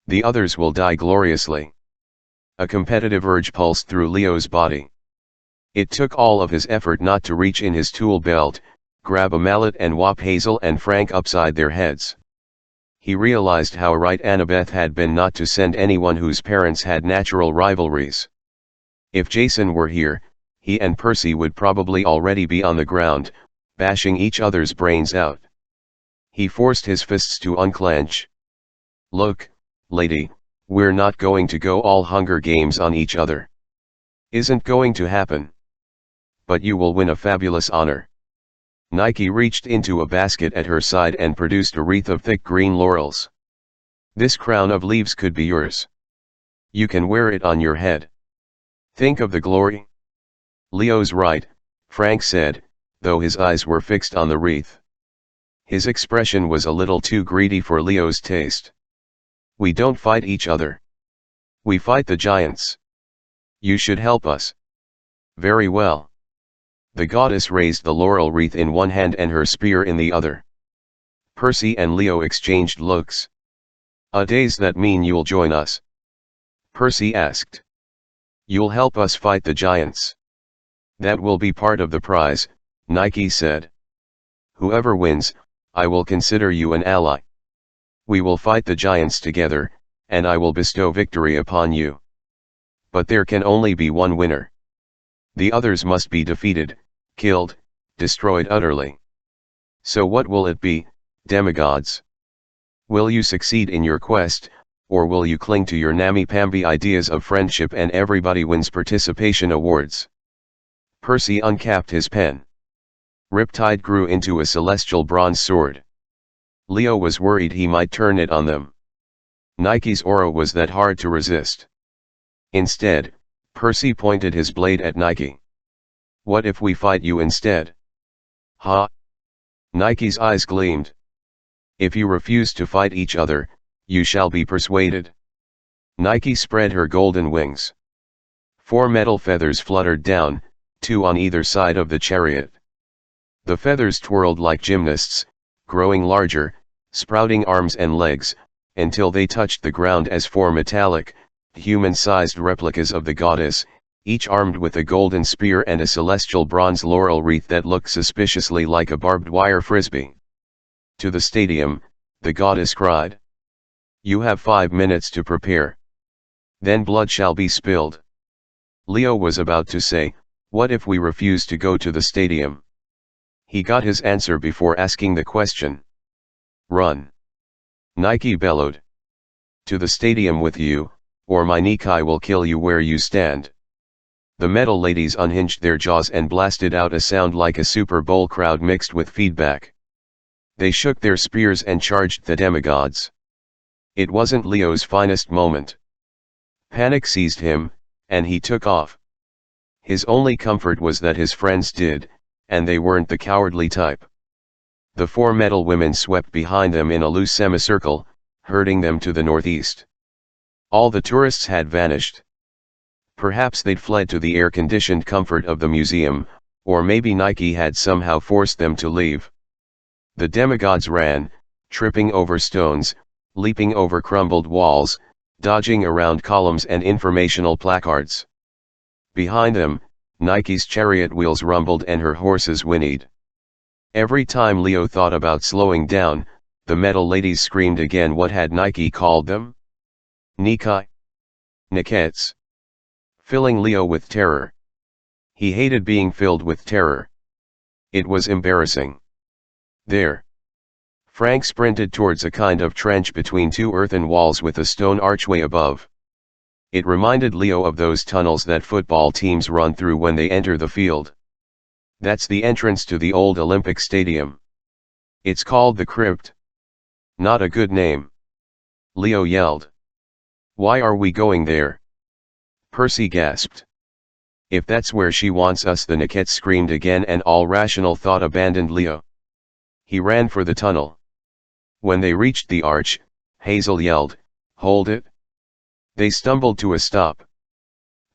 The others will die gloriously. A competitive urge pulsed through Leo's body. It took all of his effort not to reach in his tool belt, grab a mallet and whop Hazel and Frank upside their heads. He realized how right Annabeth had been not to send anyone whose parents had natural rivalries. If Jason were here, he and Percy would probably already be on the ground, bashing each other's brains out. He forced his fists to unclench. Look, lady, we're not going to go all Hunger Games on each other. Isn't going to happen. But you will win a fabulous honor. Nike reached into a basket at her side and produced a wreath of thick green laurels. This crown of leaves could be yours. You can wear it on your head. Think of the glory. Leo's right, Frank said, though his eyes were fixed on the wreath. His expression was a little too greedy for Leo's taste. We don't fight each other. We fight the giants. You should help us. Very well. The goddess raised the laurel wreath in one hand and her spear in the other. Percy and Leo exchanged looks. Days that mean you'll join us? Percy asked. You'll help us fight the giants. That will be part of the prize, Nike said. Whoever wins, I will consider you an ally. We will fight the giants together, and I will bestow victory upon you. But there can only be one winner. The others must be defeated, killed, destroyed utterly. So what will it be, demigods? Will you succeed in your quest, or will you cling to your namby-pamby ideas of friendship and everybody wins participation awards? Percy uncapped his pen. Riptide grew into a celestial bronze sword. Leo was worried he might turn it on them. Nike's aura was that hard to resist. Instead, Percy pointed his blade at Nike. What if we fight you instead? Ha! Nike's eyes gleamed. If you refuse to fight each other, you shall be persuaded. Nike spread her golden wings. 4 metal feathers fluttered down, 2 on either side of the chariot. The feathers twirled like gymnasts, growing larger, sprouting arms and legs, until they touched the ground as four metallic, human-sized replicas of the goddess, each armed with a golden spear and a celestial bronze laurel wreath that looked suspiciously like a barbed wire frisbee. To the stadium, the goddess cried. You have 5 minutes to prepare. Then blood shall be spilled. Leo was about to say, what if we refuse to go to the stadium? He got his answer before asking the question. Run. Nike bellowed. To the stadium with you, or my Nikai will kill you where you stand. The metal ladies unhinged their jaws and blasted out a sound like a Super Bowl crowd mixed with feedback. They shook their spears and charged the demigods. It wasn't Leo's finest moment. Panic seized him, and he took off. His only comfort was that his friends did, and they weren't the cowardly type. The four metal women swept behind them in a loose semicircle, herding them to the northeast. All the tourists had vanished. Perhaps they'd fled to the air-conditioned comfort of the museum, or maybe Nike had somehow forced them to leave. The demigods ran, tripping over stones, leaping over crumbled walls, dodging around columns and informational placards. Behind them, Nike's chariot wheels rumbled and her horses whinnied. Every time Leo thought about slowing down, the metal ladies screamed again. What had Nike called them? Nikai? Nikets. Filling Leo with terror. He hated being filled with terror. It was embarrassing. There. Frank sprinted towards a kind of trench between two earthen walls with a stone archway above. It reminded Leo of those tunnels that football teams run through when they enter the field. That's the entrance to the old Olympic Stadium. It's called the Crypt. Not a good name. Leo yelled. Why are we going there? Percy gasped. If that's where she wants us, the Nikets screamed again, and all rational thought abandoned Leo. He ran for the tunnel. When they reached the arch, Hazel yelled, Hold it! They stumbled to a stop.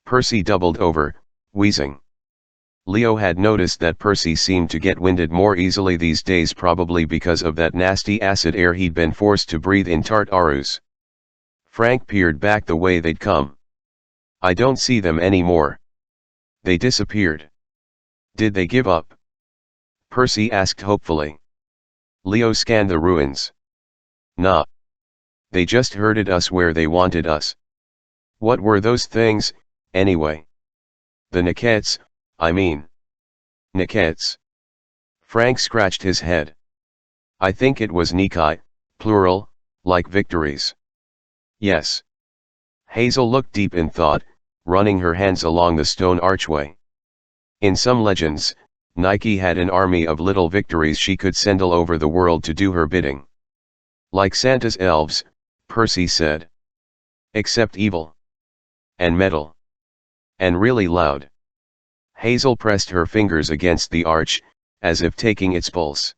Percy doubled over, wheezing. Leo had noticed that Percy seemed to get winded more easily these days, probably because of that nasty acid air he'd been forced to breathe in Tartarus. Frank peered back the way they'd come. I don't see them anymore. They disappeared. Did they give up? Percy asked hopefully. Leo scanned the ruins. Nah. They just herded us where they wanted us. What were those things, anyway? The Nikets, I mean. Nikets. Frank scratched his head. I think it was Nikai, plural, like victories. Yes. Hazel looked deep in thought, running her hands along the stone archway. In some legends, Nike had an army of little victories she could send all over the world to do her bidding. Like Santa's elves, Percy said. Except evil. And metal. And really loud. Hazel pressed her fingers against the arch, as if taking its pulse.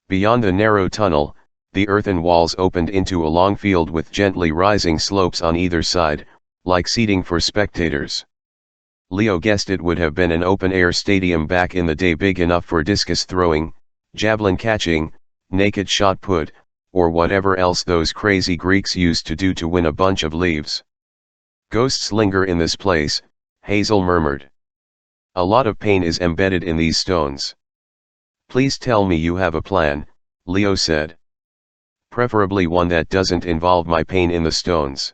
Beyond the narrow tunnel, the earthen walls opened into a long field with gently rising slopes on either side, like seating for spectators. Leo guessed it would have been an open-air stadium back in the day, big enough for discus throwing, javelin catching, naked shot put, or whatever else those crazy Greeks used to do to win a bunch of leaves. Ghosts linger in this place, Hazel murmured. A lot of pain is embedded in these stones. Please tell me you have a plan, Leo said. Preferably one that doesn't involve my pain in the stones.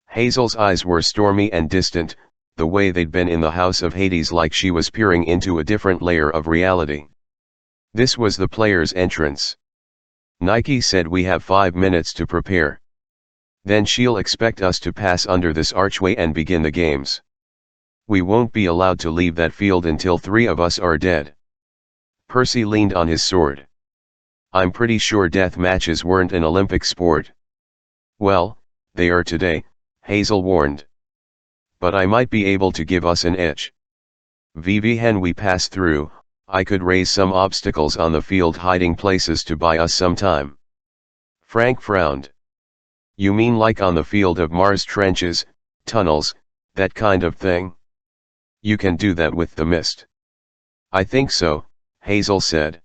Hazel's eyes were stormy and distant, the way they'd been in the house of Hades, like she was peering into a different layer of reality. This was the player's entrance. Nike said we have 5 minutes to prepare. Then she'll expect us to pass under this archway and begin the games. We won't be allowed to leave that field until 3 of us are dead. Percy leaned on his sword. I'm pretty sure death matches weren't an Olympic sport. Well, they are today, Hazel warned. But I might be able to give us an edge. When we pass through, I could raise some obstacles on the field hiding places to buy us some time. Frank frowned. You mean like on the field of Mars, trenches, tunnels, that kind of thing? You can do that with the mist. I think so, Hazel said.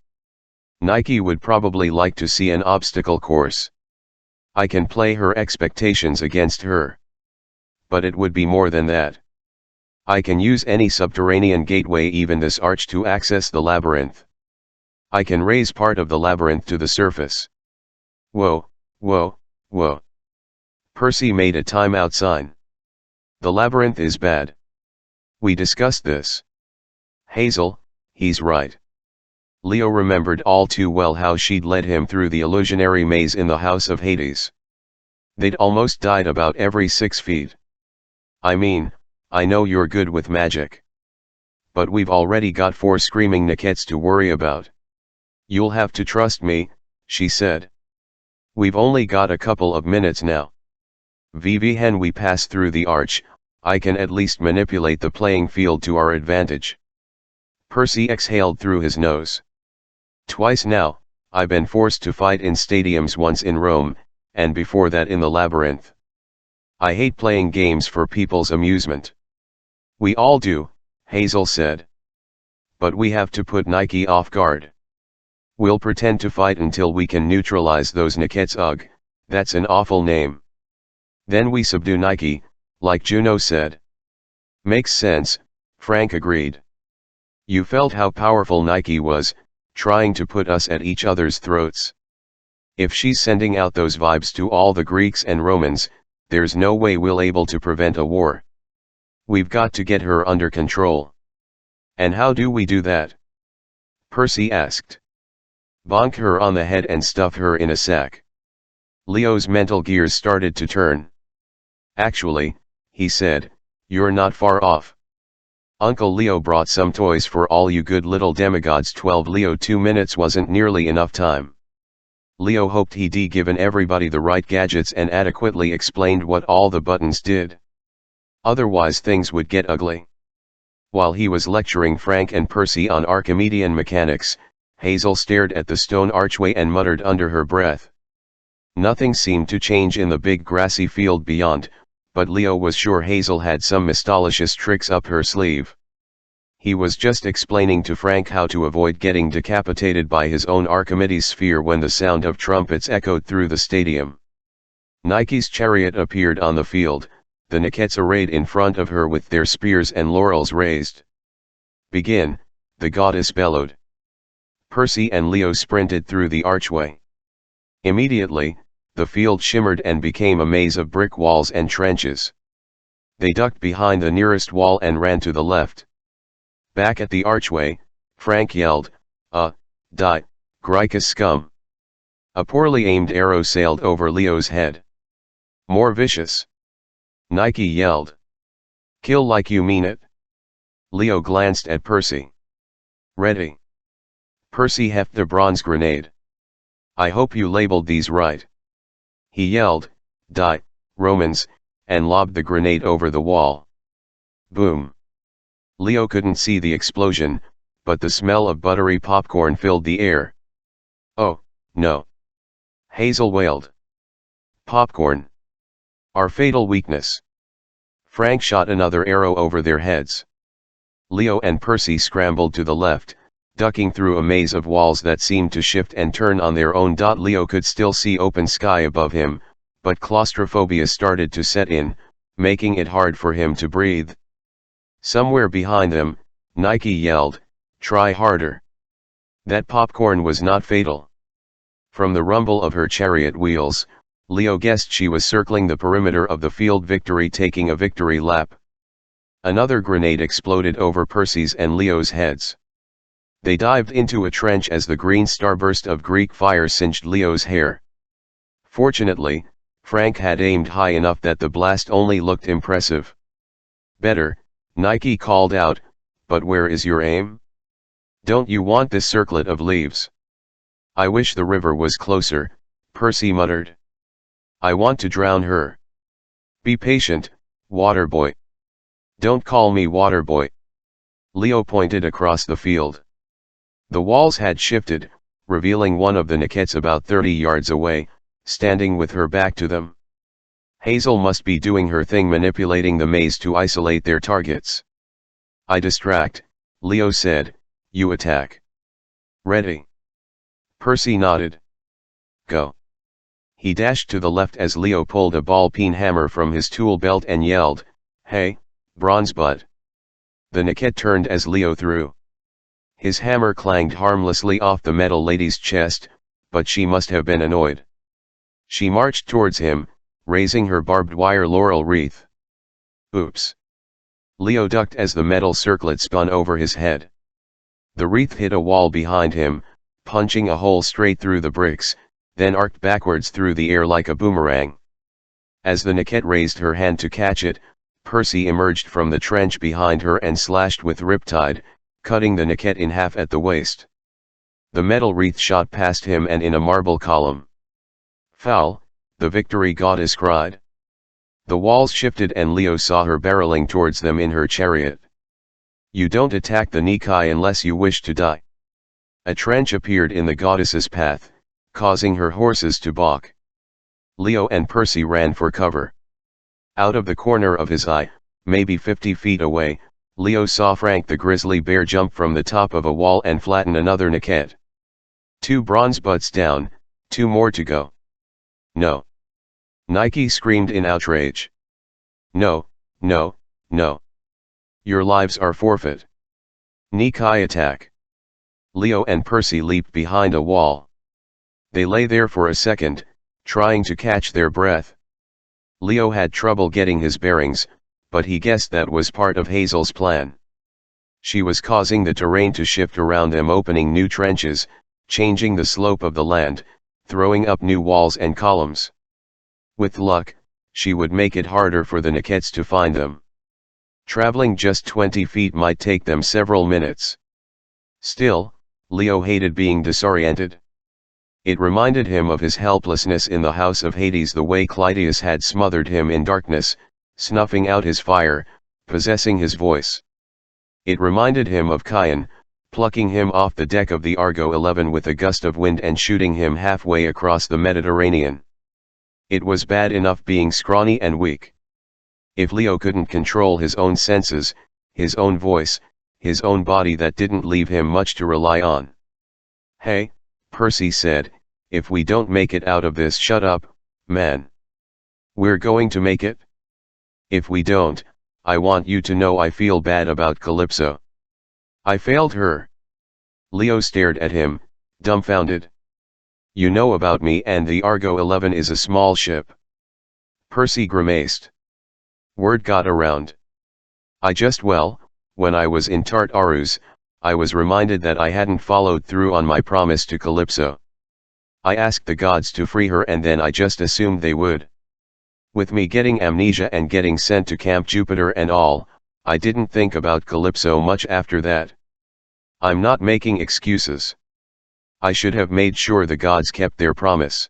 Nike would probably like to see an obstacle course. I can play her expectations against her. But it would be more than that. I can use any subterranean gateway, even this arch, to access the labyrinth. I can raise part of the labyrinth to the surface. Whoa, whoa, whoa. Percy made a timeout sign. The labyrinth is bad. We discussed this. Hazel, he's right. Leo remembered all too well how she'd led him through the illusionary maze in the House of Hades. They'd almost died about every 6 feet. I mean, I know you're good with magic. But we've already got 4 screaming Nikets to worry about. You'll have to trust me, she said. We've only got a couple of minutes now. When we pass through the arch, I can at least manipulate the playing field to our advantage. Percy exhaled through his nose. Twice now, I've been forced to fight in stadiums, once in Rome, and before that in the labyrinth. I hate playing games for people's amusement. We all do, Hazel said. But we have to put Nike off guard. We'll pretend to fight until we can neutralize those Nikets. Ugh, that's an awful name. Then we subdue Nike, like Juno said. Makes sense, Frank agreed. You felt how powerful Nike was, trying to put us at each other's throats. If she's sending out those vibes to all the Greeks and Romans, there's no way we'll able to prevent a war. We've got to get her under control. And how do we do that? Percy asked. Bonk her on the head and stuff her in a sack. Leo's mental gears started to turn. Actually, he said, you're not far off. Uncle Leo brought some toys for all you good little demigods. 12 Leo 2 minutes wasn't nearly enough time. Leo hoped he'd given everybody the right gadgets and adequately explained what all the buttons did. Otherwise things would get ugly. While he was lecturing Frank and Percy on Archimedean mechanics, Hazel stared at the stone archway and muttered under her breath. Nothing seemed to change in the big grassy field beyond, but Leo was sure Hazel had some mysterious tricks up her sleeve. He was just explaining to Frank how to avoid getting decapitated by his own Archimedes sphere when the sound of trumpets echoed through the stadium. Nike's chariot appeared on the field, the Nikets arrayed in front of her with their spears and laurels raised. Begin, the goddess bellowed. Percy and Leo sprinted through the archway. Immediately, the field shimmered and became a maze of brick walls and trenches. They ducked behind the nearest wall and ran to the left. Back at the archway, Frank yelled, die, Grycus scum. A poorly aimed arrow sailed over Leo's head. More vicious. Nike yelled. Kill like you mean it. Leo glanced at Percy. Ready. Percy heft the bronze grenade. I hope you labeled these right. He yelled, die, Romans, and lobbed the grenade over the wall. Boom. Leo couldn't see the explosion, but the smell of buttery popcorn filled the air. Oh, no. Hazel wailed. Popcorn. Our fatal weakness. Frank shot another arrow over their heads. Leo and Percy scrambled to the left, ducking through a maze of walls that seemed to shift and turn on their own. Leo could still see open sky above him, but claustrophobia started to set in, making it hard for him to breathe. Somewhere behind them, Nike yelled, try harder. That popcorn was not fatal. From the rumble of her chariot wheels, Leo guessed she was circling the perimeter of the field, taking a victory lap. Another grenade exploded over Percy's and Leo's heads. They dived into a trench as the green starburst of Greek fire singed Leo's hair. Fortunately, Frank had aimed high enough that the blast only looked impressive. Better, Nike called out, but where is your aim? Don't you want this circlet of leaves? I wish the river was closer, Percy muttered. I want to drown her. Be patient, Waterboy. Don't call me Waterboy. Leo pointed across the field. The walls had shifted, revealing one of the Nikets about 30 yards away, standing with her back to them. Hazel must be doing her thing, manipulating the maze to isolate their targets. I distract, Leo said, you attack. Ready. Percy nodded. Go. He dashed to the left as Leo pulled a ball-peen hammer from his tool belt and yelled, "Hey, bronze butt." The Niket turned as Leo threw. His hammer clanged harmlessly off the metal lady's chest, but she must have been annoyed. She marched towards him, raising her barbed wire laurel wreath. Oops. Leo ducked as the metal circlet spun over his head. The wreath hit a wall behind him, punching a hole straight through the bricks, then arced backwards through the air like a boomerang. As the Niket raised her hand to catch it, Percy emerged from the trench behind her and slashed with riptide, cutting the Niket in half at the waist. The metal wreath shot past him and in a marble column. "Foul," the victory goddess cried. The walls shifted and Leo saw her barreling towards them in her chariot. "You don't attack the Nikai unless you wish to die." A trench appeared in the goddess's path, causing her horses to balk. Leo and Percy ran for cover. Out of the corner of his eye, maybe 50 feet away, Leo saw Frank the grizzly bear jump from the top of a wall and flatten another Niket. 2 bronze butts down, 2 more to go. "No!" Nike screamed in outrage. "No, no, no. Your lives are forfeit. Nikai attack." Leo and Percy leaped behind a wall. They lay there for a second, trying to catch their breath. Leo had trouble getting his bearings, but he guessed that was part of Hazel's plan. She was causing the terrain to shift around them, opening new trenches, changing the slope of the land, throwing up new walls and columns. With luck, she would make it harder for the Nikets to find them. Traveling just 20 feet might take them several minutes. Still, Leo hated being disoriented. It reminded him of his helplessness in the house of Hades, the way Clytius had smothered him in darkness, snuffing out his fire, possessing his voice. It reminded him of Chion, plucking him off the deck of the Argo 11 with a gust of wind and shooting him halfway across the Mediterranean. It was bad enough being scrawny and weak. If Leo couldn't control his own senses, his own voice, his own body, that didn't leave him much to rely on. "Hey," Percy said, "if we don't make it out of this, shut up, man. We're going to make it. If we don't, I want you to know I feel bad about Calypso. I failed her." Leo stared at him, dumbfounded. "You know about me, and the Argo 11 is a small ship." Percy grimaced. "Word got around. When I was in Tartarus, I was reminded that I hadn't followed through on my promise to Calypso. I asked the gods to free her, and then I just assumed they would. With me getting amnesia and getting sent to Camp Jupiter and all, I didn't think about Calypso much after that. I'm not making excuses. I should have made sure the gods kept their promise.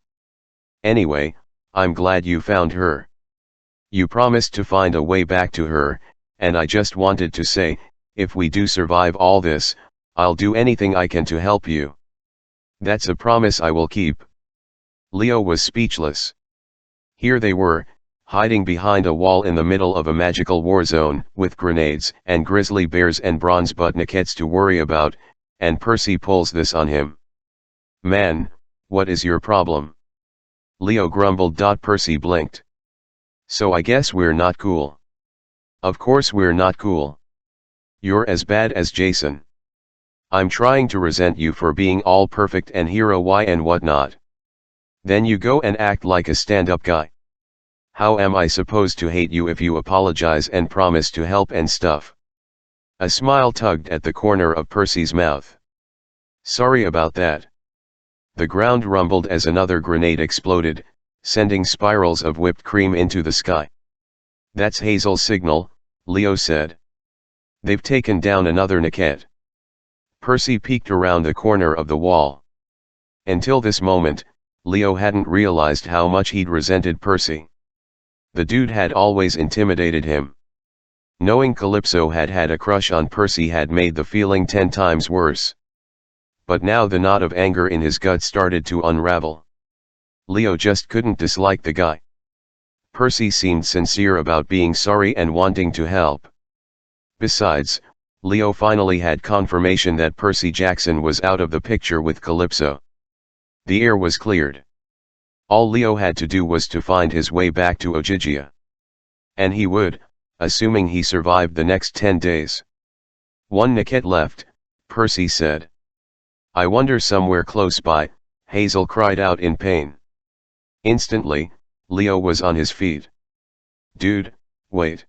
Anyway, I'm glad you found her. You promised to find a way back to her, and I just wanted to say, if we do survive all this, I'll do anything I can to help you. That's a promise I will keep." Leo was speechless. Here they were, hiding behind a wall in the middle of a magical war zone, with grenades and grizzly bears and bronze butt Nikets to worry about, and Percy pulls this on him. "Man, what is your problem?" Leo grumbled. Percy blinked. "So I guess we're not cool." "Of course we're not cool. You're as bad as Jason. I'm trying to resent you for being all perfect and hero and whatnot. Then you go and act like a stand-up guy. How am I supposed to hate you if you apologize and promise to help and stuff?" A smile tugged at the corner of Percy's mouth. "Sorry about that." The ground rumbled as another grenade exploded, sending spirals of whipped cream into the sky. "That's Hazel's signal," Leo said. "They've taken down another Niket." Percy peeked around the corner of the wall. Until this moment, Leo hadn't realized how much he'd resented Percy. The dude had always intimidated him. Knowing Calypso had had a crush on Percy had made the feeling 10 times worse. But now the knot of anger in his gut started to unravel. Leo just couldn't dislike the guy. Percy seemed sincere about being sorry and wanting to help. Besides, Leo finally had confirmation that Percy Jackson was out of the picture with Calypso. The air was cleared. All Leo had to do was to find his way back to Ogygia. And he would, assuming he survived the next 10 days. One Niket left, Percy said. I wonder somewhere close by, Hazel cried out in pain. Instantly, Leo was on his feet. Dude, wait.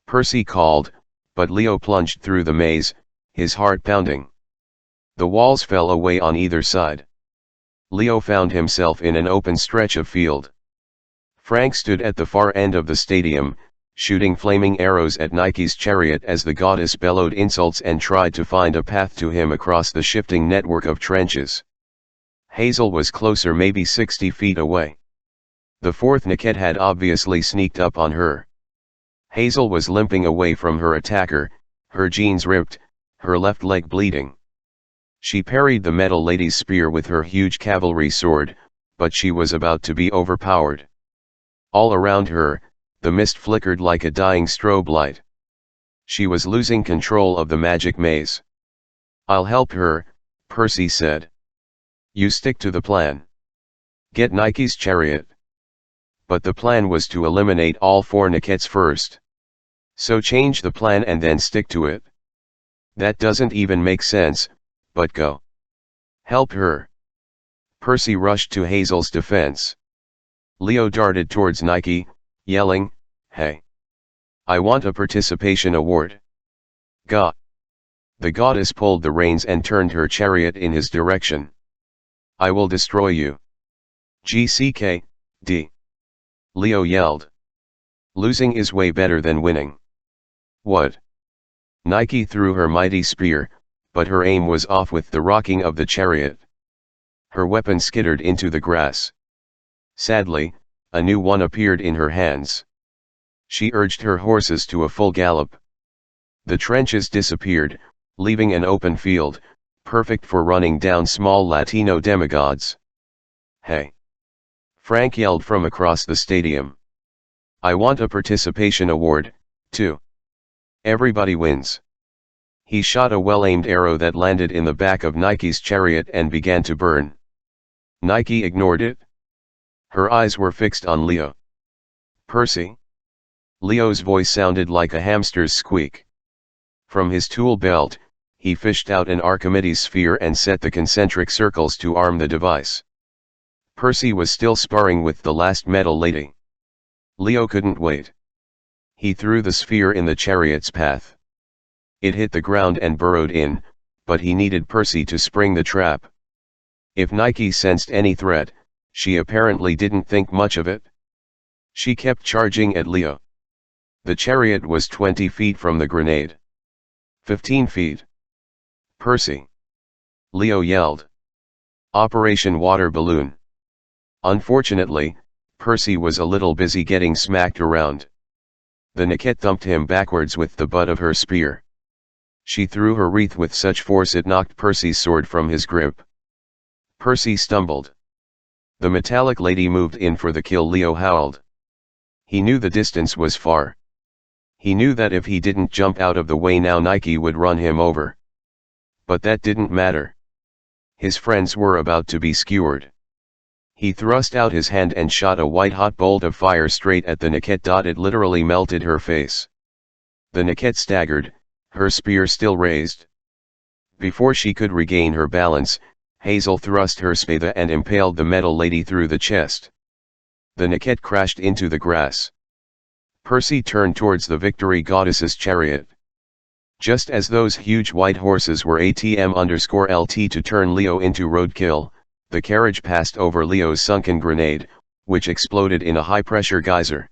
Percy called, but Leo plunged through the maze, his heart pounding. The walls fell away on either side. Leo found himself in an open stretch of field. Frank stood at the far end of the stadium, shooting flaming arrows at Nike's chariot as the goddess bellowed insults and tried to find a path to him across the shifting network of trenches. Hazel was closer, maybe 60 feet away. The fourth Niket had obviously sneaked up on her. Hazel was limping away from her attacker, her jeans ripped, her left leg bleeding. She parried the metal lady's spear with her huge cavalry sword, but she was about to be overpowered. All around her, the mist flickered like a dying strobe light. She was losing control of the magic maze. I'll help her, Percy said. You stick to the plan. Get Nike's chariot. But the plan was to eliminate all 4 Nikets first. So change the plan and then stick to it. That doesn't even make sense, but go. Help her. Percy rushed to Hazel's defense. Leo darted towards Nike, yelling, Hey! I want a participation award. Gah! The goddess pulled the reins and turned her chariot in his direction. I will destroy you. GCK, Leo yelled. Losing is way better than winning. What? Nike threw her mighty spear, but her aim was off with the rocking of the chariot. Her weapon skittered into the grass. Sadly, a new one appeared in her hands. She urged her horses to a full gallop. The trenches disappeared, leaving an open field, perfect for running down small Latino demigods. Hey! Frank yelled from across the stadium. I want a participation award, too. Everybody wins. He shot a well-aimed arrow that landed in the back of Nike's chariot and began to burn. Nike ignored it. Her eyes were fixed on Leo. Percy? Leo's voice sounded like a hamster's squeak. From his tool belt, he fished out an Archimedes sphere and set the concentric circles to arm the device. Percy was still sparring with the last metal lady. Leo couldn't wait. He threw the sphere in the chariot's path. It hit the ground and burrowed in, but he needed Percy to spring the trap. If Nike sensed any threat, she apparently didn't think much of it. She kept charging at Leo. The chariot was 20 feet from the grenade. 15 feet. Percy! Leo yelled. Operation Water Balloon. Unfortunately, Percy was a little busy getting smacked around. The Niket thumped him backwards with the butt of her spear. She threw her wreath with such force it knocked Percy's sword from his grip. Percy stumbled. The metallic lady moved in for the kill. Leo howled. He knew the distance was far. He knew that if he didn't jump out of the way now Nike would run him over. But that didn't matter. His friends were about to be skewered. He thrust out his hand and shot a white-hot bolt of fire straight at the Niket. It literally melted her face. The Niket staggered, her spear still raised. Before she could regain her balance, Hazel thrust her spada and impaled the metal lady through the chest. The Niket crashed into the grass. Percy turned towards the Victory Goddess's chariot. Just as those huge white horses were ATM_LT to turn Leo into roadkill, the carriage passed over Leo's sunken grenade, which exploded in a high-pressure geyser.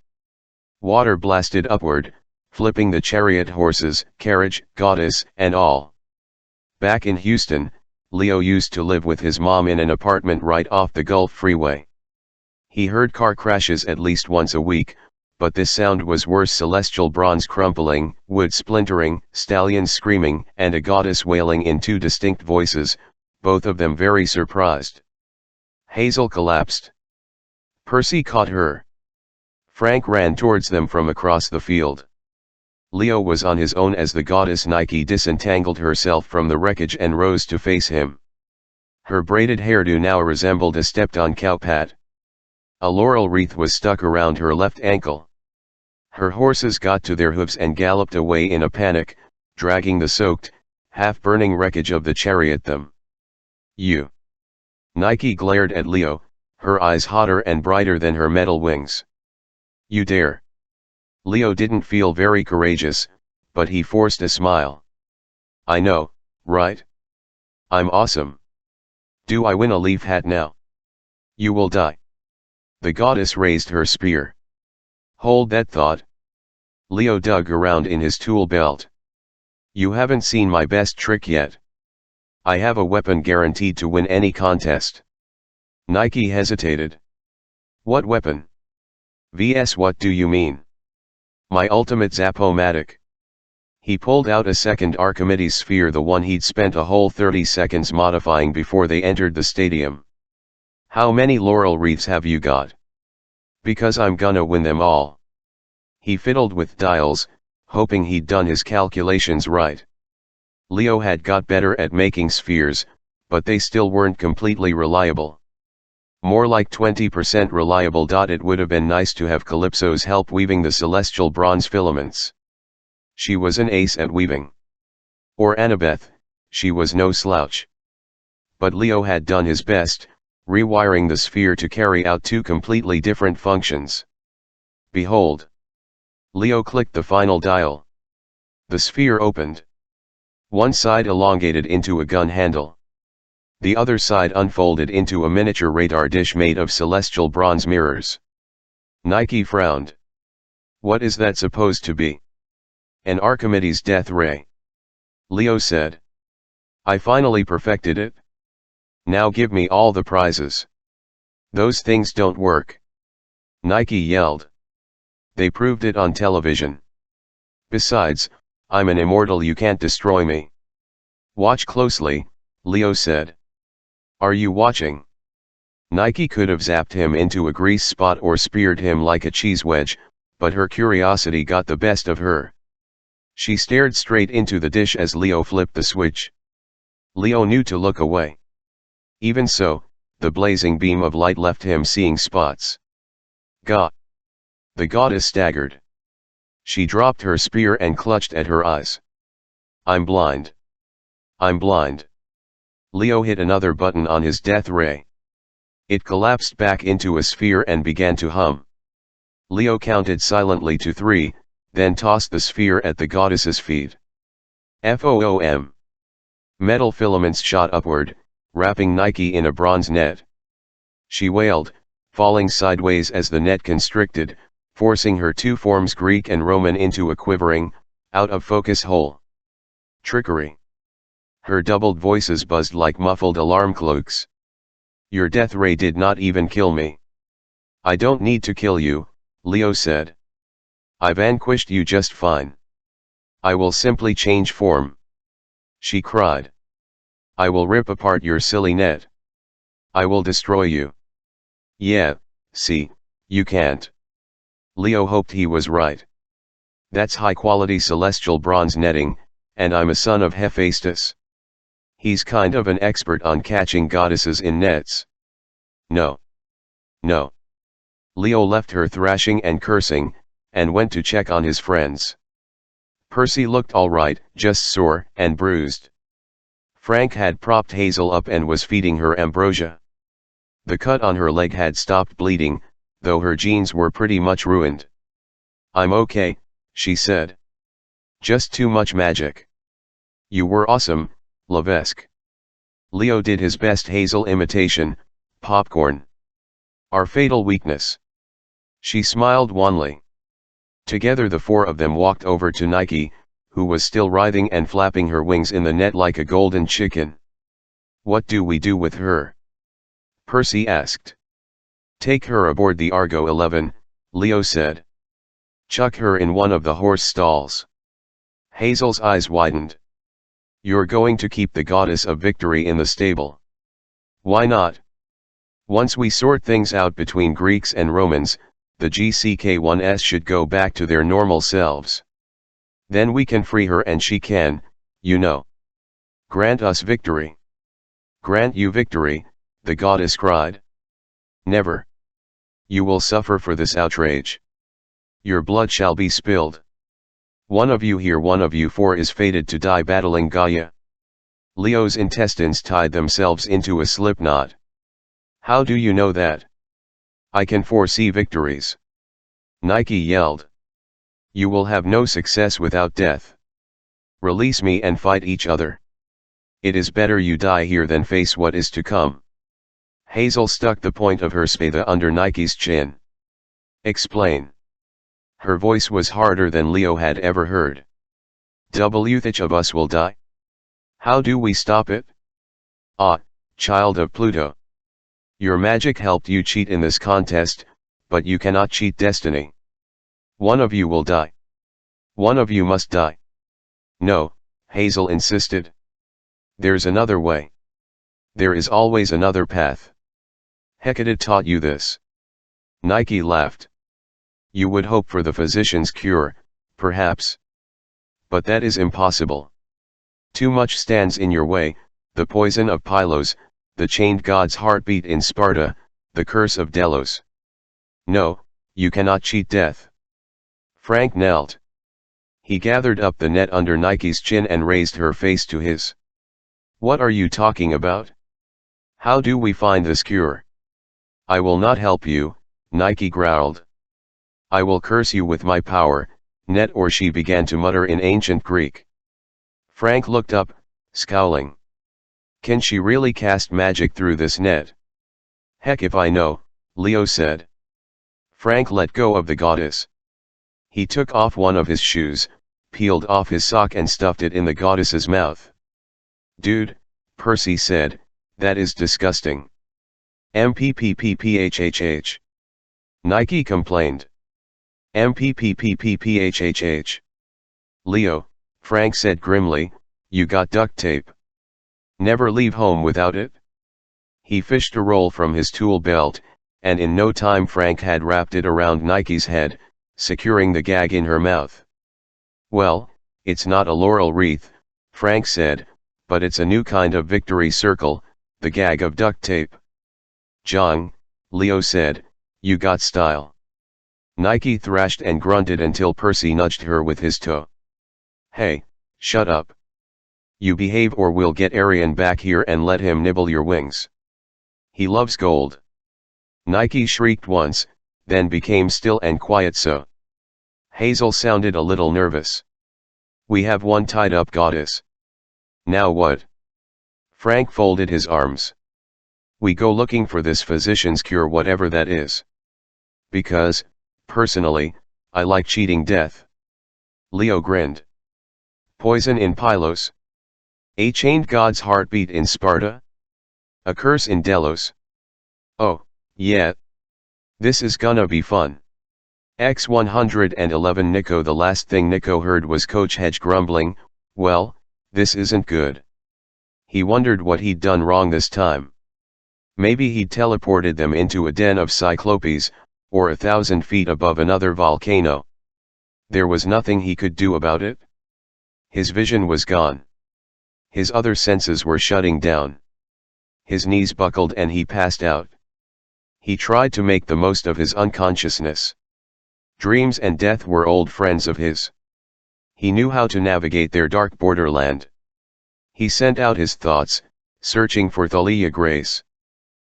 Water blasted upward, flipping the chariot horses, carriage, goddess, and all. Back in Houston, Leo used to live with his mom in an apartment right off the Gulf Freeway. He heard car crashes at least once a week, but this sound was worse: celestial bronze crumpling, wood splintering, stallions screaming, and a goddess wailing in 2 distinct voices, both of them very surprised. Hazel collapsed. Percy caught her. Frank ran towards them from across the field. Leo was on his own as the goddess Nike disentangled herself from the wreckage and rose to face him. Her braided hairdo now resembled a stepped-on cowpat. A laurel wreath was stuck around her left ankle. Her horses got to their hooves and galloped away in a panic, dragging the soaked, half-burning wreckage of the chariot them. You! Nike glared at Leo, her eyes hotter and brighter than her metal wings. You dare! Leo didn't feel very courageous, but he forced a smile. I know, right? I'm awesome. Do I win a leaf hat now? You will die. The goddess raised her spear. Hold that thought. Leo dug around in his tool belt. You haven't seen my best trick yet. I have a weapon guaranteed to win any contest. Nike hesitated. What weapon? Vs. What do you mean? My ultimate Zap-O-Matic. He pulled out a second Archimedes sphere, the one he'd spent a whole 30 seconds modifying before they entered the stadium. How many laurel wreaths have you got? Because I'm gonna win them all. He fiddled with dials, hoping he'd done his calculations right. Leo had got better at making spheres, but they still weren't completely reliable. More like 20% reliable. It would have been nice to have Calypso's help weaving the celestial bronze filaments. She was an ace at weaving. Or Annabeth, she was no slouch. But Leo had done his best, rewiring the sphere to carry out two completely different functions. Behold! Leo clicked the final dial. The sphere opened. One side elongated into a gun handle. The other side unfolded into a miniature radar dish made of celestial bronze mirrors. Nike frowned. What is that supposed to be? An Archimedes death ray. Leo said. I finally perfected it. Now give me all the prizes. Those things don't work. Nike yelled. They proved it on television. Besides, I'm an immortal, you can't destroy me. Watch closely, Leo said. Are you watching? Nike could have zapped him into a grease spot or speared him like a cheese wedge, but her curiosity got the best of her. She stared straight into the dish as Leo flipped the switch. Leo knew to look away. Even so, the blazing beam of light left him seeing spots. Gah! The goddess staggered. She dropped her spear and clutched at her eyes. I'm blind. I'm blind. Leo hit another button on his death ray. It collapsed back into a sphere and began to hum. Leo counted silently to 3, then tossed the sphere at the goddess's feet. FOOM! Metal filaments shot upward, wrapping Nike in a bronze net. She wailed, falling sideways as the net constricted, forcing her two forms, Greek and Roman, into a quivering, out-of-focus hole. Trickery. Her doubled voices buzzed like muffled alarm cloaks. Your death ray did not even kill me. I don't need to kill you, Leo said. I vanquished you just fine. I will simply change form. She cried. I will rip apart your silly net. I will destroy you. Yeah, see, you can't. Leo hoped he was right. That's high-quality celestial bronze netting, and I'm a son of Hephaestus. He's kind of an expert on catching goddesses in nets. No. No. Leo left her thrashing and cursing, and went to check on his friends. Percy looked all right, just sore and bruised. Frank had propped Hazel up and was feeding her ambrosia. The cut on her leg had stopped bleeding, though her jeans were pretty much ruined. I'm okay, she said. Just too much magic. You were awesome, Levesque. Leo did his best Hazel imitation, popcorn. Our fatal weakness. She smiled wanly. Together the four of them walked over to Nike, who was still writhing and flapping her wings in the net like a golden chicken. What do we do with her? Percy asked. Take her aboard the Argo 11, Leo said. Chuck her in one of the horse stalls. Hazel's eyes widened. You're going to keep the goddess of victory in the stable. Why not? Once we sort things out between Greeks and Romans, the GCK1s should go back to their normal selves. Then we can free her and she can, you know. Grant us victory. Grant you victory, the goddess cried. Never. You will suffer for this outrage. Your blood shall be spilled. One of you here, one of you four is fated to die battling Gaia. Leo's intestines tied themselves into a slip knot. How do you know that? I can foresee victories. Nike yelled. You will have no success without death. Release me and fight each other. It is better you die here than face what is to come. Hazel stuck the point of her spada under Nike's chin. Explain. Her voice was harder than Leo had ever heard. Each of us will die. How do we stop it? Ah, child of Pluto. Your magic helped you cheat in this contest, but you cannot cheat destiny. One of you will die. One of you must die. No, Hazel insisted. There's another way. There is always another path. Hecate taught you this. Nike laughed. You would hope for the physician's cure, perhaps. But that is impossible. Too much stands in your way, the poison of Pylos, the chained god's heartbeat in Sparta, the curse of Delos. No, you cannot cheat death. Frank knelt. He gathered up the net under Nike's chin and raised her face to his. What are you talking about? How do we find this cure? I will not help you, Nike growled. I will curse you with my power, net, or she began to mutter in ancient Greek. Frank looked up, scowling. Can she really cast magic through this net? Heck if I know, Leo said. Frank let go of the goddess. He took off one of his shoes, peeled off his sock and stuffed it in the goddess's mouth. Dude, Percy said, that is disgusting. MPPPPHHH. Nike complained. MPPPPPHHH. Leo, Frank said grimly, you got duct tape. Never leave home without it? He fished a roll from his tool belt, and in no time Frank had wrapped it around Nike's head, securing the gag in her mouth. Well, it's not a laurel wreath, Frank said, but it's a new kind of victory circle, the gag of duct tape. Jong, Leo said, you got style. Nike thrashed and grunted until Percy nudged her with his toe. Hey, shut up. You behave or we'll get Arian back here and let him nibble your wings. He loves gold. Nike shrieked once, then became still and quiet. So Hazel sounded a little nervous. We have one tied up goddess. Now what? Frank folded his arms. We go looking for this physician's cure, whatever that is. Because, personally, I like cheating death. Leo grinned. Poison in Pylos? A chained god's heartbeat in Sparta? A curse in Delos? Oh, yeah. This is gonna be fun. X111 Nico. The last thing Nico heard was Coach Hedge grumbling, well, this isn't good. He wondered what he'd done wrong this time. Maybe he'd teleported them into a den of cyclopes, or 1,000 feet above another volcano. There was nothing he could do about it. His vision was gone. His other senses were shutting down. His knees buckled and he passed out. He tried to make the most of his unconsciousness. Dreams and death were old friends of his. He knew how to navigate their dark borderland. He sent out his thoughts, searching for Thalia Grace.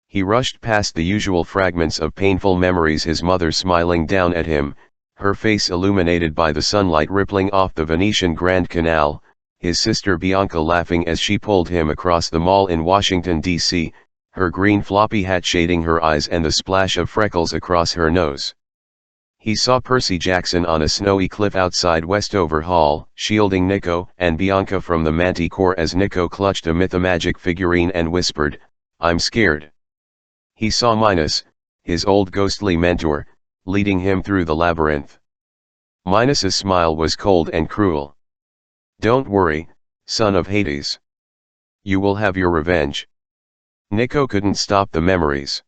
He rushed past the usual fragments of painful memories: his mother smiling down at him, her face illuminated by the sunlight rippling off the Venetian Grand Canal, his sister Bianca laughing as she pulled him across the mall in Washington, D.C., her green floppy hat shading her eyes and the splash of freckles across her nose. He saw Percy Jackson on a snowy cliff outside Westover Hall, shielding Nico and Bianca from the Manticore as Nico clutched a Mythomagic figurine and whispered, "I'm scared." He saw Minos, his old ghostly mentor, leading him through the labyrinth. Minos's smile was cold and cruel. "Don't worry, son of Hades. You will have your revenge." Nico couldn't stop the memories.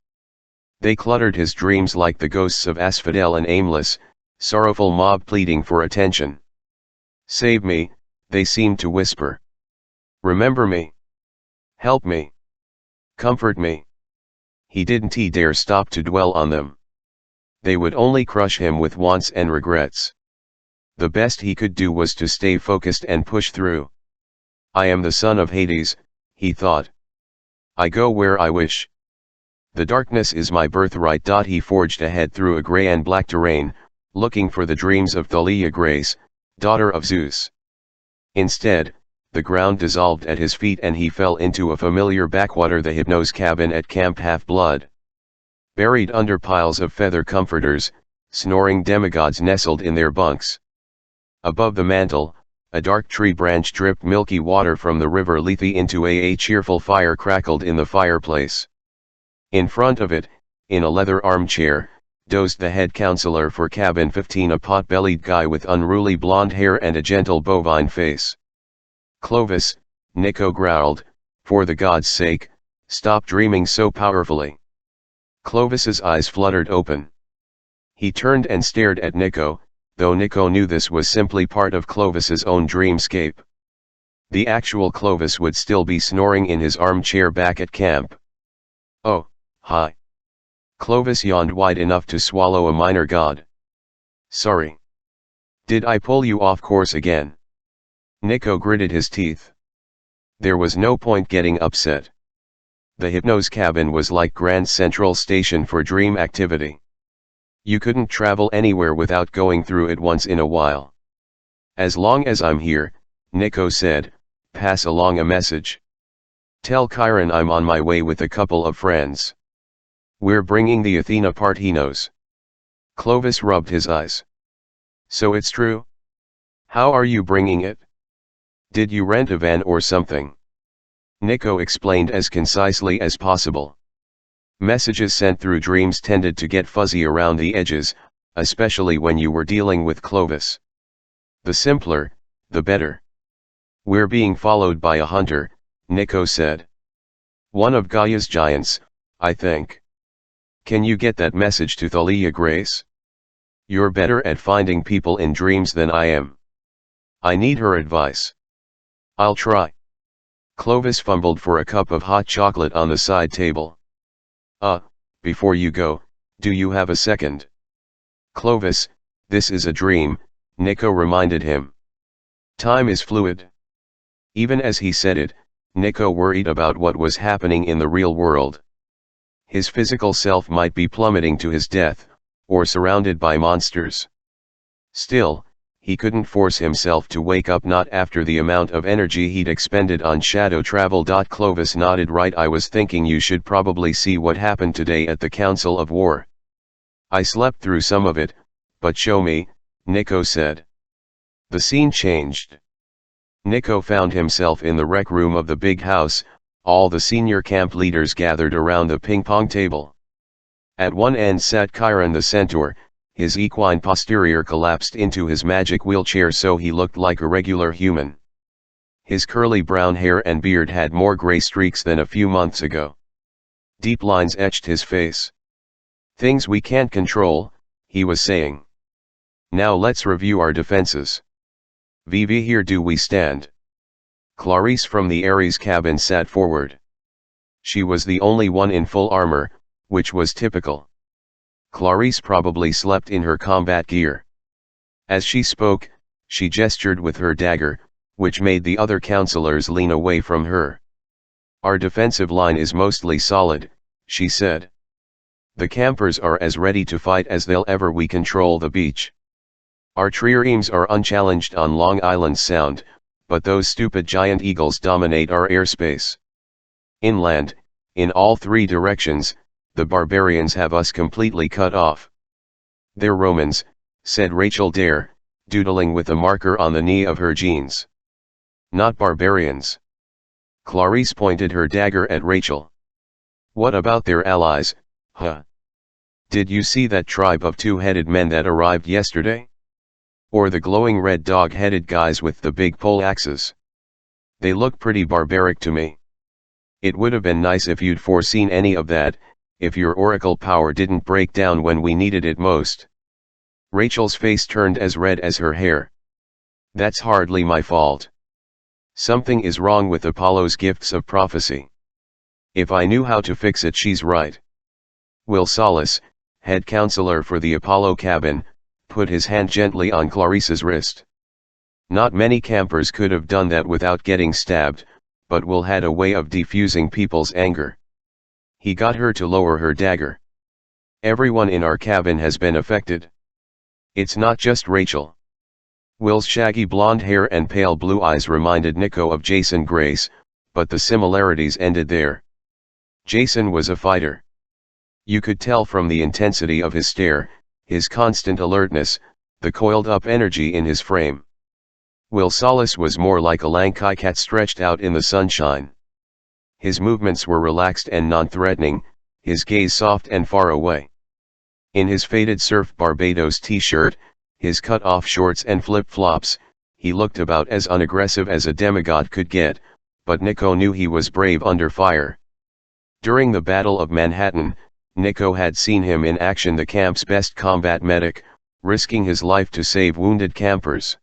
They cluttered his dreams like the ghosts of Asphodel, an aimless, sorrowful mob pleading for attention. Save me, they seemed to whisper. Remember me. Help me. Comfort me. He didn't dare stop to dwell on them. They would only crush him with wants and regrets. The best he could do was to stay focused and push through. I am the son of Hades, he thought. I go where I wish. The darkness is my birthright. He forged ahead through a gray and black terrain, looking for the dreams of Thalia Grace, daughter of Zeus. Instead, the ground dissolved at his feet and he fell into a familiar backwater, the Hypnos cabin at Camp Half-Blood. Buried under piles of feather comforters, snoring demigods nestled in their bunks. Above the mantel, a dark tree branch dripped milky water from the river Lethe into a cheerful fire crackled in the fireplace. In front of it, in a leather armchair, dozed the head counselor for cabin 15, a pot-bellied guy with unruly blonde hair and a gentle bovine face. Clovis, Nico growled, for the god's sake, stop dreaming so powerfully. Clovis's eyes fluttered open. He turned and stared at Nico, though Nico knew this was simply part of Clovis's own dreamscape. The actual Clovis would still be snoring in his armchair back at camp. Oh, hi. Clovis yawned wide enough to swallow a minor god. Sorry. Did I pull you off course again? Nico gritted his teeth. There was no point getting upset. The Hypnos cabin was like Grand Central Station for dream activity. You couldn't travel anywhere without going through it once in a while. As long as I'm here, Nico said, pass along a message. Tell Chiron I'm on my way with a couple of friends. We're bringing the Athena part, he knows. Clovis rubbed his eyes. So it's true? How are you bringing it? Did you rent a van or something? Nico explained as concisely as possible. Messages sent through dreams tended to get fuzzy around the edges, especially when you were dealing with Clovis. The simpler, the better. We're being followed by a hunter, Nico said. One of Gaia's giants, I think. Can you get that message to Thalia Grace? You're better at finding people in dreams than I am. I need her advice. I'll try. Clovis fumbled for a cup of hot chocolate on the side table. Before you go, do you have a second? Clovis, this is a dream, Nico reminded him. Time is fluid. Even as he said it, Nico worried about what was happening in the real world. His physical self might be plummeting to his death, or surrounded by monsters. Still, he couldn't force himself to wake up, not after the amount of energy he'd expended on shadow travel. Clovis nodded. Right, I was thinking you should probably see what happened today at the Council of War. I slept through some of it, but show me, Nico said. The scene changed. Nico found himself in the rec room of the big house, all the senior camp leaders gathered around the ping-pong table. At one end sat Chiron the centaur, his equine posterior collapsed into his magic wheelchair so he looked like a regular human. His curly brown hair and beard had more gray streaks than a few months ago. Deep lines etched his face. Things we can't control, he was saying. Now let's review our defenses. Vivi, here do we stand. Clarice from the Ares cabin sat forward. She was the only one in full armor, which was typical. Clarice probably slept in her combat gear. As she spoke, she gestured with her dagger, which made the other counselors lean away from her. Our defensive line is mostly solid, she said. The campers are as ready to fight as they'll ever. We control the beach. Our triremes are unchallenged on Long Island Sound, but those stupid giant eagles dominate our airspace. Inland, in all three directions, the barbarians have us completely cut off. They're Romans, said Rachel Dare, doodling with a marker on the knee of her jeans. Not barbarians. Clarice pointed her dagger at Rachel. What about their allies, huh? Did you see that tribe of two-headed men that arrived yesterday? Or the glowing red dog-headed guys with the big pole axes? They look pretty barbaric to me. It would have been nice if you'd foreseen any of that, if your oracle power didn't break down when we needed it most. Rachel's face turned as red as her hair. That's hardly my fault. Something is wrong with Apollo's gifts of prophecy. If I knew how to fix it, she's right. Will Solis, head counselor for the Apollo cabin, put his hand gently on Clarice's wrist. Not many campers could have done that without getting stabbed, but Will had a way of defusing people's anger. He got her to lower her dagger. Everyone in our cabin has been affected. It's not just Rachel. Will's shaggy blonde hair and pale blue eyes reminded Nico of Jason Grace, but the similarities ended there. Jason was a fighter. You could tell from the intensity of his stare, his constant alertness, the coiled-up energy in his frame. Will Solis was more like a lanky cat stretched out in the sunshine. His movements were relaxed and non-threatening, his gaze soft and far away. In his faded surf Barbados t-shirt, his cut-off shorts and flip-flops, he looked about as unaggressive as a demigod could get, but Nico knew he was brave under fire. During the Battle of Manhattan, Nico had seen him in action, the camp's best combat medic, risking his life to save wounded campers.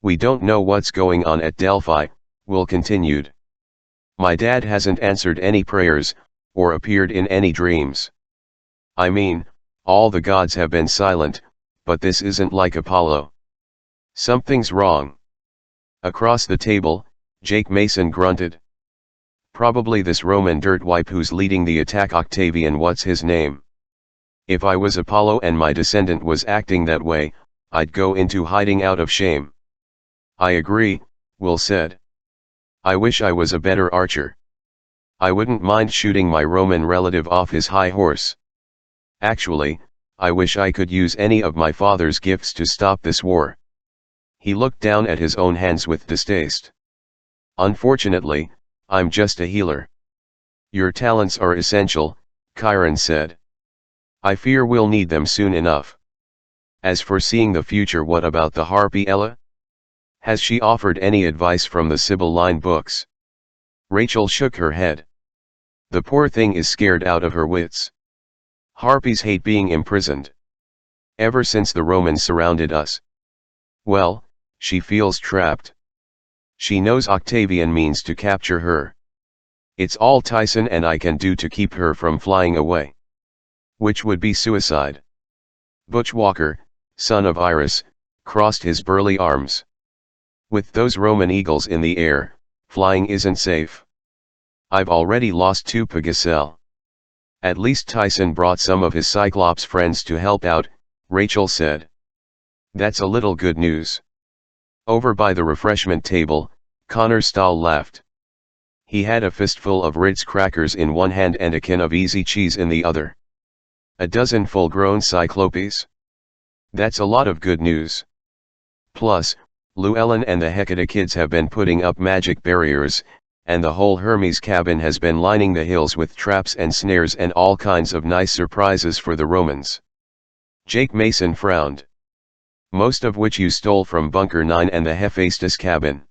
We don't know what's going on at Delphi, Will continued. My dad hasn't answered any prayers, or appeared in any dreams. I mean, all the gods have been silent, but this isn't like Apollo. Something's wrong. Across the table, Jake Mason grunted. Probably this Roman dirtwipe who's leading the attack. Octavian, what's his name? If I was Apollo and my descendant was acting that way, I'd go into hiding out of shame. I agree, Will said. I wish I was a better archer. I wouldn't mind shooting my Roman relative off his high horse. Actually, I wish I could use any of my father's gifts to stop this war. He looked down at his own hands with distaste. Unfortunately, I'm just a healer. Your talents are essential, Chiron said. I fear we'll need them soon enough. As for seeing the future, what about the harpy Ella? Has she offered any advice from the Sibylline books? Rachel shook her head. The poor thing is scared out of her wits. Harpies hate being imprisoned. Ever since the Romans surrounded us. Well, she feels trapped. She knows Octavian means to capture her. It's all Tyson and I can do to keep her from flying away. Which would be suicide. Butch Walker, son of Iris, crossed his burly arms. With those Roman eagles in the air, flying isn't safe. I've already lost 2 Pegasus. At least Tyson brought some of his Cyclops friends to help out, Rachel said. That's a little good news. Over by the refreshment table, Connor Stahl laughed. He had a fistful of Ritz crackers in one hand and a can of Easy Cheese in the other. A dozen full-grown Cyclopes? That's a lot of good news. Plus, Llewellyn and the Hecata kids have been putting up magic barriers, and the whole Hermes cabin has been lining the hills with traps and snares and all kinds of nice surprises for the Romans. Jake Mason frowned. Most of which you stole from Bunker 9 and the Hephaestus cabin.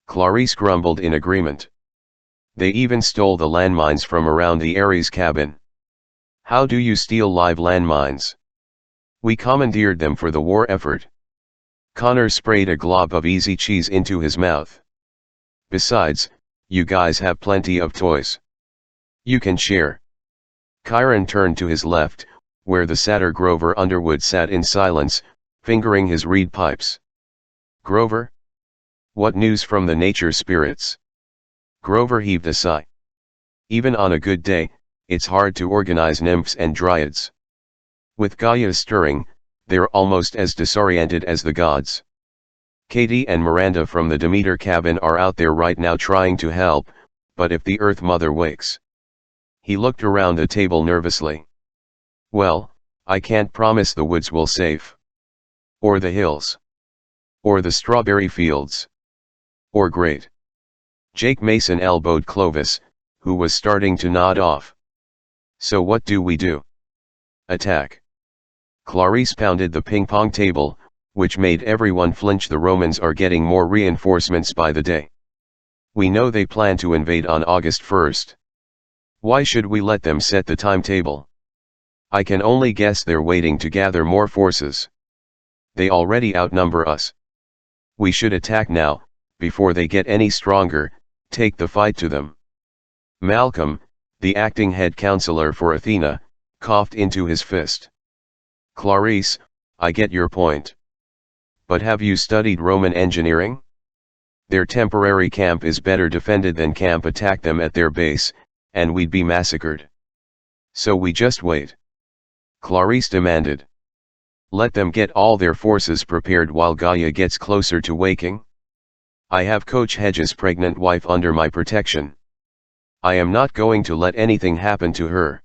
Clarice grumbled in agreement. They even stole the landmines from around the Ares cabin. How do you steal live landmines? We commandeered them for the war effort. Connor sprayed a glob of Easy Cheese into his mouth. Besides, you guys have plenty of toys. You can share. Chiron turned to his left, where the satyr Grover Underwood sat in silence, fingering his reed pipes. Grover? What news from the nature spirits? Grover heaved a sigh. Even on a good day, it's hard to organize nymphs and dryads. With Gaia stirring, they're almost as disoriented as the gods. Katie and Miranda from the Demeter cabin are out there right now trying to help, but if the Earth Mother wakes. He looked around the table nervously. Well, I can't promise the woods will save. Or the hills. Or the strawberry fields. Or great. Jake Mason elbowed Clovis, who was starting to nod off. So what do we do? Attack. Clarice pounded the ping-pong table, which made everyone flinch. The Romans are getting more reinforcements by the day. We know they plan to invade on August 1st. Why should we let them set the timetable? I can only guess they're waiting to gather more forces. They already outnumber us. We should attack now, before they get any stronger, take the fight to them. Malcolm, the acting head counselor for Athena, coughed into his fist. Clarice, I get your point. But have you studied Roman engineering? Their temporary camp is better defended than camp attack them at their base, and we'd be massacred. So we just wait. Clarice demanded. Let them get all their forces prepared while Gaia gets closer to waking. I have Coach Hedge's pregnant wife under my protection. I am not going to let anything happen to her.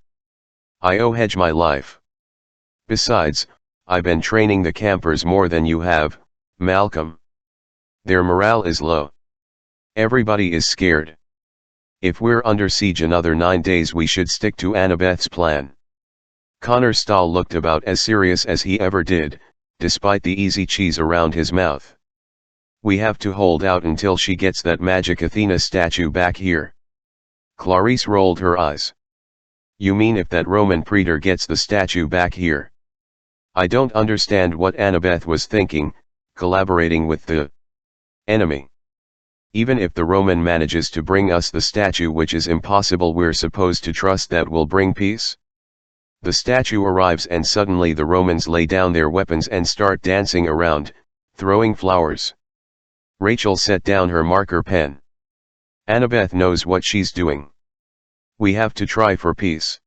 I owe Hedge my life. Besides, I've been training the campers more than you have, Malcolm. Their morale is low. Everybody is scared. If we're under siege another 9 days, we should stick to Annabeth's plan. Connor Stahl looked about as serious as he ever did, despite the easy cheese around his mouth. We have to hold out until she gets that magic Athena statue back here. Clarice rolled her eyes. You mean if that Roman praetor gets the statue back here? I don't understand what Annabeth was thinking, collaborating with the enemy. Even if the Roman manages to bring us the statue, which is impossible, we're supposed to trust that will bring peace? The statue arrives and suddenly the Romans lay down their weapons and start dancing around, throwing flowers. Rachel set down her marker pen. Annabeth knows what she's doing. We have to try for peace.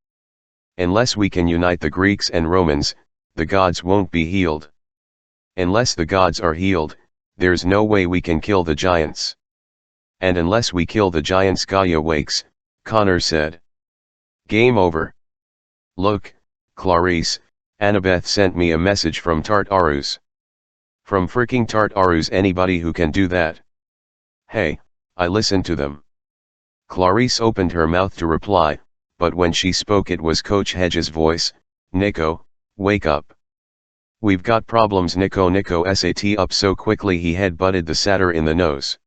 Unless we can unite the Greeks and Romans, the gods won't be healed. Unless the gods are healed, there's no way we can kill the giants. And unless we kill the giants, Gaia wakes, Connor said. Game over. Look, Clarice, Annabeth sent me a message from Tartarus. From freaking Tartarus, anybody who can do that. Hey, I listened to them. Clarice opened her mouth to reply, but when she spoke it was Coach Hedge's voice. Nico, wake up. We've got problems. Nico sat up so quickly he head-butted the satyr in the nose.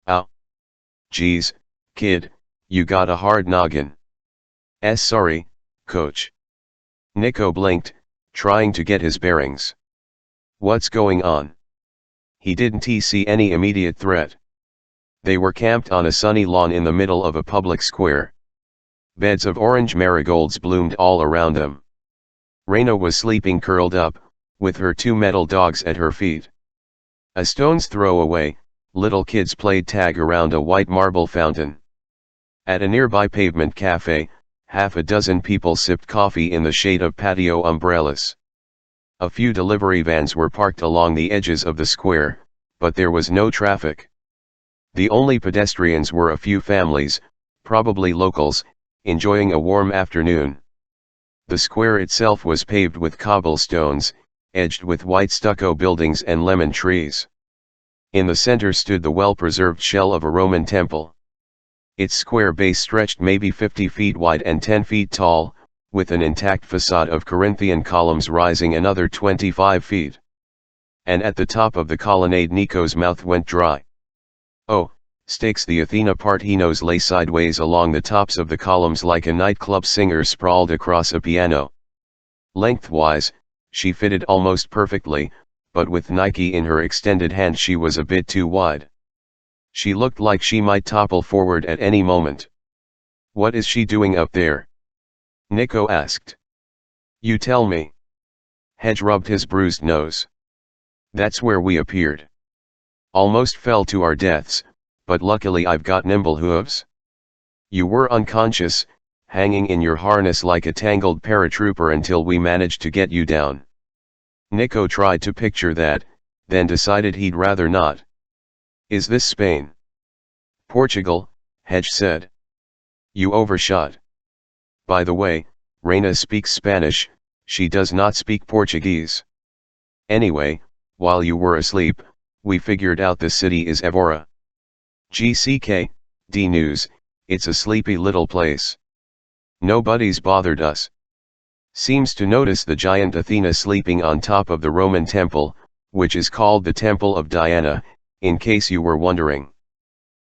Ow. Geez, kid, you got a hard noggin. Sorry, coach. Nico blinked, trying to get his bearings. What's going on? He didn't see any immediate threat. They were camped on a sunny lawn in the middle of a public square. Beds of orange marigolds bloomed all around them. Raina was sleeping curled up, with her 2 metal dogs at her feet. A stone's throw away, little kids played tag around a white marble fountain. At a nearby pavement cafe, half a dozen people sipped coffee in the shade of patio umbrellas. A few delivery vans were parked along the edges of the square, but there was no traffic. The only pedestrians were a few families, probably locals, enjoying a warm afternoon. The square itself was paved with cobblestones, edged with white stucco buildings and lemon trees. In the center stood the well-preserved shell of a Roman temple. Its square base stretched maybe 50 feet wide and 10 feet tall, with an intact facade of Corinthian columns rising another 25 feet. And at the top of the colonnade Nico's mouth went dry. Oh, stakes. The Athena part he knows lay sideways along the tops of the columns like a nightclub singer sprawled across a piano. Lengthwise, she fitted almost perfectly, but with Nike in her extended hand she was a bit too wide. She looked like she might topple forward at any moment. What is she doing up there? Nico asked. You tell me. Hedge rubbed his bruised nose. That's where we appeared. Almost fell to our deaths, but luckily I've got nimble hooves. You were unconscious, hanging in your harness like a tangled paratrooper until we managed to get you down. Nico tried to picture that, then decided he'd rather not. Is this Spain? Portugal, Hedge said. You overshot. By the way, Reina speaks Spanish, she does not speak Portuguese. Anyway, while you were asleep, we figured out the city is Evora. GCK, D News, it's a sleepy little place. Nobody's bothered us. Seems to notice the giant Athena sleeping on top of the Roman temple, which is called the Temple of Diana, in case you were wondering.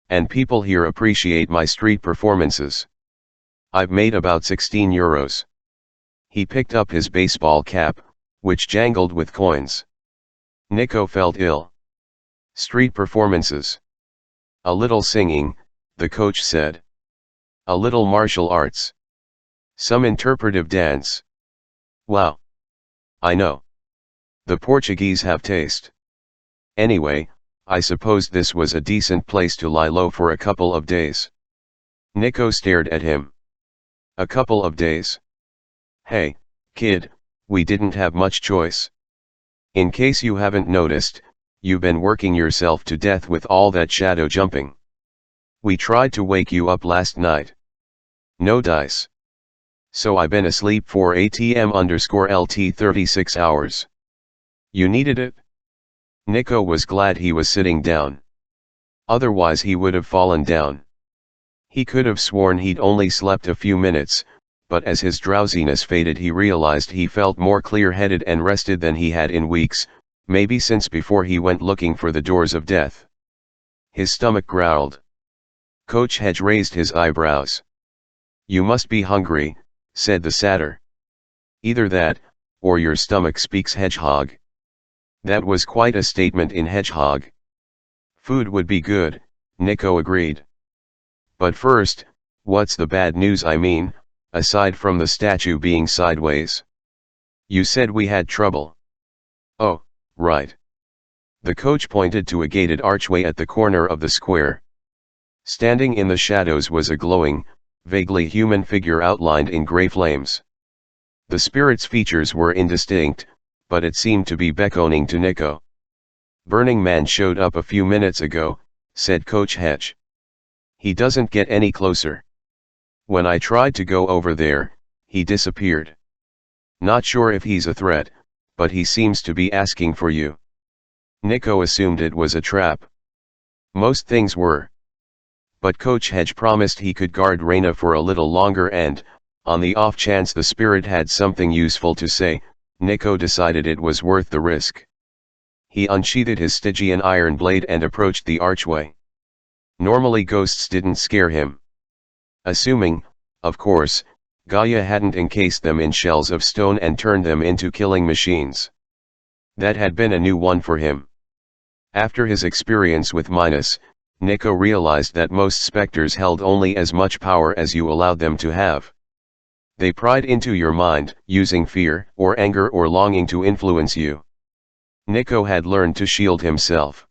And people here appreciate my street performances. I've made about 16 euros. He picked up his baseball cap, which jangled with coins. Nico felt ill. Street performances. A little singing, the coach said. A little martial arts. Some interpretive dance. Wow. I know. The Portuguese have taste. Anyway, I suppose this was a decent place to lie low for a couple of days. Nico stared at him. A couple of days? Hey, kid, we didn't have much choice. In case you haven't noticed, you've been working yourself to death with all that shadow jumping. We tried to wake you up last night. No dice. So I been asleep for ATM_LT 36 hours. You needed it? Nico was glad he was sitting down. Otherwise he would have fallen down. He could have sworn he'd only slept a few minutes, but as his drowsiness faded he realized he felt more clear-headed and rested than he had in weeks, maybe since before he went looking for the doors of death. His stomach growled. Coach Hedge raised his eyebrows. You must be hungry, said the satyr. Either that, or your stomach speaks hedgehog. That was quite a statement in hedgehog. Food would be good, Nico agreed. But first, what's the bad news I mean, aside from the statue being sideways? You said we had trouble. Oh, right. The coach pointed to a gated archway at the corner of the square. Standing in the shadows was a glowing, vaguely human figure outlined in gray flames. The spirit's features were indistinct, but it seemed to be beckoning to Nico. Burning Man showed up a few minutes ago, said Coach Hedge. He doesn't get any closer. When I tried to go over there, he disappeared. Not sure if he's a threat, but he seems to be asking for you. Nico assumed it was a trap. Most things were. But Coach Hedge promised he could guard Reina for a little longer and, on the off chance the spirit had something useful to say, Nico decided it was worth the risk. He unsheathed his Stygian iron blade and approached the archway. Normally ghosts didn't scare him. Assuming, of course, Gaia hadn't encased them in shells of stone and turned them into killing machines. That had been a new one for him. After his experience with Minos, Nico realized that most specters held only as much power as you allowed them to have. They pried into your mind, using fear, or anger or longing to influence you. Nico had learned to shield himself.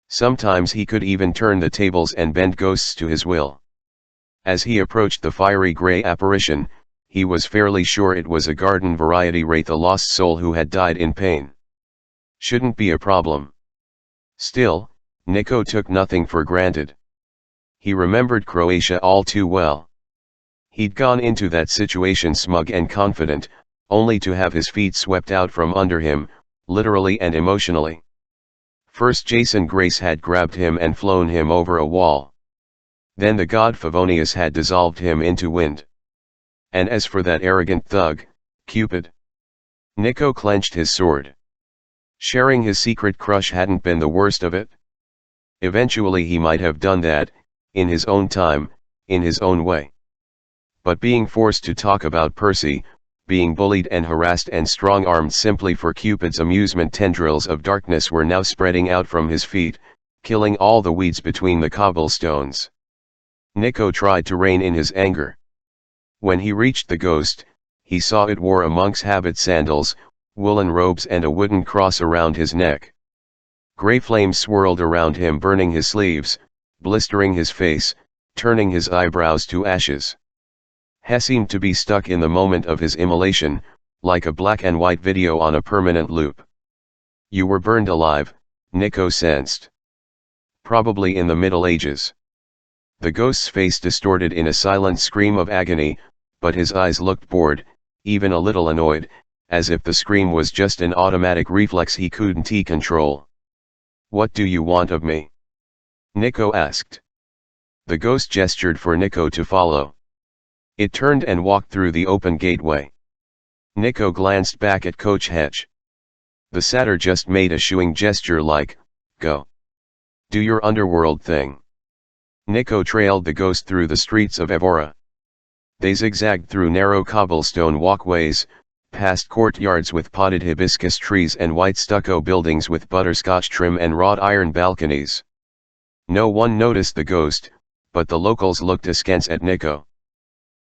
Sometimes he could even turn the tables and bend ghosts to his will. As he approached the fiery gray apparition, he was fairly sure it was a garden variety wraith, a lost soul who had died in pain. Shouldn't be a problem. Still, Nico took nothing for granted. He remembered Croatia all too well. He'd gone into that situation smug and confident, only to have his feet swept out from under him, literally and emotionally. First Jason Grace had grabbed him and flown him over a wall. Then the god Favonius had dissolved him into wind. And as for that arrogant thug, Cupid. Nico clenched his sword. Sharing his secret crush hadn't been the worst of it. Eventually he might have done that, in his own time, in his own way. But being forced to talk about Percy, being bullied and harassed and strong-armed simply for Cupid's amusement, tendrils of darkness were now spreading out from his feet, killing all the weeds between the cobblestones. Nico tried to rein in his anger. When he reached the ghost, he saw it wore a monk's habit, sandals, woolen robes and a wooden cross around his neck. Gray flames swirled around him, burning his sleeves, blistering his face, turning his eyebrows to ashes. He seemed to be stuck in the moment of his immolation, like a black and white video on a permanent loop. You were burned alive, Nico sensed. Probably in the Middle Ages. The ghost's face distorted in a silent scream of agony, but his eyes looked bored, even a little annoyed, as if the scream was just an automatic reflex he couldn't control. What do you want of me? Nico asked. The ghost gestured for Nico to follow. It turned and walked through the open gateway. Nico glanced back at Coach Hedge. The satyr just made a shooing gesture like, go. Do your underworld thing. Nico trailed the ghost through the streets of Evora. They zigzagged through narrow cobblestone walkways, past courtyards with potted hibiscus trees and white stucco buildings with butterscotch trim and wrought iron balconies. No one noticed the ghost, but the locals looked askance at Nico.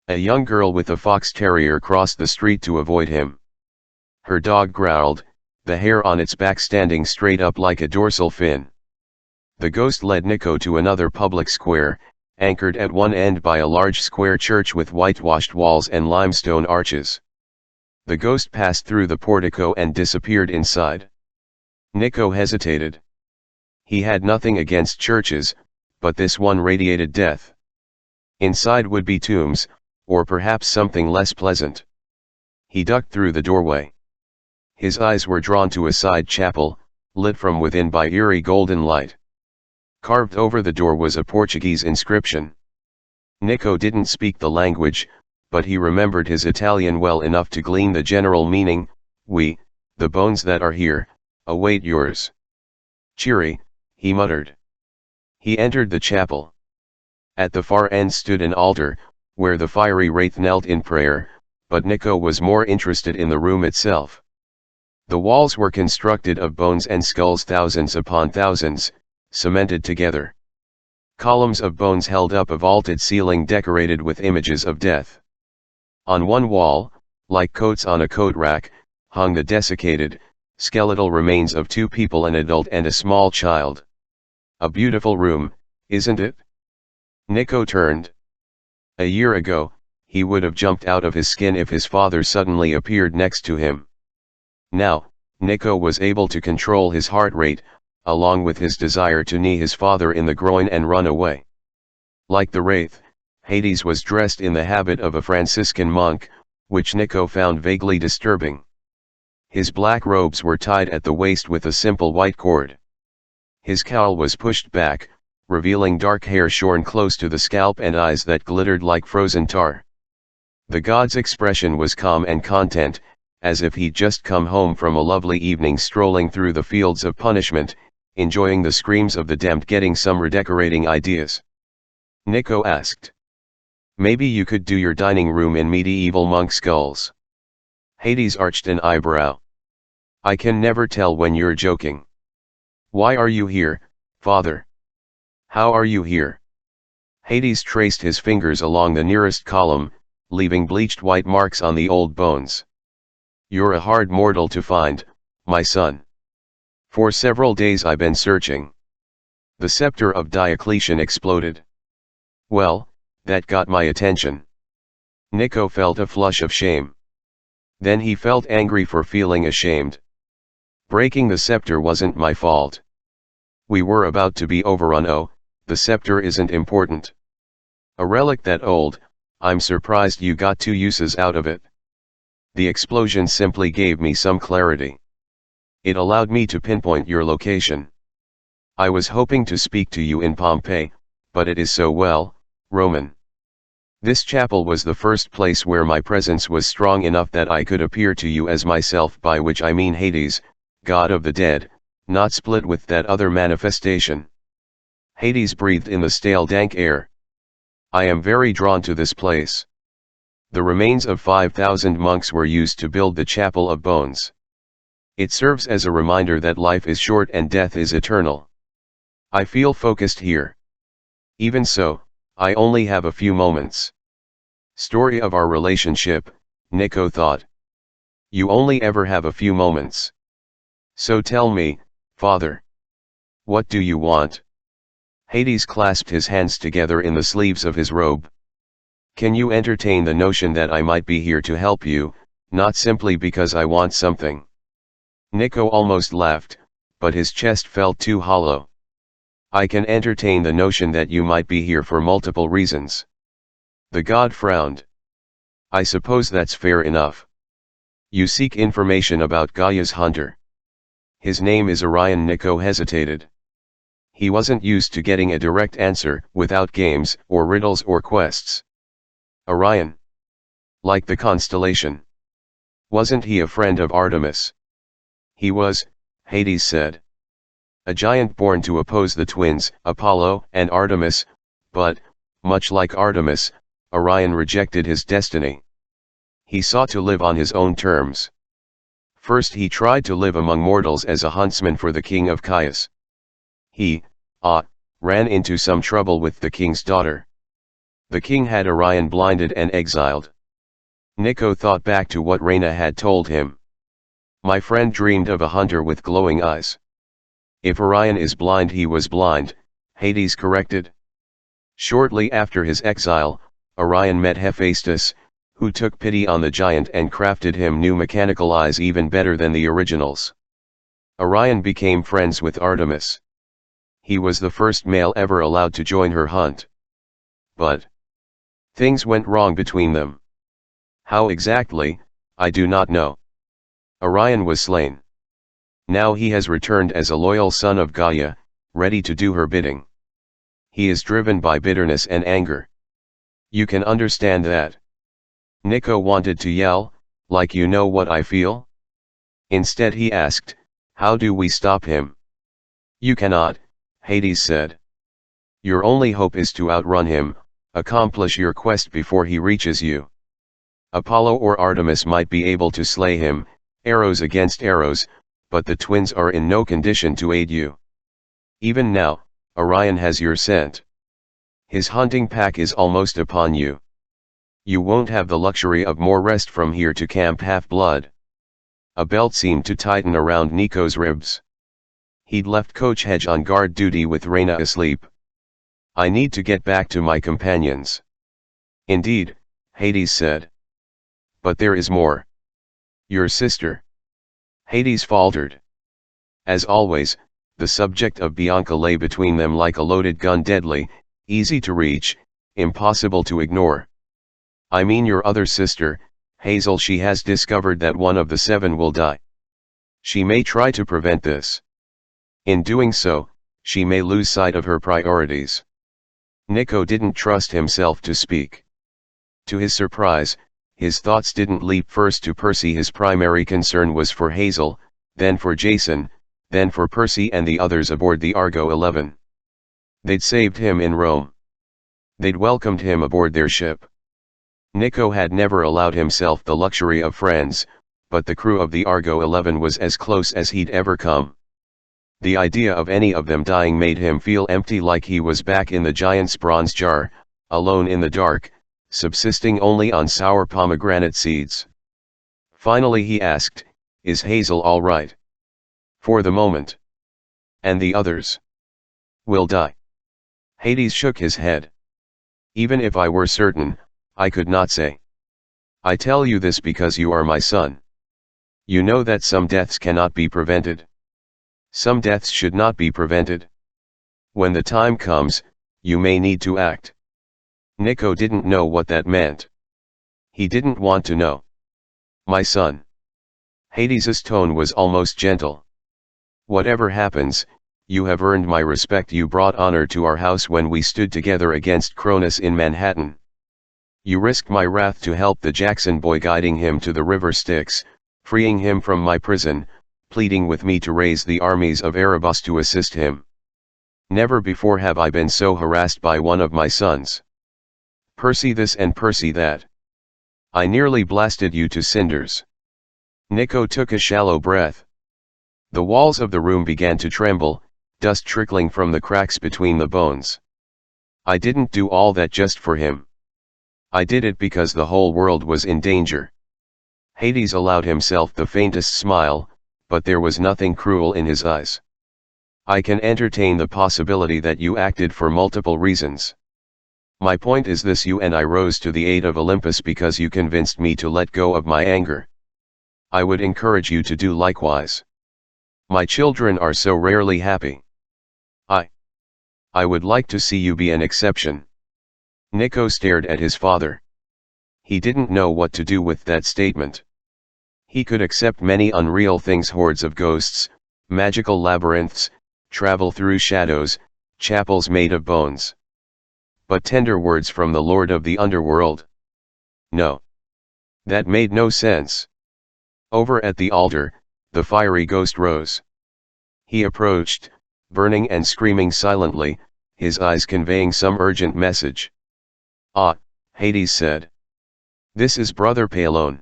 A young girl with a fox terrier crossed the street to avoid him. Her dog growled, the hair on its back standing straight up like a dorsal fin. The ghost led Nico to another public square, anchored at one end by a large square church with whitewashed walls and limestone arches. The ghost passed through the portico and disappeared inside. Nico hesitated. He had nothing against churches, but this one radiated death. Inside would be tombs, or perhaps something less pleasant. He ducked through the doorway. His eyes were drawn to a side chapel, lit from within by eerie golden light. Carved over the door was a Portuguese inscription. Nico didn't speak the language, but he remembered his Italian well enough to glean the general meaning: "We, the bones that are here, await yours." "Cheery," he muttered. He entered the chapel. At the far end stood an altar, where the fiery wraith knelt in prayer, but Nico was more interested in the room itself. The walls were constructed of bones and skulls, thousands upon thousands, cemented together. Columns of bones held up a vaulted ceiling decorated with images of death. On one wall, like coats on a coat rack, hung the desiccated, skeletal remains of two people, an adult and a small child. A beautiful room, isn't it? Nico turned. A year ago, he would have jumped out of his skin if his father suddenly appeared next to him. Now, Nico was able to control his heart rate, along with his desire to knee his father in the groin and run away. Like the wraith, Hades was dressed in the habit of a Franciscan monk, which Nico found vaguely disturbing. His black robes were tied at the waist with a simple white cord. His cowl was pushed back, revealing dark hair shorn close to the scalp and eyes that glittered like frozen tar. The god's expression was calm and content, as if he'd just come home from a lovely evening strolling through the fields of punishment, enjoying the screams of the damned, getting some redecorating ideas. Nico asked. "Maybe you could do your dining room in medieval monk skulls." Hades arched an eyebrow. "I can never tell when you're joking. Why are you here, father? How are you here?" Hades traced his fingers along the nearest column, leaving bleached white marks on the old bones. "You're a hard mortal to find, my son. For several days I've been searching." The scepter of Diocletian exploded. "Well, that got my attention." Nico felt a flush of shame. Then he felt angry for feeling ashamed. "Breaking the scepter wasn't my fault. We were about to be overrun. Oh, the scepter isn't important. A relic that old, I'm surprised you got 2 uses out of it. The explosion simply gave me some clarity. It allowed me to pinpoint your location. I was hoping to speak to you in Pompeii, but it is so well, Roman. This chapel was the first place where my presence was strong enough that I could appear to you as myself, by which I mean Hades, god of the dead, not split with that other manifestation." Hades breathed in the stale dank air. "I am very drawn to this place. The remains of 5,000 monks were used to build the Chapel of Bones. It serves as a reminder that life is short and death is eternal. I feel focused here. Even so, I only have a few moments." Story of our relationship, Nico thought. You only ever have a few moments. So tell me, father. What do you want? Hades clasped his hands together in the sleeves of his robe. Can you entertain the notion that I might be here to help you, not simply because I want something? Nico almost laughed, but his chest felt too hollow. I can entertain the notion that you might be here for multiple reasons. The god frowned. I suppose that's fair enough. You seek information about Gaia's hunter. His name is Orion. Nico hesitated. He wasn't used to getting a direct answer, without games, or riddles or quests. Orion. Like the constellation. Wasn't he a friend of Artemis? He was, Hades said. A giant born to oppose the twins, Apollo and Artemis, but, much like Artemis, Orion rejected his destiny. He sought to live on his own terms. First he tried to live among mortals as a huntsman for the king of Chios. He, ran into some trouble with the king's daughter. The king had Orion blinded and exiled. Nico thought back to what Rhena had told him. My friend dreamed of a hunter with glowing eyes. If Orion is blind, he was blind, Hades corrected. Shortly after his exile, Orion met Hephaestus, who took pity on the giant and crafted him new mechanical eyes even better than the originals. Orion became friends with Artemis. He was the first male ever allowed to join her hunt. But things went wrong between them. How exactly, I do not know. Orion was slain. Now he has returned as a loyal son of Gaia, ready to do her bidding. He is driven by bitterness and anger. You can understand that. Nico wanted to yell, like, you know what I feel? Instead he asked, how do we stop him? You cannot, Hades said. Your only hope is to outrun him, accomplish your quest before he reaches you. Apollo or Artemis might be able to slay him, arrows against arrows, but the twins are in no condition to aid you. Even now, Orion has your scent. His hunting pack is almost upon you. You won't have the luxury of more rest from here to Camp Half-Blood. A belt seemed to tighten around Nico's ribs. He'd left Coach Hedge on guard duty with Rhena asleep. I need to get back to my companions. Indeed, Hades said. But there is more. Your sister. Hades faltered. As always, the subject of Bianca lay between them like a loaded gun, deadly, easy to reach, impossible to ignore. I mean your other sister, Hazel. She has discovered that one of the 7 will die. She may try to prevent this. In doing so, she may lose sight of her priorities. Nico didn't trust himself to speak. To his surprise, his thoughts didn't leap first to Percy. His primary concern was for Hazel, then for Jason, then for Percy and the others aboard the Argo 11. They'd saved him in Rome. They'd welcomed him aboard their ship. Nico had never allowed himself the luxury of friends, but the crew of the Argo 11 was as close as he'd ever come. The idea of any of them dying made him feel empty, like he was back in the giant's bronze jar, alone in the dark, subsisting only on sour pomegranate seeds. Finally he asked, is Hazel all right? For the moment. And the others? Will die. Hades shook his head. Even if I were certain, I could not say. I tell you this because you are my son. You know that some deaths cannot be prevented. Some deaths should not be prevented. When the time comes, you may need to act. Nico didn't know what that meant. He didn't want to know. My son. Hades's tone was almost gentle. Whatever happens, you have earned my respect. You brought honor to our house when we stood together against Cronus in Manhattan. You risked my wrath to help the Jackson boy, guiding him to the river Styx, freeing him from my prison, pleading with me to raise the armies of Erebus to assist him. Never before have I been so harassed by one of my sons. Percy this and Percy that. I nearly blasted you to cinders. Nico took a shallow breath. The walls of the room began to tremble, dust trickling from the cracks between the bones. I didn't do all that just for him. I did it because the whole world was in danger. Hades allowed himself the faintest smile, but there was nothing cruel in his eyes. I can entertain the possibility that you acted for multiple reasons. My point is this: you and I rose to the aid of Olympus because you convinced me to let go of my anger. I would encourage you to do likewise. My children are so rarely happy. I would like to see you be an exception. Nico stared at his father. He didn't know what to do with that statement. He could accept many unreal things: hordes of ghosts, magical labyrinths, travel through shadows, chapels made of bones. But tender words from the Lord of the Underworld? No. That made no sense. Over at the altar, the fiery ghost rose. He approached, burning and screaming silently, his eyes conveying some urgent message. Ah, Hades said. This is Brother Palone.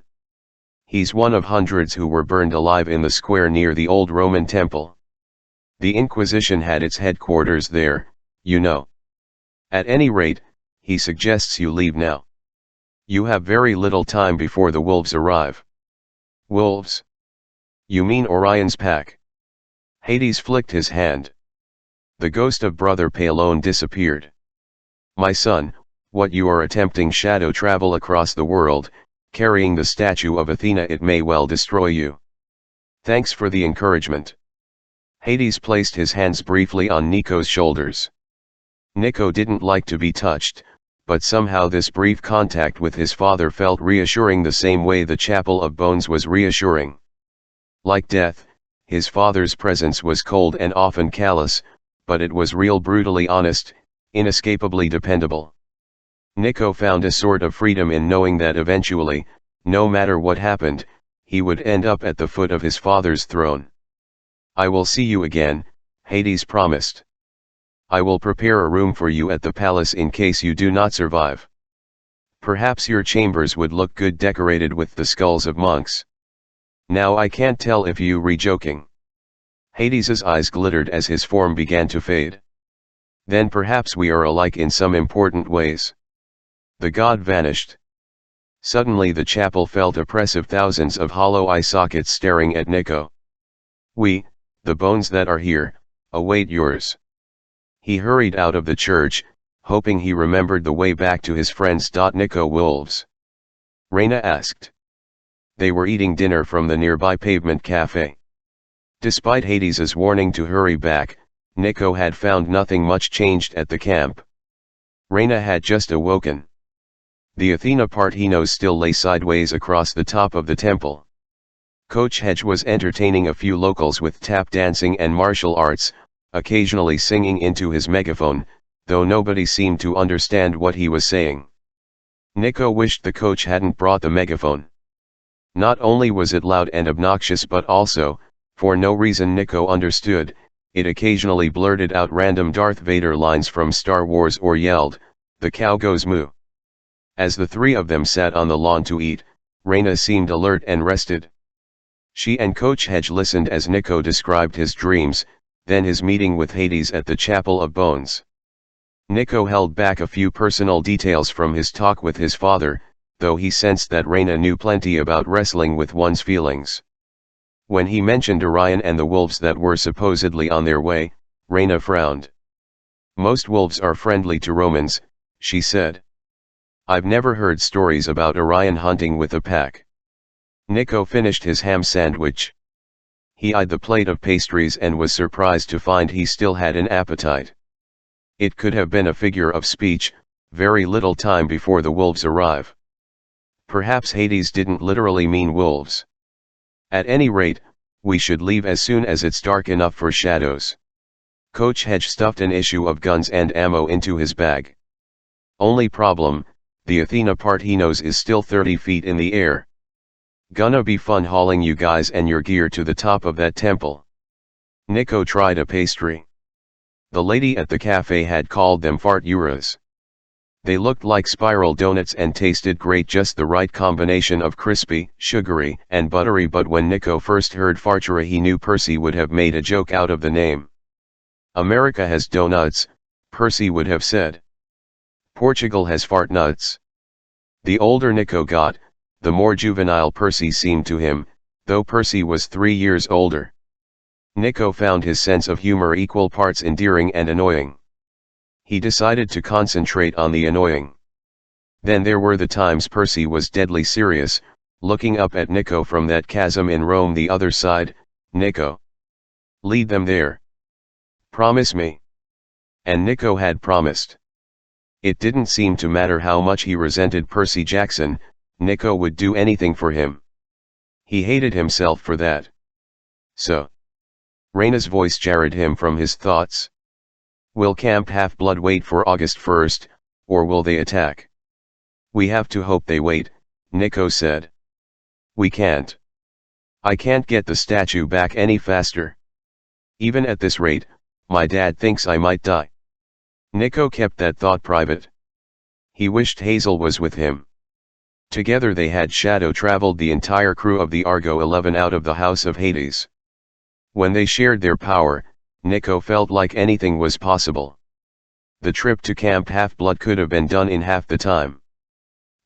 He's one of hundreds who were burned alive in the square near the old Roman temple. The Inquisition had its headquarters there, you know. At any rate, he suggests you leave now. You have very little time before the wolves arrive. Wolves? You mean Orion's pack? Hades flicked his hand. The ghost of Brother Palone disappeared. My son, what you are attempting shadow travel across the world, carrying the statue of Athena, it may well destroy you. Thanks for the encouragement. Hades placed his hands briefly on Nico's shoulders. Nico didn't like to be touched, but somehow this brief contact with his father felt reassuring, the same way the Chapel of Bones was reassuring. Like death, his father's presence was cold and often callous, but it was real, brutally honest, inescapably dependable. Nico found a sort of freedom in knowing that eventually, no matter what happened, he would end up at the foot of his father's throne. I will see you again, Hades promised. I will prepare a room for you at the palace in case you do not survive. Perhaps your chambers would look good decorated with the skulls of monks. Now I can't tell if you were joking. Hades's eyes glittered as his form began to fade. Then perhaps we are alike in some important ways. The god vanished. Suddenly the chapel felt oppressive, thousands of hollow eye sockets staring at Nico. We, the bones that are here, await yours. He hurried out of the church, hoping he remembered the way back to his friends. Nico wolves? Reyna asked. They were eating dinner from the nearby pavement cafe. Despite Hades's warning to hurry back, Nico had found nothing much changed at the camp. Reyna had just awoken. The Athena Parthenos still lay sideways across the top of the temple. Coach Hedge was entertaining a few locals with tap dancing and martial arts, occasionally singing into his megaphone, though nobody seemed to understand what he was saying. Nico wished the coach hadn't brought the megaphone. Not only was it loud and obnoxious, but also, for no reason Nico understood, it occasionally blurted out random Darth Vader lines from Star Wars or yelled, "The cow goes moo." As the three of them sat on the lawn to eat, Reyna seemed alert and rested. She and Coach Hedge listened as Nico described his dreams, then his meeting with Hades at the Chapel of Bones. Nico held back a few personal details from his talk with his father, though he sensed that Reyna knew plenty about wrestling with one's feelings. When he mentioned Orion and the wolves that were supposedly on their way, Reyna frowned. Most wolves are friendly to Romans, she said. I've never heard stories about Orion hunting with a pack. Nico finished his ham sandwich. He eyed the plate of pastries and was surprised to find he still had an appetite. It could have been a figure of speech, very little time before the wolves arrive. Perhaps Hades didn't literally mean wolves. At any rate, we should leave as soon as it's dark enough for shadows. Coach Hedge stuffed an issue of guns and ammo into his bag. Only problem, the Athena Parthenos is still 30 feet in the air. Gonna be fun hauling you guys and your gear to the top of that temple. Nico tried a pastry. The lady at the cafe had called them farturas. They looked like spiral donuts and tasted great, just the right combination of crispy, sugary, and buttery, but when Nico first heard fartura he knew Percy would have made a joke out of the name. America has donuts, Percy would have said. Portugal has fart nuts. The older Nico got, the more juvenile Percy seemed to him, though Percy was 3 years older. Nico found his sense of humor equal parts endearing and annoying. He decided to concentrate on the annoying. Then there were the times Percy was deadly serious, looking up at Nico from that chasm in Rome the other side. Nico, lead them there. Promise me. And Nico had promised. It didn't seem to matter how much he resented Percy Jackson, Nico would do anything for him. He hated himself for that. So. Reyna's voice jarred him from his thoughts. Will Camp Half-Blood wait for August 1st, or will they attack? We have to hope they wait, Nico said. We can't. I can't get the statue back any faster. Even at this rate, my dad thinks I might die. Nico kept that thought private. He wished Hazel was with him. Together they had shadow traveled the entire crew of the Argo 11 out of the House of Hades. When they shared their power, Nico felt like anything was possible. The trip to Camp Half-Blood could have been done in half the time.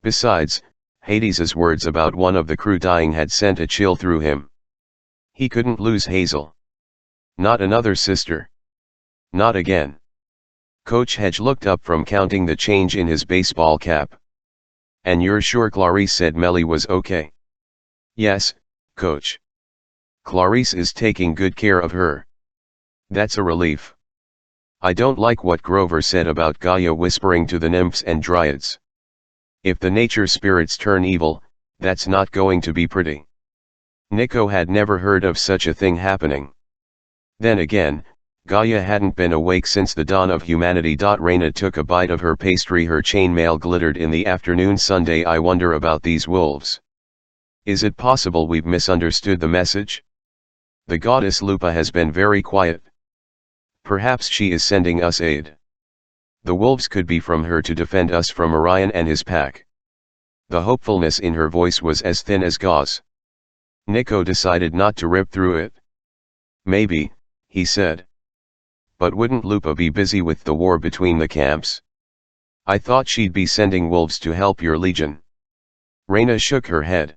Besides, Hades's words about one of the crew dying had sent a chill through him. He couldn't lose Hazel. Not another sister. Not again. Coach Hedge looked up from counting the change in his baseball cap. "And you're sure Clarice said Melly was okay?" "Yes, Coach. Clarice is taking good care of her." "That's a relief. I don't like what Grover said about Gaia whispering to the nymphs and dryads. If the nature spirits turn evil, that's not going to be pretty." Nico had never heard of such a thing happening. Then again, Gaia hadn't been awake since the dawn of humanity. Raina took a bite of her pastry. Her chainmail glittered in the afternoon Sunday. "I wonder about these wolves. Is it possible we've misunderstood the message? The goddess Lupa has been very quiet. Perhaps she is sending us aid. The wolves could be from her to defend us from Orion and his pack." The hopefulness in her voice was as thin as gauze. Nico decided not to rip through it. "Maybe," he said. "But wouldn't Lupa be busy with the war between the camps? I thought she'd be sending wolves to help your legion." Raina shook her head.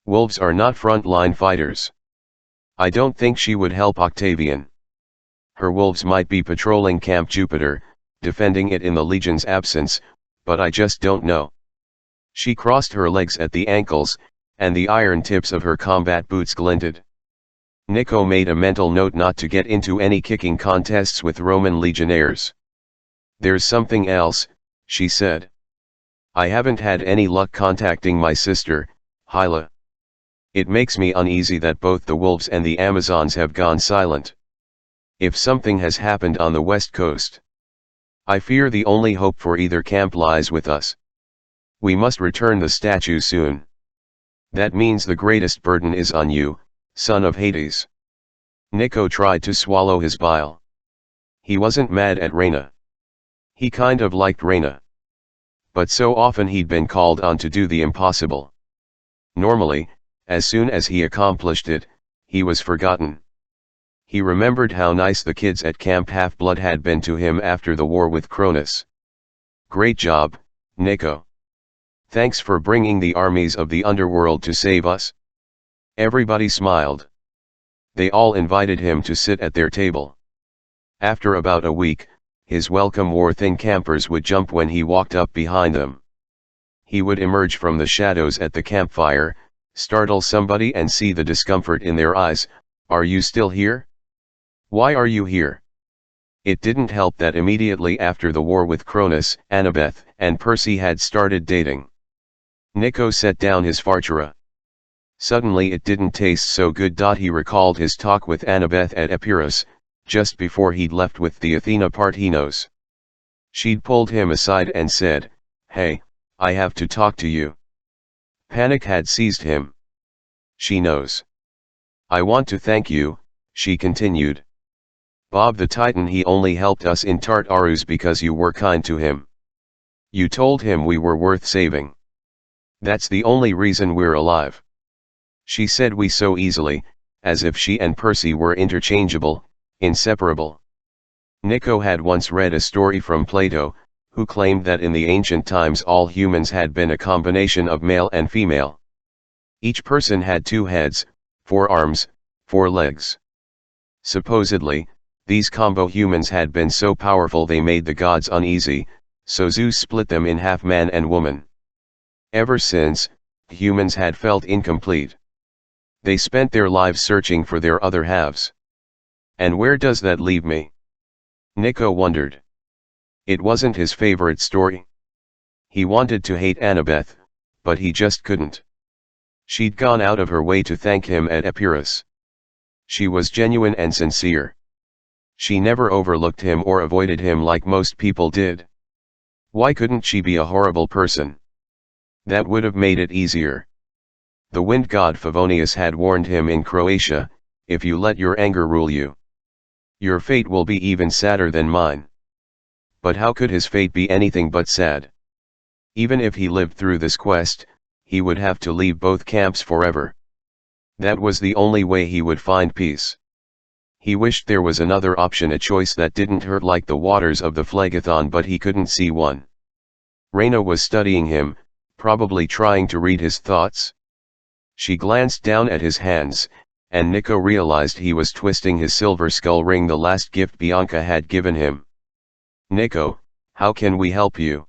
"Wolves are not front-line fighters. I don't think she would help Octavian. Her wolves might be patrolling Camp Jupiter, defending it in the legion's absence, but I just don't know." She crossed her legs at the ankles, and the iron tips of her combat boots glinted. Nico made a mental note not to get into any kicking contests with Roman legionnaires. "There's something else," she said. "I haven't had any luck contacting my sister, Hyla. It makes me uneasy that both the wolves and the Amazons have gone silent. If something has happened on the west coast, I fear the only hope for either camp lies with us. We must return the statue soon. That means the greatest burden is on you, son of Hades." Nico tried to swallow his bile. He wasn't mad at Raina. He kind of liked Raina. But so often he'd been called on to do the impossible. Normally, as soon as he accomplished it, he was forgotten. He remembered how nice the kids at Camp Half-Blood had been to him after the war with Cronus. "Great job, Nico. Thanks for bringing the armies of the underworld to save us." Everybody smiled. They all invited him to sit at their table. After about a week, his welcome war-thin campers would jump when he walked up behind them. He would emerge from the shadows at the campfire, startle somebody and see the discomfort in their eyes. "Are you still here? Why are you here?" It didn't help that immediately after the war with Cronus, Annabeth and Percy had started dating. Nico set down his fartura. Suddenly it didn't taste so good. He recalled his talk with Annabeth at Epirus, just before he'd left with the Athena Parthenos. She'd pulled him aside and said, "Hey, I have to talk to you." Panic had seized him. "She knows. I want to thank you," she continued. "Bob the Titan, he only helped us in Tartarus because you were kind to him. You told him we were worth saving. That's the only reason we're alive." She said "we" so easily, as if she and Percy were interchangeable, inseparable. Nico had once read a story from Plato, who claimed that in the ancient times all humans had been a combination of male and female. Each person had 2 heads, 4 arms, 4 legs. Supposedly, these combo humans had been so powerful they made the gods uneasy, so Zeus split them in half, man and woman. Ever since, humans had felt incomplete. They spent their lives searching for their other halves. And where does that leave me? Nico wondered. It wasn't his favorite story. He wanted to hate Annabeth, but he just couldn't. She'd gone out of her way to thank him at Epirus. She was genuine and sincere. She never overlooked him or avoided him like most people did. Why couldn't she be a horrible person? That would have made it easier. The wind god Favonius had warned him in Croatia, "If you let your anger rule you, your fate will be even sadder than mine." But how could his fate be anything but sad? Even if he lived through this quest, he would have to leave both camps forever. That was the only way he would find peace. He wished there was another option, a choice that didn't hurt like the waters of the Phlegethon, but he couldn't see one. Reyna was studying him, probably trying to read his thoughts. She glanced down at his hands, and Nico realized he was twisting his silver skull ring, the last gift Bianca had given him. "Nico, how can we help you?"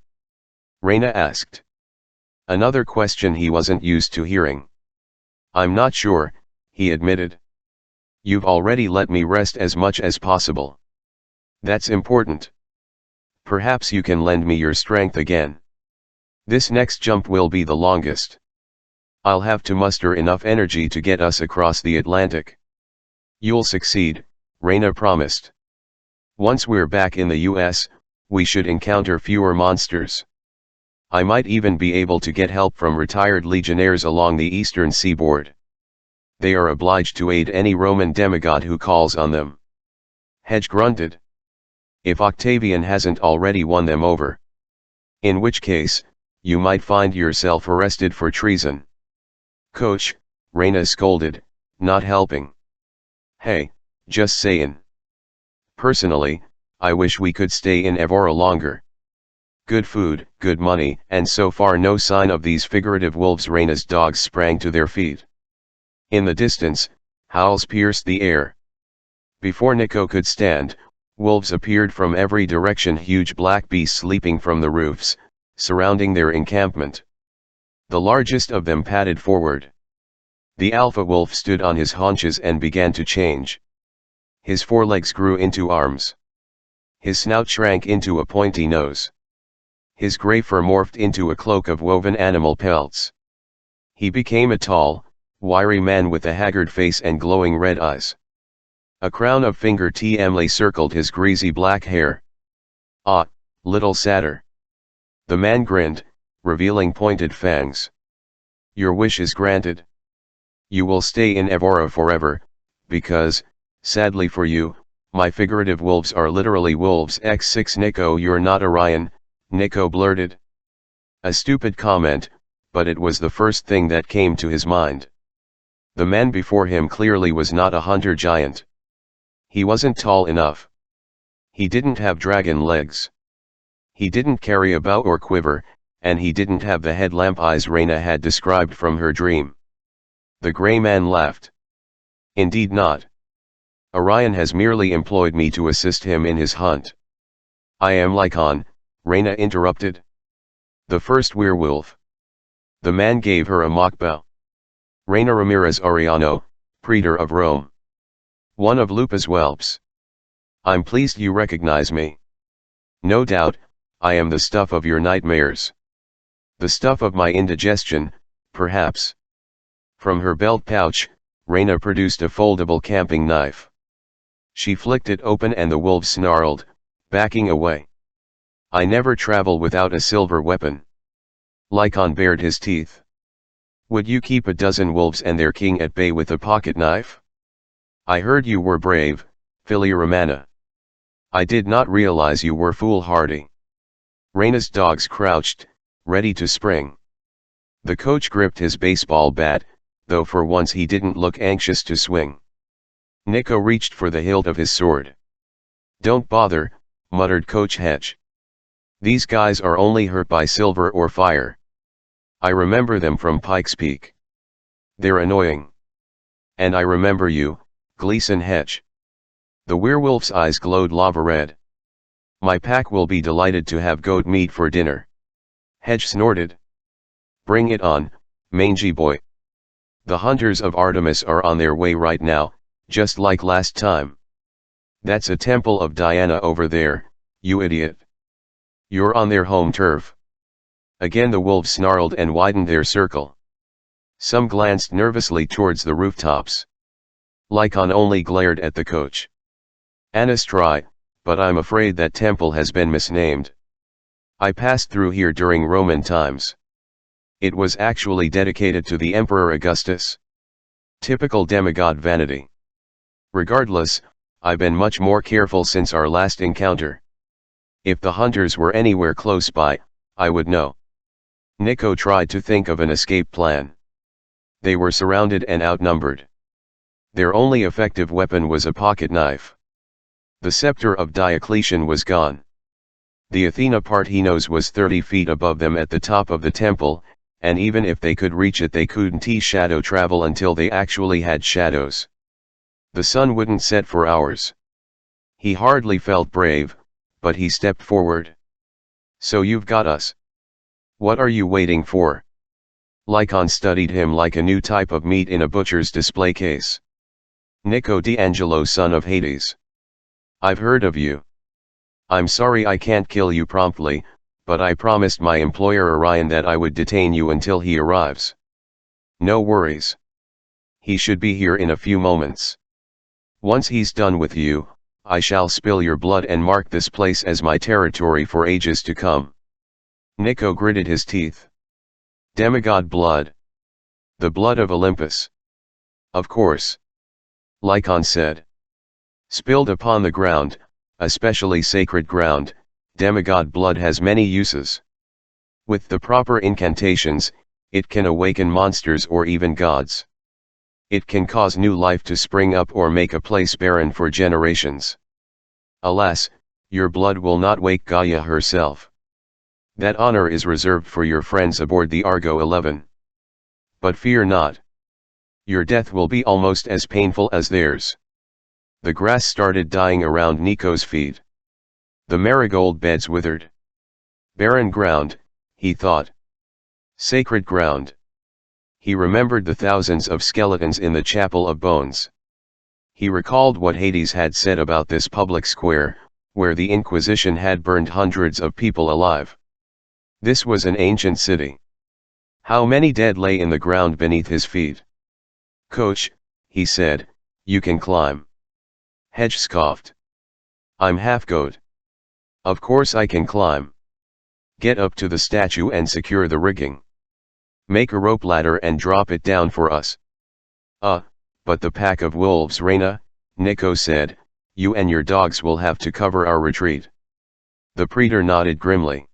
Reyna asked. Another question he wasn't used to hearing. "I'm not sure," he admitted. "You've already let me rest as much as possible. That's important. Perhaps you can lend me your strength again. This next jump will be the longest. I'll have to muster enough energy to get us across the Atlantic." "You'll succeed," Reyna promised. "Once we're back in the US, we should encounter fewer monsters. I might even be able to get help from retired legionnaires along the eastern seaboard. They are obliged to aid any Roman demigod who calls on them." Hedge grunted. "If Octavian hasn't already won them over. In which case, you might find yourself arrested for treason." "Coach," Reyna scolded, not helping. "Hey, just sayin'. Personally, I wish we could stay in Evora longer. Good food, good money, and so far no sign of these figurative wolves." Reyna's dogs sprang to their feet. In the distance, howls pierced the air. Before Nico could stand, wolves appeared from every direction, huge black beasts leaping from the roofs, surrounding their encampment. The largest of them padded forward. The alpha wolf stood on his haunches and began to change. His forelegs grew into arms. His snout shrank into a pointy nose. His gray fur morphed into a cloak of woven animal pelts. He became a tall, wiry man with a haggard face and glowing red eyes. A crown of finger TMly circled his greasy black hair. "Ah, little satyr." The man grinned, revealing pointed fangs. "Your wish is granted. You will stay in Evora forever, because, sadly for you, my figurative wolves are literally wolves x6." "Nico, you're not Orion," Nico blurted. A stupid comment, but it was the first thing that came to his mind. The man before him clearly was not a hunter giant. He wasn't tall enough. He didn't have dragon legs. He didn't carry a bow or quiver, and he didn't have the headlamp eyes Reyna had described from her dream. The gray man laughed. "Indeed not. Orion has merely employed me to assist him in his hunt." "I am Lycon," Reyna interrupted. "The first werewolf." The man gave her a mock bow. "Reyna Ramirez Oriano, praetor of Rome. One of Lupa's whelps. I'm pleased you recognize me. No doubt, I am the stuff of your nightmares. The stuff of my indigestion, perhaps." From her belt pouch, Reyna produced a foldable camping knife. She flicked it open and the wolves snarled, backing away. "I never travel without a silver weapon." Lycon bared his teeth. "Would you keep a dozen wolves and their king at bay with a pocket knife? I heard you were brave, Filia Romana. I did not realize you were foolhardy." Reyna's dogs crouched, ready to spring. The coach gripped his baseball bat, though for once he didn't look anxious to swing. Nico reached for the hilt of his sword. "Don't bother," muttered Coach Hedge. "These guys are only hurt by silver or fire. I remember them from Pikes Peak. They're annoying. And I remember you, Gleason Hedge." The werewolf's eyes glowed lava red. "My pack will be delighted to have goat meat for dinner." Hedge snorted. "Bring it on, mangy boy. The hunters of Artemis are on their way right now, just like last time. That's a temple of Diana over there, you idiot. You're on their home turf." Again the wolves snarled and widened their circle. Some glanced nervously towards the rooftops. Lycon only glared at the coach. "Anastri, but I'm afraid that temple has been misnamed. I passed through here during Roman times. It was actually dedicated to the Emperor Augustus. Typical demigod vanity. Regardless, I've been much more careful since our last encounter. If the hunters were anywhere close by, I would know." Nico tried to think of an escape plan. They were surrounded and outnumbered. Their only effective weapon was a pocket knife. The scepter of Diocletian was gone. The Athena Parthenos was 30 feet above them at the top of the temple, and even if they could reach it they couldn't shadow travel until they actually had shadows. The sun wouldn't set for hours. He hardly felt brave, but he stepped forward. "So you've got us. What are you waiting for?" Lycon studied him like a new type of meat in a butcher's display case. "Nico D'Angelo, son of Hades. I've heard of you. I'm sorry I can't kill you promptly, but I promised my employer Orion that I would detain you until he arrives." "No worries. He should be here in a few moments. Once he's done with you, I shall spill your blood and mark this place as my territory for ages to come." Nico gritted his teeth. "Demigod blood. The blood of Olympus." "Of course," Lycon said. "Spilled upon the ground, especially sacred ground, demigod blood has many uses. With the proper incantations, it can awaken monsters or even gods. It can cause new life to spring up or make a place barren for generations. Alas, your blood will not wake Gaia herself. That honor is reserved for your friends aboard the Argo 11. But fear not. Your death will be almost as painful as theirs." The grass started dying around Nico's feet. The marigold beds withered. Barren ground, he thought. Sacred ground. He remembered the thousands of skeletons in the Chapel of Bones. He recalled what Hades had said about this public square, where the Inquisition had burned hundreds of people alive. This was an ancient city. How many dead lay in the ground beneath his feet? "Coach," he said, "you can climb." Hedge scoffed. "I'm half goat. Of course I can climb. Get up to the statue and secure the rigging. Make a rope ladder and drop it down for us." But the pack of wolves, Reyna," Nico said, "you and your dogs will have to cover our retreat." The praetor nodded grimly.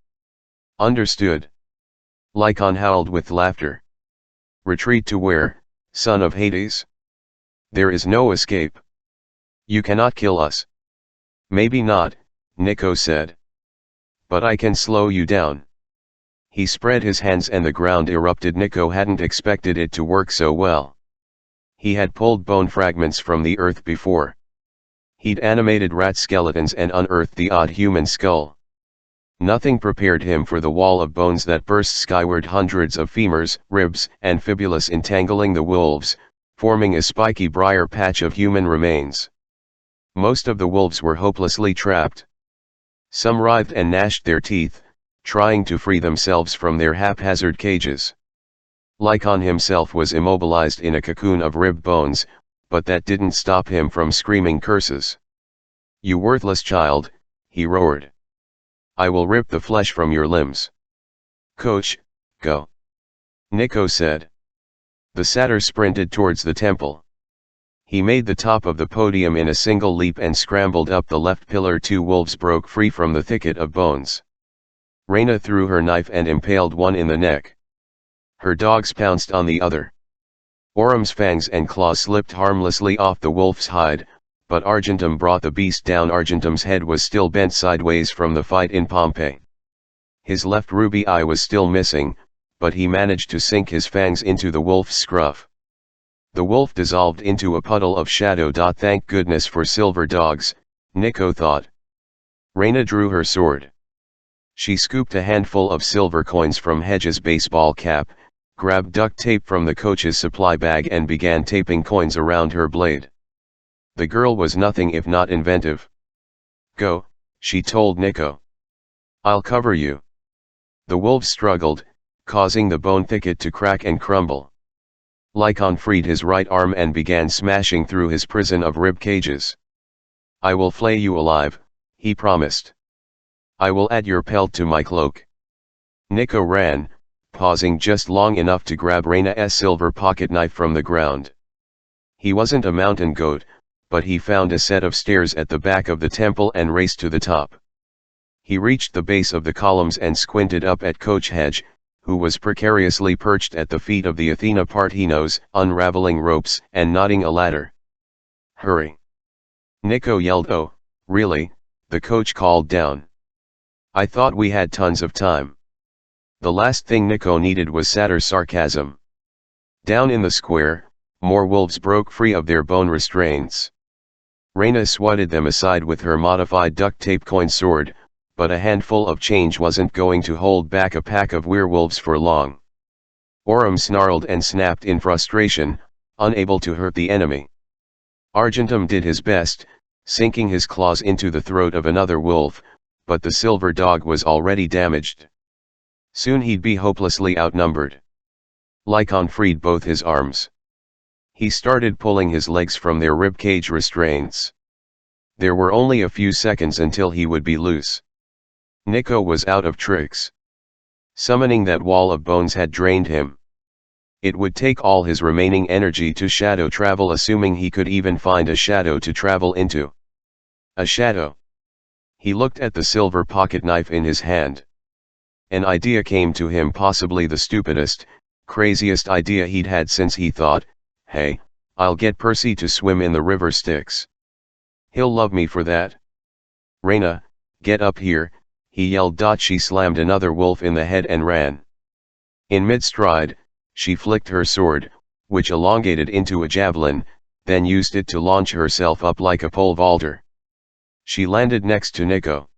"Understood." Lycon howled with laughter. "Retreat to where, son of Hades? There is no escape. You cannot kill us." "Maybe not," Nico said. "But I can slow you down." He spread his hands and the ground erupted. Nico hadn't expected it to work so well. He had pulled bone fragments from the earth before. He'd animated rat skeletons and unearthed the odd human skull. Nothing prepared him for the wall of bones that burst skyward, hundreds of femurs, ribs, and fibulus entangling the wolves, forming a spiky briar patch of human remains. Most of the wolves were hopelessly trapped. Some writhed and gnashed their teeth, trying to free themselves from their haphazard cages. Lycon himself was immobilized in a cocoon of ribbed bones, but that didn't stop him from screaming curses. "You worthless child," he roared. "I will rip the flesh from your limbs." "Coach, go," Nico said. The satyr sprinted towards the temple. He made the top of the podium in a single leap and scrambled up the left pillar. 2 wolves broke free from the thicket of bones. Reyna threw her knife and impaled one in the neck. Her dogs pounced on the other. Orum's fangs and claws slipped harmlessly off the wolf's hide, but Argentum brought the beast down. Argentum's head was still bent sideways from the fight in Pompeii. His left ruby eye was still missing, but he managed to sink his fangs into the wolf's scruff. The wolf dissolved into a puddle of shadow. "Thank goodness for silver dogs," Nico thought. Reyna drew her sword. She scooped a handful of silver coins from Hedge's baseball cap, grabbed duct tape from the coach's supply bag and began taping coins around her blade. The girl was nothing if not inventive. "Go," she told Nico. "I'll cover you." The wolves struggled, causing the bone thicket to crack and crumble. Lycon freed his right arm and began smashing through his prison of rib cages. "I will flay you alive," he promised. "I will add your pelt to my cloak." Nico ran, pausing just long enough to grab Reyna's silver pocket knife from the ground. He wasn't a mountain goat, but he found a set of stairs at the back of the temple and raced to the top. He reached the base of the columns and squinted up at Coach Hedge, who was precariously perched at the feet of the Athena Parthenos, unraveling ropes and knotting a ladder. "Hurry!" Nico yelled. "Oh, really?" the coach called down. "I thought we had tons of time." The last thing Nico needed was sadder sarcasm. Down in the square, more wolves broke free of their bone restraints. Reyna swatted them aside with her modified duct tape coin sword, but a handful of change wasn't going to hold back a pack of werewolves for long. Orem snarled and snapped in frustration, unable to hurt the enemy. Argentum did his best, sinking his claws into the throat of another wolf, but the silver dog was already damaged. Soon he'd be hopelessly outnumbered. Lycon freed both his arms. He started pulling his legs from their ribcage restraints. There were only a few seconds until he would be loose. Nico was out of tricks. Summoning that wall of bones had drained him. It would take all his remaining energy to shadow travel, assuming he could even find a shadow to travel into. A shadow. He looked at the silver pocket knife in his hand. An idea came to him, possibly the stupidest, craziest idea he'd had since he thought, "Hey, I'll get Percy to swim in the river Styx. He'll love me for that." "Reyna, get up here," he yelled. She slammed another wolf in the head and ran. In mid-stride, she flicked her sword, which elongated into a javelin, then used it to launch herself up like a pole vaulter. She landed next to Nico.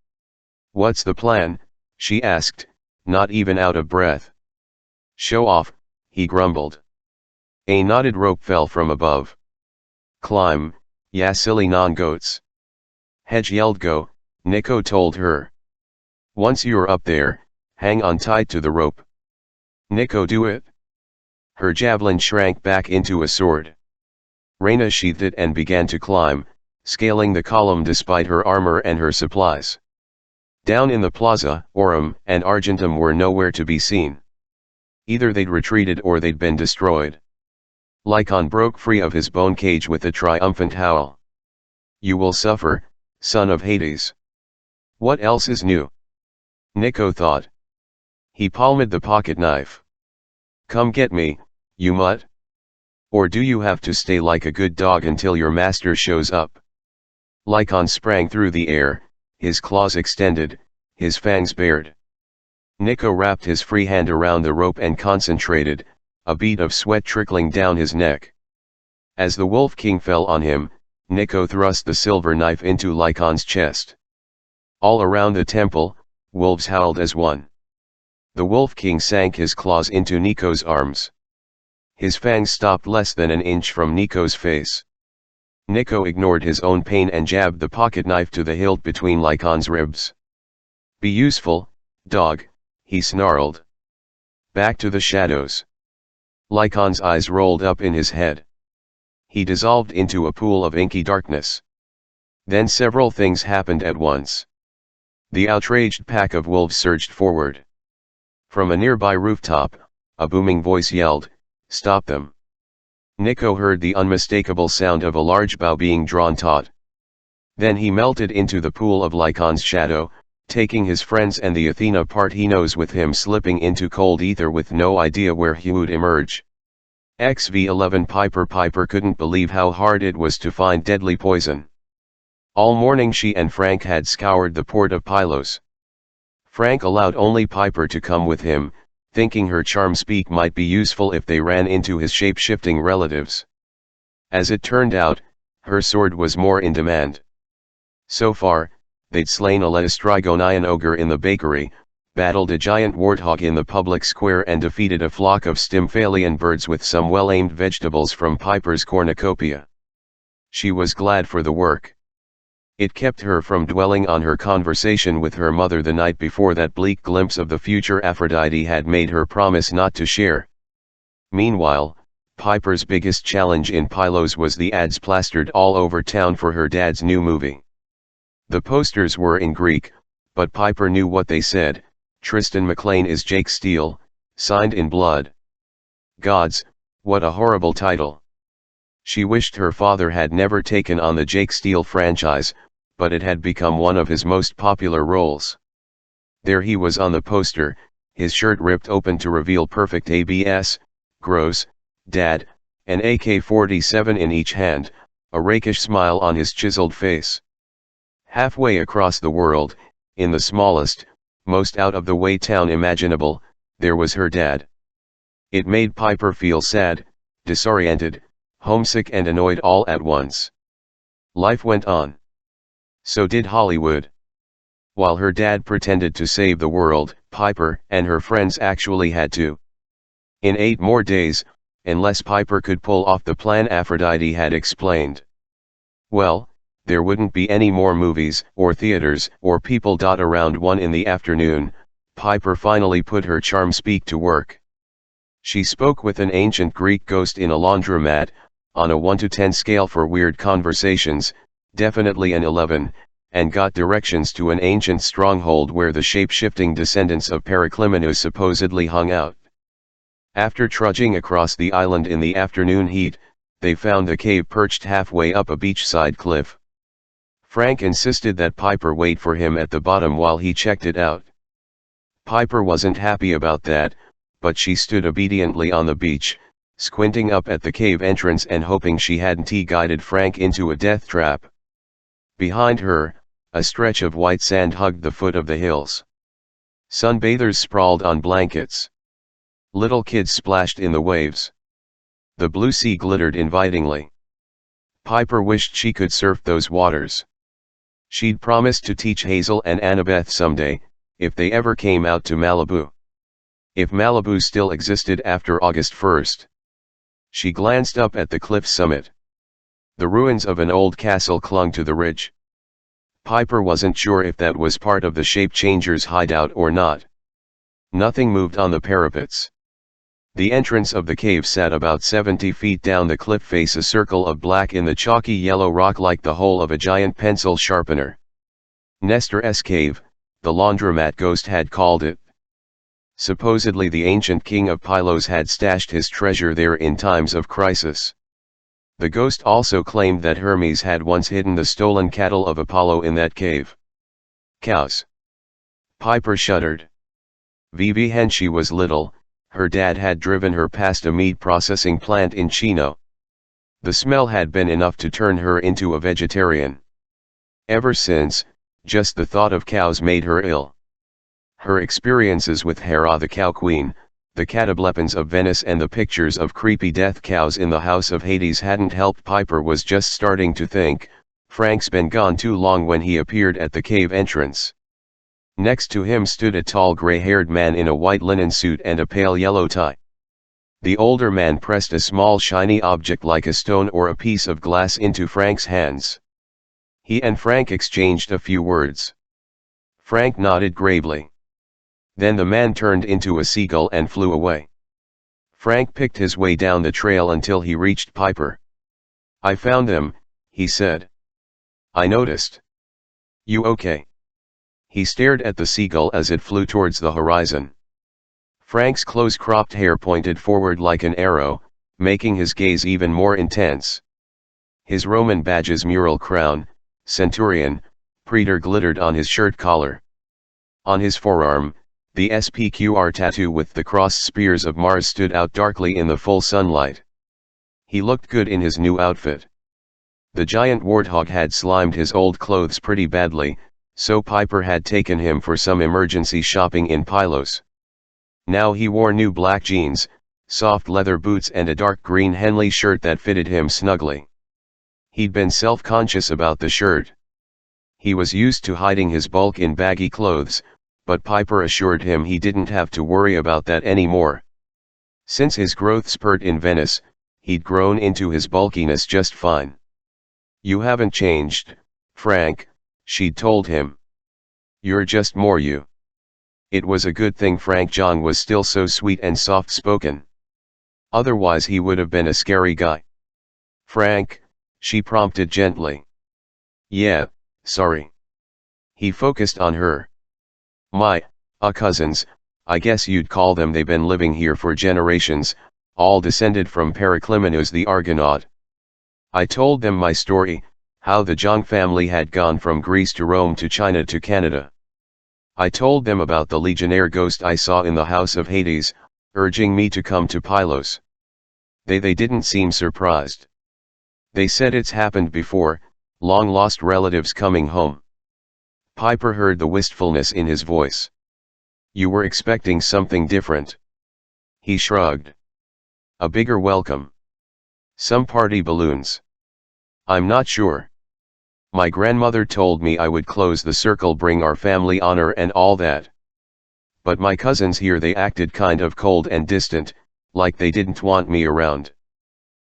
"What's the plan?" she asked, not even out of breath. "Show off," he grumbled. A knotted rope fell from above. "Climb, ya silly non-goats." Hedge yelled. "Go," Nico told her. "Once you're up there, hang on tight to the rope." "Nico, do it." Her javelin shrank back into a sword. Reyna sheathed it and began to climb, scaling the column despite her armor and her supplies. Down in the plaza, Orem and Argentum were nowhere to be seen. Either they'd retreated or they'd been destroyed. Lycon broke free of his bone cage with a triumphant howl. "You will suffer, son of Hades." "What else is new?" Nico thought. He palmed the pocket knife. "Come get me, you mutt. Or do you have to stay like a good dog until your master shows up?" Lycon sprang through the air, his claws extended, his fangs bared. Nico wrapped his free hand around the rope and concentrated, a bead of sweat trickling down his neck. As the Wolf King fell on him, Nico thrust the silver knife into Lycon's chest. All around the temple, wolves howled as one. The Wolf King sank his claws into Nico's arms. His fangs stopped less than an inch from Nico's face. Nico ignored his own pain and jabbed the pocket knife to the hilt between Lycon's ribs. "Be useful, dog," he snarled. "Back to the shadows." Lycon's eyes rolled up in his head. He dissolved into a pool of inky darkness. Then several things happened at once. The outraged pack of wolves surged forward. From a nearby rooftop, a booming voice yelled, "Stop them." Nico heard the unmistakable sound of a large bow being drawn taut. Then he melted into the pool of Lycon's shadow, taking his friends and the Athena Parthenos with him, slipping into cold ether with no idea where he would emerge. XV11 Piper couldn't believe how hard it was to find deadly poison. All morning she and Frank had scoured the port of Pylos. Frank allowed only Piper to come with him, thinking her charm speak might be useful if they ran into his shape-shifting relatives. As it turned out, her sword was more in demand. So far, they'd slain a Leostrygonian ogre in the bakery, battled a giant warthog in the public square, and defeated a flock of Stymphalian birds with some well-aimed vegetables from Piper's cornucopia. She was glad for the work. It kept her from dwelling on her conversation with her mother the night before. That bleak glimpse of the future Aphrodite had made her promise not to share. Meanwhile, Piper's biggest challenge in Pylos was the ads plastered all over town for her dad's new movie. The posters were in Greek, but Piper knew what they said: "Tristan MacLean is Jake Steele, signed in blood." Gods, what a horrible title. She wished her father had never taken on the Jake Steele franchise, but it had become one of his most popular roles. There he was on the poster, his shirt ripped open to reveal perfect abs, gross, dad, an AK-47 in each hand, a rakish smile on his chiseled face. Halfway across the world, in the smallest, most out-of-the-way town imaginable, there was her dad. It made Piper feel sad, disoriented, homesick and annoyed all at once. Life went on. So did Hollywood. While her dad pretended to save the world, Piper and her friends actually had to. In 8 more days, unless Piper could pull off the plan Aphrodite had explained. Well, there wouldn't be any more movies, or theaters, or people. Around 1 in the afternoon, Piper finally put her charm speak to work. She spoke with an ancient Greek ghost in a laundromat, on a 1 to 10 scale for weird conversations, definitely an 11, and got directions to an ancient stronghold where the shape-shifting descendants of Periclymenus supposedly hung out. After trudging across the island in the afternoon heat, they found the cave perched halfway up a beachside cliff. Frank insisted that Piper wait for him at the bottom while he checked it out. Piper wasn't happy about that, but she stood obediently on the beach, squinting up at the cave entrance and hoping she hadn't guided Frank into a death trap. Behind her, a stretch of white sand hugged the foot of the hills. Sunbathers sprawled on blankets. Little kids splashed in the waves. The blue sea glittered invitingly. Piper wished she could surf those waters. She'd promised to teach Hazel and Annabeth someday, if they ever came out to Malibu. If Malibu still existed after August 1st. She glanced up at the cliff summit. The ruins of an old castle clung to the ridge. Piper wasn't sure if that was part of the shape-changer's hideout or not. Nothing moved on the parapets. The entrance of the cave sat about 70 feet down the cliff face, a circle of black in the chalky yellow rock like the hole of a giant pencil sharpener. Nestor's Cave, the laundromat ghost had called it. Supposedly the ancient king of Pylos had stashed his treasure there in times of crisis. The ghost also claimed that Hermes had once hidden the stolen cattle of Apollo in that cave. Cows. Piper shuddered. When she was little, her dad had driven her past a meat processing plant in Chino. The smell had been enough to turn her into a vegetarian. Ever since, just the thought of cows made her ill. Her experiences with Hera the cow queen, the catoblepons of Venice and the pictures of creepy death cows in the House of Hades hadn't helped. Piper was just starting to think, Frank's been gone too long when he appeared at the cave entrance. Next to him stood a tall gray-haired man in a white linen suit and a pale yellow tie. The older man pressed a small shiny object like a stone or a piece of glass into Frank's hands. He and Frank exchanged a few words. Frank nodded gravely. Then the man turned into a seagull and flew away. Frank picked his way down the trail until he reached Piper. "I found them," he said. "I noticed. You okay?" He stared at the seagull as it flew towards the horizon. Frank's close-cropped hair pointed forward like an arrow, making his gaze even more intense. His Roman badge's mural crown, centurion, praetor glittered on his shirt collar. On his forearm, the SPQR tattoo with the crossed spears of Mars stood out darkly in the full sunlight. He looked good in his new outfit. The giant warthog had slimed his old clothes pretty badly, so Piper had taken him for some emergency shopping in Pylos. Now he wore new black jeans, soft leather boots and a dark green Henley shirt that fitted him snugly. He'd been self-conscious about the shirt. He was used to hiding his bulk in baggy clothes, but Piper assured him he didn't have to worry about that anymore. Since his growth spurt in Venice, he'd grown into his bulkiness just fine. "You haven't changed, Frank," she'd told him. "You're just more you." It was a good thing Frank Jong was still so sweet and soft-spoken. Otherwise he would have been a scary guy. "Frank," she prompted gently. "Yeah, sorry." He focused on her. "My cousins, I guess you'd call them. They've been living here for generations, all descended from Periclymenus the Argonaut. I told them my story, how the Jong family had gone from Greece to Rome to China to Canada. I told them about the Legionnaire ghost I saw in the house of Hades, urging me to come to Pylos. They didn't seem surprised. They said it's happened before, long-lost relatives coming home. Piper heard the wistfulness in his voice. You were expecting something different. He shrugged. A bigger welcome. Some party balloons. I'm not sure. My grandmother told me I would close the circle, bring our family honor and all that. But my cousins here, they acted kind of cold and distant, like they didn't want me around.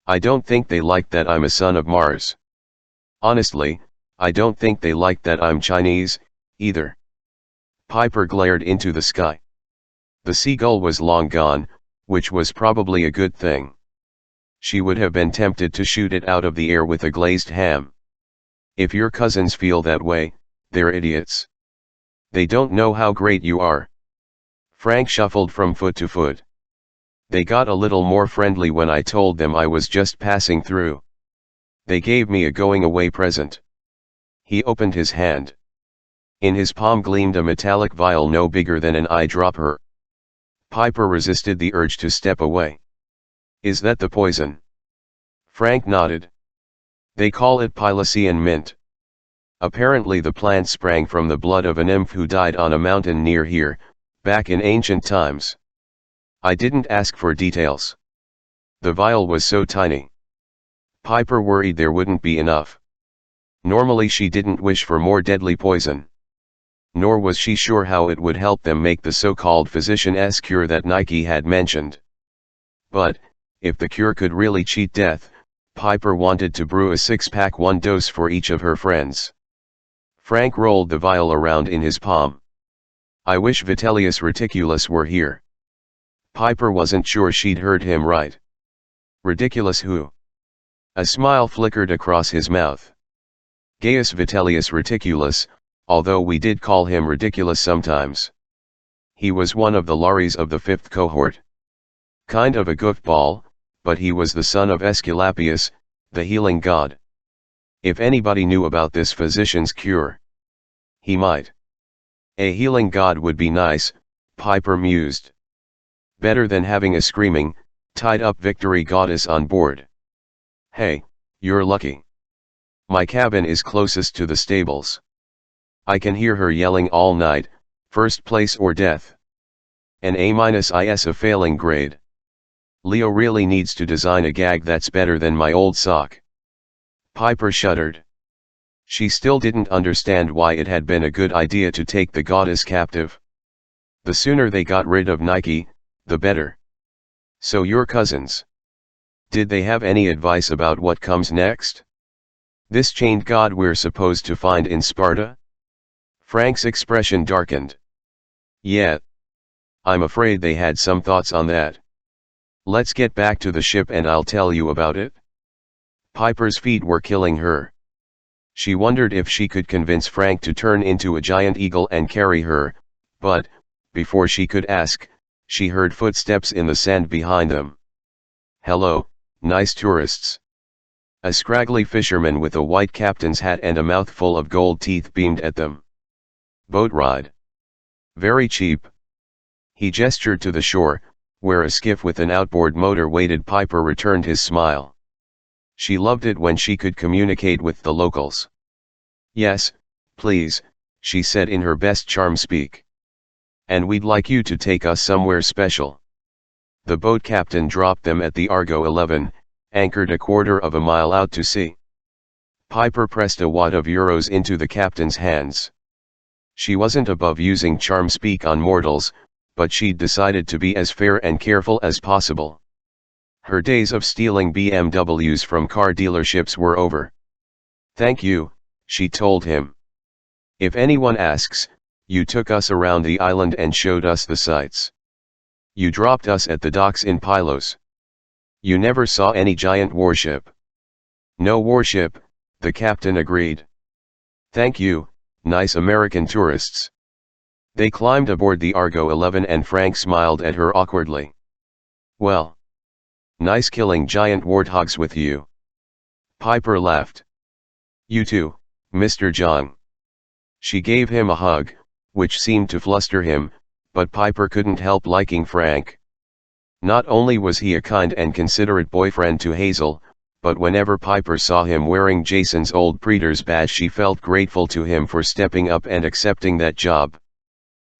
I don't think they liked that I'm a son of Mars. Honestly, I don't think they liked that I'm Chinese, either. Piper glared into the sky. The seagull was long gone, which was probably a good thing. She would have been tempted to shoot it out of the air with a glazed ham. If your cousins feel that way, they're idiots. They don't know how great you are. Frank shuffled from foot to foot. They got a little more friendly when I told them I was just passing through. They gave me a going-away present. He opened his hand. In his palm gleamed a metallic vial no bigger than an eyedropper. Piper resisted the urge to step away. Is that the poison? Frank nodded. They call it Pylocean mint. Apparently the plant sprang from the blood of a nymph who died on a mountain near here, back in ancient times. I didn't ask for details. The vial was so tiny. Piper worried there wouldn't be enough. Normally she didn't wish for more deadly poison. Nor was she sure how it would help them make the so-called physician's cure that Nike had mentioned. But, if the cure could really cheat death, Piper wanted to brew a six-pack, one dose for each of her friends. Frank rolled the vial around in his palm. I wish Vitellius Reticulus were here. Piper wasn't sure she'd heard him right. Ridiculous who? A smile flickered across his mouth. Gaius Vitellius Reticulus, although we did call him ridiculous sometimes. He was one of the Lares of the 5th cohort. Kind of a goofball, but he was the son of Aesculapius, the healing god. If anybody knew about this physician's cure, he might. A healing god would be nice, Piper mused. Better than having a screaming, tied-up victory goddess on board. Hey, you're lucky. My cabin is closest to the stables. I can hear her yelling all night, first place or death. An A-is a failing grade. Leo really needs to design a gag that's better than my old sock. Piper shuddered. She still didn't understand why it had been a good idea to take the goddess captive. The sooner they got rid of Nike, the better. So your cousins. Did they have any advice about what comes next? This chained god we're supposed to find in Sparta? Frank's expression darkened. Yeah. I'm afraid they had some thoughts on that. Let's get back to the ship and I'll tell you about it. Piper's feet were killing her. She wondered if she could convince Frank to turn into a giant eagle and carry her, but, before she could ask, she heard footsteps in the sand behind them. Hello, nice tourists. A scraggly fisherman with a white captain's hat and a mouthful of gold teeth beamed at them. Boat ride. Very cheap. He gestured to the shore, where a skiff with an outboard motor waited. Piper returned his smile. She loved it when she could communicate with the locals. Yes, please, she said in her best charm speak. And we'd like you to take us somewhere special. The boat captain dropped them at the Argo 11, anchored a quarter of a mile out to sea. Piper pressed a wad of euros into the captain's hands. She wasn't above using charm speak on mortals, but she'd decided to be as fair and careful as possible. Her days of stealing BMWs from car dealerships were over. Thank you, she told him. If anyone asks, you took us around the island and showed us the sights. You dropped us at the docks in Pylos. You never saw any giant warship. No warship, the captain agreed. Thank you, nice American tourists. They climbed aboard the Argo 11 and Frank smiled at her awkwardly. Well. Nice killing giant warthogs with you. Piper laughed. You too, Mr. John. She gave him a hug, which seemed to fluster him, but Piper couldn't help liking Frank. Not only was he a kind and considerate boyfriend to Hazel, but whenever Piper saw him wearing Jason's old Pretor's badge, she felt grateful to him for stepping up and accepting that job.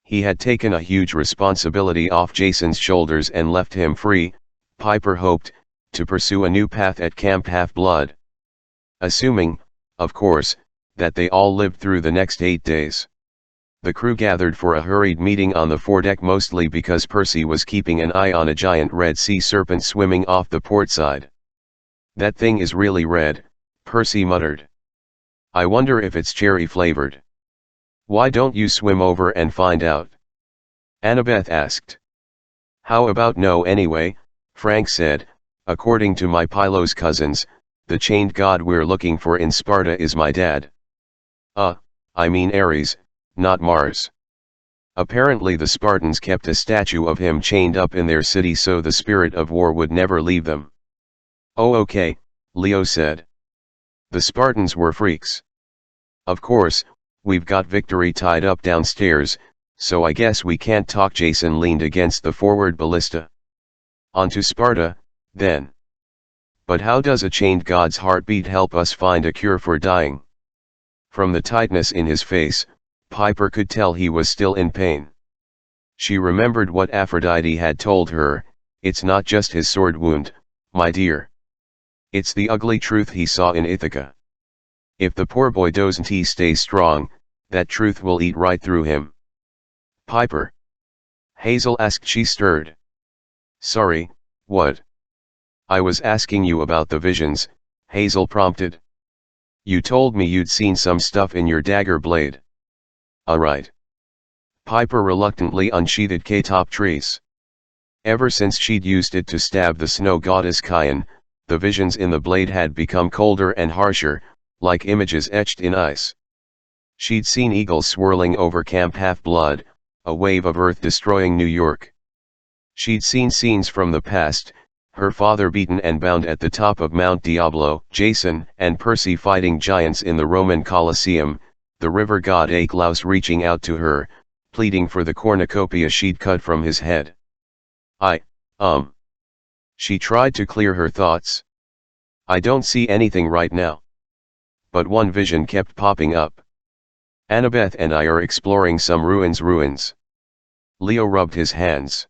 He had taken a huge responsibility off Jason's shoulders and left him free, Piper hoped, to pursue a new path at Camp Half-Blood. Assuming, of course, that they all lived through the next 8 days. The crew gathered for a hurried meeting on the foredeck, mostly because Percy was keeping an eye on a giant red sea serpent swimming off the port side. "That thing is really red," Percy muttered. "I wonder if it's cherry flavored." "Why don't you swim over and find out?" Annabeth asked. "How about no anyway?" Frank said. "According to my Pylos cousins, the chained god we're looking for in Sparta is my dad. I mean Ares, not Mars. Apparently the Spartans kept a statue of him chained up in their city so the spirit of war would never leave them." "Oh okay," Leo said. "The Spartans were freaks. Of course, we've got Victory tied up downstairs, so I guess we can't talk." Jason leaned against the forward ballista. "On to Sparta, then. But how does a chained god's heartbeat help us find a cure for dying?" From the tightness in his face, Piper could tell he was still in pain. She remembered what Aphrodite had told her: "It's not just his sword wound, my dear. It's the ugly truth he saw in Ithaca. If the poor boy doesn't stay strong, that truth will eat right through him." "Piper?" Hazel asked. She stirred. "Sorry, what?" "I was asking you about the visions," Hazel prompted. "You told me you'd seen some stuff in your dagger blade." Right." Piper reluctantly unsheathed K-top trees. Ever since she'd used it to stab the snow goddess Chion, the visions in the blade had become colder and harsher, like images etched in ice. She'd seen eagles swirling over Camp Half-Blood, a wave of earth destroying New York. She'd seen scenes from the past, her father beaten and bound at the top of Mount Diablo, Jason and Percy fighting giants in the Roman Colosseum, the river god Aclaus reaching out to her, pleading for the cornucopia she'd cut from his head. She tried to clear her thoughts. "I don't see anything right now. But one vision kept popping up. Annabeth and I are exploring some ruins. Leo rubbed his hands.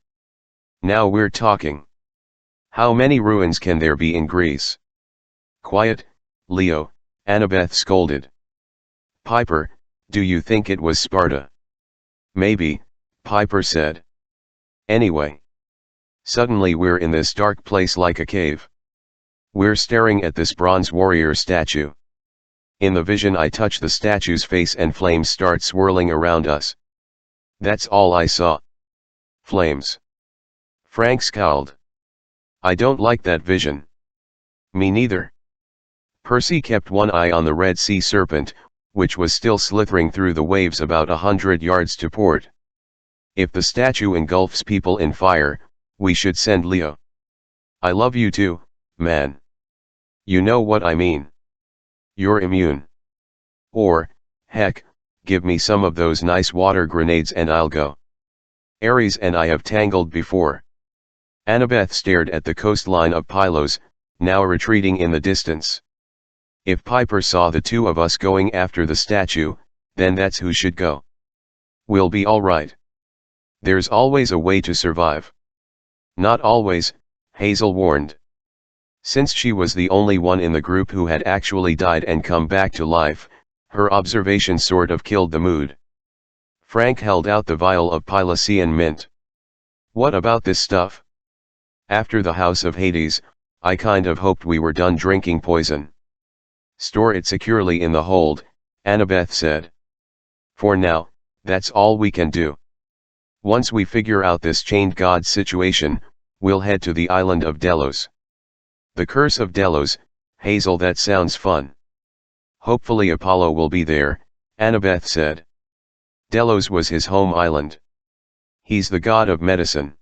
"Now we're talking. How many ruins can there be in Greece?" "Quiet, Leo," Annabeth scolded. "Piper, do you think it was Sparta?" "Maybe," Piper said. "Anyway. Suddenly we're in this dark place like a cave. We're staring at this bronze warrior statue. In the vision I touch the statue's face and flames start swirling around us. That's all I saw." "Flames?" Frank scowled. "I don't like that vision." "Me neither." Percy kept one eye on the Red Sea Serpent, which was still slithering through the waves about 100 yards to port. "If the statue engulfs people in fire, we should send Leo." "I love you too, man. You know what I mean. You're immune. Or, heck, give me some of those nice water grenades and I'll go. Ares and I have tangled before." Annabeth stared at the coastline of Pylos, now retreating in the distance. "If Piper saw the two of us going after the statue, then that's who should go. We'll be all right. There's always a way to survive." "Not always," Hazel warned. Since she was the only one in the group who had actually died and come back to life, her observation sort of killed the mood. Frank held out the vial of Pylosian mint. "What about this stuff? After the House of Hades, I kind of hoped we were done drinking poison." "Store it securely in the hold," Annabeth said. "For now, that's all we can do. Once we figure out this chained god situation, we'll head to the island of Delos." "The curse of Delos," Hazel, that sounds fun. "Hopefully Apollo will be there," Annabeth said. Delos was his home island. He's the god of medicine.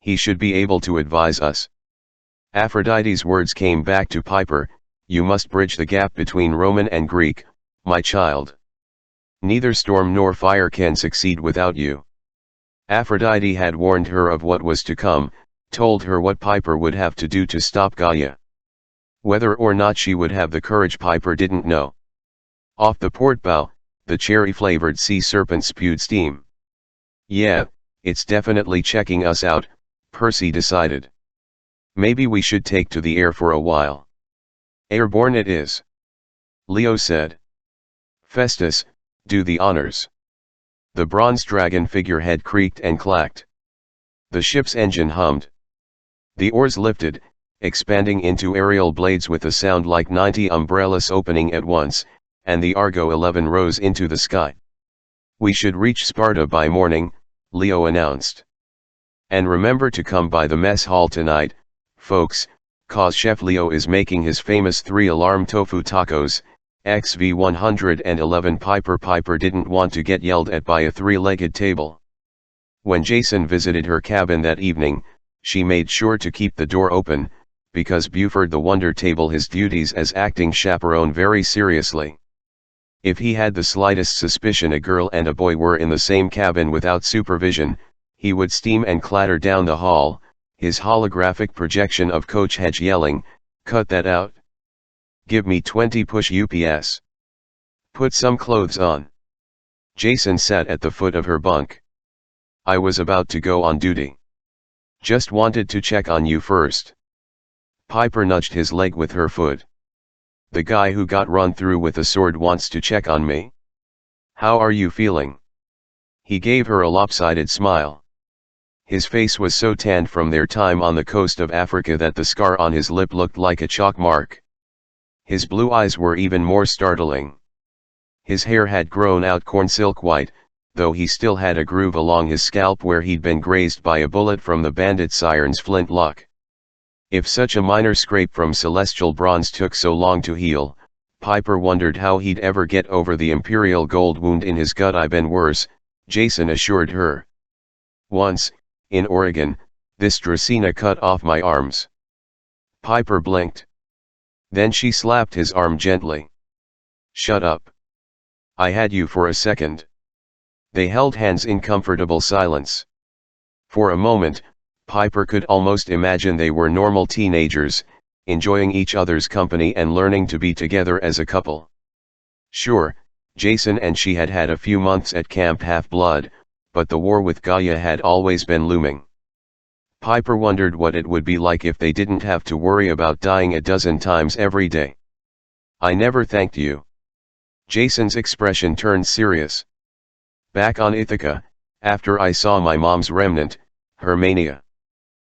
He should be able to advise us. Aphrodite's words came back to Piper: "You must bridge the gap between Roman and Greek, my child. Neither storm nor fire can succeed without you. Aphrodite had warned her of what was to come, told her what Piper would have to do to stop Gaia. Whether or not she would have the courage Piper didn't know. Off the port bow, the cherry-flavored sea serpent spewed steam. Yeah, it's definitely checking us out, Percy decided. Maybe we should take to the air for a while. Airborne it is. Leo said. Festus, do the honors. The bronze dragon figurehead creaked and clacked. The ship's engine hummed. The oars lifted, expanding into aerial blades with a sound like 90 umbrellas opening at once, and the Argo 11 rose into the sky. We should reach Sparta by morning, Leo announced. And remember to come by the mess hall tonight, folks, cause Chef Leo is making his famous 3-alarm tofu tacos. XV111 Piper didn't want to get yelled at by a 3-legged table. When Jason visited her cabin that evening, she made sure to keep the door open, because Buford the Wonder tabled his duties as acting chaperone very seriously. If he had the slightest suspicion a girl and a boy were in the same cabin without supervision, he would steam and clatter down the hall, his holographic projection of Coach Hedge yelling, "Cut that out! Give me 20 push UPS. Put some clothes on." Jason sat at the foot of her bunk. I was about to go on duty. Just wanted to check on you first. Piper nudged his leg with her foot. The guy who got run through with a sword wants to check on me? How are you feeling? He gave her a lopsided smile. His face was so tanned from their time on the coast of Africa that the scar on his lip looked like a chalk mark. His blue eyes were even more startling. His hair had grown out cornsilk white, though he still had a groove along his scalp where he'd been grazed by a bullet from the bandit siren's flintlock. If such a minor scrape from celestial bronze took so long to heal, Piper wondered how he'd ever get over the imperial gold wound in his gut. "I've been worse," Jason assured her. "Once, in Oregon, this Dracena cut off my arms." Piper blinked. Then she slapped his arm gently. "Shut up. I had you for a second." They held hands in comfortable silence. For a moment, Piper could almost imagine they were normal teenagers, enjoying each other's company and learning to be together as a couple. Sure, Jason and she had had a few months at Camp Half-Blood, but the war with Gaia had always been looming. Piper wondered what it would be like if they didn't have to worry about dying a dozen times every day. "I never thanked you." Jason's expression turned serious. "Back on Ithaca, after I saw my mom's remnant, her mania.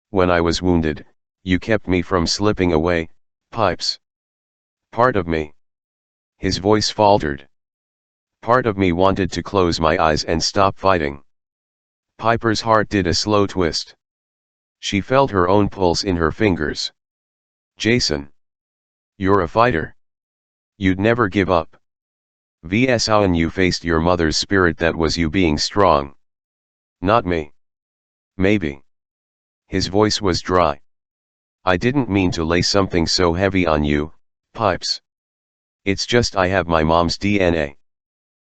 When I was wounded, you kept me from slipping away, Pipes. Part of me." His voice faltered. "Part of me wanted to close my eyes and stop fighting." Piper's heart did a slow twist. She felt her own pulse in her fingers. "Jason. You're a fighter. You'd never give up. Vs how you faced your mother's spirit, that was you being strong. Not me. Maybe." His voice was dry. "I didn't mean to lay something so heavy on you, Pipes. It's just I have my mom's DNA.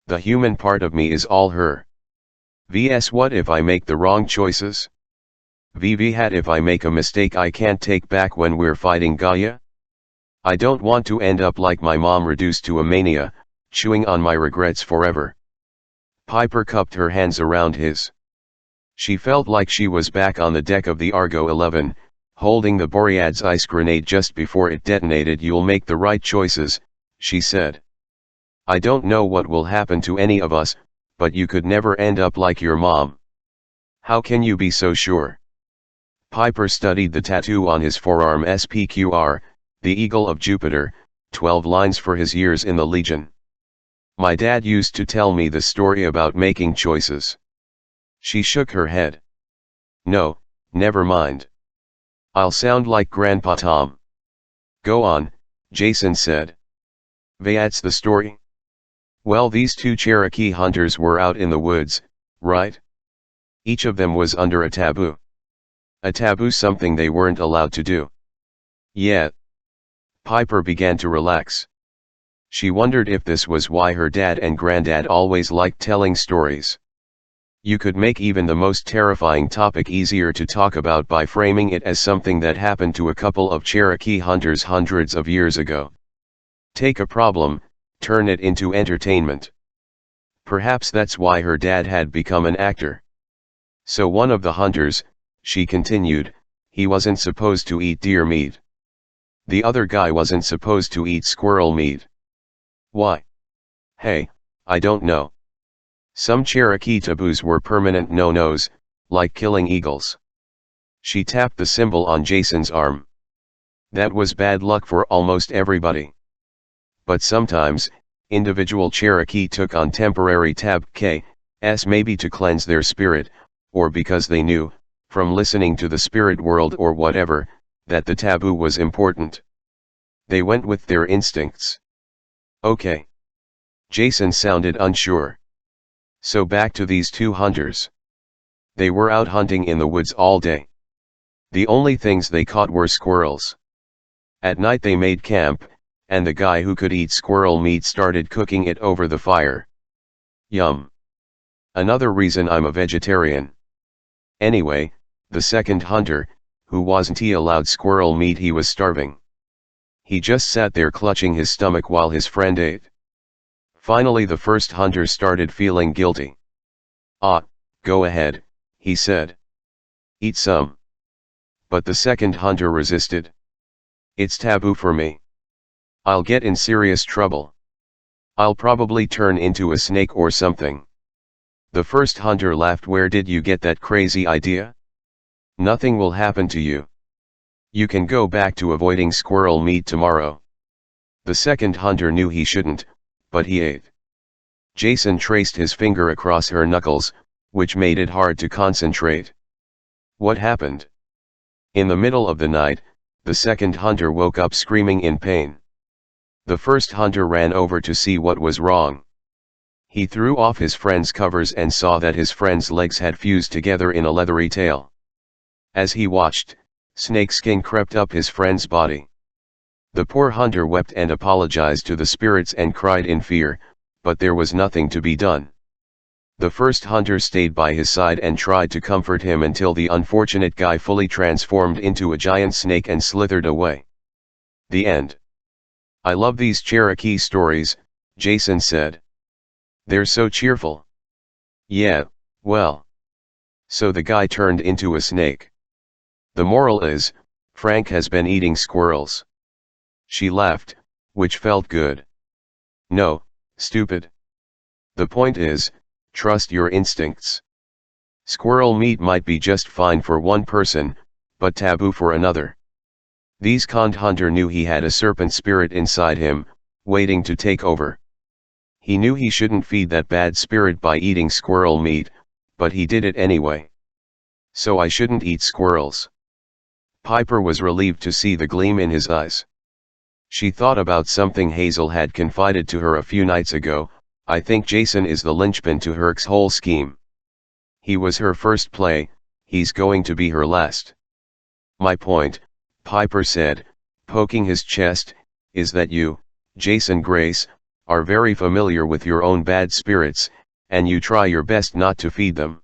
The human part of me is all her. Vs what if I make the wrong choices? VV hat if I make a mistake I can't take back when we're fighting Gaia? I don't want to end up like my mom, reduced to a mania, chewing on my regrets forever." Piper cupped her hands around his. She felt like she was back on the deck of the Argo 11, holding the Boread's ice grenade just before it detonated. "You'll make the right choices," she said. "I don't know what will happen to any of us, but you could never end up like your mom." "How can you be so sure?" Piper studied the tattoo on his forearm. SPQR, the Eagle of Jupiter, 12 lines for his years in the Legion. "My dad used to tell me the story about making choices." She shook her head. "No, never mind. I'll sound like Grandpa Tom." "Go on," Jason said. "That's the story?" "Well, these two Cherokee hunters were out in the woods, right? Each of them was under a taboo. A taboo, something they weren't allowed to do." "Yeah." Piper began to relax. She wondered if this was why her dad and granddad always liked telling stories. You could make even the most terrifying topic easier to talk about by framing it as something that happened to a couple of Cherokee hunters hundreds of years ago. Take a problem, turn it into entertainment. Perhaps that's why her dad had become an actor. So one of the hunters, she continued, he wasn't supposed to eat deer meat. The other guy wasn't supposed to eat squirrel meat. Why? Hey, I don't know. Some Cherokee taboos were permanent no-nos, like killing eagles. She tapped the symbol on Jason's arm. That was bad luck for almost everybody. But sometimes, individual Cherokee took on temporary tabs, maybe to cleanse their spirit, or because they knew, from listening to the spirit world or whatever, that the taboo was important. They went with their instincts. Okay. Jason sounded unsure. So back to these two hunters. They were out hunting in the woods all day. The only things they caught were squirrels. At night they made camp, and the guy who could eat squirrel meat started cooking it over the fire. Yum. Another reason I'm a vegetarian. Anyway, the second hunter, who wasn't allowed squirrel meat, he was starving. He just sat there clutching his stomach while his friend ate. Finally the first hunter started feeling guilty. Go ahead, he said. Eat some. But the second hunter resisted. It's taboo for me. I'll get in serious trouble. I'll probably turn into a snake or something. The first hunter laughed. Where did you get that crazy idea? Nothing will happen to you. You can go back to avoiding squirrel meat tomorrow. The second hunter knew he shouldn't, but he ate. Jason traced his finger across her knuckles, which made it hard to concentrate. What happened? In the middle of the night, the second hunter woke up screaming in pain. The first hunter ran over to see what was wrong. He threw off his friend's covers and saw that his friend's legs had fused together in a leathery tail. As he watched, snakeskin crept up his friend's body. The poor hunter wept and apologized to the spirits and cried in fear, but there was nothing to be done. The first hunter stayed by his side and tried to comfort him until the unfortunate guy fully transformed into a giant snake and slithered away. The end. I love these Cherokee stories, Jason said. They're so cheerful. Yeah, well. So the guy turned into a snake. The moral is, Frank has been eating squirrels. She laughed, which felt good. No, stupid. The point is, trust your instincts. Squirrel meat might be just fine for one person, but taboo for another. These conned hunter knew he had a serpent spirit inside him, waiting to take over. He knew he shouldn't feed that bad spirit by eating squirrel meat, but he did it anyway. So I shouldn't eat squirrels. Piper was relieved to see the gleam in his eyes. She thought about something Hazel had confided to her a few nights ago. I think Jason is the linchpin to her whole scheme. He was her first play, he's going to be her last. My point, Piper said, poking his chest, is that you, Jason Grace, are very familiar with your own bad spirits, and you try your best not to feed them.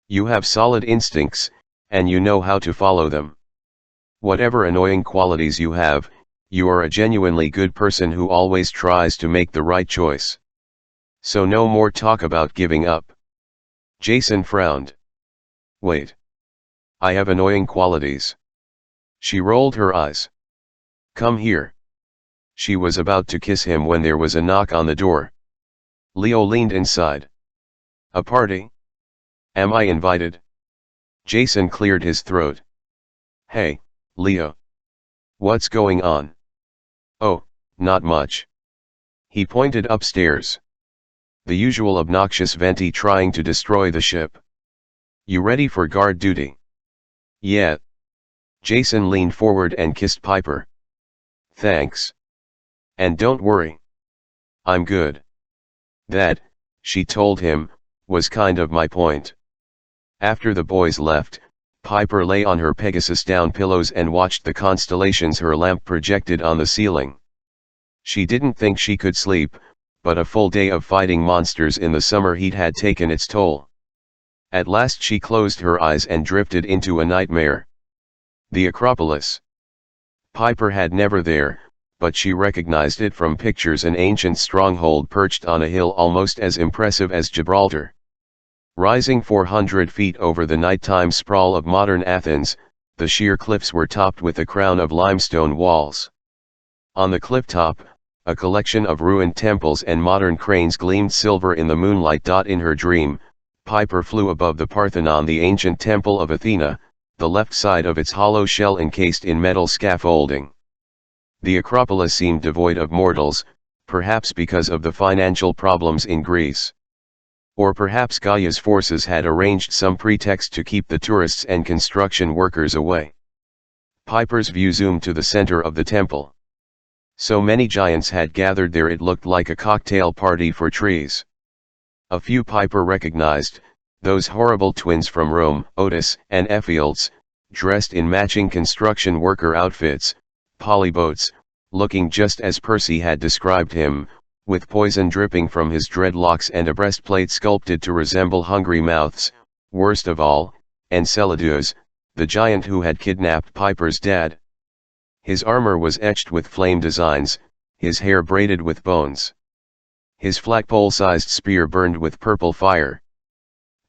You have solid instincts, and you know how to follow them. Whatever annoying qualities you have, you are a genuinely good person who always tries to make the right choice. So no more talk about giving up. Jason frowned. Wait. I have annoying qualities. She rolled her eyes. Come here. She was about to kiss him when there was a knock on the door. Leo leaned inside. A party? Am I invited? Jason cleared his throat. Hey, Leo. What's going on? Oh, not much. He pointed upstairs. The usual obnoxious venti trying to destroy the ship. You ready for guard duty? Yeah. Jason leaned forward and kissed Piper. Thanks. And don't worry. I'm good. That, she told him, was kind of my point. After the boys left, Piper lay on her Pegasus down pillows and watched the constellations her lamp projected on the ceiling. She didn't think she could sleep, but a full day of fighting monsters in the summer heat had taken its toll. At last she closed her eyes and drifted into a nightmare. The Acropolis. Piper had never there, but she recognized it from pictures, an ancient stronghold perched on a hill almost as impressive as Gibraltar. Rising 400 feet over the nighttime sprawl of modern Athens, the sheer cliffs were topped with a crown of limestone walls. On the cliff top, a collection of ruined temples and modern cranes gleamed silver in the moonlight. In her dream, Piper flew above the Parthenon, the ancient temple of Athena, the left side of its hollow shell encased in metal scaffolding. The Acropolis seemed devoid of mortals, perhaps because of the financial problems in Greece. Or perhaps Gaia's forces had arranged some pretext to keep the tourists and construction workers away. Piper's view zoomed to the center of the temple. So many giants had gathered there it looked like a cocktail party for trees. A few Piper recognized, those horrible twins from Rome, Otis and Ephialtes, dressed in matching construction worker outfits, polybotes, looking just as Percy had described him, with poison dripping from his dreadlocks and a breastplate sculpted to resemble hungry mouths. Worst of all, Enceladus, the giant who had kidnapped Piper's dad. His armor was etched with flame designs, his hair braided with bones. His flagpole-sized spear burned with purple fire.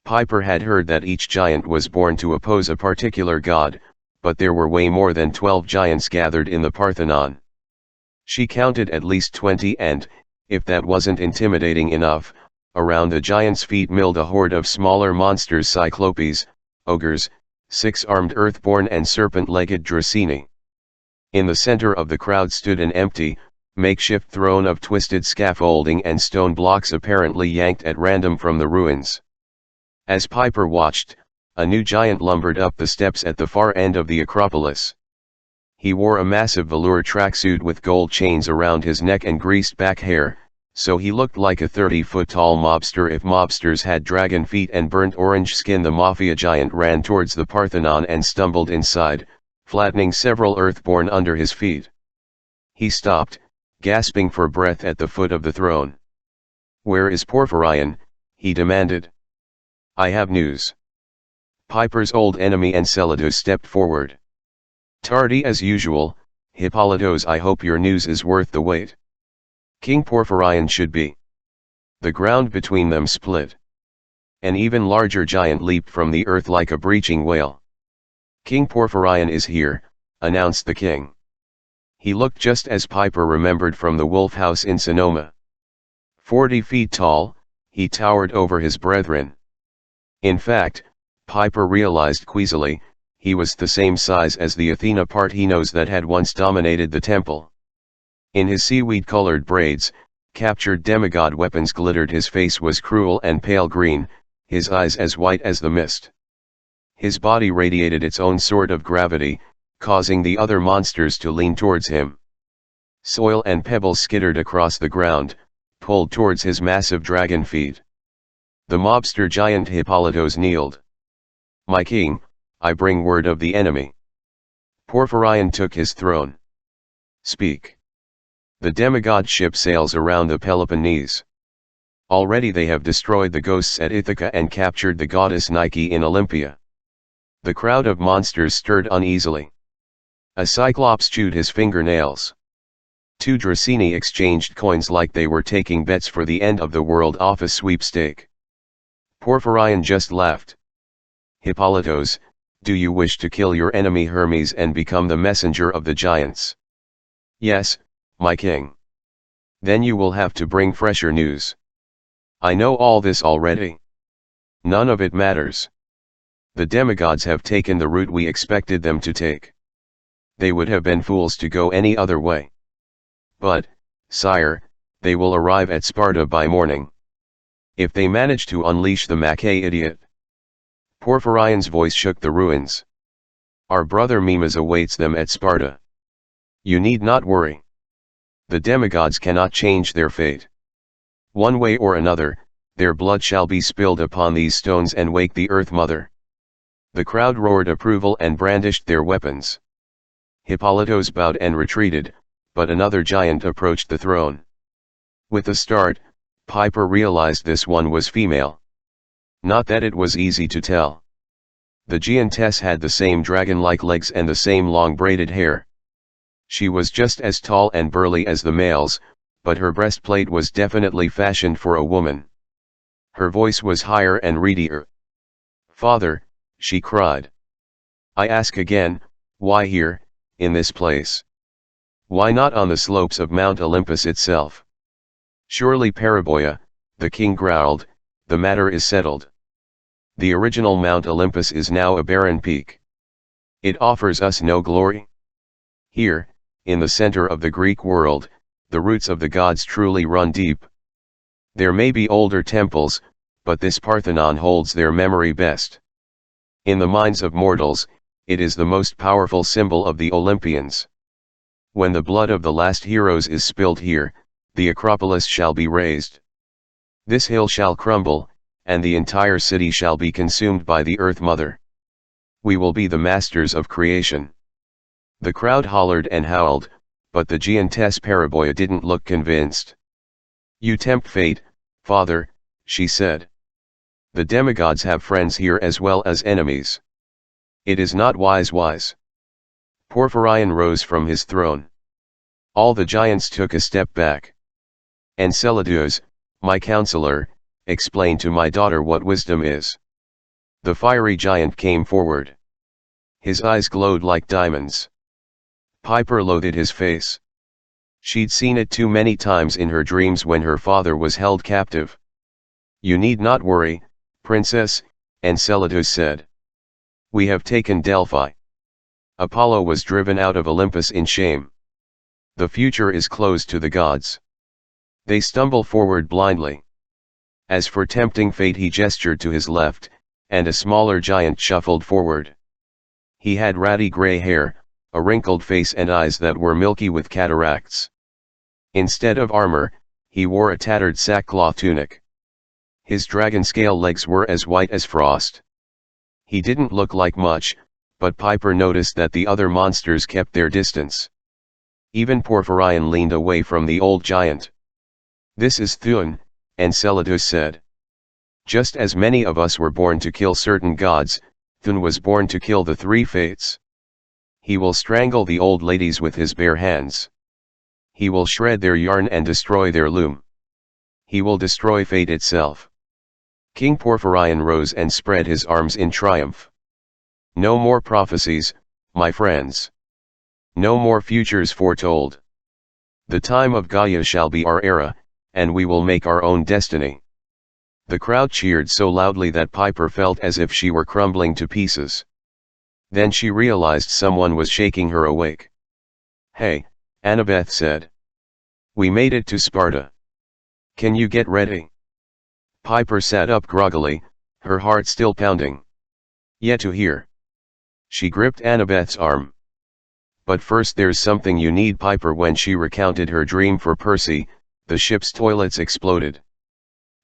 Piper had heard that each giant was born to oppose a particular god, but there were way more than 12 giants gathered in the Parthenon. She counted at least 20 and, if that wasn't intimidating enough, around the giant's feet milled a horde of smaller monsters: cyclopes, ogres, six-armed earthborn and serpent-legged draceni. In the center of the crowd stood an empty, makeshift throne of twisted scaffolding and stone blocks apparently yanked at random from the ruins. As Piper watched, a new giant lumbered up the steps at the far end of the Acropolis. He wore a massive velour tracksuit with gold chains around his neck and greased back hair, so he looked like a 30-foot-tall mobster if mobsters had dragon feet and burnt orange skin. The mafia giant ran towards the Parthenon and stumbled inside, flattening several earthborn under his feet. He stopped, gasping for breath at the foot of the throne. "Where is Porphyrion?" he demanded. "I have news." Piper's old enemy Enceladus stepped forward. "Tardy as usual, Hippolytos. I hope your news is worth the wait. King Porphyrion should be." The ground between them split. An even larger giant leaped from the earth like a breaching whale. "King Porphyrion is here," announced the king. He looked just as Piper remembered from the Wolf House in Sonoma. 40 feet tall, he towered over his brethren. In fact, Piper realized queasily, he was the same size as the Athena Parthenos that had once dominated the temple. In his seaweed-colored braids, captured demigod weapons glittered. His face was cruel and pale green, his eyes as white as the mist. His body radiated its own sort of gravity, causing the other monsters to lean towards him. Soil and pebbles skittered across the ground, pulled towards his massive dragon feet. The mobster giant Hippolytos kneeled. "My king, I bring word of the enemy." Porphyrion took his throne. "Speak." "The demigod ship sails around the Peloponnese. Already they have destroyed the ghosts at Ithaca and captured the goddess Nike in Olympia." The crowd of monsters stirred uneasily. A cyclops chewed his fingernails. 2 draceni exchanged coins like they were taking bets for the end of the world office sweepstake. Porphyrion just laughed. "Hippolytos, do you wish to kill your enemy Hermes and become the messenger of the giants?" "Yes, my king." "Then you will have to bring fresher news." "I know all this already." "None of it matters. The demigods have taken the route we expected them to take. They would have been fools to go any other way. But, sire, they will arrive at Sparta by morning. If they manage to unleash the Macae idiot." Porphyrion's voice shook the ruins. "Our brother Mimas awaits them at Sparta. You need not worry. The demigods cannot change their fate. One way or another, their blood shall be spilled upon these stones and wake the Earth Mother." The crowd roared approval and brandished their weapons. Hippolytos bowed and retreated, but another giant approached the throne. With a start, Piper realized this one was female. Not that it was easy to tell. The giantess had the same dragon-like legs and the same long braided hair. She was just as tall and burly as the males, but her breastplate was definitely fashioned for a woman. Her voice was higher and readier. "Father," she cried. "I ask again, why here, in this place? Why not on the slopes of Mount Olympus itself?" "Surely, Paraboya," the king growled, "the matter is settled. The original Mount Olympus is now a barren peak. It offers us no glory. Here, in the center of the Greek world, the roots of the gods truly run deep. There may be older temples, but this Parthenon holds their memory best. In the minds of mortals, it is the most powerful symbol of the Olympians. When the blood of the last heroes is spilled here, the Acropolis shall be razed. This hill shall crumble, and the entire city shall be consumed by the Earth Mother. We will be the masters of creation." The crowd hollered and howled, but the giantess Paraboya didn't look convinced. "You tempt fate, father," she said. "The demigods have friends here as well as enemies. It is not wise." Porphyrion rose from his throne. All the giants took a step back. "Enceladus, my counselor, explain to my daughter what wisdom is." The fiery giant came forward. His eyes glowed like diamonds. Piper loathed his face. She'd seen it too many times in her dreams when her father was held captive. "You need not worry, princess," Enceladus said. "We have taken Delphi. Apollo was driven out of Olympus in shame. The future is closed to the gods. They stumble forward blindly." As for tempting fate, he gestured to his left, and a smaller giant shuffled forward. He had ratty gray hair, a wrinkled face and eyes that were milky with cataracts. Instead of armor, he wore a tattered sackcloth tunic. His dragon-scale legs were as white as frost. He didn't look like much, but Piper noticed that the other monsters kept their distance. Even Porphyrion leaned away from the old giant. "This is Thun," Enceladus said. "Just as many of us were born to kill certain gods, Thun was born to kill the three fates. He will strangle the old ladies with his bare hands. He will shred their yarn and destroy their loom. He will destroy fate itself." King Porphyrion rose and spread his arms in triumph. "No more prophecies, my friends. No more futures foretold. The time of Gaia shall be our era, and we will make our own destiny." The crowd cheered so loudly that Piper felt as if she were crumbling to pieces. Then she realized someone was shaking her awake. "Hey," Annabeth said. "We made it to Sparta. Can you get ready?" Piper sat up groggily, her heart still pounding. "Yet to hear." She gripped Annabeth's arm. "But first there's something you need." Piper, when she recounted her dream for Percy, the ship's toilets exploded.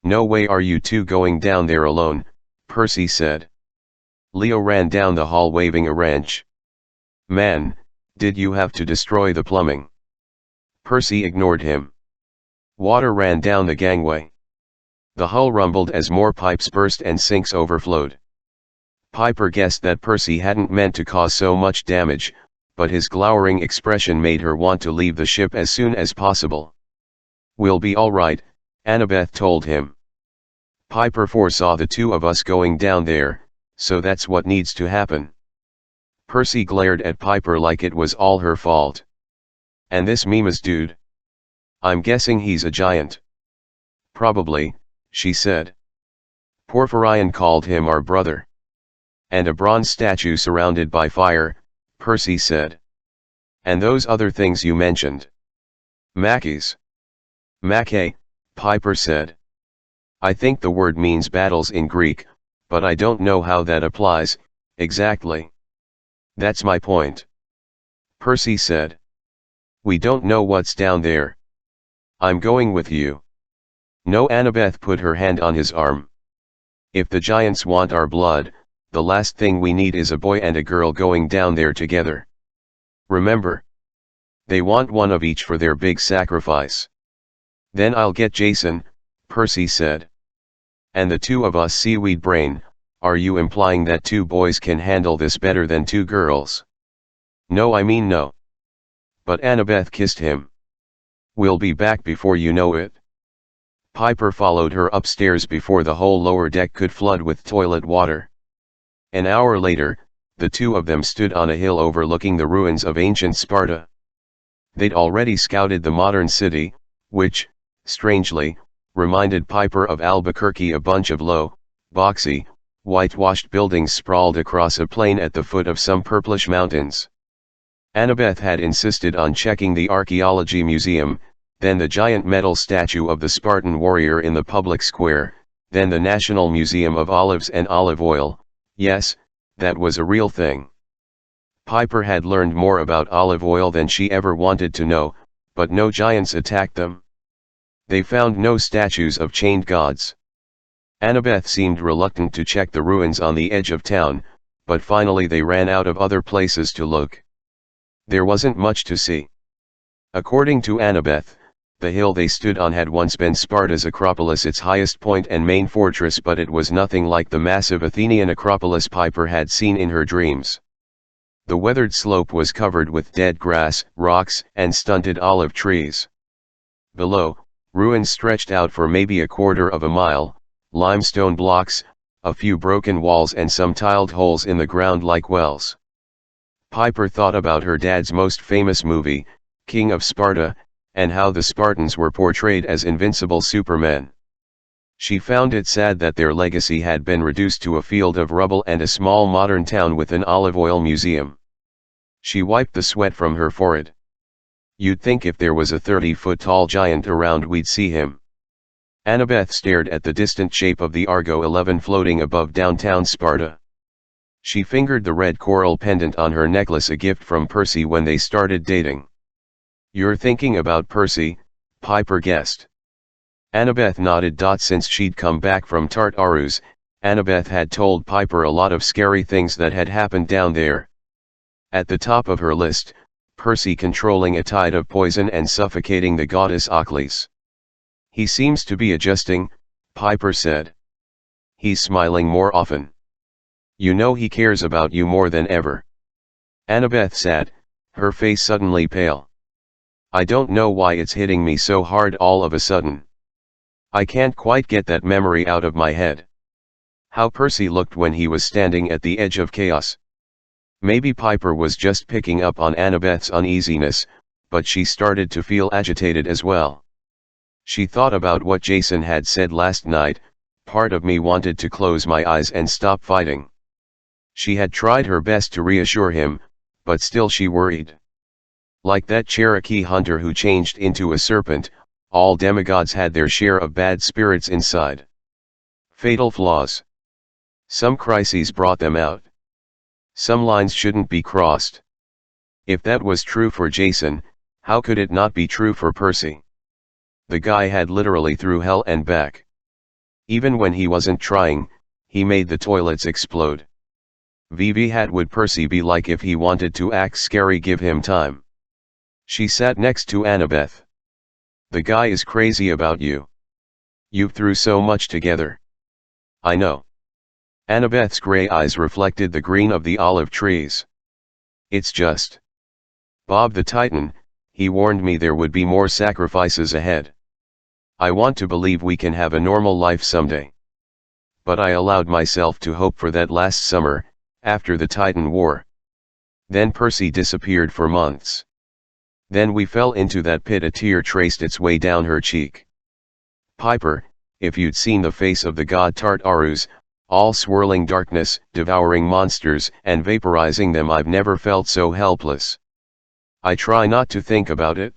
"No way are you two going down there alone," Percy said. Leo ran down the hall waving a wrench. "Man, did you have to destroy the plumbing?" Percy ignored him. Water ran down the gangway. The hull rumbled as more pipes burst and sinks overflowed. Piper guessed that Percy hadn't meant to cause so much damage, but his glowering expression made her want to leave the ship as soon as possible. "We'll be all right," Annabeth told him. "Piper foresaw the two of us going down there, so that's what needs to happen." Percy glared at Piper like it was all her fault. "And this Mimas dude? I'm guessing he's a giant." "Probably," she said. "Porphyrion called him our brother." "And a bronze statue surrounded by fire," Percy said. "And those other things you mentioned?" "Machies." "Mache," Piper said. "I think the word means battles in Greek, but I don't know how that applies, exactly." "That's my point," Percy said. "We don't know what's down there." "I'm going with you." "No." Annabeth put her hand on his arm. "If the giants want our blood, the last thing we need is a boy and a girl going down there together. Remember? They want one of each for their big sacrifice. Then I'll get Jason, Percy said. And the two of us, seaweed brain, are you implying that two boys can handle this better than two girls? No, I mean no. But Annabeth kissed him. We'll be back before you know it. Piper followed her upstairs before the whole lower deck could flood with toilet water. An hour later, the two of them stood on a hill overlooking the ruins of ancient Sparta. They'd already scouted the modern city, which, strangely, reminded Piper of Albuquerque. A bunch of low, boxy, whitewashed buildings sprawled across a plain at the foot of some purplish mountains. Annabeth had insisted on checking the archaeology museum, then the giant metal statue of the Spartan warrior in the public square, then the National Museum of Olives and Olive Oil. Yes, that was a real thing. Piper had learned more about olive oil than she ever wanted to know, but no giants attacked them. They found no statues of chained gods. Annabeth seemed reluctant to check the ruins on the edge of town, but finally they ran out of other places to look. There wasn't much to see. According to Annabeth, the hill they stood on had once been Sparta's Acropolis, its highest point and main fortress, but it was nothing like the massive Athenian Acropolis Piper had seen in her dreams. The weathered slope was covered with dead grass, rocks, and stunted olive trees. Below, ruins stretched out for maybe a quarter of a mile, limestone blocks, a few broken walls and some tiled holes in the ground like wells. Piper thought about her dad's most famous movie, King of Sparta, and how the Spartans were portrayed as invincible supermen. She found it sad that their legacy had been reduced to a field of rubble and a small modern town with an olive oil museum. She wiped the sweat from her forehead. You'd think if there was a 30-foot-tall giant around we'd see him. Annabeth stared at the distant shape of the Argo 11 floating above downtown Sparta. She fingered the red coral pendant on her necklace, a gift from Percy when they started dating. You're thinking about Percy, Piper guessed. Annabeth nodded. Since she'd come back from Tartarus, Annabeth had told Piper a lot of scary things that had happened down there. At the top of her list, Percy controlling a tide of poison and suffocating the goddess Achilles. He seems to be adjusting, Piper said. He's smiling more often. You know he cares about you more than ever. Annabeth said, her face suddenly pale. I don't know why it's hitting me so hard all of a sudden. I can't quite get that memory out of my head. How Percy looked when he was standing at the edge of chaos. Maybe Piper was just picking up on Annabeth's uneasiness, but she started to feel agitated as well. She thought about what Jason had said last night. Part of me wanted to close my eyes and stop fighting. She had tried her best to reassure him, but still she worried. Like that Cherokee hunter who changed into a serpent, all demigods had their share of bad spirits inside. Fatal flaws. Some crises brought them out. Some lines shouldn't be crossed. If that was true for Jason, how could it not be true for Percy? The guy had literally through hell and back. Even when he wasn't trying, he made the toilets explode. Vivi had would Percy be like if he wanted to act scary? Give him time. She sat next to Annabeth. The guy is crazy about you. You've through so much together. I know. Annabeth's gray eyes reflected the green of the olive trees. It's just. Bob the Titan, he warned me there would be more sacrifices ahead. I want to believe we can have a normal life someday. But I allowed myself to hope for that last summer, after the Titan War. Then Percy disappeared for months. Then we fell into that pit. A tear traced its way down her cheek. Piper, if you'd seen the face of the god Tartarus, all swirling darkness, devouring monsters and vaporizing them, I've never felt so helpless. I try not to think about it.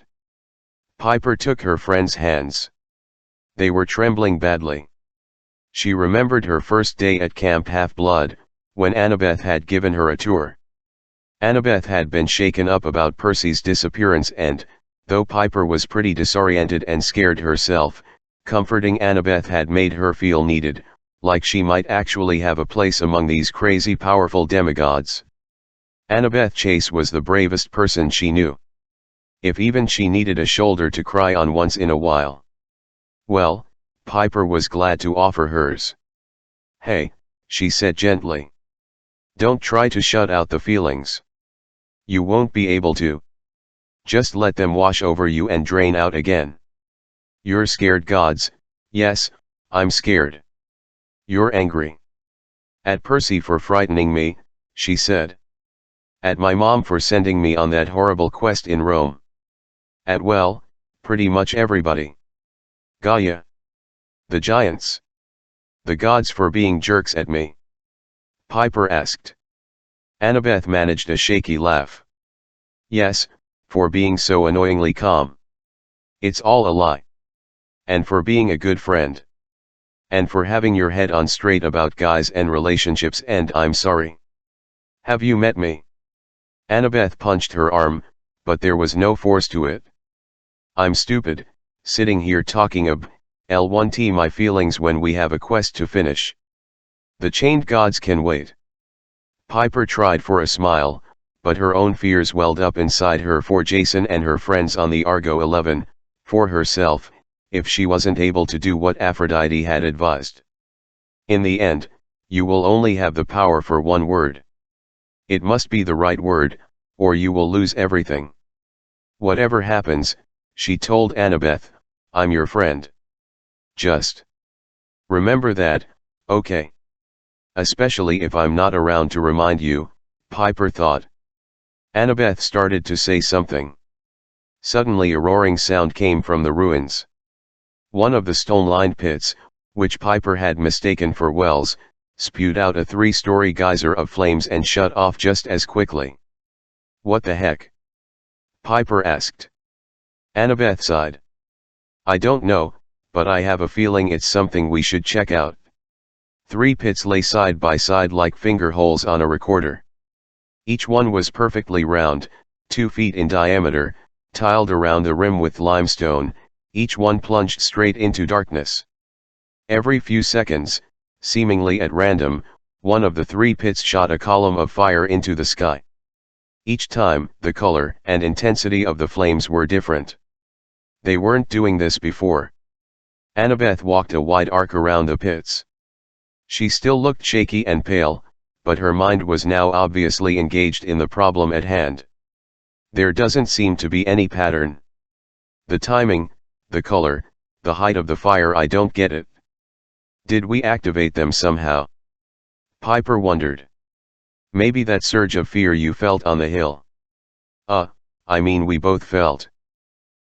Piper took her friend's hands. They were trembling badly. She remembered her first day at Camp Half-Blood, when Annabeth had given her a tour. Annabeth had been shaken up about Percy's disappearance and, though Piper was pretty disoriented and scared herself, comforting Annabeth had made her feel needed, like she might actually have a place among these crazy powerful demigods. Annabeth Chase was the bravest person she knew. if even she needed a shoulder to cry on once in a while. Well, Piper was glad to offer hers. "Hey," she said gently. "Don't try to shut out the feelings. You won't be able to. Just let them wash over you and drain out again. You're scared, gods. Yes, I'm scared. You're angry. At Percy for frightening me," she said. "At my mom for sending me on that horrible quest in Rome. At, well, pretty much everybody. Gaia. The giants. The gods for being jerks at me." Piper asked. Annabeth managed a shaky laugh. "Yes, for being so annoyingly calm. It's all a lie. And for being a good friend. And for having your head on straight about guys and relationships, and I'm sorry. Have you met me?" Annabeth punched her arm, but there was no force to it. "I'm stupid, sitting here talking ab L1T my feelings when we have a quest to finish. The chained gods can wait." Piper tried for a smile, but her own fears welled up inside her for Jason and her friends on the Argo 11, for herself, if she wasn't able to do what Aphrodite had advised. "In the end, you will only have the power for one word. It must be the right word, or you will lose everything. Whatever happens," she told Annabeth, "I'm your friend. Just remember that, okay? Especially if I'm not around to remind you," Piper thought. Annabeth started to say something. Suddenly a roaring sound came from the ruins. One of the stone-lined pits, which Piper had mistaken for wells, spewed out a 3-story geyser of flames and shut off just as quickly. "What the heck?" Piper asked. Annabeth sighed. "I don't know, but I have a feeling it's something we should check out." 3 pits lay side by side like finger holes on a recorder. Each one was perfectly round, 2 feet in diameter, tiled around the rim with limestone, each one plunged straight into darkness. Every few seconds, seemingly at random, one of the 3 pits shot a column of fire into the sky. Each time, the color and intensity of the flames were different. They weren't doing this before. Annabeth walked a wide arc around the pits. She still looked shaky and pale, but her mind was now obviously engaged in the problem at hand. "There doesn't seem to be any pattern. The timing, the color, the height of the fire, I don't get it. Did we activate them somehow?" Piper wondered. "Maybe that surge of fear you felt on the hill." I mean we both felt."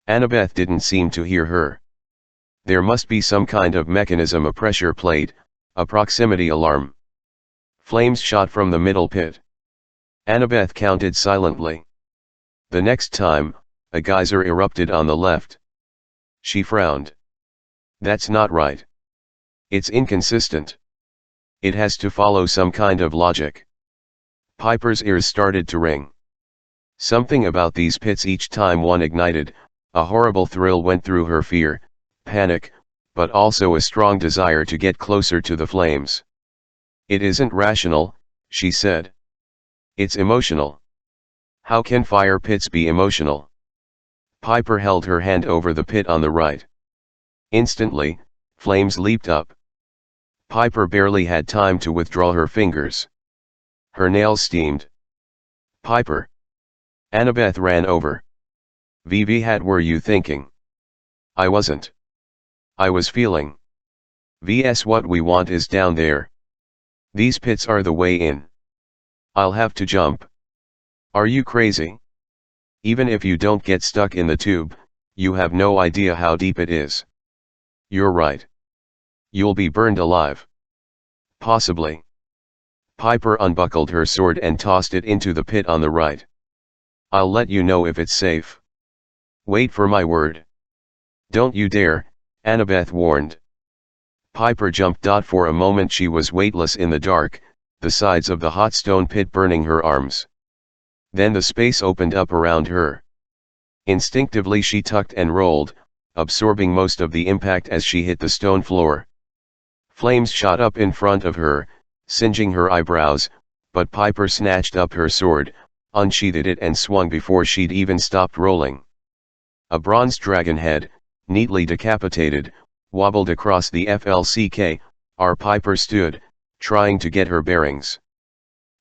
Annabeth didn't seem to hear her. "There must be some kind of mechanism, a pressure plate, a proximity alarm." Flames shot from the middle pit. Annabeth counted silently. The next time, a geyser erupted on the left. She frowned. "That's not right. It's inconsistent. It has to follow some kind of logic." Piper's ears started to ring. Something about these pits each time one ignited, a horrible thrill went through her, fear, panic, but also a strong desire to get closer to the flames. "It isn't rational," she said. "It's emotional." "How can fire pits be emotional?" Piper held her hand over the pit on the right. Instantly, flames leaped up. Piper barely had time to withdraw her fingers. Her nails steamed. "Piper." Annabeth ran over. "What were you thinking?" "I wasn't. I was feeling. What we want is down there. These pits are the way in. I'll have to jump." "Are you crazy? Even if you don't get stuck in the tube, you have no idea how deep it is." "You're right. You'll be burned alive." "Possibly." Piper unbuckled her sword and tossed it into the pit on the right. "I'll let you know if it's safe. Wait for my word." "Don't you dare," Annabeth warned. Piper jumped. For a moment she was weightless in the dark, the sides of the hot stone pit burning her arms. Then the space opened up around her. Instinctively she tucked and rolled, absorbing most of the impact as she hit the stone floor. Flames shot up in front of her, singeing her eyebrows, but Piper snatched up her sword, unsheathed it and swung before she'd even stopped rolling. A bronze dragon head, neatly decapitated, wobbled across the FLCK. Our Piper stood, trying to get her bearings.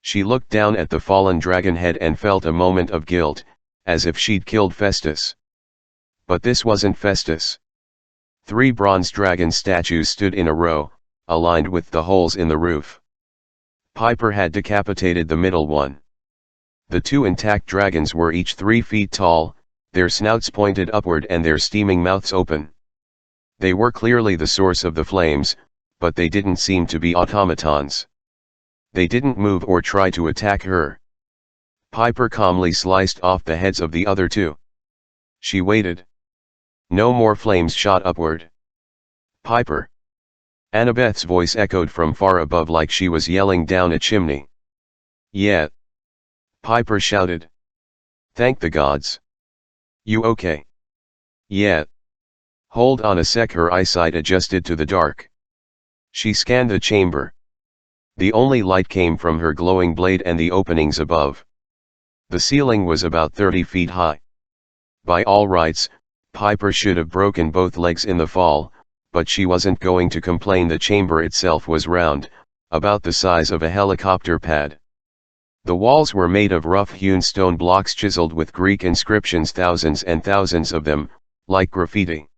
She looked down at the fallen dragon head and felt a moment of guilt, as if she'd killed Festus. But this wasn't Festus. 3 bronze dragon statues stood in a row, aligned with the holes in the roof. Piper had decapitated the middle one. The 2 intact dragons were each 3 feet tall, their snouts pointed upward and their steaming mouths open. They were clearly the source of the flames, but they didn't seem to be automatons. They didn't move or try to attack her. Piper calmly sliced off the heads of the other 2. She waited. No more flames shot upward. Piper. Annabeth's voice echoed from far above like she was yelling down a chimney. Yeah. Piper shouted. Thank the gods. You okay? Yeah. Hold on a sec. Her eyesight adjusted to the dark. She scanned the chamber. The only light came from her glowing blade and the openings above. The ceiling was about 30 feet high. By all rights, Piper should have broken both legs in the fall, but she wasn't going to complain. The chamber itself was round, about the size of a helicopter pad. The walls were made of rough-hewn stone blocks chiseled with Greek inscriptions, thousands and thousands of them, like graffiti.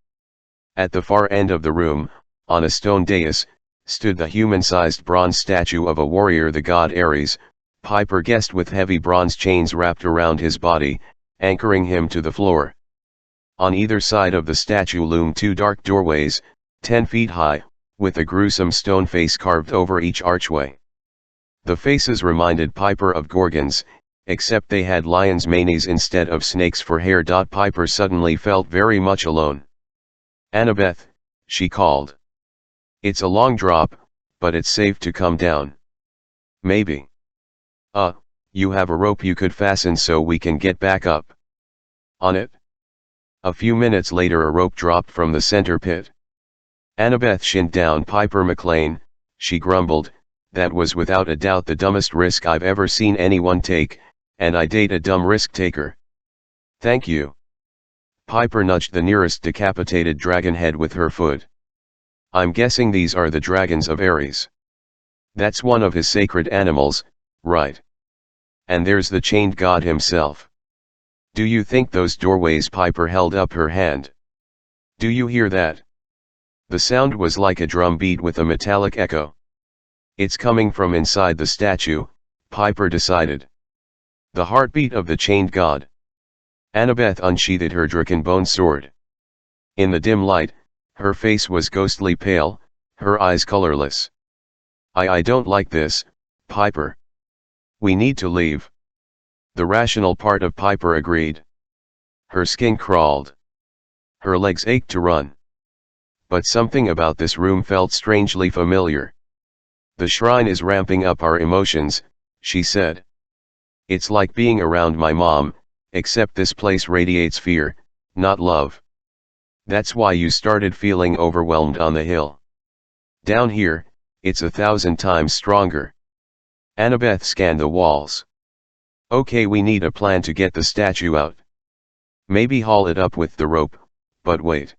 At the far end of the room, on a stone dais, stood the human-sized bronze statue of a warrior, the god Ares. Piper guessed, with heavy bronze chains wrapped around his body, anchoring him to the floor. On either side of the statue loomed 2 dark doorways, 10 feet high, with a gruesome stone face carved over each archway. The faces reminded Piper of gorgons, except they had lions' manes instead of snakes for hair. Piper suddenly felt very much alone. Annabeth, she called. It's a long drop, but it's safe to come down. Maybe. You have a rope you could fasten so we can get back up. On it? A few minutes later a rope dropped from the center pit. Annabeth shinned down. Piper McLean, she grumbled, that was without a doubt the dumbest risk I've ever seen anyone take, and I date a dumb risk taker. Thank you. Piper nudged the nearest decapitated dragon head with her foot. I'm guessing these are the dragons of Ares. That's one of his sacred animals, right? And there's the chained god himself. Do you think those doorways? Piper held up her hand. Do you hear that? The sound was like a drum beat with a metallic echo. It's coming from inside the statue, Piper decided. The heartbeat of the chained god. Annabeth unsheathed her dragonbone sword. In the dim light, her face was ghostly pale, her eyes colorless. I don't like this, Piper. We need to leave. The rational part of Piper agreed. Her skin crawled. Her legs ached to run. But something about this room felt strangely familiar. The shrine is ramping up our emotions, she said. It's like being around my mom, except this place radiates fear, not love. That's why you started feeling overwhelmed on the hill. Down here, it's 1,000 times stronger. Annabeth scanned the walls. Okay, we need a plan to get the statue out. Maybe haul it up with the rope, but wait.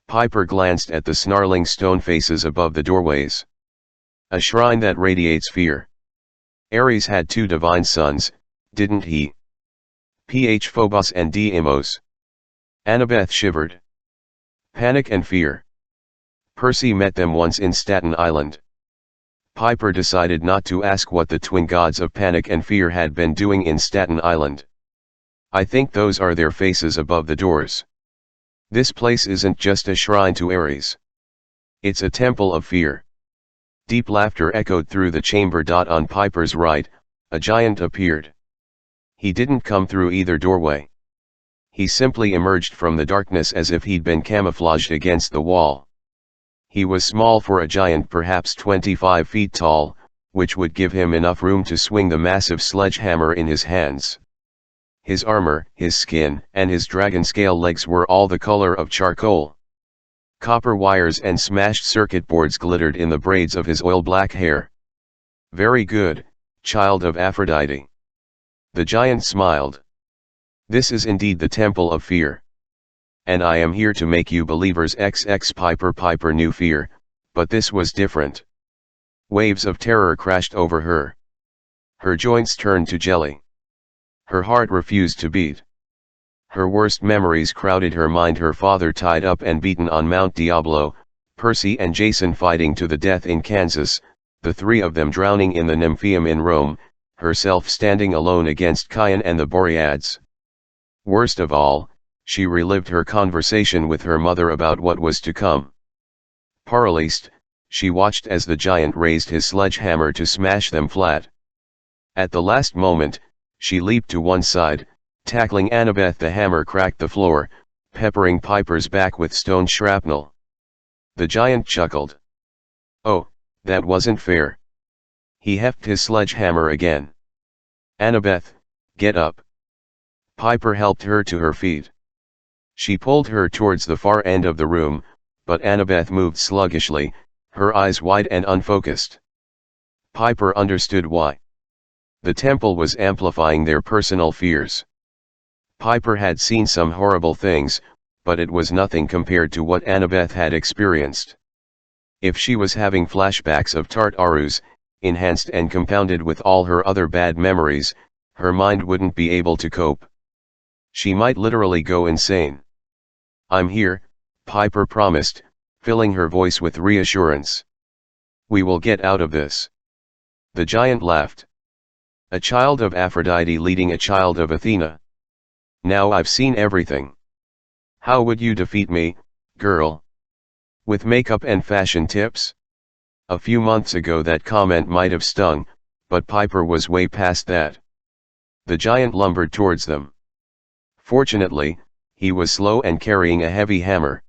Piper glanced at the snarling stone faces above the doorways. A shrine that radiates fear. Ares had 2 divine sons, didn't he? Phobos and Deimos. Annabeth shivered. Panic and fear. Percy met them once in Staten Island. Piper decided not to ask what the twin gods of panic and fear had been doing in Staten Island. I think those are their faces above the doors. This place isn't just a shrine to Ares. It's a temple of fear. Deep laughter echoed through the chamber. On Piper's right, a giant appeared. He didn't come through either doorway. He simply emerged from the darkness as if he'd been camouflaged against the wall. He was small for a giant, perhaps 25 feet tall, which would give him enough room to swing the massive sledgehammer in his hands. His armor, his skin, and his dragon-scale legs were all the color of charcoal. Copper wires and smashed circuit boards glittered in the braids of his oil-black hair. Very good, child of Aphrodite. The giant smiled. This is indeed the temple of fear. and I am here to make you believers. XX Piper knew fear, but this was different. Waves of terror crashed over her. Her joints turned to jelly. Her heart refused to beat. Her worst memories crowded her mind: her father tied up and beaten on Mount Diablo, Percy and Jason fighting to the death in Kansas, the three of them drowning in the Nymphaeum in Rome, herself standing alone against Chiron and the Boreads. Worst of all, she relived her conversation with her mother about what was to come. Paralyzed, she watched as the giant raised his sledgehammer to smash them flat. At the last moment, she leaped to one side, tackling Annabeth. The hammer cracked the floor, peppering Piper's back with stone shrapnel. The giant chuckled. "Oh, that wasn't fair." He heft his sledgehammer again. "Annabeth, get up." Piper helped her to her feet. She pulled her towards the far end of the room, but Annabeth moved sluggishly, her eyes wide and unfocused. Piper understood why. The temple was amplifying their personal fears. Piper had seen some horrible things, but it was nothing compared to what Annabeth had experienced. If she was having flashbacks of Tartarus, enhanced and compounded with all her other bad memories, her mind wouldn't be able to cope. She might literally go insane. "I'm here," Piper promised, filling her voice with reassurance. "We will get out of this." The giant laughed. "A child of Aphrodite leading a child of Athena. Now I've seen everything. How would you defeat me, girl? With makeup and fashion tips?" A few months ago that comment might have stung, but Piper was way past that. The giant lumbered towards them. Fortunately, he was slow and carrying a heavy hammer.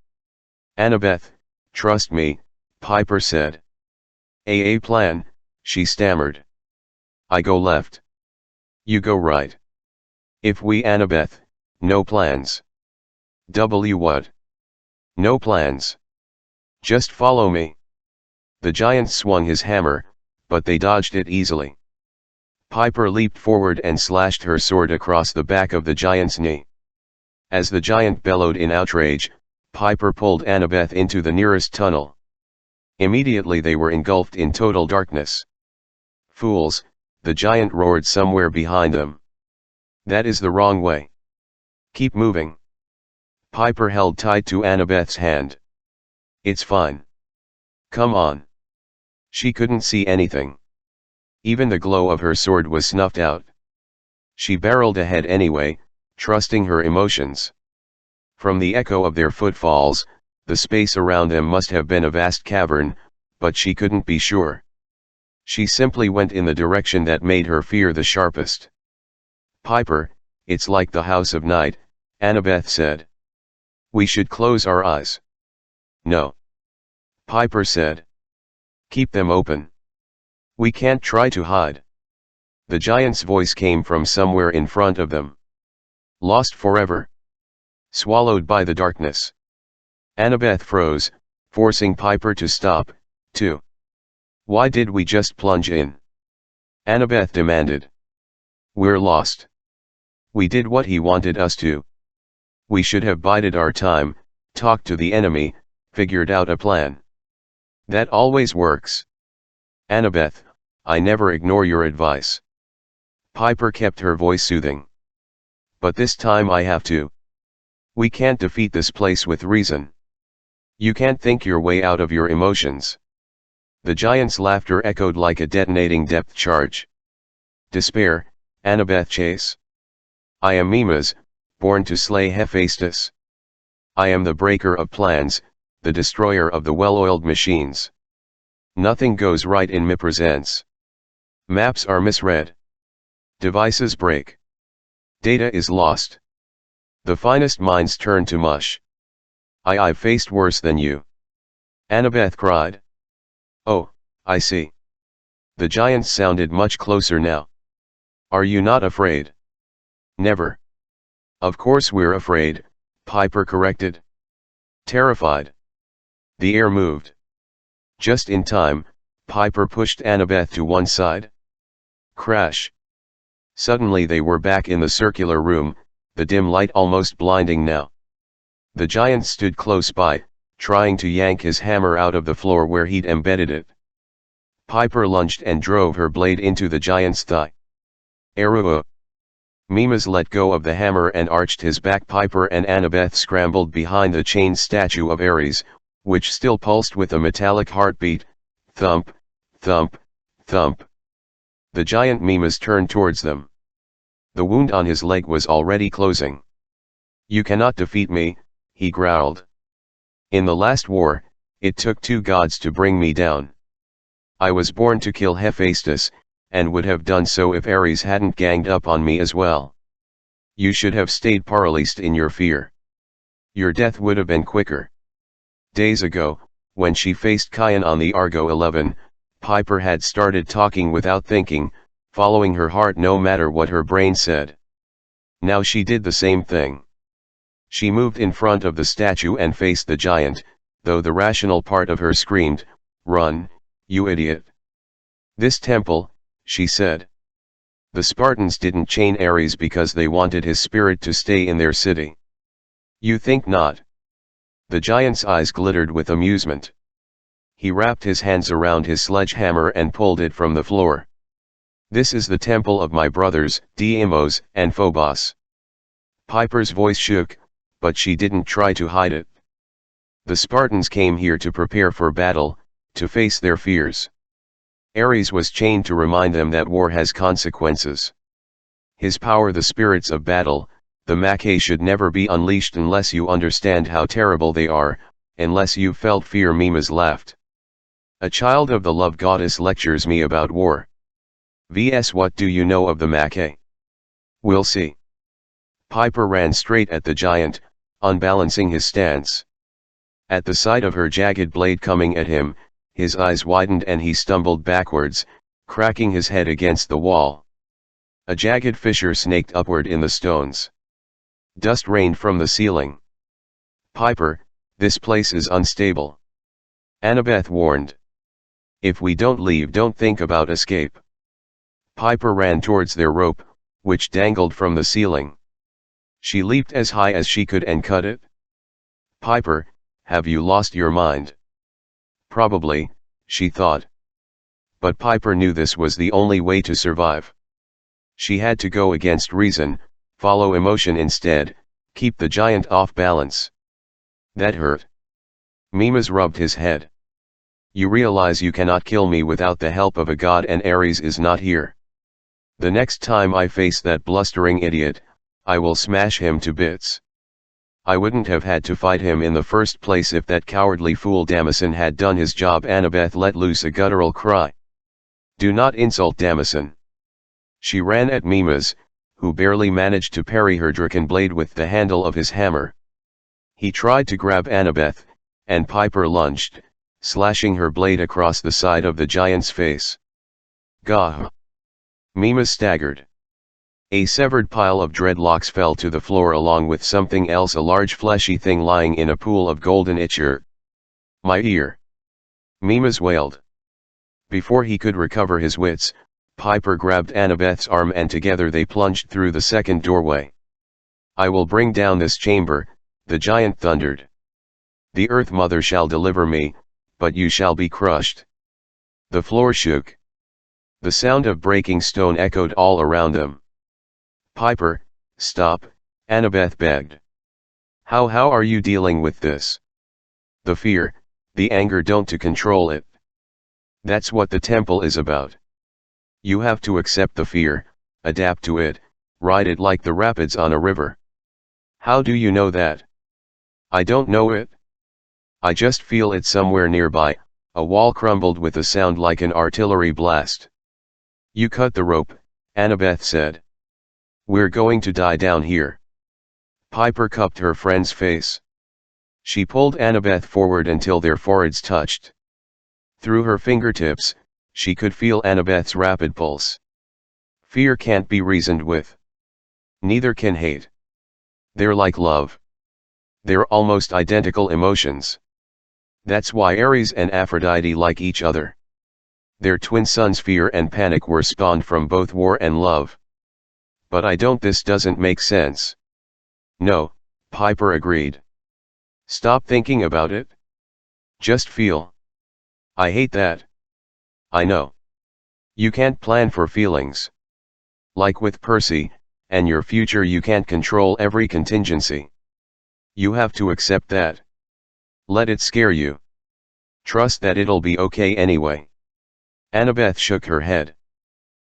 "Annabeth, trust me," Piper said. "A plan," she stammered. "I go left. You go right. If we Annabeth, no plans." What? No plans. Just follow me." The giant swung his hammer, but they dodged it easily. Piper leaped forward and slashed her sword across the back of the giant's knee. As the giant bellowed in outrage, Piper pulled Annabeth into the nearest tunnel. Immediately they were engulfed in total darkness. "Fools," the giant roared somewhere behind them. "That is the wrong way. Keep moving." Piper held tight to Annabeth's hand. "It's fine. Come on." She couldn't see anything. Even the glow of her sword was snuffed out. She barreled ahead anyway, trusting her emotions. From the echo of their footfalls, the space around them must have been a vast cavern, but she couldn't be sure. She simply went in the direction that made her fear the sharpest. "Piper, it's like the House of Night," Annabeth said. "We should close our eyes." "No," Piper said. "Keep them open. We can't try to hide." The giant's voice came from somewhere in front of them. "Lost forever. Swallowed by the darkness." Annabeth froze, forcing Piper to stop, too. "Why did we just plunge in?" Annabeth demanded. "We're lost. We did what he wanted us to. We should have bided our time, talked to the enemy, figured out a plan. That always works." "Annabeth, I never ignore your advice." Piper kept her voice soothing. "But this time I have to. We can't defeat this place with reason. You can't think your way out of your emotions." The giant's laughter echoed like a detonating depth charge. "Despair, Annabeth Chase. I am Mimas, born to slay Hephaestus. I am the breaker of plans, the destroyer of the well-oiled machines. Nothing goes right in my presence. Maps are misread. Devices break. Data is lost. The finest minds turn to mush. I've faced worse than you." Annabeth cried. "Oh, I see." The giants sounded much closer now. "Are you not afraid?" "Never." "Of course we're afraid," Piper corrected. "Terrified." The air moved. Just in time, Piper pushed Annabeth to one side. Crash. Suddenly they were back in the circular room, the dim light almost blinding now. The giant stood close by, trying to yank his hammer out of the floor where he'd embedded it. Piper lunged and drove her blade into the giant's thigh. Erua! Mimas let go of the hammer and arched his back. Piper and Annabeth scrambled behind the chained statue of Ares, which still pulsed with a metallic heartbeat. Thump, thump, thump. The giant Mimas turned towards them. The wound on his leg was already closing. "You cannot defeat me," he growled. "In the last war, it took 2 gods to bring me down. I was born to kill Hephaestus, and would have done so if Ares hadn't ganged up on me as well. You should have stayed paralyzed in your fear. Your death would have been quicker." Days ago, when she faced Kion on the Argo 11, Piper had started talking without thinking, following her heart no matter what her brain said. Now she did the same thing. She moved in front of the statue and faced the giant, though the rational part of her screamed, "Run, you idiot." "This temple," she said. "The Spartans didn't chain Ares because they wanted his spirit to stay in their city." "You think not?" The giant's eyes glittered with amusement. He wrapped his hands around his sledgehammer and pulled it from the floor. "This is the temple of my brothers, Deimos and Phobos." Piper's voice shook, but she didn't try to hide it. "The Spartans came here to prepare for battle, to face their fears. Ares was chained to remind them that war has consequences. His power, the spirits of battle, the Macae, should never be unleashed unless you understand how terrible they are, unless you've felt fear." Mimas laughed. "A child of the love goddess lectures me about war. Vs. What do you know of the Macae? We'll see." Piper ran straight at the giant, unbalancing his stance. At the sight of her jagged blade coming at him, his eyes widened and he stumbled backwards, cracking his head against the wall. A jagged fissure snaked upward in the stones. Dust rained from the ceiling. "Piper, this place is unstable," Annabeth warned. "If we don't leave, don't think about escape." Piper ran towards their rope, which dangled from the ceiling. She leaped as high as she could and cut it. "Piper, have you lost your mind?" Probably, she thought. But Piper knew this was the only way to survive. She had to go against reason, follow emotion instead, keep the giant off balance. That hurt. Mimas rubbed his head. "You realize you cannot kill me without the help of a god, and Ares is not here. The next time I face that blustering idiot, I will smash him to bits. I wouldn't have had to fight him in the first place if that cowardly fool Damison had done his job." Annabeth let loose a guttural cry. "Do not insult Damison." She ran at Mimas, who barely managed to parry her draken blade with the handle of his hammer. He tried to grab Annabeth, and Piper lunged, slashing her blade across the side of the giant's face. "Gah!" Mimas staggered. A severed pile of dreadlocks fell to the floor along with something else, a large fleshy thing lying in a pool of golden ichor. "My ear!" Mimas wailed. Before he could recover his wits, Piper grabbed Annabeth's arm and together they plunged through the second doorway. "I will bring down this chamber," the giant thundered. "The Earth Mother shall deliver me, but you shall be crushed." The floor shook. The sound of breaking stone echoed all around them. "Piper, stop," Annabeth begged. How are you dealing with this? The fear, the anger, don't to control it. That's what the temple is about. You have to accept the fear, adapt to it, ride it like the rapids on a river. How do you know that? I don't know it. I just feel it somewhere nearby. A wall crumbled with a sound like an artillery blast. You cut the rope, Annabeth said. We're going to die down here. Piper cupped her friend's face. She pulled Annabeth forward until their foreheads touched. Through her fingertips, she could feel Annabeth's rapid pulse. Fear can't be reasoned with. Neither can hate. They're like love. They're almost identical emotions. That's why Ares and Aphrodite like each other. Their twin sons Fear and Panic were spawned from both war and love. But this doesn't make sense. No, Piper agreed. Stop thinking about it. Just feel. I hate that. I know. You can't plan for feelings. Like with Percy, and your future, you can't control every contingency. You have to accept that. Let it scare you. Trust that it'll be okay anyway. Annabeth shook her head.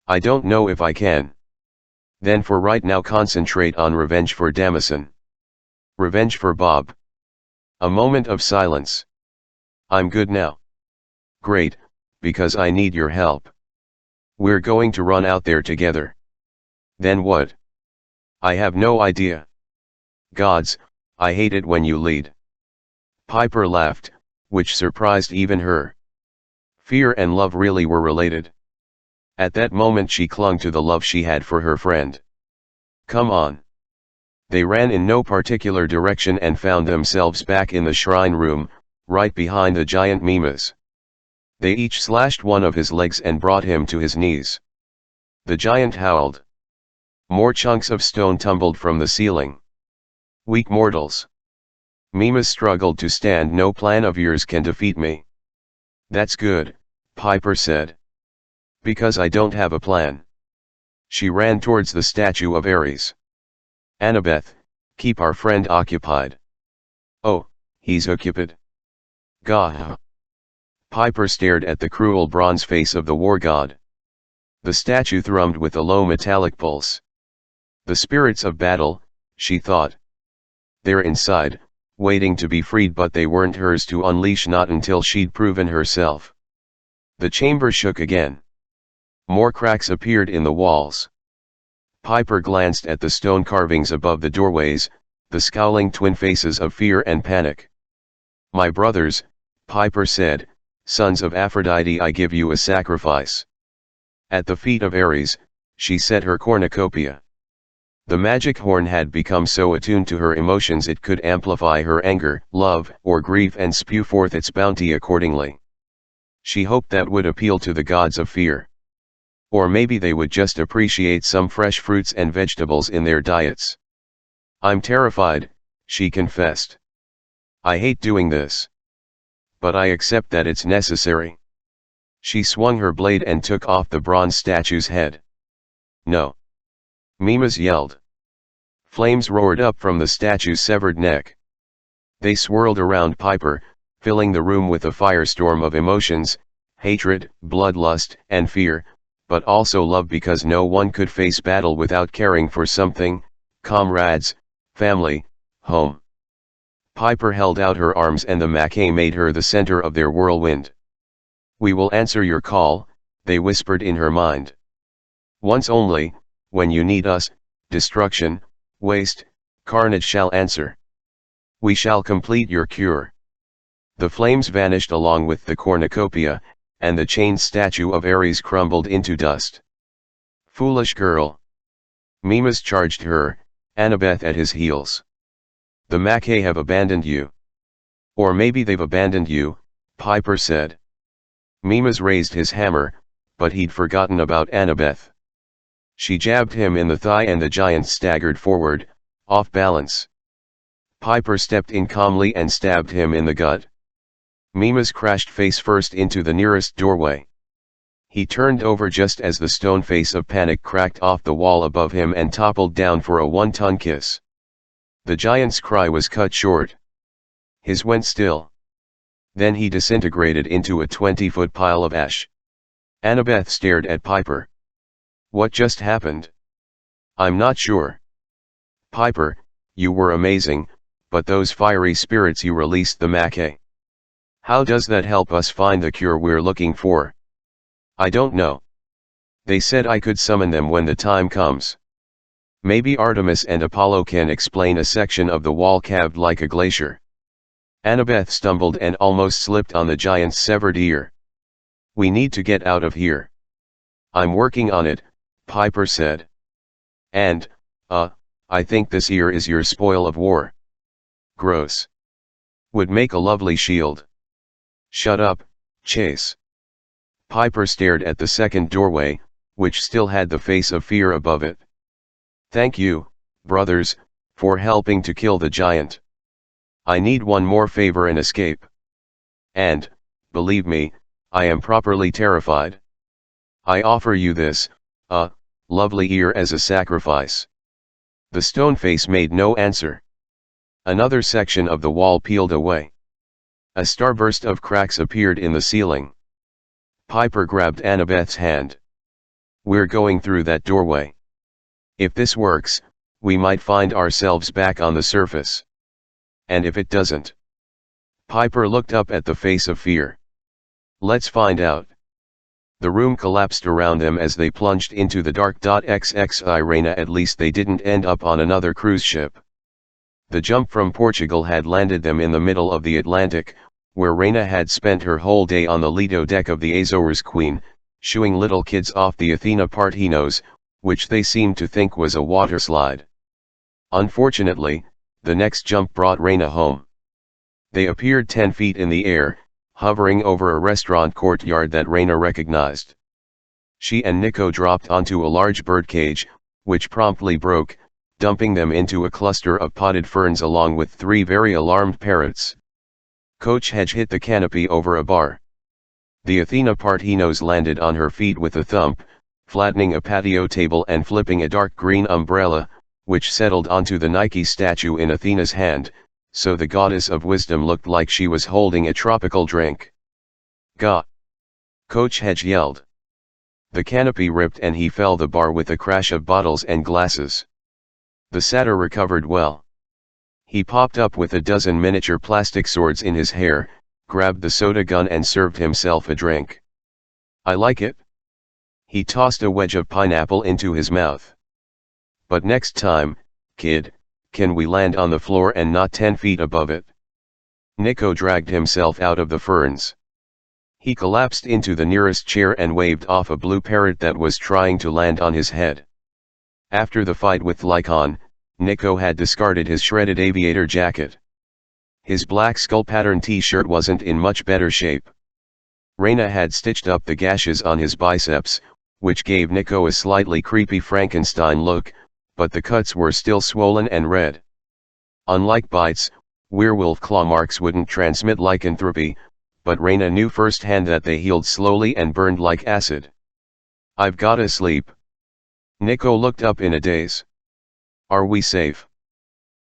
I don't know if I can. Then for right now concentrate on revenge for Damison. Revenge for Bob. A moment of silence. I'm good now. Great, because I need your help. We're going to run out there together. Then what? I have no idea. Gods, I hate it when you lead. Piper laughed, which surprised even her. Fear and love really were related. At that moment she clung to the love she had for her friend. Come on. They ran in no particular direction and found themselves back in the shrine room, right behind the giant Mimas. They each slashed one of his legs and brought him to his knees. The giant howled. More chunks of stone tumbled from the ceiling. Weak mortals. Mimas struggled to stand. No plan of yours can defeat me. That's good, Piper said. Because I don't have a plan. She ran towards the statue of Ares. Annabeth, keep our friend occupied. Oh, he's occupied. Gah. Piper stared at the cruel bronze face of the war god. The statue thrummed with a low metallic pulse. The spirits of battle, she thought. They're inside, waiting to be freed, but they weren't hers to unleash, not until she'd proven herself. The chamber shook again. More cracks appeared in the walls. Piper glanced at the stone carvings above the doorways, the scowling twin faces of fear and panic. My brothers, Piper said, sons of Aphrodite, I give you a sacrifice. At the feet of Ares, she set her cornucopia. The magic horn had become so attuned to her emotions it could amplify her anger, love, or grief and spew forth its bounty accordingly. She hoped that would appeal to the gods of fear. Or maybe they would just appreciate some fresh fruits and vegetables in their diets. I'm terrified, she confessed. I hate doing this. But I accept that it's necessary. She swung her blade and took off the bronze statue's head. No. Mimas yelled. Flames roared up from the statue's severed neck. They swirled around Piper, filling the room with a firestorm of emotions, hatred, bloodlust, and fear, but also love, because no one could face battle without caring for something: comrades, family, home. Piper held out her arms and the Mackay made her the center of their whirlwind. We will answer your call, they whispered in her mind. Once only, when you need us, destruction, waste, carnage shall answer. We shall complete your cure. The flames vanished along with the cornucopia, and the chained statue of Ares crumbled into dust. Foolish girl. Mimas charged her, Annabeth at his heels. The Mackay have abandoned you. Or maybe they've abandoned you, Piper said. Mimas raised his hammer, but he'd forgotten about Annabeth. She jabbed him in the thigh and the giant staggered forward, off balance. Piper stepped in calmly and stabbed him in the gut. Mimas crashed face first into the nearest doorway. He turned over just as the stone face of panic cracked off the wall above him and toppled down for a one-ton kiss. The giant's cry was cut short. His went still. Then he disintegrated into a 20-foot pile of ash. Annabeth stared at Piper. What just happened? I'm not sure. Piper, you were amazing, but those fiery spirits you released, the Mackay. How does that help us find the cure we're looking for? I don't know. They said I could summon them when the time comes. Maybe Artemis and Apollo can explain a section of the wall calved like a glacier. Annabeth stumbled and almost slipped on the giant's severed ear. We need to get out of here. I'm working on it, Piper said. And, I think this ear is your spoil of war. Gross. Would make a lovely shield. Shut up, Chase. Piper stared at the second doorway, which still had the face of fear above it. Thank you, brothers, for helping to kill the giant. I need one more favor and escape. And, believe me, I am properly terrified. I offer you this, lovely ear as a sacrifice. The stone face made no answer. Another section of the wall peeled away. A starburst of cracks appeared in the ceiling. Piper grabbed Annabeth's hand. We're going through that doorway. If this works, we might find ourselves back on the surface. And if it doesn't? Piper looked up at the face of fear. Let's find out. The room collapsed around them as they plunged into the dark. XXI Reyna, at least they didn't end up on another cruise ship. The jump from Portugal had landed them in the middle of the Atlantic, where Reyna had spent her whole day on the Lido deck of the Azores Queen, shooing little kids off the Athena Parthenos, which they seemed to think was a waterslide. Unfortunately, the next jump brought Reyna home. They appeared 10 feet in the air, hovering over a restaurant courtyard that Reyna recognized. She and Nico dropped onto a large birdcage, which promptly broke, dumping them into a cluster of potted ferns along with 3 very alarmed parrots. Coach Hedge hit the canopy over a bar. The Athena Parthenos landed on her feet with a thump, flattening a patio table and flipping a dark green umbrella, which settled onto the Nike statue in Athena's hand, so the goddess of wisdom looked like she was holding a tropical drink. "Gah!" Coach Hedge yelled. The canopy ripped and he fell the bar with a crash of bottles and glasses. The satyr recovered well. He popped up with a dozen miniature plastic swords in his hair, grabbed the soda gun and served himself a drink. "I like it." He tossed a wedge of pineapple into his mouth. "But next time, kid, can we land on the floor and not 10 feet above it?" Nico dragged himself out of the ferns. He collapsed into the nearest chair and waved off a blue parrot that was trying to land on his head. After the fight with Lycon, Nico had discarded his shredded aviator jacket. His black skull-pattern t-shirt wasn't in much better shape. Reyna had stitched up the gashes on his biceps, which gave Nico a slightly creepy Frankenstein look, but the cuts were still swollen and red. Unlike bites, werewolf claw marks wouldn't transmit lycanthropy, but Reyna knew firsthand that they healed slowly and burned like acid. "I've gotta sleep." Nico looked up in a daze. "Are we safe?"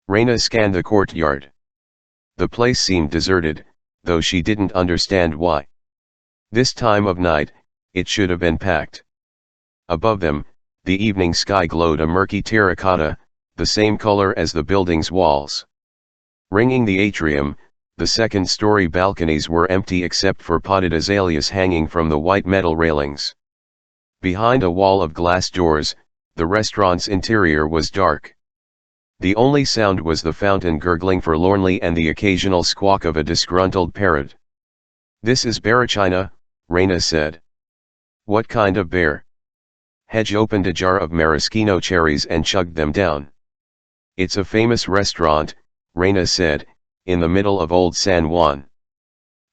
Reyna scanned the courtyard. The place seemed deserted, though she didn't understand why. This time of night, it should have been packed. Above them, the evening sky glowed a murky terracotta, the same color as the building's walls. Ringing the atrium, the second-story balconies were empty except for potted azaleas hanging from the white metal railings. Behind a wall of glass doors, the restaurant's interior was dark. The only sound was the fountain gurgling forlornly and the occasional squawk of a disgruntled parrot. "This is Barachina," Reyna said. "What kind of bear?" Hedge opened a jar of maraschino cherries and chugged them down. "It's a famous restaurant," Reyna said, "in the middle of Old San Juan.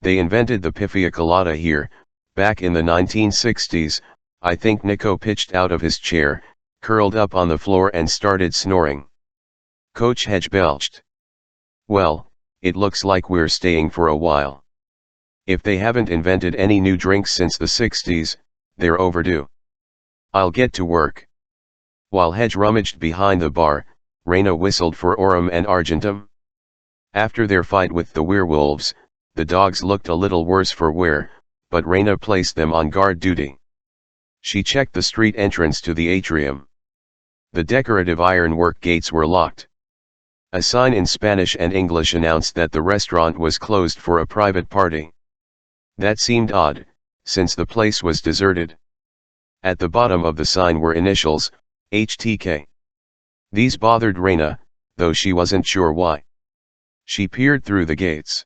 They invented the pifia colada here, back in the 1960s, I think." Nico pitched out of his chair, curled up on the floor and started snoring. Coach Hedge belched. "Well, it looks like we're staying for a while. If they haven't invented any new drinks since the 60s, they're overdue. I'll get to work." While Hedge rummaged behind the bar, Reyna whistled for Aurum and Argentum. After their fight with the werewolves, the dogs looked a little worse for wear, but Reyna placed them on guard duty. She checked the street entrance to the atrium. The decorative ironwork gates were locked. A sign in Spanish and English announced that the restaurant was closed for a private party. That seemed odd, since the place was deserted. At the bottom of the sign were initials, HTK. These bothered Reyna, though she wasn't sure why. She peered through the gates.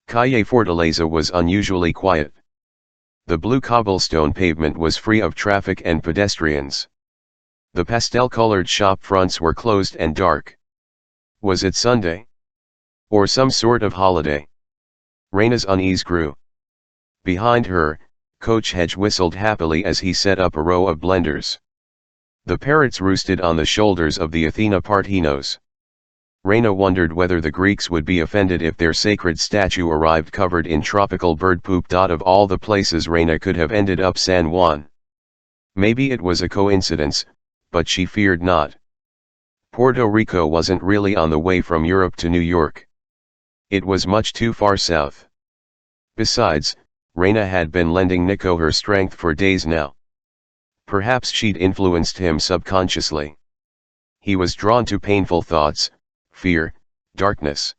Calle Fortaleza was unusually quiet. The blue cobblestone pavement was free of traffic and pedestrians. The pastel-colored shop fronts were closed and dark. Was it Sunday? Or some sort of holiday? Reyna's unease grew. Behind her, Coach Hedge whistled happily as he set up a row of blenders. The parrots roosted on the shoulders of the Athena Parthenos. Reina wondered whether the Greeks would be offended if their sacred statue arrived covered in tropical bird poop. Of all the places Reina could have ended up, San Juan. Maybe it was a coincidence, but she feared not. Puerto Rico wasn't really on the way from Europe to New York. It was much too far south. Besides, Reina had been lending Nico her strength for days now. Perhaps she'd influenced him subconsciously. He was drawn to painful thoughts, fear, darkness.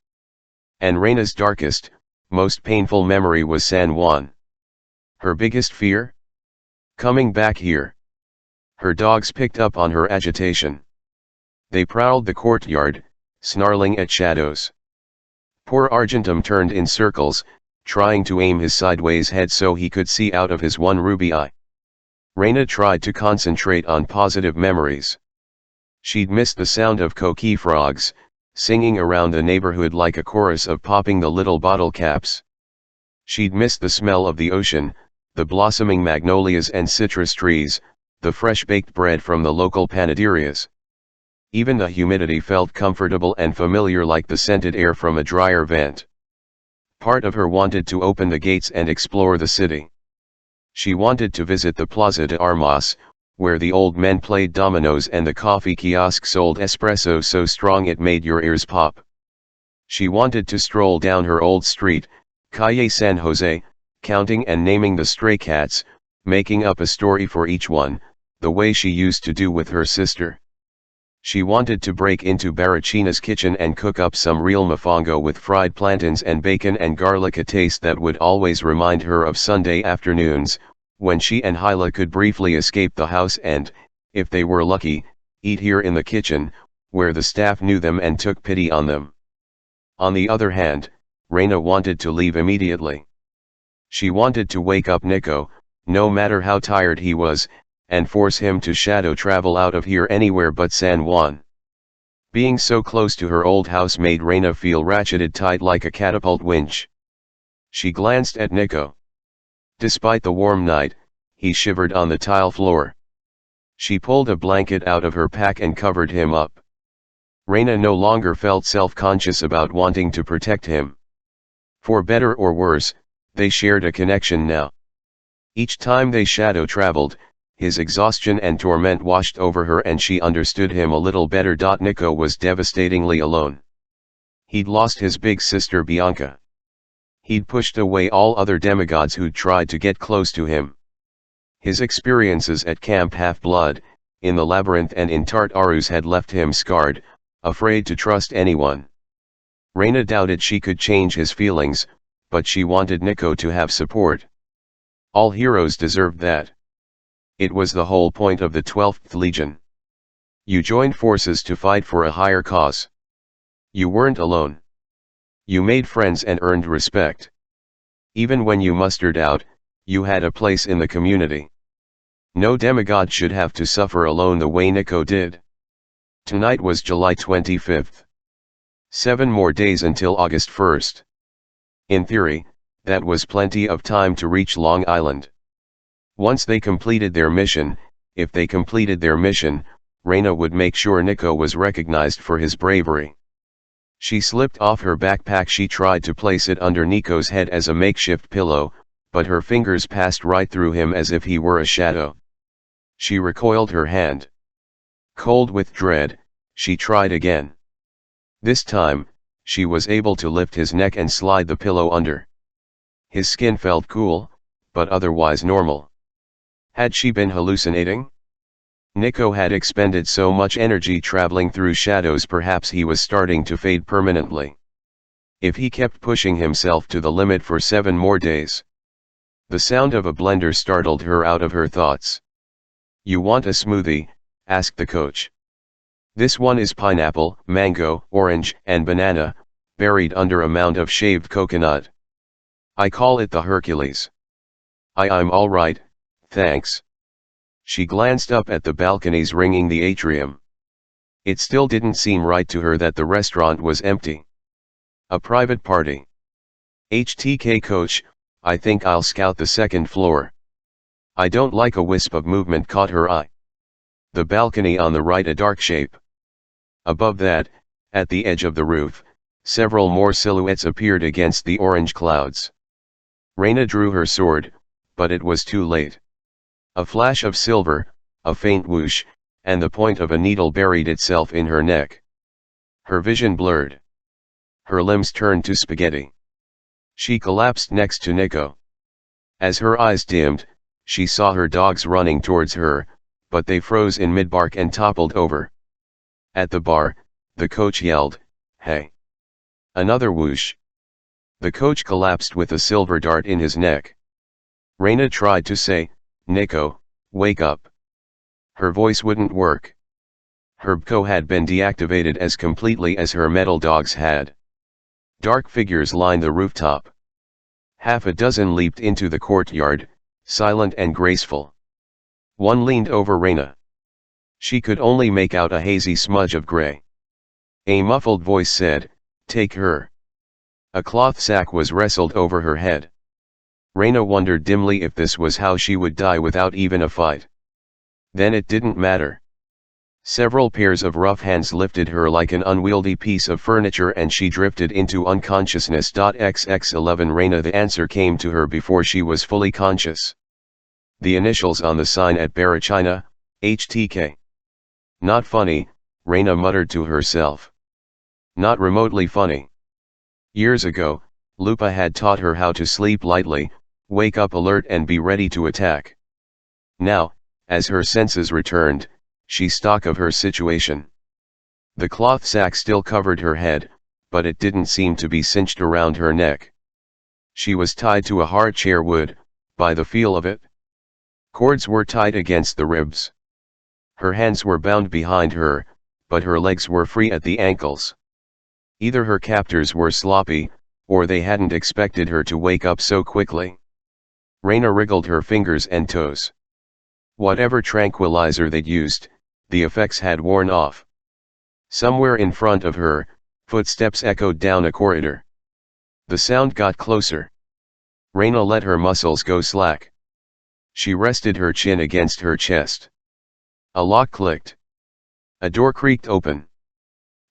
And Reina's darkest, most painful memory was San Juan. Her biggest fear? Coming back here. Her dogs picked up on her agitation. They prowled the courtyard, snarling at shadows. Poor Argentum turned in circles, trying to aim his sideways head so he could see out of his one ruby eye. Reina tried to concentrate on positive memories. She'd missed the sound of coqui frogs, singing around the neighborhood like a chorus of popping the little bottle caps. She'd missed the smell of the ocean, the blossoming magnolias and citrus trees, the fresh-baked bread from the local panaderias. Even the humidity felt comfortable and familiar, like the scented air from a dryer vent. Part of her wanted to open the gates and explore the city. She wanted to visit the Plaza de Armas, where the old men played dominoes and the coffee kiosk sold espresso so strong it made your ears pop. She wanted to stroll down her old street, Calle San Jose, counting and naming the stray cats, making up a story for each one, the way she used to do with her sister. She wanted to break into Barachina's kitchen and cook up some real mofongo with fried plantains and bacon and garlic, a taste that would always remind her of Sunday afternoons, when she and Hyla could briefly escape the house and, if they were lucky, eat here in the kitchen, where the staff knew them and took pity on them. On the other hand, Reina wanted to leave immediately. She wanted to wake up Nico, no matter how tired he was, and force him to shadow travel out of here anywhere but San Juan. Being so close to her old house made Reina feel ratcheted tight like a catapult winch. She glanced at Nico. Despite the warm night, he shivered on the tile floor. She pulled a blanket out of her pack and covered him up. Reina no longer felt self-conscious about wanting to protect him. For better or worse, they shared a connection now. Each time they shadow traveled, his exhaustion and torment washed over her and she understood him a little better. Nico was devastatingly alone. He'd lost his big sister Bianca. He'd pushed away all other demigods who'd tried to get close to him. His experiences at Camp Half-Blood, in the labyrinth and in Tartarus had left him scarred, afraid to trust anyone. Reina doubted she could change his feelings, but she wanted Nico to have support. All heroes deserved that. It was the whole point of the 12th Legion. You joined forces to fight for a higher cause. You weren't alone. You made friends and earned respect. Even when you mustered out, you had a place in the community. No demigod should have to suffer alone the way Nico did. Tonight was July 25th. 7 more days until August 1st. In theory, that was plenty of time to reach Long Island. Once they completed their mission, if they completed their mission, Reina would make sure Nico was recognized for his bravery. She slipped off her backpack. She tried to place it under Nico's head as a makeshift pillow, but her fingers passed right through him as if he were a shadow. She recoiled her hand. Cold with dread, she tried again. This time, she was able to lift his neck and slide the pillow under. His skin felt cool, but otherwise normal. Had she been hallucinating? Nico had expended so much energy traveling through shadows, perhaps he was starting to fade permanently. If he kept pushing himself to the limit for 7 more days. The sound of a blender startled her out of her thoughts. "You want a smoothie?" asked the coach. "This one is pineapple, mango, orange, and banana, buried under a mound of shaved coconut. I call it the Hercules." I'm all right, thanks." She glanced up at the balconies ringing the atrium. It still didn't seem right to her that the restaurant was empty. A private party. "HTK coach, I think I'll scout the 2nd floor." I don't like. A wisp of movement caught her eye. The balcony on the right, a dark shape. Above that, At the edge of the roof, several more silhouettes appeared against the orange clouds. Reyna drew her sword, but it was too late. A flash of silver, a faint whoosh, and the point of a needle buried itself in her neck. Her vision blurred. Her limbs turned to spaghetti. She collapsed next to Nico. As her eyes dimmed, she saw her dogs running towards her, but they froze in mid-bark and toppled over. At the bar, the coach yelled, "Hey!" Another whoosh. The coach collapsed with a silver dart in his neck. Reyna tried to say, "Nico, wake up." Her voice wouldn't work. Her BCO had been deactivated as completely as her metal dogs had. Dark figures lined the rooftop. Half a dozen leaped into the courtyard, silent and graceful. One leaned over Reyna. She could only make out a hazy smudge of gray. A muffled voice said, "Take her." A cloth sack was wrestled over her head. Reyna wondered dimly if this was how she would die without even a fight. Then it didn't matter. Several pairs of rough hands lifted her like an unwieldy piece of furniture and she drifted into unconsciousness. XX11 Reyna, the answer came to her before she was fully conscious. The initials on the sign at Barachina, HTK. Not funny, Reyna muttered to herself. Not remotely funny. Years ago, Lupa had taught her how to sleep lightly, wake up alert and be ready to attack. Now, as her senses returned, she stock of her situation. The cloth sack still covered her head, but it didn't seem to be cinched around her neck. She was tied to a hard chair wood, by the feel of it. Cords were tied against the ribs. Her hands were bound behind her, but her legs were free at the ankles. Either her captors were sloppy, or they hadn't expected her to wake up so quickly. Reyna wriggled her fingers and toes. Whatever tranquilizer they'd used, the effects had worn off. Somewhere in front of her, footsteps echoed down a corridor. The sound got closer. Reyna let her muscles go slack. She rested her chin against her chest. A lock clicked. A door creaked open.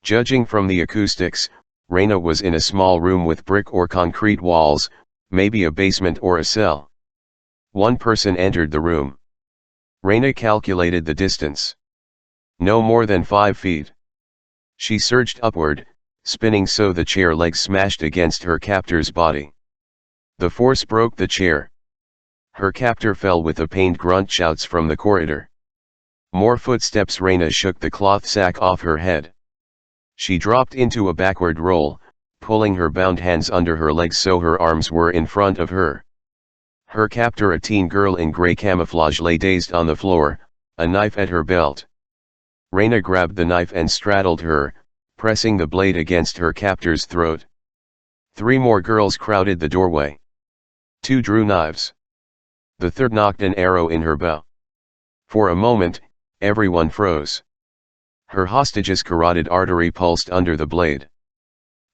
Judging from the acoustics, Reyna was in a small room with brick or concrete walls, maybe a basement or a cell. One person entered the room. Reyna calculated the distance. No more than 5 feet. She surged upward, spinning so the chair legs smashed against her captor's body. The force broke the chair. Her captor fell with a pained grunt. Shouts from the corridor. More footsteps. Reyna shook the cloth sack off her head. She dropped into a backward roll, pulling her bound hands under her legs so her arms were in front of her. Her captor, a teen girl in gray camouflage, lay dazed on the floor, a knife at her belt. Reyna grabbed the knife and straddled her, pressing the blade against her captor's throat. 3 more girls crowded the doorway. 2 drew knives. The third knocked an arrow in her bow. For a moment, everyone froze. Her hostage's carotid artery pulsed under the blade.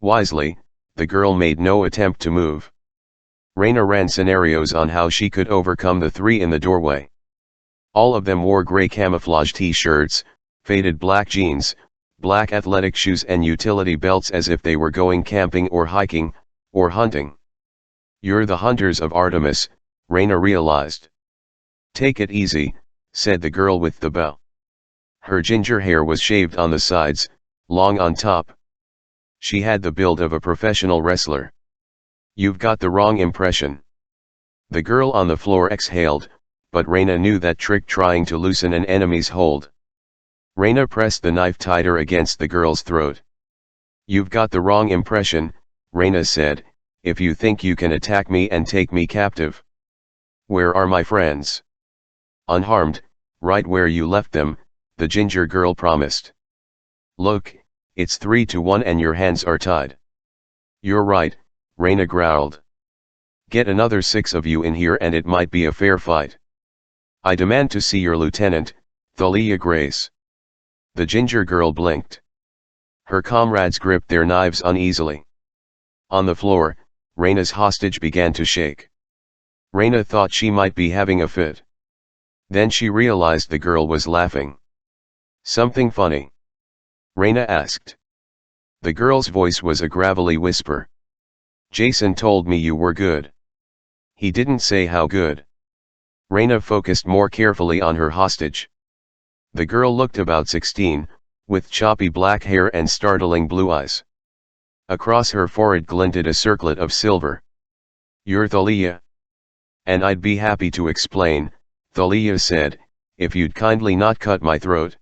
Wisely, the girl made no attempt to move. Reyna ran scenarios on how she could overcome the 3 in the doorway. All of them wore gray camouflage t-shirts, faded black jeans, black athletic shoes and utility belts, as if they were going camping or hiking, or hunting. "You're the hunters of Artemis," Reyna realized. "Take it easy," said the girl with the bow. Her ginger hair was shaved on the sides, long on top. She had the build of a professional wrestler. "You've got the wrong impression." The girl on the floor exhaled, but Reyna knew that trick, trying to loosen an enemy's hold. Reyna pressed the knife tighter against the girl's throat. "You've got the wrong impression," Reyna said, "if you think you can attack me and take me captive." "Where are my friends?" "Unharmed, right where you left them," the ginger girl promised. "Look, it's 3-1 and your hands are tied." "You're right," Reyna growled. "Get another 6 of you in here and it might be a fair fight." "I demand to see your lieutenant, Thalia Grace." The ginger girl blinked. Her comrades gripped their knives uneasily. On the floor, Reyna's hostage began to shake. Reyna thought she might be having a fit. Then she realized the girl was laughing. "Something funny?" Reyna asked. The girl's voice was a gravelly whisper. Jason told me you were good. He didn't say how good. Reyna focused more carefully on her hostage. The girl looked about 16, with choppy black hair and startling blue eyes. Across her forehead glinted a circlet of silver. You're Thalia? And I'd be happy to explain, Thalia said, if you'd kindly not cut my throat.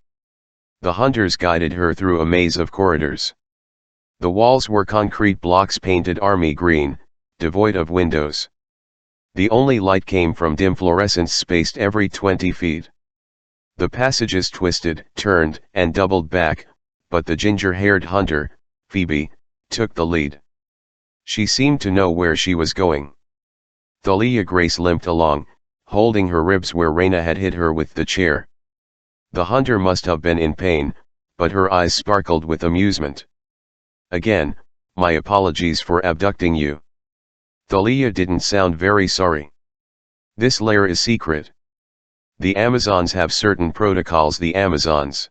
The hunters guided her through a maze of corridors. The walls were concrete blocks painted army green, devoid of windows. The only light came from dim fluorescents spaced every 20 feet. The passages twisted, turned, and doubled back, but the ginger-haired hunter, Phoebe, took the lead. She seemed to know where she was going. Thalia Grace limped along, holding her ribs where Reyna had hit her with the chair. The hunter must have been in pain, but her eyes sparkled with amusement. Again, my apologies for abducting you. Thalia didn't sound very sorry. This lair is secret. The Amazons have certain protocols. The Amazons.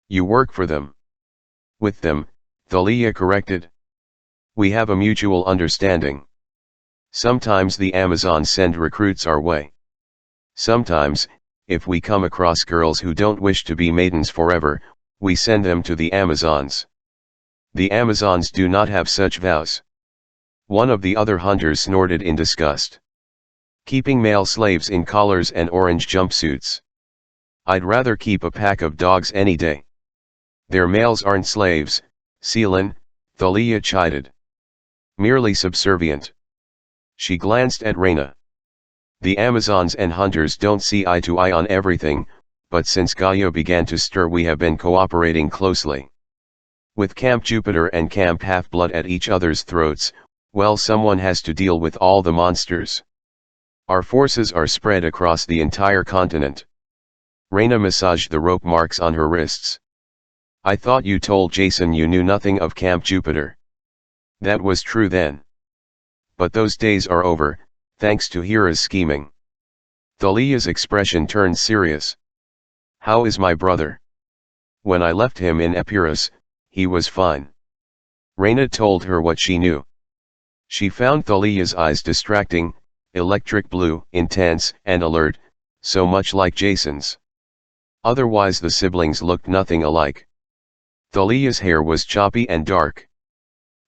You work for them. With them, Thalia corrected. We have a mutual understanding. Sometimes the Amazons send recruits our way. Sometimes, if we come across girls who don't wish to be maidens forever, we send them to the Amazons. The Amazons do not have such vows. One of the other hunters snorted in disgust. Keeping male slaves in collars and orange jumpsuits. I'd rather keep a pack of dogs any day. Their males aren't slaves, Celine, Thalia chided. Merely subservient. She glanced at Reyna. The Amazons and hunters don't see eye to eye on everything, but since Gaia began to stir we have been cooperating closely. With Camp Jupiter and Camp Half-Blood at each other's throats, well, someone has to deal with all the monsters. Our forces are spread across the entire continent. Reyna massaged the rope marks on her wrists. I thought you told Jason you knew nothing of Camp Jupiter. That was true then. But those days are over, thanks to Hera's scheming. Thalia's expression turned serious. How is my brother? When I left him in Epirus, he was fine. Reyna told her what she knew. She found Thalia's eyes distracting, electric blue, intense, and alert, so much like Jason's. Otherwise the siblings looked nothing alike. Thalia's hair was choppy and dark.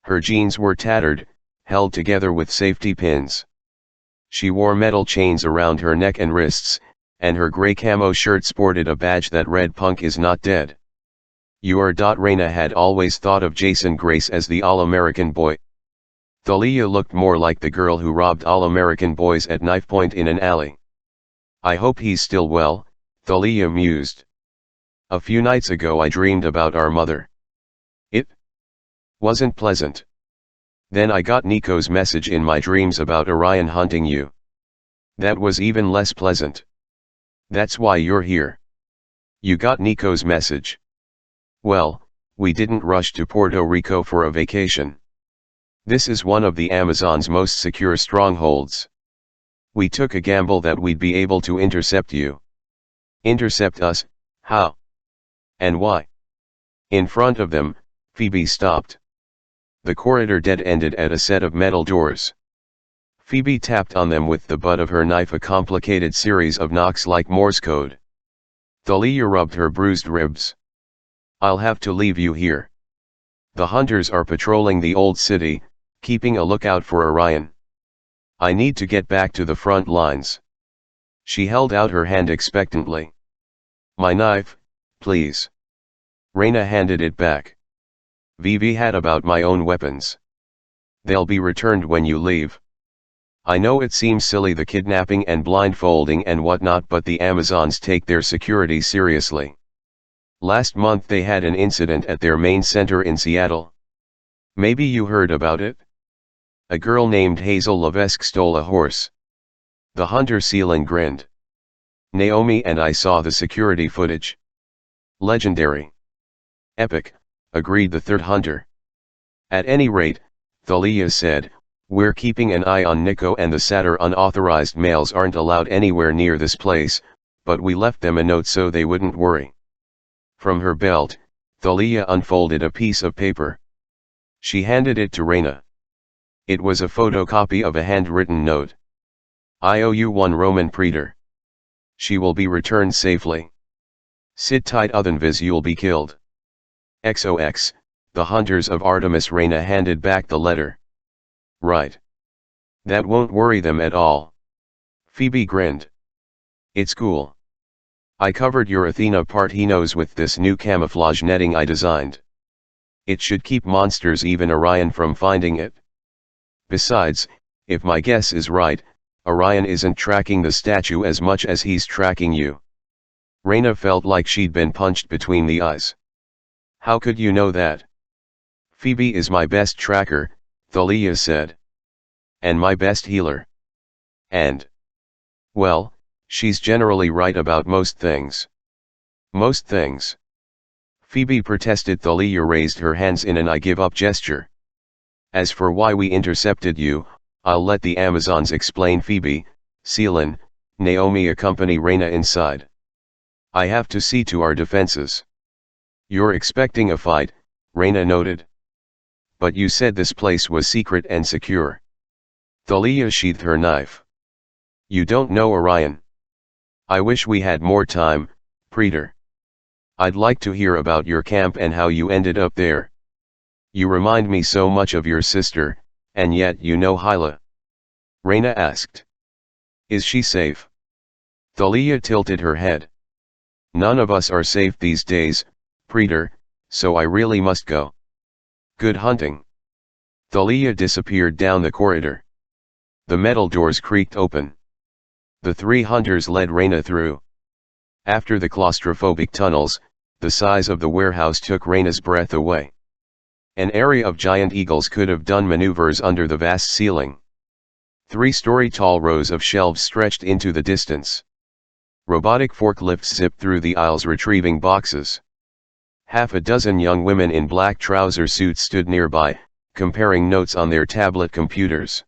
Her jeans were tattered, held together with safety pins. She wore metal chains around her neck and wrists, and her gray camo shirt sported a badge that read "Punk is not dead." Reyna had always thought of Jason Grace as the all-American boy. Thalia looked more like the girl who robbed all-American boys at knife point in an alley. I hope he's still well, Thalia mused. A few nights ago I dreamed about our mother. It wasn't pleasant. Then I got Nico's message in my dreams about Orion hunting you. That was even less pleasant. That's why you're here. You got Nico's message. Well, we didn't rush to Puerto Rico for a vacation. This is one of the Amazon's most secure strongholds. We took a gamble that we'd be able to intercept you. Intercept us, how? And why? In front of them, Phoebe stopped. The corridor dead-ended at a set of metal doors. Phoebe tapped on them with the butt of her knife, a complicated series of knocks like Morse code. Thalia rubbed her bruised ribs. I'll have to leave you here. The hunters are patrolling the old city, keeping a lookout for Orion. I need to get back to the front lines. She held out her hand expectantly. My knife, please. Reyna handed it back. Vivi had about my own weapons. They'll be returned when you leave. I know it seems silly, the kidnapping and blindfolding and whatnot, but the Amazons take their security seriously. Last month they had an incident at their main center in Seattle. Maybe you heard about it? A girl named Hazel Levesque stole a horse. The hunter Celine grinned. Naomi and I saw the security footage. Legendary. Epic, agreed the third hunter. At any rate, Thalia said, we're keeping an eye on Nico and the Satyr. Unauthorized males aren't allowed anywhere near this place, but we left them a note so they wouldn't worry. From her belt, Thalia unfolded a piece of paper. She handed it to Reyna. It was a photocopy of a handwritten note. I owe you one Roman praetor. She will be returned safely. Sit tight otherwise you'll be killed. XOX, the hunters of Artemis. Reyna handed back the letter. Right. That won't worry them at all. Phoebe grinned. It's cool. I covered your Athena part he knows with this new camouflage netting I designed. It should keep monsters, even Orion, from finding it. Besides, if my guess is right, Orion isn't tracking the statue as much as he's tracking you. Reyna felt like she'd been punched between the eyes. How could you know that? Phoebe is my best tracker, Thalia said. And my best healer. And, well, she's generally right about most things. Most things. Phoebe protested. Thalia raised her hands in an I give up gesture. As for why we intercepted you, I'll let the Amazons explain. Phoebe, Celan, Naomi accompany Reyna inside. I have to see to our defenses. You're expecting a fight, Reyna noted. But you said this place was secret and secure. Thalia sheathed her knife. You don't know Orion. I wish we had more time, Praetor. I'd like to hear about your camp and how you ended up there. You remind me so much of your sister, and yet you know Hyla. Reyna asked. Is she safe? Thalia tilted her head. None of us are safe these days, Praetor, so I really must go. Good hunting. Thalia disappeared down the corridor. The metal doors creaked open. The three hunters led Reyna through. After the claustrophobic tunnels, the size of the warehouse took Reyna's breath away. An area of giant eagles could have done maneuvers under the vast ceiling. 3-story tall rows of shelves stretched into the distance. Robotic forklifts zipped through the aisles retrieving boxes. Half a dozen young women in black trouser suits stood nearby, comparing notes on their tablet computers.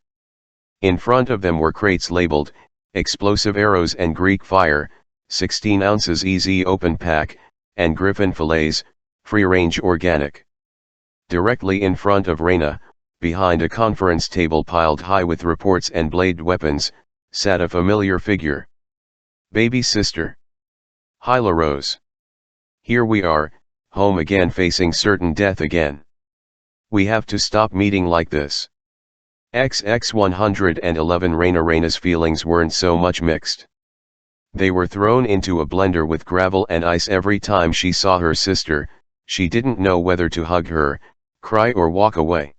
In front of them were crates labeled, Explosive Arrows and Greek Fire, 16 ounces easy open pack, and Griffin fillets, free-range organic. Directly in front of Reyna, behind a conference table piled high with reports and bladed weapons, sat a familiar figure. Baby sister. Hyla rose. Here we are, home again, facing certain death again. We have to stop meeting like this. XX 111. Reyna's feelings weren't so much mixed. They were thrown into a blender with gravel and ice every time she saw her sister. She didn't know whether to hug her, cry or walk away.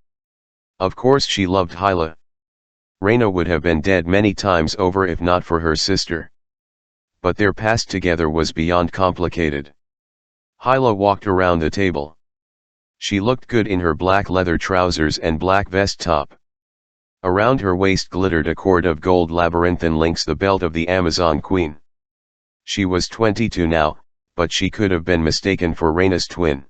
Of course she loved Hyla. Reyna would have been dead many times over if not for her sister. But their past together was beyond complicated. Hyla walked around the table. She looked good in her black leather trousers and black vest top. Around her waist glittered a cord of gold labyrinthine links, the belt of the Amazon Queen. She was 22 now, but she could have been mistaken for Reyna's twin.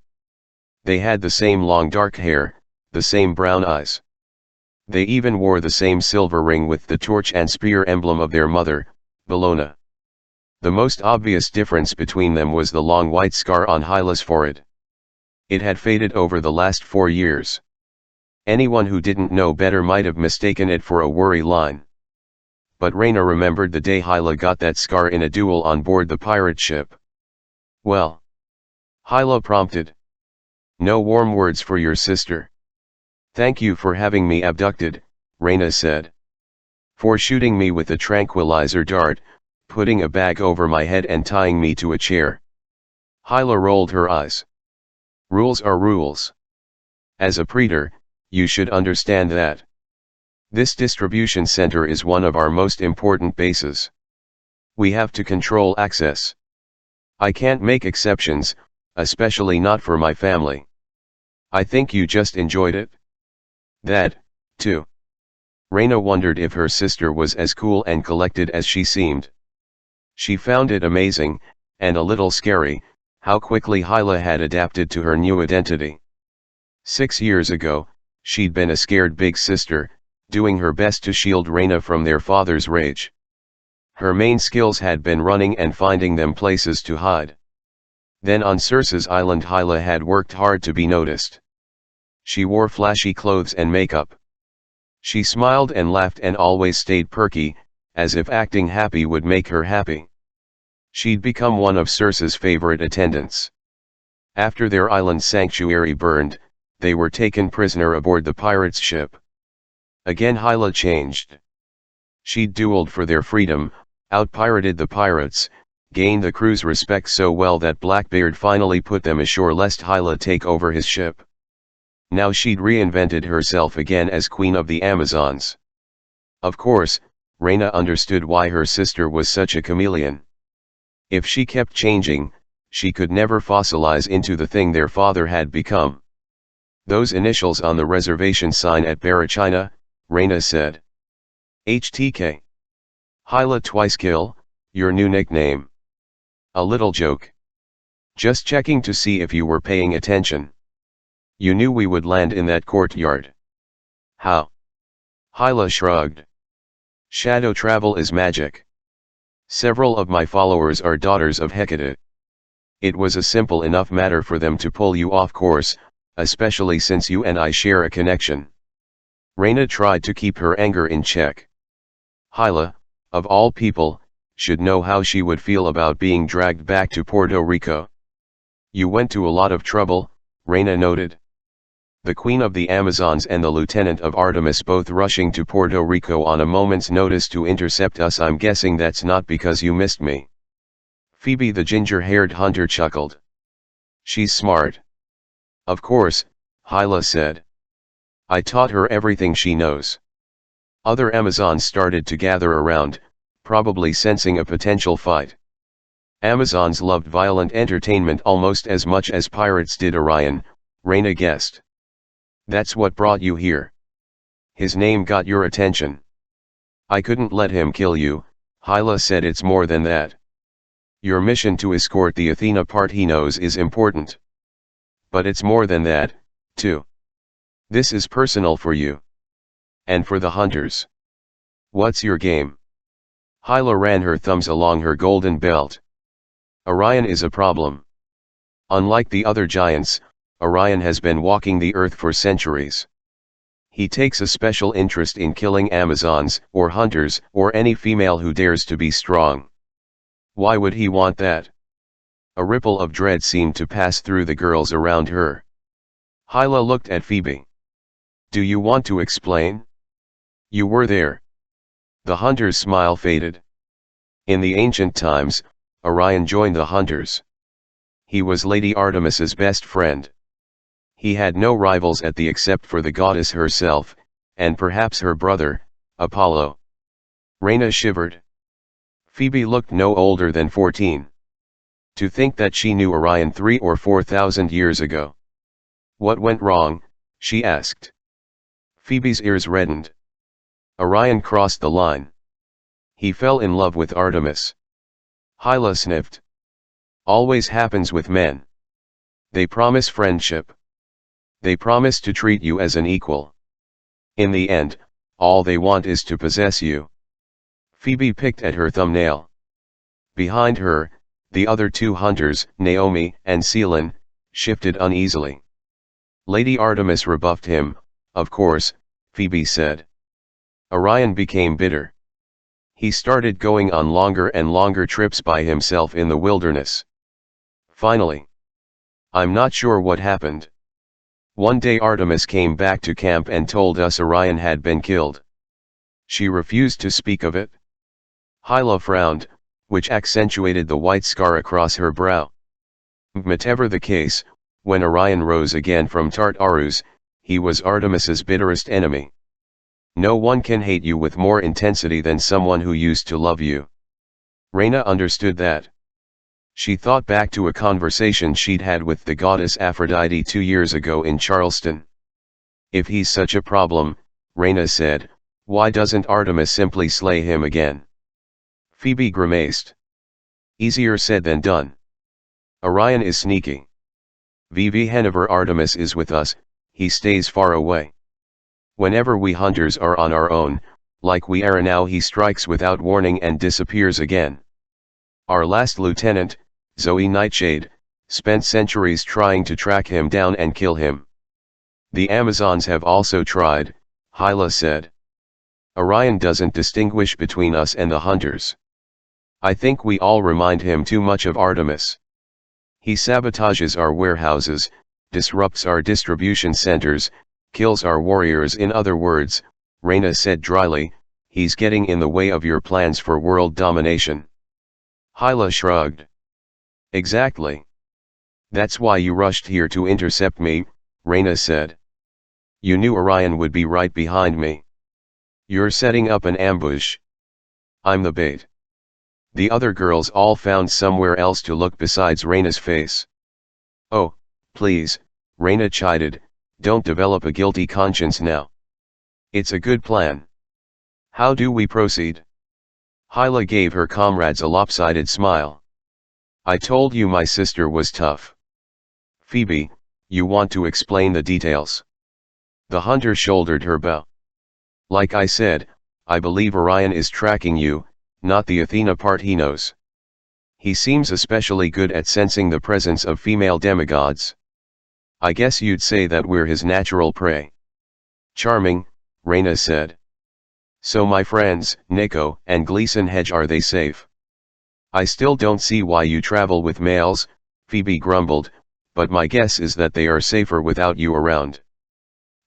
They had the same long dark hair, the same brown eyes. They even wore the same silver ring with the torch and spear emblem of their mother, Bellona. The most obvious difference between them was the long white scar on Hyla's forehead. It had faded over the last 4 years. Anyone who didn't know better might have mistaken it for a worry line. But Reyna remembered the day Hyla got that scar in a duel on board the pirate ship. Well? Hyla prompted. No warm words for your sister. Thank you for having me abducted, Reyna said. For shooting me with a tranquilizer dart, putting a bag over my head and tying me to a chair. Hyla rolled her eyes. Rules are rules. As a praetor, you should understand that. This distribution center is one of our most important bases. We have to control access. I can't make exceptions, especially not for my family. I think you just enjoyed it. That, too. Reyna wondered if her sister was as cool and collected as she seemed. She found it amazing, and a little scary, how quickly Hyla had adapted to her new identity. 6 years ago, she'd been a scared big sister, doing her best to shield Reyna from their father's rage. Her main skills had been running and finding them places to hide. Then on Circe's island Hyla had worked hard to be noticed. She wore flashy clothes and makeup. She smiled and laughed and always stayed perky, as if acting happy would make her happy. She'd become one of Circe's favorite attendants. After their island sanctuary burned, they were taken prisoner aboard the pirates' ship. Again Hyla changed. She'd dueled for their freedom, out-pirated the pirates, gained the crew's respect so well that Blackbeard finally put them ashore lest Hyla take over his ship. Now she'd reinvented herself again as Queen of the Amazons. Of course, Reyna understood why her sister was such a chameleon. If she kept changing, she could never fossilize into the thing their father had become. Those initials on the reservation sign at Barachina, Reyna said. HTK. Hyla Twicekill, your new nickname. A little joke. Just checking to see if you were paying attention. You knew we would land in that courtyard. How? Hyla shrugged. Shadow travel is magic. Several of my followers are daughters of Hecate. It was a simple enough matter for them to pull you off course, especially since you and I share a connection. Reyna tried to keep her anger in check. Hyla, of all people, should know how she would feel about being dragged back to Puerto Rico. You went to a lot of trouble, Reyna noted. The Queen of the Amazons and the Lieutenant of Artemis both rushing to Puerto Rico on a moment's notice to intercept us. I'm guessing that's not because you missed me. Phoebe the ginger-haired hunter chuckled. She's smart. Of course, Hyla said. I taught her everything she knows. Other Amazons started to gather around, probably sensing a potential fight. Amazons loved violent entertainment almost as much as pirates did Orion, Reyna guessed. That's what brought you here. His name got your attention. I couldn't let him kill you, Hyla said. It's more than that. Your mission to escort the Athena part he knows is important. But it's more than that, too. This is personal for you. And for the hunters. What's your game? Hyla ran her thumbs along her golden belt. Orion is a problem. Unlike the other giants, Orion has been walking the earth for centuries. He takes a special interest in killing Amazons, or hunters, or any female who dares to be strong. Why would he want that? A ripple of dread seemed to pass through the girls around her. Hyla looked at Phoebe. Do you want to explain? You were there. The hunter's smile faded. In the ancient times, Orion joined the hunters. He was Lady Artemis's best friend. He had no rivals at the except for the goddess herself, and perhaps her brother, Apollo. Reyna shivered. Phoebe looked no older than 14. To think that she knew Orion 3,000 or 4,000 years ago. What went wrong, she asked. Phoebe's ears reddened. Orion crossed the line. He fell in love with Artemis. Hyla sniffed. Always happens with men. They promise friendship. They promise to treat you as an equal. In the end, all they want is to possess you. Phoebe picked at her thumbnail. Behind her, the other two hunters, Naomi and Selene, shifted uneasily. Lady Artemis rebuffed him, of course, Phoebe said. Orion became bitter. He started going on longer and longer trips by himself in the wilderness. Finally. I'm not sure what happened. One day Artemis came back to camp and told us Orion had been killed. She refused to speak of it. Hyla frowned, which accentuated the white scar across her brow. Whatever the case, when Orion rose again from Tartarus, he was Artemis's bitterest enemy. No one can hate you with more intensity than someone who used to love you. Reyna understood that. She thought back to a conversation she'd had with the goddess Aphrodite 2 years ago in Charleston. If he's such a problem, Reyna said, why doesn't Artemis simply slay him again? Phoebe grimaced. Easier said than done. Orion is sneaky. Whenever Artemis is with us, he stays far away. Whenever we hunters are on our own, like we are now, he strikes without warning and disappears again. Our last lieutenant, Zoe Nightshade, spent centuries trying to track him down and kill him. The Amazons have also tried, Hyla said. Orion doesn't distinguish between us and the hunters. I think we all remind him too much of Artemis. He sabotages our warehouses, disrupts our distribution centers, kills our warriors. In other words, Reyna said dryly, he's getting in the way of your plans for world domination. Hyla shrugged. Exactly. That's why you rushed here to intercept me, Reyna said. You knew Orion would be right behind me. You're setting up an ambush. I'm the bait. The other girls all found somewhere else to look besides Reyna's face. Oh, please, Reyna chided, don't develop a guilty conscience now. It's a good plan. How do we proceed? Hyla gave her comrades a lopsided smile. I told you my sister was tough. Phoebe, you want to explain the details? The hunter shouldered her bow. Like I said, I believe Orion is tracking you, not the Athena part he knows. He seems especially good at sensing the presence of female demigods. I guess you'd say that we're his natural prey. Charming, Reyna said. So my friends, Nico and Gleason Hedge, are they safe? I still don't see why you travel with males, Phoebe grumbled, but my guess is that they are safer without you around.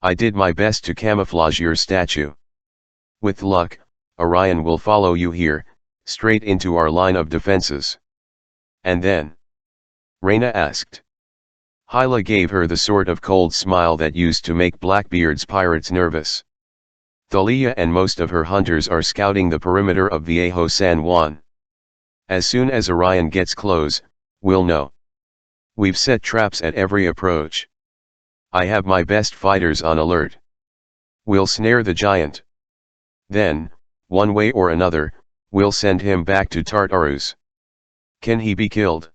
I did my best to camouflage your statue. With luck, Orion will follow you here, straight into our line of defenses. And then? Reyna asked. Hyla gave her the sort of cold smile that used to make Blackbeard's pirates nervous. Thalia and most of her hunters are scouting the perimeter of Viejo San Juan. As soon as Orion gets close, we'll know. We've set traps at every approach. I have my best fighters on alert. We'll snare the giant. Then, one way or another, we'll send him back to Tartarus. Can he be killed?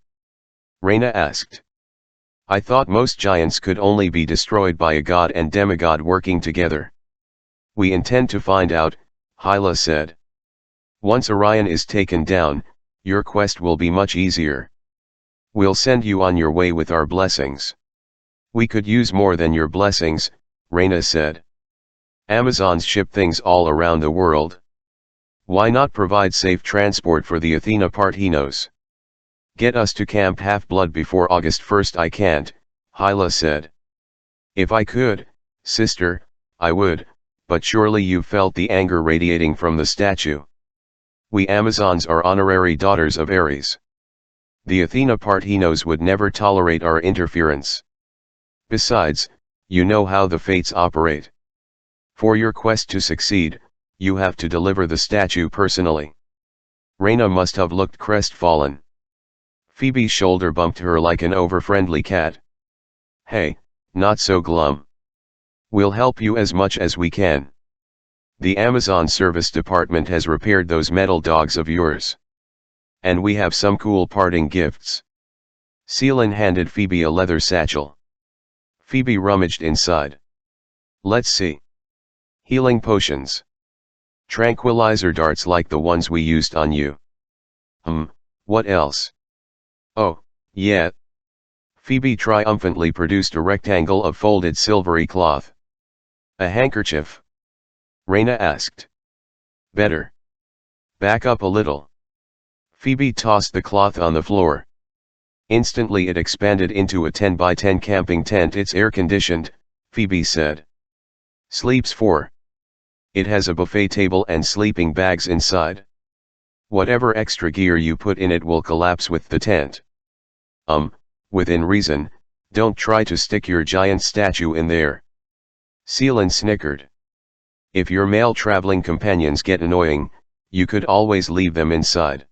Reyna asked. I thought most giants could only be destroyed by a god and demigod working together. We intend to find out, Hyla said. Once Orion is taken down, your quest will be much easier. We'll send you on your way with our blessings. We could use more than your blessings, Reyna said. Amazons ship things all around the world. Why not provide safe transport for the Athena part he knows? Get us to Camp Half-Blood before August 1st. I can't, Hyla said. If I could, sister, I would, but surely you've felt the anger radiating from the statue. We Amazons are honorary daughters of Ares. The Athena part he knows would never tolerate our interference. Besides, you know how the fates operate. For your quest to succeed, you have to deliver the statue personally. Reyna must have looked crestfallen. Phoebe's shoulder bumped her like an over-friendly cat. Hey, not so glum. We'll help you as much as we can. The Amazon Service Department has repaired those metal dogs of yours. And we have some cool parting gifts. Celine handed Phoebe a leather satchel. Phoebe rummaged inside. Let's see. Healing potions. Tranquilizer darts like the ones we used on you. What else? Oh, yeah. Phoebe triumphantly produced a rectangle of folded silvery cloth. A handkerchief? Reyna asked. Better. Back up a little. Phoebe tossed the cloth on the floor. Instantly it expanded into a 10 by 10 camping tent. It's air-conditioned, Phoebe said. Sleeps 4. It has a buffet table and sleeping bags inside. Whatever extra gear you put in it will collapse with the tent. Within reason, don't try to stick your giant statue in there. Celine snickered. If your male traveling companions get annoying, you could always leave them inside.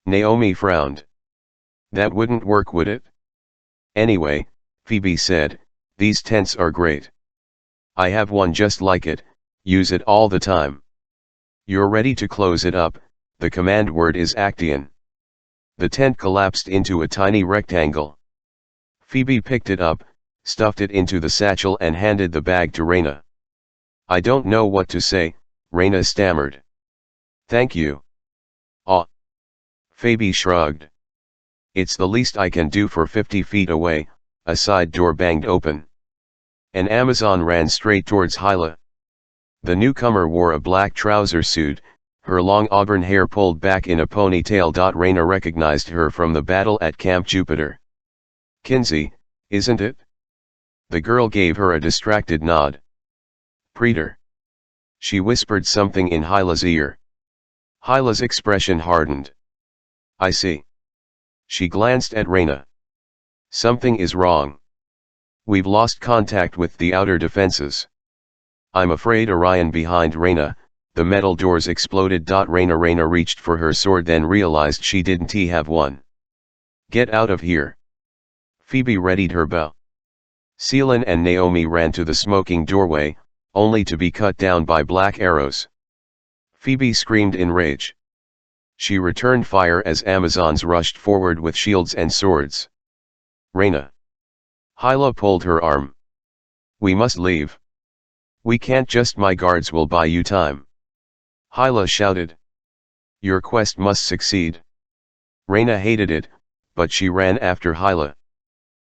Naomi frowned. That wouldn't work, would it? Anyway, Phoebe said, these tents are great. I have one just like it, use it all the time. You're ready to close it up, the command word is Acteon. The tent collapsed into a tiny rectangle. Phoebe picked it up, stuffed it into the satchel and handed the bag to Reyna. I don't know what to say, Reyna stammered. Thank you. Phoebe shrugged. It's the least I can do. For 50 feet away, a side door banged open. An Amazon ran straight towards Hyla. The newcomer wore a black trouser suit, her long auburn hair pulled back in a ponytail. Raina recognized her from the battle at Camp Jupiter. Kinsey, isn't it? The girl gave her a distracted nod. Preetor. She whispered something in Hyla's ear. Hyla's expression hardened. I see. She glanced at Raina. Something is wrong. We've lost contact with the outer defenses. I'm afraid. Orion behind Raina, the metal doors exploded. Raina reached for her sword, then realized she didn't have one. Get out of here. Phoebe readied her bow. Celine and Naomi ran to the smoking doorway, only to be cut down by black arrows. Phoebe screamed in rage. She returned fire as Amazons rushed forward with shields and swords. Raina. Hyla pulled her arm. We must leave. We can't just. My guards will buy you time. Hyla shouted. Your quest must succeed. Raina hated it, but she ran after Hyla.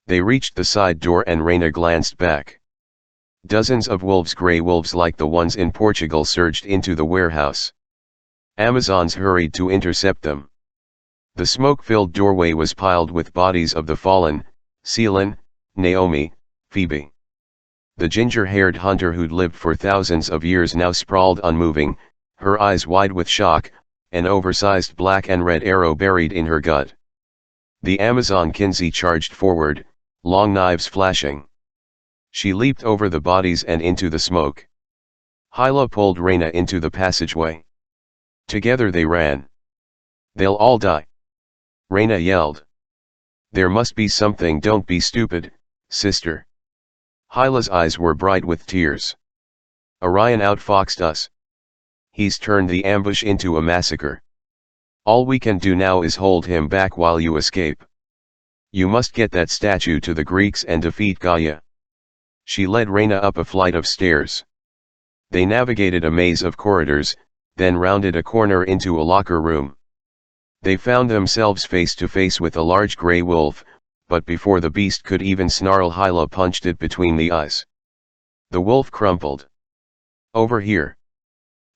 They reached the side door and Raina glanced back. Dozens of wolves, grey wolves like the ones in Portugal, surged into the warehouse. Amazons hurried to intercept them. The smoke-filled doorway was piled with bodies of the fallen, Celine, Naomi, Phoebe. The ginger-haired hunter who'd lived for thousands of years now sprawled unmoving, her eyes wide with shock, an oversized black and red arrow buried in her gut. The Amazon Kinsey charged forward, long knives flashing. She leaped over the bodies and into the smoke. Hyla pulled Raina into the passageway. Together they ran. They'll all die. Raina yelled. There must be something. Don't be stupid, sister. Hyla's eyes were bright with tears. Orion outfoxed us. He's turned the ambush into a massacre. All we can do now is hold him back while you escape. You must get that statue to the Greeks and defeat Gaia. She led Raina up a flight of stairs. They navigated a maze of corridors, then rounded a corner into a locker room. They found themselves face to face with a large grey wolf, but before the beast could even snarl, Hyla punched it between the eyes. The wolf crumpled. Over here.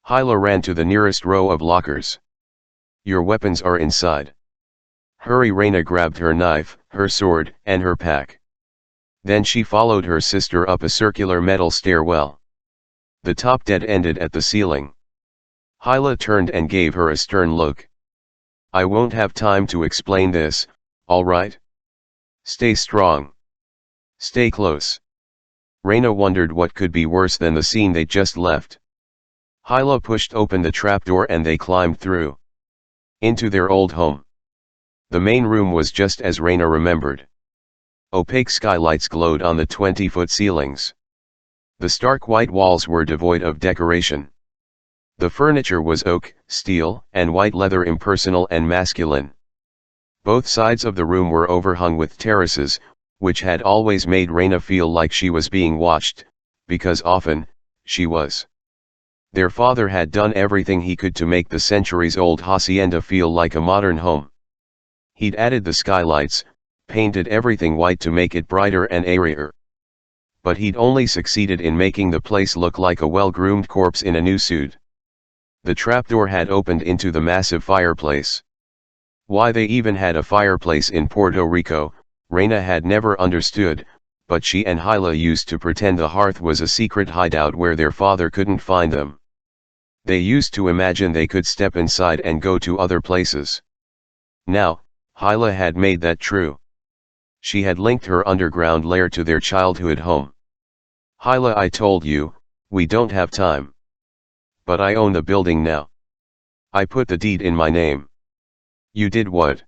Hyla ran to the nearest row of lockers. Your weapons are inside. Hurry. Raina grabbed her knife, her sword, and her pack. Then she followed her sister up a circular metal stairwell. The top dead-ended at the ceiling. Hyla turned and gave her a stern look. I won't have time to explain this, all right? Stay strong. Stay close. Raina wondered what could be worse than the scene they just left. Hyla pushed open the trapdoor and they climbed through. Into their old home. The main room was just as Raina remembered. Opaque skylights glowed on the 20-foot ceilings. The stark white walls were devoid of decoration. The furniture was oak, steel, and white leather, impersonal and masculine. Both sides of the room were overhung with terraces, which had always made Raina feel like she was being watched, because often, she was. Their father had done everything he could to make the centuries-old hacienda feel like a modern home. He'd added the skylights, painted everything white to make it brighter and airier. But he'd only succeeded in making the place look like a well-groomed corpse in a new suit. The trapdoor had opened into the massive fireplace. Why they even had a fireplace in Puerto Rico, Raina had never understood, but she and Hyla used to pretend the hearth was a secret hideout where their father couldn't find them. They used to imagine they could step inside and go to other places. Now, Hyla had made that true. She had linked her underground lair to their childhood home. Hyla, I told you, we don't have time. But I own the building now. I put the deed in my name. You did what?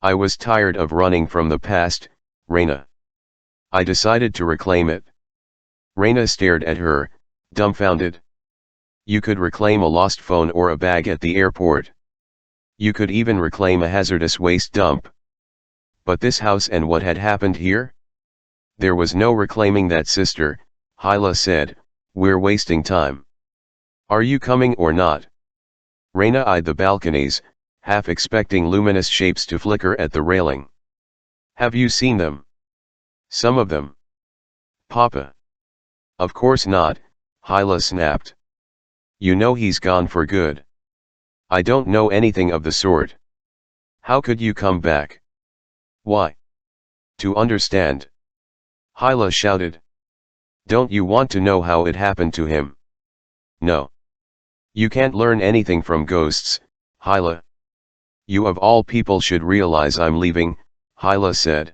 I was tired of running from the past, Raina. I decided to reclaim it. Raina stared at her, dumbfounded. You could reclaim a lost phone or a bag at the airport. You could even reclaim a hazardous waste dump. But this house and what had happened here? There was no reclaiming that, sister, Hyla said, we're wasting time. Are you coming or not? Raina eyed the balconies, half expecting luminous shapes to flicker at the railing. Have you seen them? Some of them. Papa. Of course not, Hyla snapped. You know he's gone for good. I don't know anything of the sort. How could you come back? Why? To understand. Hyla shouted. Don't you want to know how it happened to him? No. You can't learn anything from ghosts, Hyla. You of all people should realize I'm leaving, Hyla said.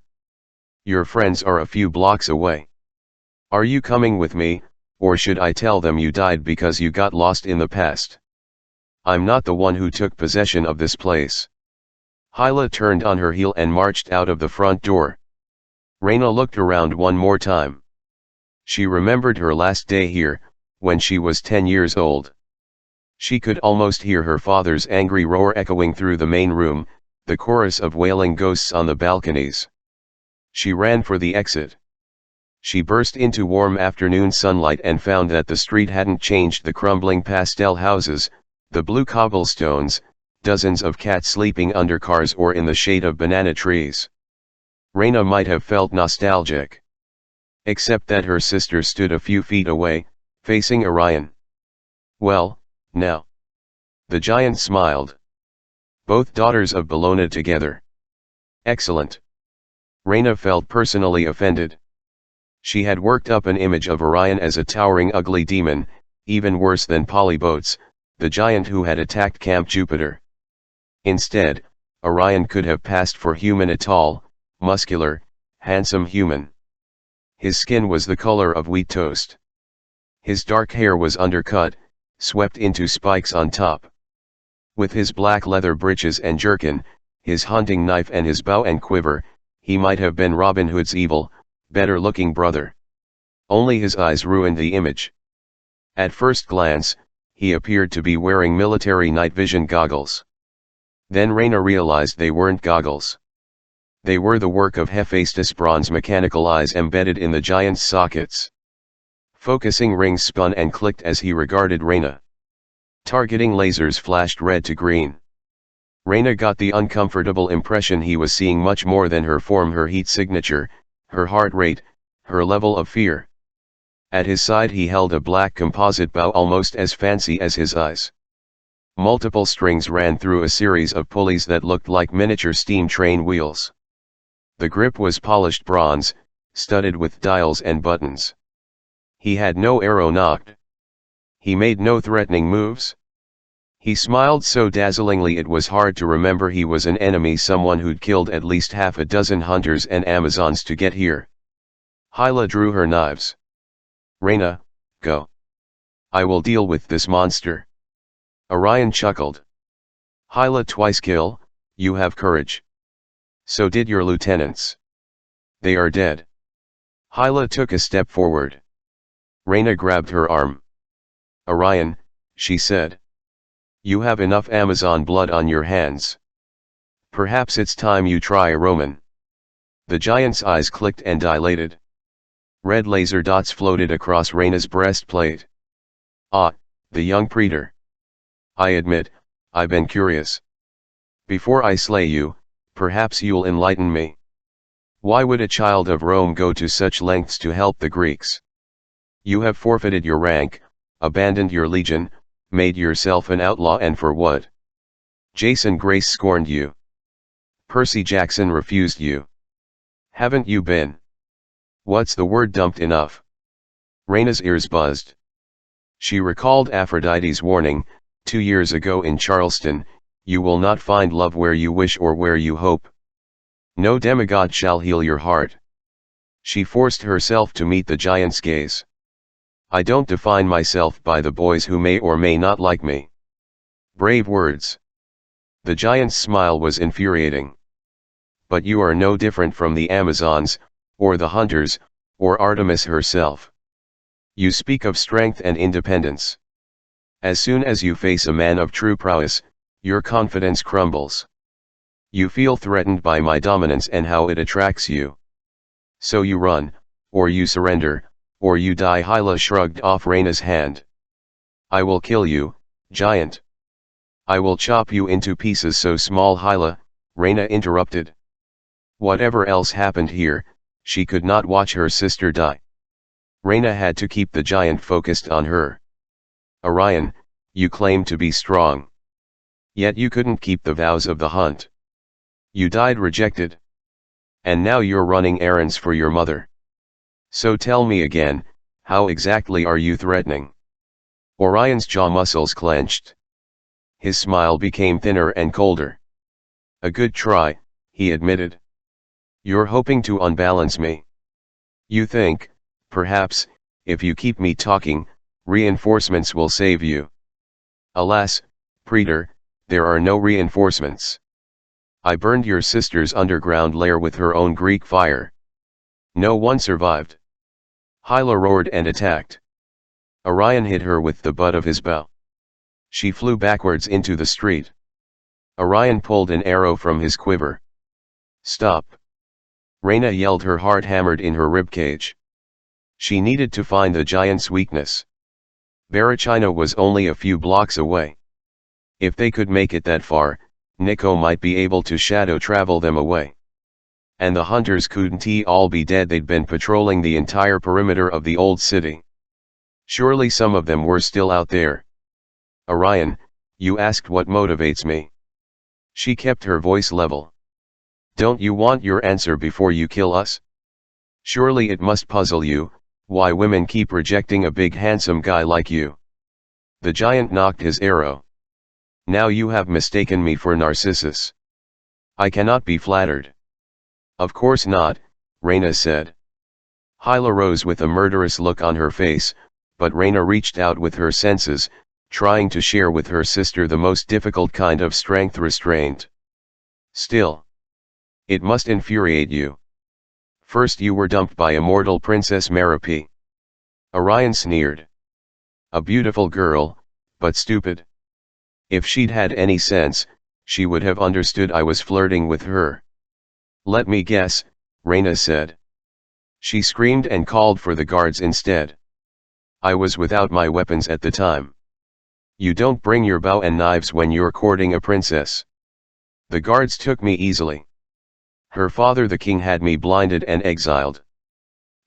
Your friends are a few blocks away. Are you coming with me, or should I tell them you died because you got lost in the past? I'm not the one who took possession of this place. Hyla turned on her heel and marched out of the front door. Raina looked around one more time. She remembered her last day here, when she was 10 years old. She could almost hear her father's angry roar echoing through the main room, the chorus of wailing ghosts on the balconies. She ran for the exit. She burst into warm afternoon sunlight and found that the street hadn't changed: the crumbling pastel houses, the blue cobblestones, dozens of cats sleeping under cars or in the shade of banana trees. Raina might have felt nostalgic. Except that her sister stood a few feet away, facing Orion. Well, now. The giant smiled. Both daughters of Bellona together. Excellent. Raina felt personally offended. She had worked up an image of Orion as a towering ugly demon, even worse than Polybotes, the giant who had attacked Camp Jupiter. Instead, Orion could have passed for human: a tall, muscular, handsome human. His skin was the color of wheat toast. His dark hair was undercut, swept into spikes on top. With his black leather breeches and jerkin, his hunting knife and his bow and quiver, he might have been Robin Hood's evil, better-looking brother. Only his eyes ruined the image. At first glance, he appeared to be wearing military night vision goggles. Then Raina realized they weren't goggles. They were the work of Hephaestus' bronze mechanical eyes embedded in the giant's sockets. Focusing rings spun and clicked as he regarded Raina. Targeting lasers flashed red to green. Raina got the uncomfortable impression he was seeing much more than her form, her heat signature, her heart rate, her level of fear. At his side he held a black composite bow almost as fancy as his eyes. Multiple strings ran through a series of pulleys that looked like miniature steam train wheels. The grip was polished bronze, studded with dials and buttons. He had no arrow nocked. He made no threatening moves. He smiled so dazzlingly it was hard to remember he was an enemy, someone who'd killed at least half a dozen hunters and Amazons to get here. Hyla drew her knives. Raina, go. I will deal with this monster. Orion chuckled. Hyla twice kill, you have courage. So did your lieutenants. They are dead. Hyla took a step forward. Raina grabbed her arm. Orion, she said. You have enough Amazon blood on your hands. Perhaps it's time you try a Roman. The giant's eyes clicked and dilated. Red laser dots floated across Raina's breastplate. Ah, the young praetor. I admit, I've been curious. Before I slay you, perhaps you'll enlighten me. Why would a child of Rome go to such lengths to help the Greeks? You have forfeited your rank, abandoned your legion, made yourself an outlaw, and for what? Jason Grace scorned you. Percy Jackson refused you. Haven't you been? What's the word, dumped enough? Raina's ears buzzed. She recalled Aphrodite's warning, 2 years ago in Charleston, you will not find love where you wish or where you hope. No demigod shall heal your heart. She forced herself to meet the giant's gaze. I don't define myself by the boys who may or may not like me. Brave words. The giant's smile was infuriating. But you are no different from the Amazons, or the hunters, or Artemis herself. You speak of strength and independence. As soon as you face a man of true prowess, your confidence crumbles. You feel threatened by my dominance and how it attracts you. So you run, or you surrender, or you die. Hyla shrugged off Raina's hand. I will kill you, giant. I will chop you into pieces so small. Hyla, Raina interrupted. Whatever else happened here, she could not watch her sister die. Reyna had to keep the giant focused on her. Orion, you claim to be strong. Yet you couldn't keep the vows of the hunt. You died rejected. And now you're running errands for your mother. So tell me again, how exactly are you threatening? Orion's jaw muscles clenched. His smile became thinner and colder. A good try, he admitted. You're hoping to unbalance me. You think, perhaps, if you keep me talking, reinforcements will save you. Alas, Praetor, there are no reinforcements. I burned your sister's underground lair with her own Greek fire. No one survived. Hyla roared and attacked. Orion hit her with the butt of his bow. She flew backwards into the street. Orion pulled an arrow from his quiver. Stop! Reyna yelled, her heart hammered in her ribcage. She needed to find the giant's weakness. Varachina was only a few blocks away. If they could make it that far, Nico might be able to shadow travel them away. And the hunters couldn't all be dead. They'd been patrolling the entire perimeter of the old city. Surely some of them were still out there. Orion, you asked what motivates me. She kept her voice level. Don't you want your answer before you kill us? Surely it must puzzle you, why women keep rejecting a big handsome guy like you. The giant knocked his arrow. Now you have mistaken me for Narcissus. I cannot be flattered. Of course not, Reyna said. Hyla rose with a murderous look on her face, but Reyna reached out with her senses, trying to share with her sister the most difficult kind of strength, restraint. Still, it must infuriate you. First you were dumped by immortal Princess Merope. Orion sneered. A beautiful girl, but stupid. If she'd had any sense, she would have understood I was flirting with her. Let me guess, Reyna said. She screamed and called for the guards instead. I was without my weapons at the time. You don't bring your bow and knives when you're courting a princess. The guards took me easily. Her father the king had me blinded and exiled.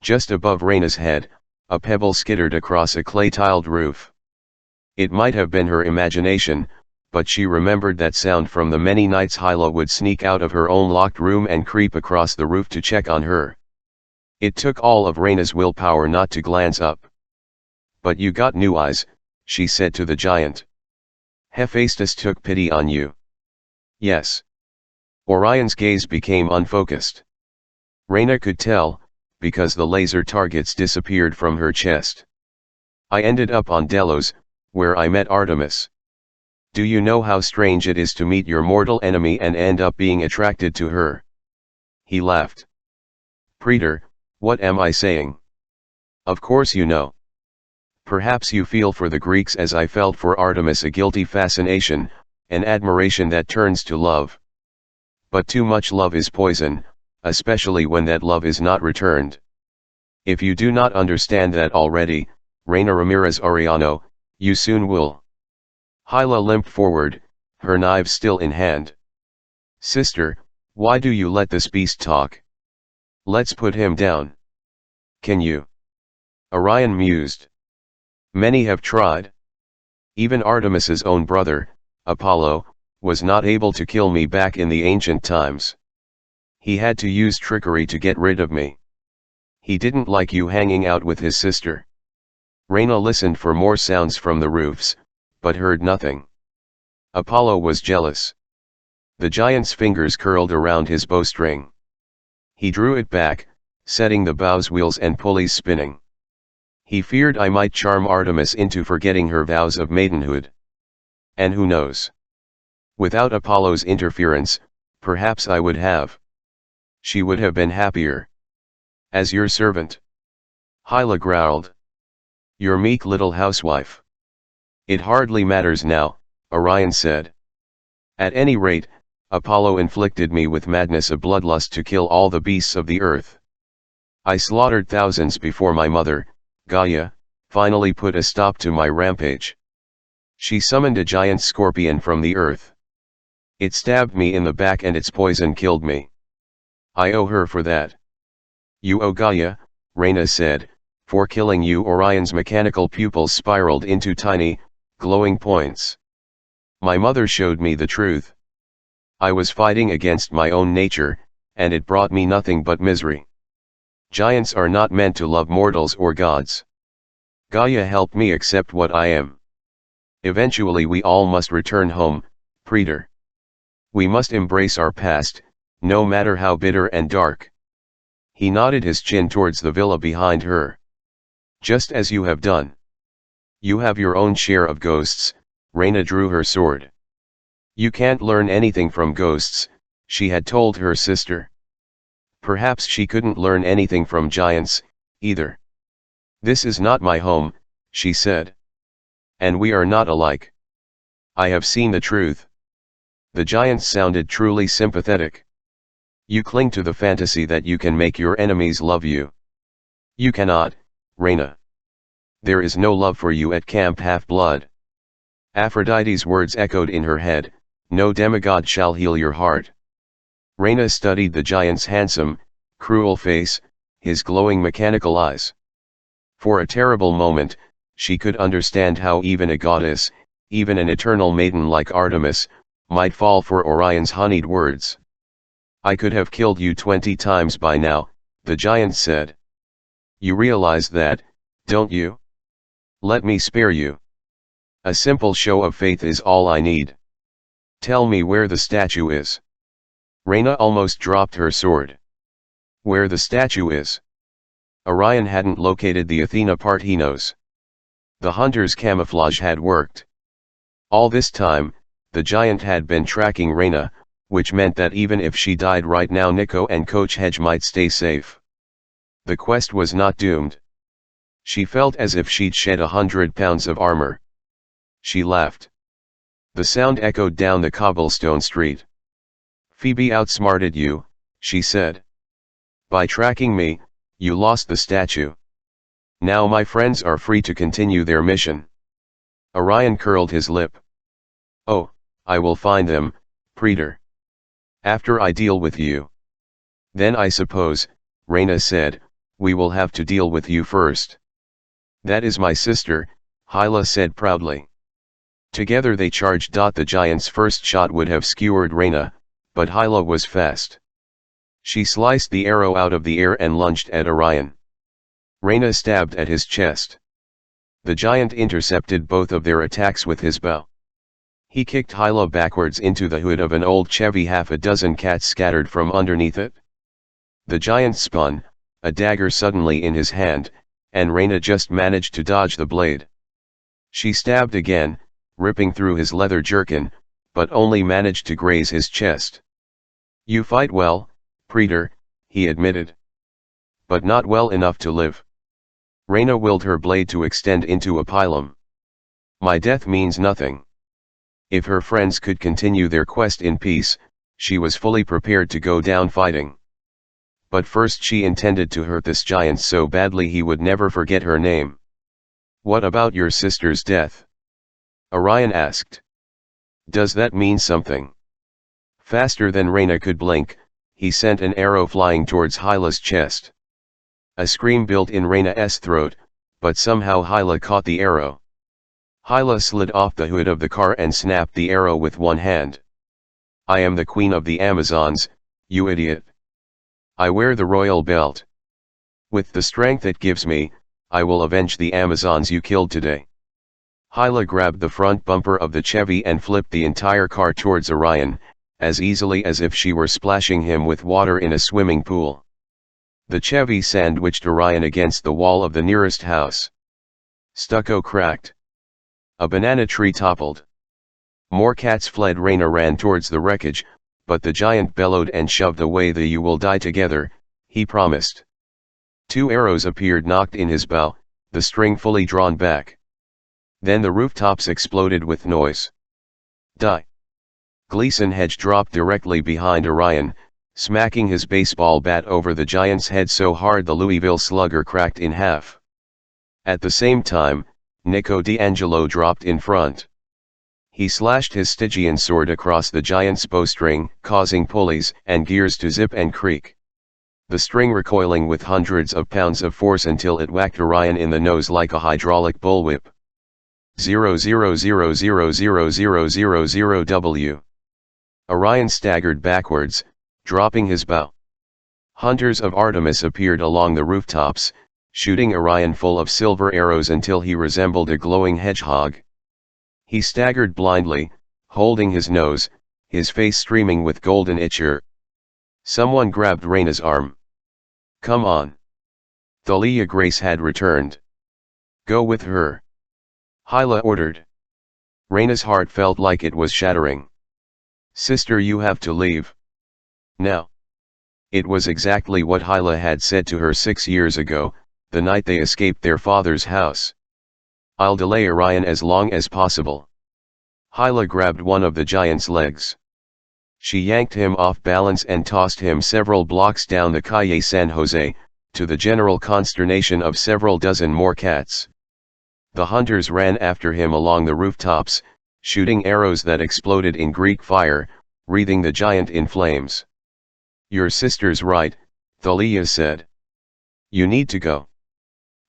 Just above Reyna's head, a pebble skittered across a clay-tiled roof. It might have been her imagination, but she remembered that sound from the many nights Hyla would sneak out of her own locked room and creep across the roof to check on her. It took all of Reyna's willpower not to glance up. But you got new eyes, she said to the giant. Hephaestus took pity on you. Yes. Orion's gaze became unfocused. Reyna could tell, because the laser targets disappeared from her chest. I ended up on Delos, where I met Artemis. Do you know how strange it is to meet your mortal enemy and end up being attracted to her? He laughed. Praetor, what am I saying? Of course you know. Perhaps you feel for the Greeks as I felt for Artemis, a guilty fascination, an admiration that turns to love. But too much love is poison, especially when that love is not returned. If you do not understand that already, Reyna Ramirez Arellano, you soon will. Hyla limped forward, her knife still in hand. Sister, why do you let this beast talk? Let's put him down. Can you? Orion mused. Many have tried. Even Artemis's own brother, Apollo, was not able to kill me back in the ancient times. He had to use trickery to get rid of me. He didn't like you hanging out with his sister. Reyna listened for more sounds from the roofs, but heard nothing. Apollo was jealous. The giant's fingers curled around his bowstring. He drew it back, setting the bow's wheels and pulleys spinning. He feared I might charm Artemis into forgetting her vows of maidenhood. And who knows? Without Apollo's interference, perhaps I would have. She would have been happier. As your servant. Hyla growled. Your meek little housewife. It hardly matters now, Orion said. At any rate, Apollo inflicted me with madness of bloodlust to kill all the beasts of the earth. I slaughtered thousands before my mother, Gaia, finally put a stop to my rampage. She summoned a giant scorpion from the earth. It stabbed me in the back and its poison killed me. I owe her for that. You owe Gaia, Reyna said, For killing you, Orion's mechanical pupils spiraled into tiny, glowing points. My mother showed me the truth. I was fighting against my own nature, and it brought me nothing but misery. Giants are not meant to love mortals or gods. Gaia helped me accept what I am. Eventually we all must return home, Praetor. We must embrace our past, no matter how bitter and dark. He nodded his chin towards the villa behind her. Just as you have done. You have your own share of ghosts. Reyna drew her sword. You can't learn anything from ghosts, she had told her sister. Perhaps she couldn't learn anything from giants, either. This is not my home, she said. And we are not alike. I have seen the truth. The giants sounded truly sympathetic. You cling to the fantasy that you can make your enemies love you. You cannot, Reyna. There is no love for you at Camp Half-Blood. Aphrodite's words echoed in her head, no demigod shall heal your heart. Reyna studied the giant's handsome, cruel face, his glowing mechanical eyes. For a terrible moment, she could understand how even a goddess, even an eternal maiden like Artemis, might fall for Orion's honeyed words. I could have killed you 20 times by now, the giant said. You realize that, don't you? Let me spare you. A simple show of faith is all I need. Tell me where the statue is. Reyna almost dropped her sword. Where the statue is? Orion hadn't located the Athena part, he knows. The hunter's camouflage had worked. All this time, the giant had been tracking Reyna, which meant that even if she died right now, Nico and Coach Hedge might stay safe. The quest was not doomed. She felt as if she'd shed 100 pounds of armor. She laughed. The sound echoed down the cobblestone street. Phoebe outsmarted you, she said. By tracking me, you lost the statue. Now my friends are free to continue their mission. Orion curled his lip. Oh, I will find them, Praetor. After I deal with you. Then I suppose, Reyna said, we will have to deal with you first. That is my sister, Hyla said proudly. Together they charged. The giant's first shot would have skewered Reyna, but Hyla was fast. She sliced the arrow out of the air and lunged at Orion. Reyna stabbed at his chest. The giant intercepted both of their attacks with his bow. He kicked Hyla backwards into the hood of an old Chevy. Half a dozen cats scattered from underneath it. The giant spun, a dagger suddenly in his hand, and Reyna just managed to dodge the blade. She stabbed again, ripping through his leather jerkin, but only managed to graze his chest. You fight well, Praetor, he admitted. But not well enough to live. Reyna willed her blade to extend into a pilum. My death means nothing. If her friends could continue their quest in peace, she was fully prepared to go down fighting. But first she intended to hurt this giant so badly he would never forget her name. What about your sister's death? Orion asked. Does that mean something? Faster than Reyna could blink, he sent an arrow flying towards Hyla's chest. A scream built in Reyna's throat, but somehow Hyla caught the arrow. Hyla slid off the hood of the car and snapped the arrow with one hand. I am the queen of the Amazons, you idiot. I wear the royal belt. With the strength it gives me, I will avenge the Amazons you killed today. Hyla grabbed the front bumper of the Chevy and flipped the entire car towards Orion, as easily as if she were splashing him with water in a swimming pool. The Chevy sandwiched Orion against the wall of the nearest house. Stucco cracked. A banana tree toppled. More cats fled. Reyna ran towards the wreckage, but the giant bellowed and shoved away the "You will die together," he promised. 2 arrows appeared knocked in his bow, the string fully drawn back. Then the rooftops exploded with noise. Die. Gleason Hedge dropped directly behind Orion, smacking his baseball bat over the giant's head so hard the Louisville Slugger cracked in half. At the same time, Nico D'Angelo dropped in front. He slashed his Stygian sword across the giant's bowstring, causing pulleys and gears to zip and creak. the string recoiling with hundreds of pounds of force until it whacked Orion in the nose like a hydraulic bullwhip. 0000000W. Orion staggered backwards, dropping his bow. Hunters of Artemis appeared along the rooftops, shooting Orion full of silver arrows until he resembled a glowing hedgehog. He staggered blindly, holding his nose, his face streaming with golden ichor. Someone grabbed Reyna's arm. "Come on." Thalia Grace had returned. "Go with her," Hyla ordered. Reyna's heart felt like it was shattering. "Sister, you have to leave. Now." It was exactly what Hyla had said to her 6 years ago, the night they escaped their father's house. "I'll delay Orion as long as possible." Hyla grabbed one of the giant's legs. She yanked him off balance and tossed him several blocks down the Calle San Jose, to the general consternation of several dozen more cats. The hunters ran after him along the rooftops, shooting arrows that exploded in Greek fire, wreathing the giant in flames. "Your sister's right," Thalia said. "You need to go."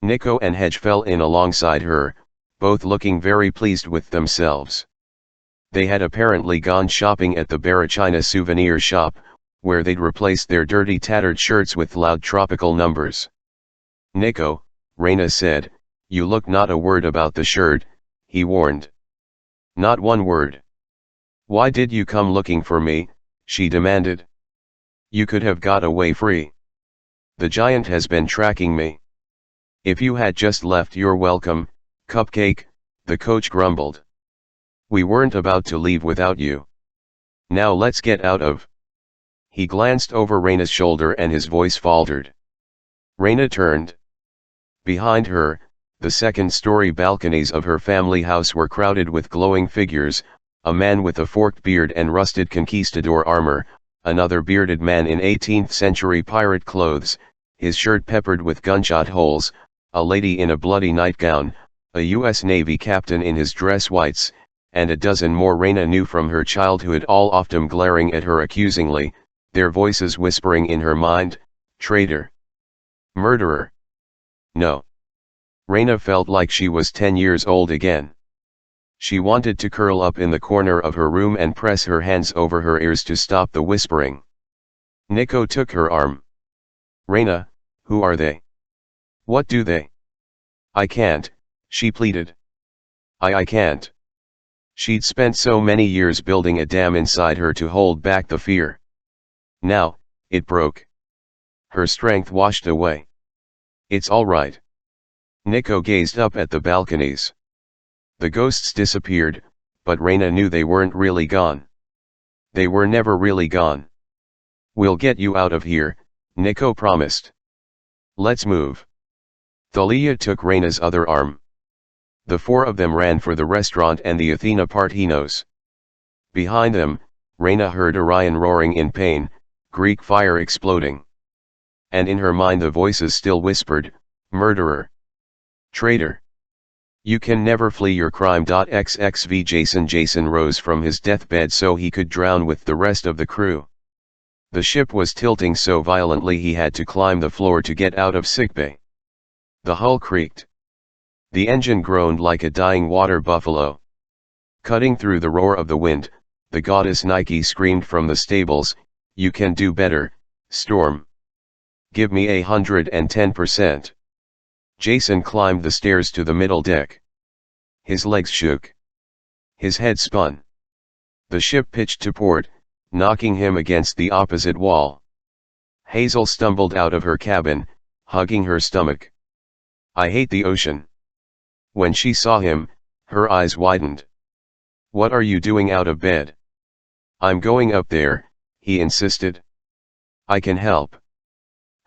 Nico and Hedge fell in alongside her, both looking very pleased with themselves. They had apparently gone shopping at the Barachina souvenir shop, where they'd replaced their dirty tattered shirts with loud tropical numbers. "Nico," Reyna said, "you look not a word about the shirt," he warned. "Not one word." "Why did you come looking for me?" she demanded. "You could have got away free. The giant has been tracking me." "If you had just left, you're welcome, Cupcake," the coach grumbled. "We weren't about to leave without you. Now let's get out of." He glanced over Reyna's shoulder and his voice faltered. Reyna turned. Behind her, the second-story balconies of her family house were crowded with glowing figures, a man with a forked beard and rusted conquistador armor, another bearded man in 18th-century pirate clothes, his shirt peppered with gunshot holes, a lady in a bloody nightgown, a U.S. Navy captain in his dress whites, and a dozen more Reyna knew from her childhood, all of them glaring at her accusingly, their voices whispering in her mind, "Traitor! Murderer!" No. Reyna felt like she was 10 years old again. She wanted to curl up in the corner of her room and press her hands over her ears to stop the whispering. Nico took her arm. "Reyna, who are they? What do they?" "I can't," she pleaded. I can't." She'd spent so many years building a dam inside her to hold back the fear. Now, it broke. Her strength washed away. "It's all right." Nico gazed up at the balconies. The ghosts disappeared, but Reyna knew they weren't really gone. They were never really gone. "We'll get you out of here," Nico promised. "Let's move." Thalia took Reyna's other arm. The four of them ran for the restaurant and the Athena Partinos. Behind them, Reyna heard Orion roaring in pain, Greek fire exploding. And in her mind the voices still whispered, "Murderer! Traitor! You can never flee your crime." XXV Jason rose from his deathbed so he could drown with the rest of the crew. The ship was tilting so violently he had to climb the floor to get out of sickbay. The hull creaked. The engine groaned like a dying water buffalo. Cutting through the roar of the wind, the goddess Nike screamed from the stables, "You can do better, Storm. Give me 110%. Jason climbed the stairs to the middle deck. His legs shook. His head spun. The ship pitched to port, knocking him against the opposite wall. Hazel stumbled out of her cabin, hugging her stomach. "I hate the ocean." When she saw him, her eyes widened. "What are you doing out of bed?" "I'm going up there," he insisted. "I can help."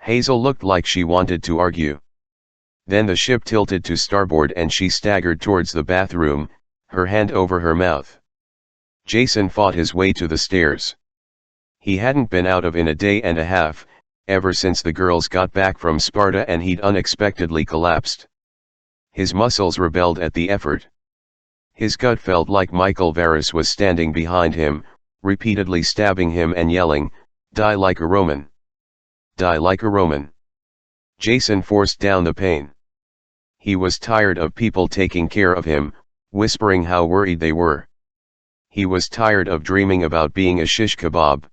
Hazel looked like she wanted to argue. Then the ship tilted to starboard and she staggered towards the bathroom, her hand over her mouth. Jason fought his way to the stairs. He hadn't been out of in a day and a half, ever since the girls got back from Sparta and he'd unexpectedly collapsed. His muscles rebelled at the effort. His gut felt like Michael Varus was standing behind him, repeatedly stabbing him and yelling, "Die like a Roman." Die like a Roman. Jason forced down the pain. He was tired of people taking care of him, whispering how worried they were. He was tired of dreaming about being a shish kebab.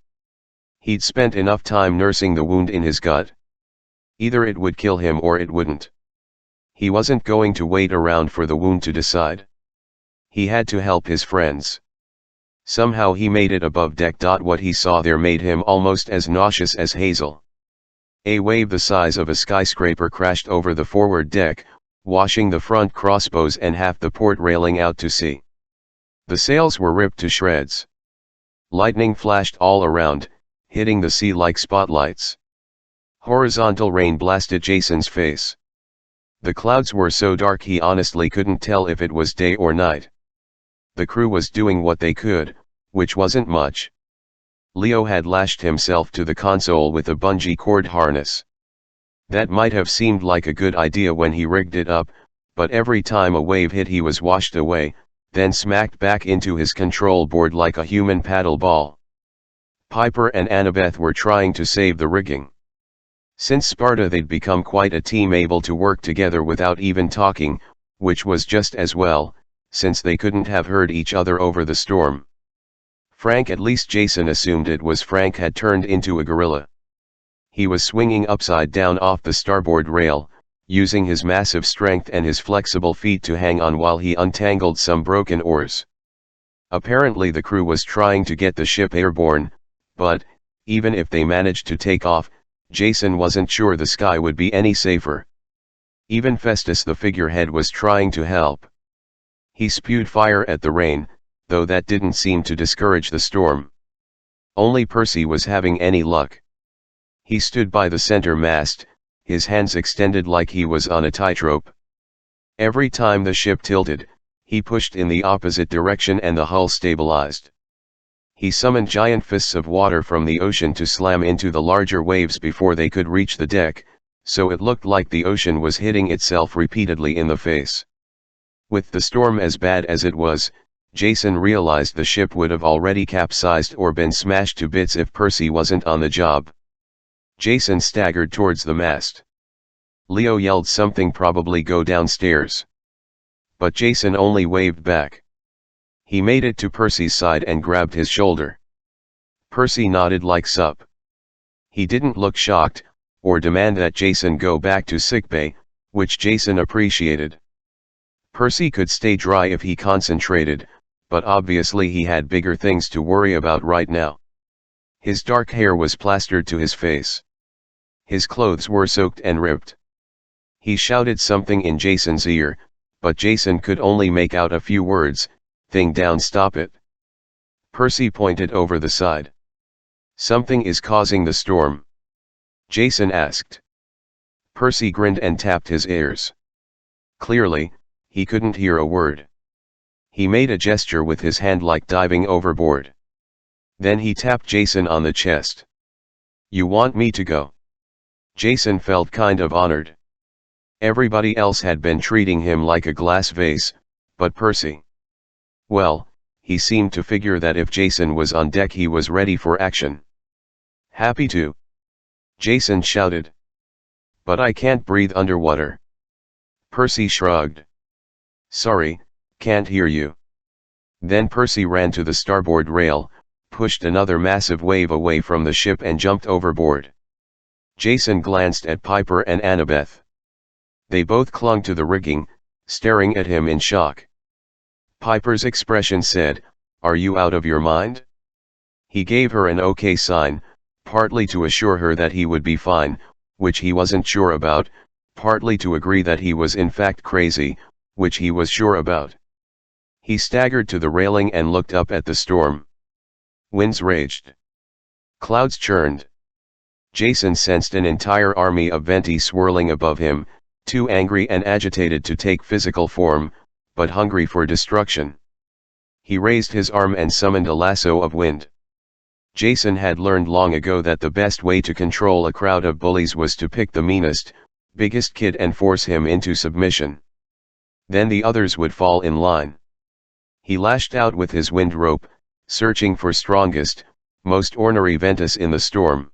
He'd spent enough time nursing the wound in his gut. Either it would kill him or it wouldn't. He wasn't going to wait around for the wound to decide. He had to help his friends. Somehow he made it above deck. What he saw there made him almost as nauseous as Hazel. A wave the size of a skyscraper crashed over the forward deck, washing the front crossbows and half the port railing out to sea. The sails were ripped to shreds. Lightning flashed all around, hitting the sea like spotlights. Horizontal rain blasted Jason's face. The clouds were so dark he honestly couldn't tell if it was day or night. The crew was doing what they could, which wasn't much. Leo had lashed himself to the console with a bungee cord harness. That might have seemed like a good idea when he rigged it up, but every time a wave hit he was washed away, then smacked back into his control board like a human paddle ball. Piper and Annabeth were trying to save the rigging. Since Sparta they'd become quite a team, able to work together without even talking, which was just as well, since they couldn't have heard each other over the storm. Frank, at least Jason assumed it was Frank, had turned into a gorilla. He was swinging upside down off the starboard rail, using his massive strength and his flexible feet to hang on while he untangled some broken oars. Apparently the crew was trying to get the ship airborne, but, even if they managed to take off, Jason wasn't sure the sky would be any safer. Even Festus the figurehead was trying to help. He spewed fire at the rain, though that didn't seem to discourage the storm. Only Percy was having any luck. He stood by the center mast, his hands extended like he was on a tightrope. Every time the ship tilted, he pushed in the opposite direction and the hull stabilized. He summoned giant fists of water from the ocean to slam into the larger waves before they could reach the deck, so it looked like the ocean was hitting itself repeatedly in the face. With the storm as bad as it was, Jason realized the ship would have already capsized or been smashed to bits if Percy wasn't on the job. Jason staggered towards the mast. Leo yelled something, probably go downstairs. But Jason only waved back. He made it to Percy's side and grabbed his shoulder. Percy nodded like sup. He didn't look shocked, or demand that Jason go back to sickbay, which Jason appreciated. Percy could stay dry if he concentrated, but obviously he had bigger things to worry about right now. His dark hair was plastered to his face. His clothes were soaked and ripped. He shouted something in Jason's ear, but Jason could only make out a few words, "Thing down, stop it." Percy pointed over the side. "Something is causing the storm?" Jason asked. Percy grinned and tapped his ears. Clearly, he couldn't hear a word. He made a gesture with his hand like diving overboard. Then he tapped Jason on the chest. "You want me to go?" Jason felt kind of honored. Everybody else had been treating him like a glass vase, but Percy... well, he seemed to figure that if Jason was on deck he was ready for action. "Happy to," Jason shouted. "But I can't breathe underwater." Percy shrugged. "Sorry, can't hear you." Then Percy ran to the starboard rail, pushed another massive wave away from the ship and jumped overboard. Jason glanced at Piper and Annabeth. They both clung to the rigging, staring at him in shock. Piper's expression said, "Are you out of your mind?" He gave her an okay sign, partly to assure her that he would be fine, which he wasn't sure about, partly to agree that he was in fact crazy, which he was sure about. He staggered to the railing and looked up at the storm. Winds raged. Clouds churned. Jason sensed an entire army of Venti swirling above him, too angry and agitated to take physical form, but hungry for destruction. He raised his arm and summoned a lasso of wind. Jason had learned long ago that the best way to control a crowd of bullies was to pick the meanest, biggest kid and force him into submission. Then the others would fall in line. He lashed out with his wind rope, searching for strongest, most ornery Ventus in the storm.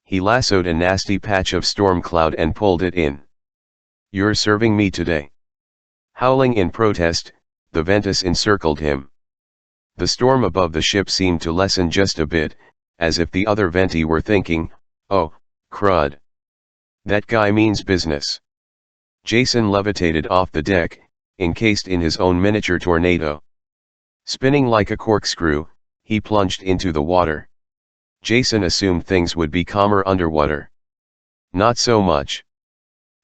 He lassoed a nasty patch of storm cloud and pulled it in. "You're serving me today." Howling in protest, the Ventus encircled him. The storm above the ship seemed to lessen just a bit, as if the other Venti were thinking, "Oh, crud. That guy means business." Jason levitated off the deck, encased in his own miniature tornado. Spinning like a corkscrew, he plunged into the water. Jason assumed things would be calmer underwater. Not so much.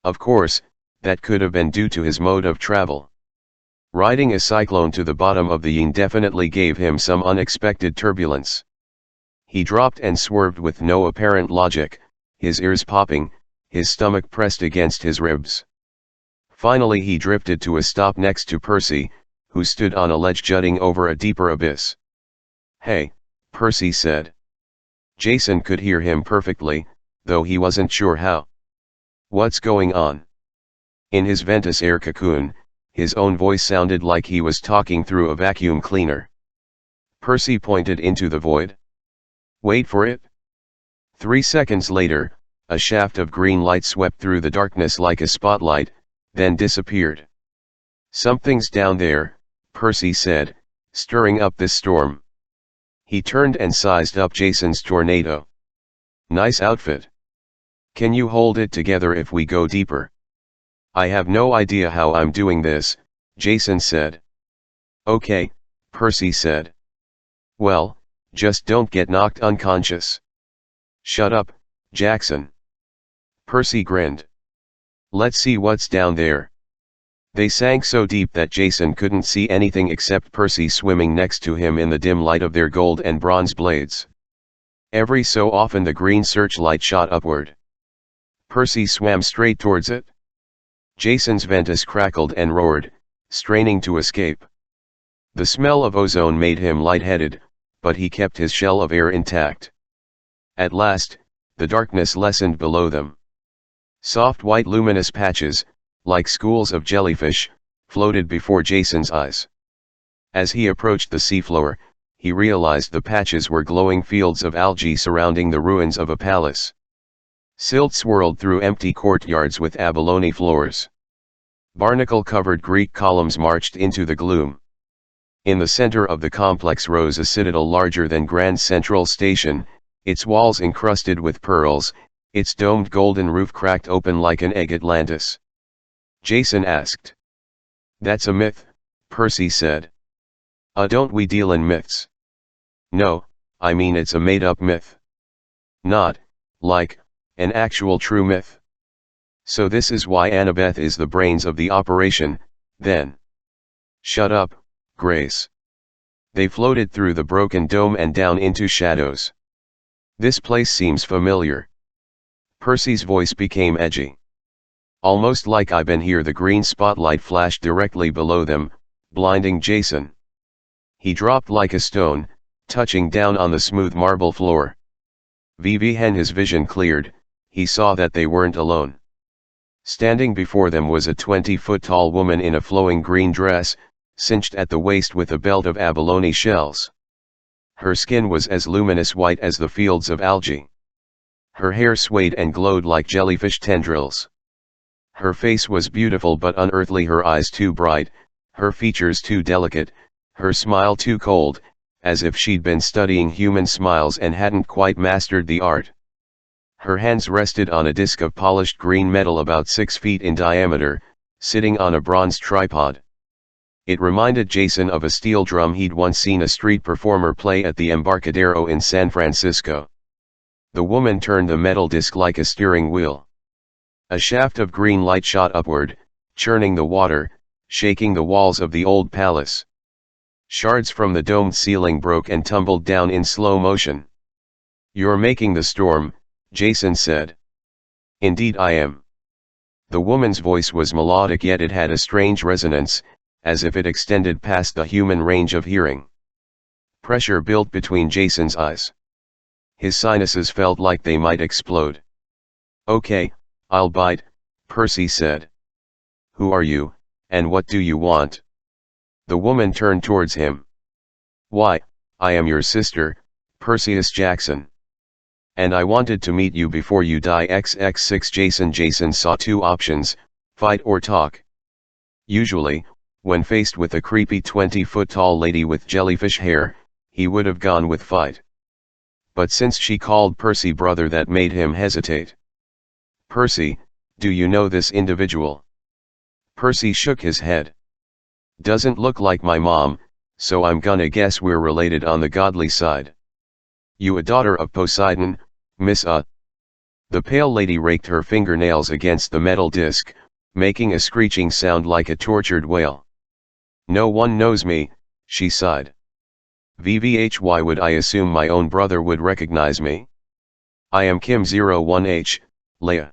Of course, that could have been due to his mode of travel. Riding a cyclone to the bottom of the Ying definitely gave him some unexpected turbulence. He dropped and swerved with no apparent logic, his ears popping, his stomach pressed against his ribs. Finally he drifted to a stop next to Percy, who stood on a ledge jutting over a deeper abyss. "Hey," Percy said. Jason could hear him perfectly, though he wasn't sure how. "What's going on?" In his Ventus air cocoon, his own voice sounded like he was talking through a vacuum cleaner. Percy pointed into the void. "Wait for it." 3 seconds later, a shaft of green light swept through the darkness like a spotlight, then disappeared. "Something's down there," Percy said, "stirring up this storm." He turned and sized up Jason's tornado. "Nice outfit. Can you hold it together if we go deeper?" "I have no idea how I'm doing this," Jason said. "Okay," Percy said. "Well, just don't get knocked unconscious." "Shut up, Jackson." Percy grinned. "Let's see what's down there." They sank so deep that Jason couldn't see anything except Percy swimming next to him in the dim light of their gold and bronze blades. Every so often the green searchlight shot upward. Percy swam straight towards it. Jason's Ventus crackled and roared, straining to escape. The smell of ozone made him lightheaded, but he kept his shell of air intact. At last, the darkness lessened below them. Soft white luminous patches, like schools of jellyfish, floated before Jason's eyes. As he approached the seafloor, he realized the patches were glowing fields of algae surrounding the ruins of a palace. Silt swirled through empty courtyards with abalone floors. Barnacle-covered Greek columns marched into the gloom. In the center of the complex rose a citadel larger than Grand Central Station, its walls encrusted with pearls, its domed golden roof cracked open like an egg Atlantis. Jason asked. "That's a myth," Percy said. Don't we deal in myths?" "No, I mean it's a made-up myth. Not, like, an actual true myth." "So this is why Annabeth is the brains of the operation, then?" "Shut up, Grace." They floated through the broken dome and down into shadows. "This place seems familiar." Percy's voice became edgy. "Almost like I've been here." The green spotlight flashed directly below them, blinding Jason. He dropped like a stone, touching down on the smooth marble floor. When his vision cleared, he saw that they weren't alone. Standing before them was a 20-foot-tall woman in a flowing green dress, cinched at the waist with a belt of abalone shells. Her skin was as luminous white as the fields of algae. Her hair swayed and glowed like jellyfish tendrils. Her face was beautiful but unearthly, her eyes too bright, her features too delicate, her smile too cold, as if she'd been studying human smiles and hadn't quite mastered the art. Her hands rested on a disc of polished green metal about 6 feet in diameter, sitting on a bronze tripod. It reminded Jason of a steel drum he'd once seen a street performer play at the Embarcadero in San Francisco. The woman turned the metal disc like a steering wheel. A shaft of green light shot upward, churning the water, shaking the walls of the old palace. Shards from the domed ceiling broke and tumbled down in slow motion. "You're making the storm," Jason said. "Indeed I am." The woman's voice was melodic, yet it had a strange resonance, as if it extended past the human range of hearing. Pressure built between Jason's eyes. His sinuses felt like they might explode. "Okay, I'll bite," Percy said. "Who are you, and what do you want?" The woman turned towards him. "Why, I am your sister, Perseus Jackson." And I wanted to meet you before you die XX6 Jason. Jason saw two options, fight or talk. Usually, when faced with a creepy 20-foot-tall lady with jellyfish hair, he would have gone with fight. But since she called Percy brother, that made him hesitate. Percy, do you know this individual? Percy shook his head. Doesn't look like my mom, so I'm gonna guess we're related on the godly side. You a daughter of Poseidon, Miss The pale lady raked her fingernails against the metal disc, making a screeching sound like a tortured whale. No one knows me, she sighed. Why would I assume my own brother would recognize me? I am Kim 01H, Leia.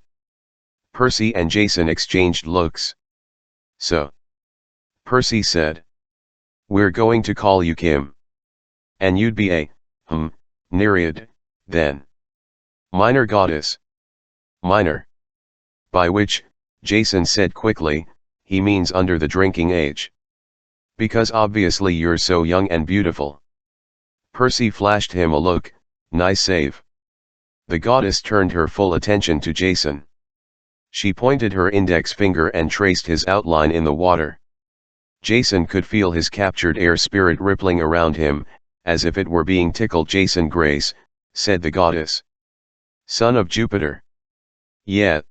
Percy and Jason exchanged looks. So? Percy said. We're going to call you Kim. And you'd be a, Nereid, then. Minor goddess. Minor. By which, Jason said quickly, he means under the drinking age. Because obviously you're so young and beautiful. Percy flashed him a look, nice save. The goddess turned her full attention to Jason. She pointed her index finger and traced his outline in the water. Jason could feel his captured air spirit rippling around him, as if it were being tickled. Jason Grace, said the goddess. Son of Jupiter. Yeah.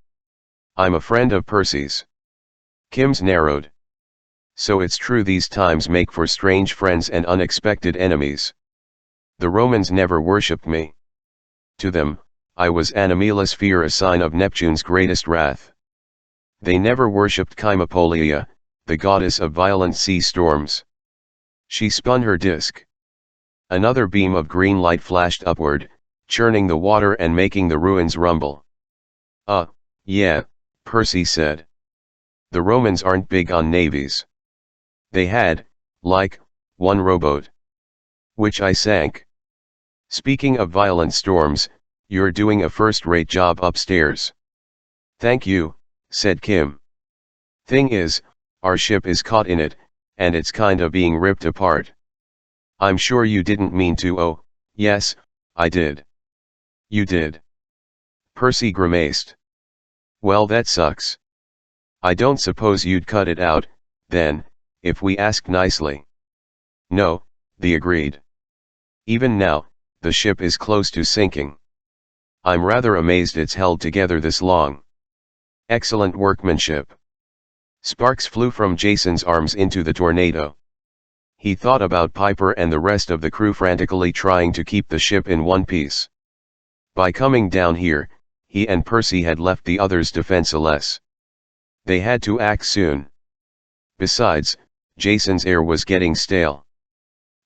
I'm a friend of Percy's. Kim's narrowed. So it's true these times make for strange friends and unexpected enemies. The Romans never worshipped me. To them, I was Animela sphere, a sign of Neptune's greatest wrath. They never worshipped Chimapolia, the goddess of violent sea storms. She spun her disk. Another beam of green light flashed upward, churning the water and making the ruins rumble. Yeah, Percy said. The Romans aren't big on navies. They had, like, one rowboat. Which I sank. Speaking of violent storms, you're doing a first-rate job upstairs. Thank you, said Kim. Thing is, our ship is caught in it, and it's kinda being ripped apart. I'm sure you didn't mean to. Oh, yes, I did. You did. Percy grimaced. Well, that sucks. I don't suppose you'd cut it out, then, if we asked nicely. No, they agreed. Even now, the ship is close to sinking. I'm rather amazed it's held together this long. Excellent workmanship. Sparks flew from Jason's arms into the tornado. He thought about Piper and the rest of the crew frantically trying to keep the ship in one piece. By coming down here, he and Percy had left the others defenseless. They had to act soon. Besides, Jason's air was getting stale.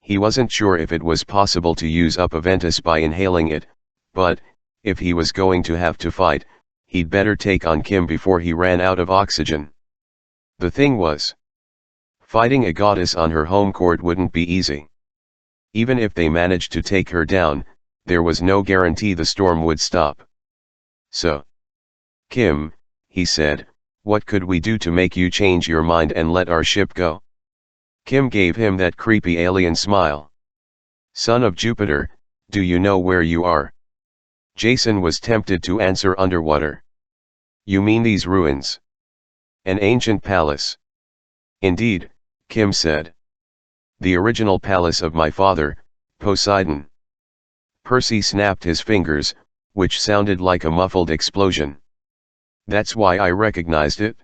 He wasn't sure if it was possible to use up Aventus by inhaling it, but, if he was going to have to fight, he'd better take on Kim before he ran out of oxygen. The thing was, fighting a goddess on her home court wouldn't be easy. Even if they managed to take her down, there was no guarantee the storm would stop. So, Kim, he said, what could we do to make you change your mind and let our ship go? Kim gave him that creepy alien smile. Son of Jupiter, do you know where you are? Jason was tempted to answer underwater. You mean these ruins? An ancient palace. Indeed, Kim said. The original palace of my father, Poseidon. Percy snapped his fingers, which sounded like a muffled explosion. That's why I recognized it.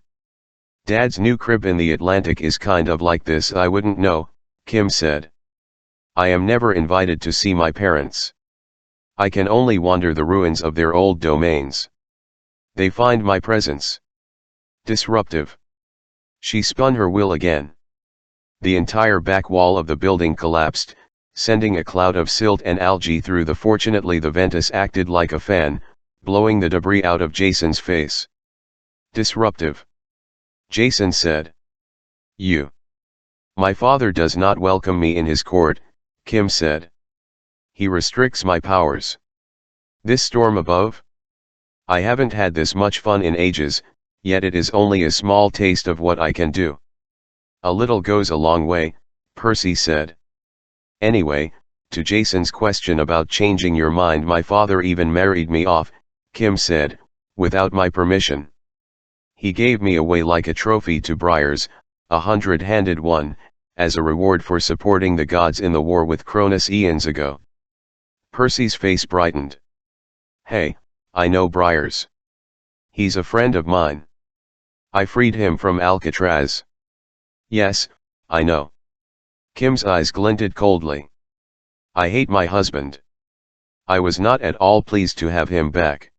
Dad's new crib in the Atlantic is kind of like this. I wouldn't know, Kim said. I am never invited to see my parents. I can only wander the ruins of their old domains. They find my presence disruptive. She spun her wheel again. The entire back wall of the building collapsed, sending a cloud of silt and algae through. Fortunately the Ventus acted like a fan, blowing the debris out of Jason's face. Disruptive. Jason said. You. My father does not welcome me in his court, Kim said. He restricts my powers. This storm above? I haven't had this much fun in ages, yet it is only a small taste of what I can do. A little goes a long way, Percy said. Anyway, To Jason's question about changing your mind, my father even married me off, Kim said, without my permission. He gave me away like a trophy to Briars, a 100-handed one, as a reward for supporting the gods in the war with Cronus eons ago. Percy's face brightened. Hey, I know Briars. He's a friend of mine. I freed him from Alcatraz. Yes, I know. Kim's eyes glinted coldly. I hate my husband. I was not at all pleased to have him back.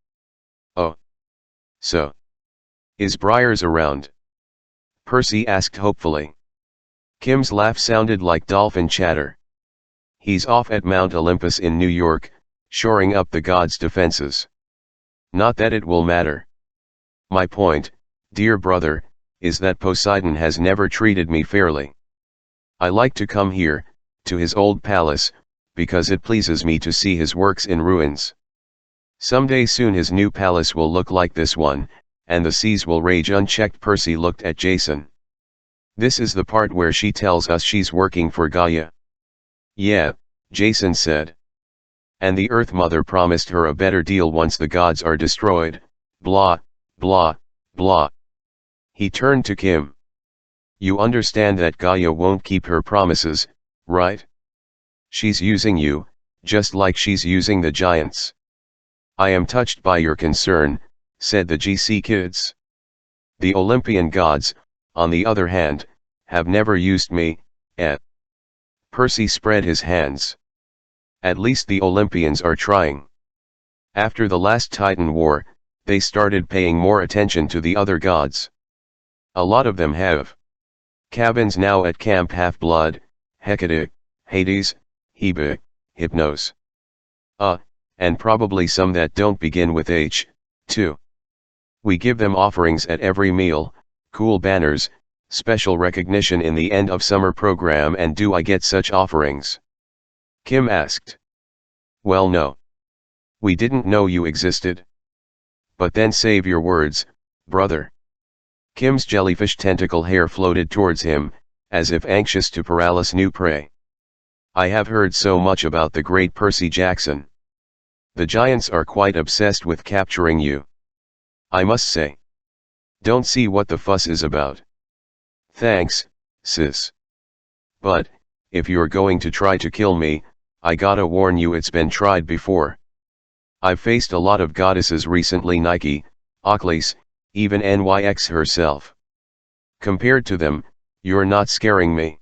Oh. So. Is Briars around? Percy asked hopefully. Kim's laugh sounded like dolphin chatter. He's off at Mount Olympus in New York, shoring up the gods' defenses. Not that it will matter. My point, dear brother, is that Poseidon has never treated me fairly. I like to come here, to his old palace, because it pleases me to see his works in ruins. Someday soon his new palace will look like this one, and the seas will rage unchecked. Percy looked at Jason. This is the part where she tells us she's working for Gaia. Yeah, Jason said. And the Earth Mother promised her a better deal once the gods are destroyed, blah, blah, blah. He turned to Kim. You understand that Gaia won't keep her promises, right? She's using you, just like she's using the giants. I am touched by your concern, said the GC kids. The Olympian gods, on the other hand, have never used me, Percy spread his hands. At least the Olympians are trying. After the last Titan War, they started paying more attention to the other gods. A lot of them have cabins now at Camp Half-Blood, Hecate, Hades, Hebe, Hypnos. And probably some that don't begin with H, too. We give them offerings at every meal, cool banners, special recognition in the end of summer program. And do I get such offerings? Kim asked. Well, no. We didn't know you existed. But then save your words, brother. Kim's jellyfish tentacle hair floated towards him, as if anxious to paralyze new prey. I have heard so much about the great Percy Jackson. The giants are quite obsessed with capturing you. I must say. Don't see what the fuss is about. Thanks, sis. But, if you're going to try to kill me, I gotta warn you, it's been tried before. I've faced a lot of goddesses recently, Nike, Achilles, even NYX herself. Compared to them, you're not scaring me.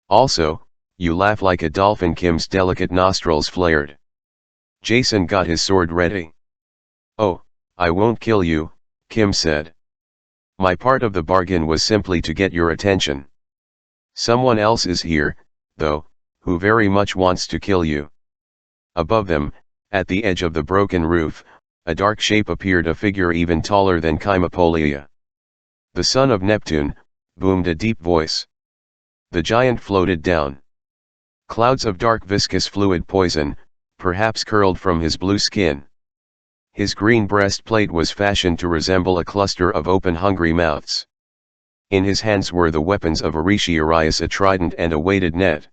Also, you laugh like a dolphin. Kim's delicate nostrils flared. Jason got his sword ready. Oh, I won't kill you, Kim said. My part of the bargain was simply to get your attention. Someone else is here, though, who very much wants to kill you. Above them, at the edge of the broken roof, a dark shape appeared, a figure even taller than Chimapolia. The son of Neptune, boomed a deep voice. The giant floated down. Clouds of dark viscous fluid poison, perhaps curled from his blue skin. His green breastplate was fashioned to resemble a cluster of open hungry mouths. In his hands were the weapons of Arius, a trident and a weighted net.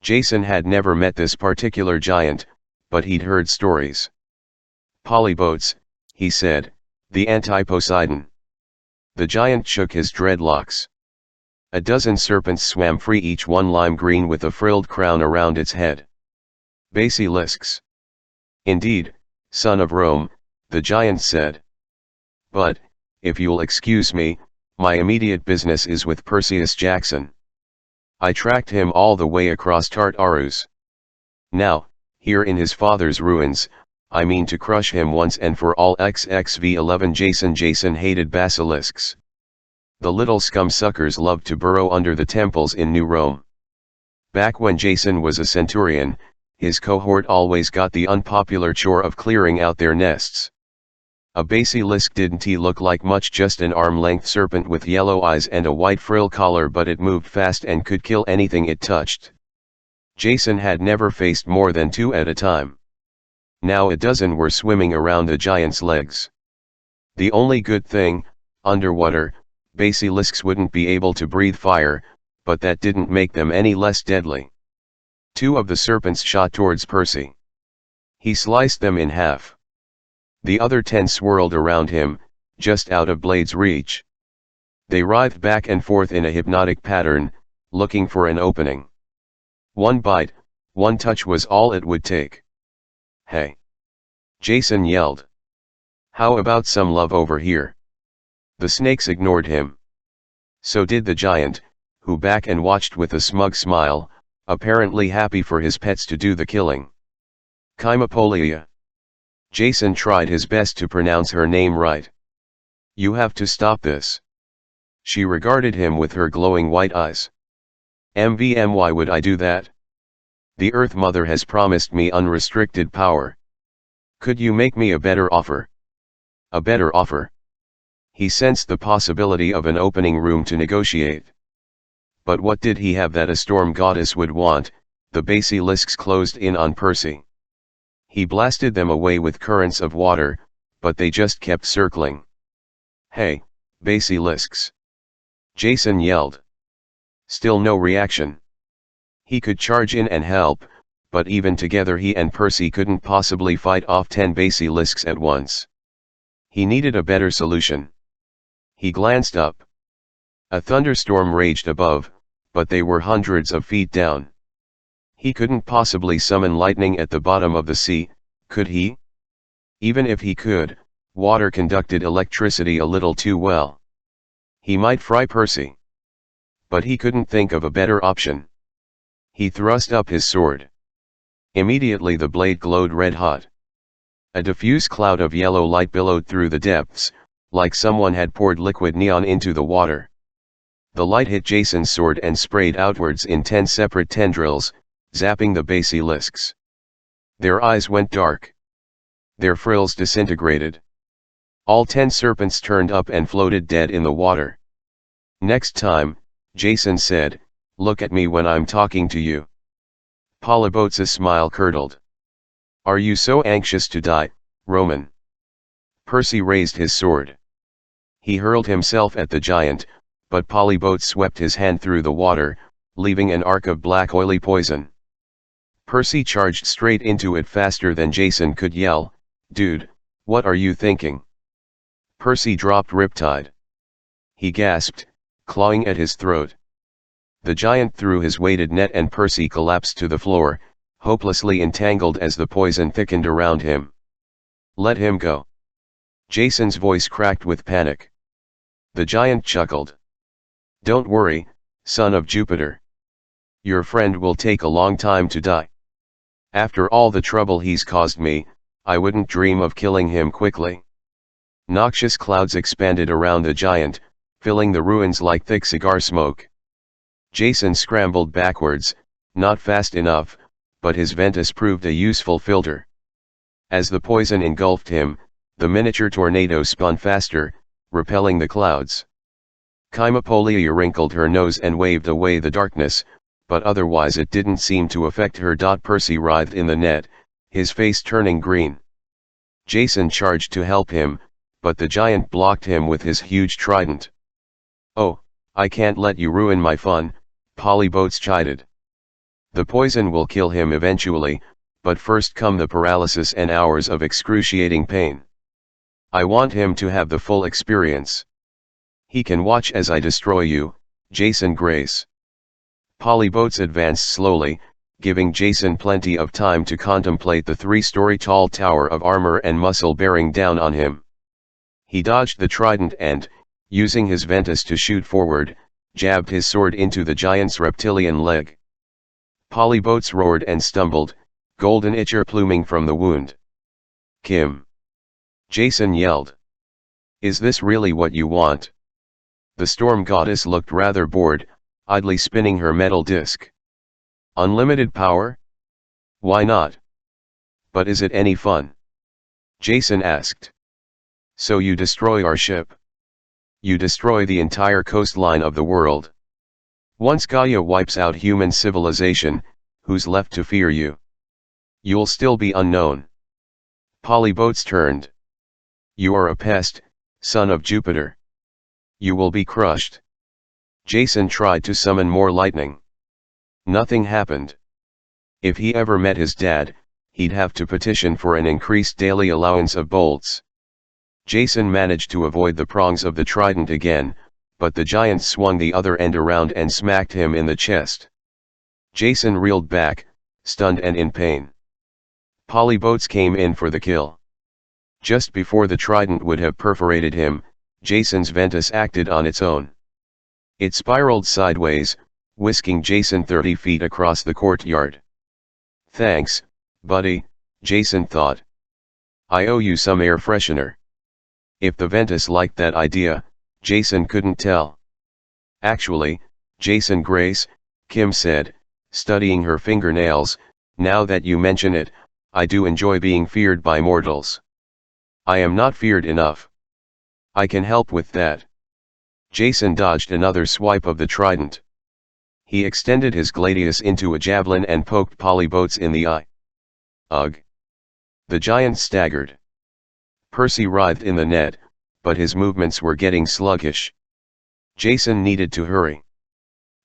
Jason had never met this particular giant, but he'd heard stories. Polybotes, he said, the anti-Poseidon. The giant shook his dreadlocks. A dozen serpents swam free, each one lime green with a frilled crown around its head. Basilisks. Indeed, son of Rome, the giant said. But, if you'll excuse me, my immediate business is with Perseus Jackson. I tracked him all the way across Tartarus. Now, here in his father's ruins, I mean to crush him once and for all. XXV11 Jason hated basilisks. The little scum-suckers loved to burrow under the temples in New Rome. Back when Jason was a centurion, his cohort always got the unpopular chore of clearing out their nests. A basilisk didn't look like much, just an arm-length serpent with yellow eyes and a white frill collar, but it moved fast and could kill anything it touched. Jason had never faced more than 2 at a time. Now a dozen were swimming around the giant's legs. The only good thing, underwater, basilisks wouldn't be able to breathe fire, but that didn't make them any less deadly. 2 of the serpents shot towards Percy. He sliced them in half. The other 10 swirled around him, just out of Blade's reach. They writhed back and forth in a hypnotic pattern, looking for an opening. One bite, one touch was all it would take. "Hey!" Jason yelled. "How about some love over here?" The snakes ignored him. So did the giant, who back and watched with a smug smile, apparently happy for his pets to do the killing. Chimapolia. Jason tried his best to pronounce her name right. "You have to stop this." She regarded him with her glowing white eyes. Why would I do that? The Earth Mother has promised me unrestricted power. Could you make me a better offer? A better offer? He sensed the possibility of an opening room to negotiate. But what did he have that a storm goddess would want? The basilisks closed in on Percy. He blasted them away with currents of water, but they just kept circling. "Hey, basilisks!" Jason yelled. Still no reaction. He could charge in and help, but even together he and Percy couldn't possibly fight off 10 basilisks at once. He needed a better solution. He glanced up. A thunderstorm raged above, but they were hundreds of feet down. He couldn't possibly summon lightning at the bottom of the sea, could he? Even if he could, water conducted electricity a little too well. He might fry Percy. But he couldn't think of a better option. He thrust up his sword. Immediately the blade glowed red-hot. A diffuse cloud of yellow light billowed through the depths, like someone had poured liquid neon into the water. The light hit Jason's sword and sprayed outwards in 10 separate tendrils, zapping the basilisks. Their eyes went dark. Their frills disintegrated. All 10 serpents turned up and floated dead in the water. "Next time," Jason said, "look at me when I'm talking to you." Polybotes' smile curdled. "Are you so anxious to die, Roman?" Percy raised his sword. He hurled himself at the giant, but Polybotes swept his hand through the water, leaving an arc of black oily poison. Percy charged straight into it faster than Jason could yell, "Dude, what are you thinking?" Percy dropped Riptide. He gasped, clawing at his throat. The giant threw his weighted net and Percy collapsed to the floor, hopelessly entangled as the poison thickened around him. "Let him go." Jason's voice cracked with panic. The giant chuckled. "Don't worry, son of Jupiter. Your friend will take a long time to die. After all the trouble he's caused me, I wouldn't dream of killing him quickly." Noxious clouds expanded around the giant, filling the ruins like thick cigar smoke. Jason scrambled backwards, not fast enough, but his ventus proved a useful filter. As the poison engulfed him, the miniature tornado spun faster, repelling the clouds. Chimapolia wrinkled her nose and waved away the darkness, but otherwise it didn't seem to affect her. Percy writhed in the net, his face turning green. Jason charged to help him, but the giant blocked him with his huge trident. "Oh, I can't let you ruin my fun," Polybotes chided. "The poison will kill him eventually, but first come the paralysis and hours of excruciating pain. I want him to have the full experience. He can watch as I destroy you, Jason Grace." Polybotes advanced slowly, giving Jason plenty of time to contemplate the 3-story tall tower of armor and muscle bearing down on him. He dodged the trident and, using his ventus to shoot forward, jabbed his sword into the giant's reptilian leg. Polybotes roared and stumbled, golden ichor pluming from the wound. "Kim!" Jason yelled. "Is this really what you want?" The storm goddess looked rather bored, idly spinning her metal disc. "Unlimited power? Why not? But is it any fun?" Jason asked. "So you destroy our ship? You destroy the entire coastline of the world. Once Gaia wipes out human civilization, who's left to fear you? You'll still be unknown." Polybotes turned. "You are a pest, son of Jupiter. You will be crushed." Jason tried to summon more lightning. Nothing happened. If he ever met his dad, he'd have to petition for an increased daily allowance of bolts. Jason managed to avoid the prongs of the trident again, but the giant swung the other end around and smacked him in the chest. Jason reeled back, stunned and in pain. Polybotes came in for the kill. Just before the trident would have perforated him, Jason's Ventus acted on its own. It spiraled sideways, whisking Jason 30 feet across the courtyard. "Thanks, buddy," Jason thought. "I owe you some air freshener." If the Ventus liked that idea, Jason couldn't tell. "Actually, Jason Grace," Kim said, studying her fingernails, "now that you mention it, I do enjoy being feared by mortals. I am not feared enough. I can help with that." Jason dodged another swipe of the trident. He extended his gladius into a javelin and poked Polybotes in the eye. Ugh! The giant staggered. Percy writhed in the net, but his movements were getting sluggish. Jason needed to hurry.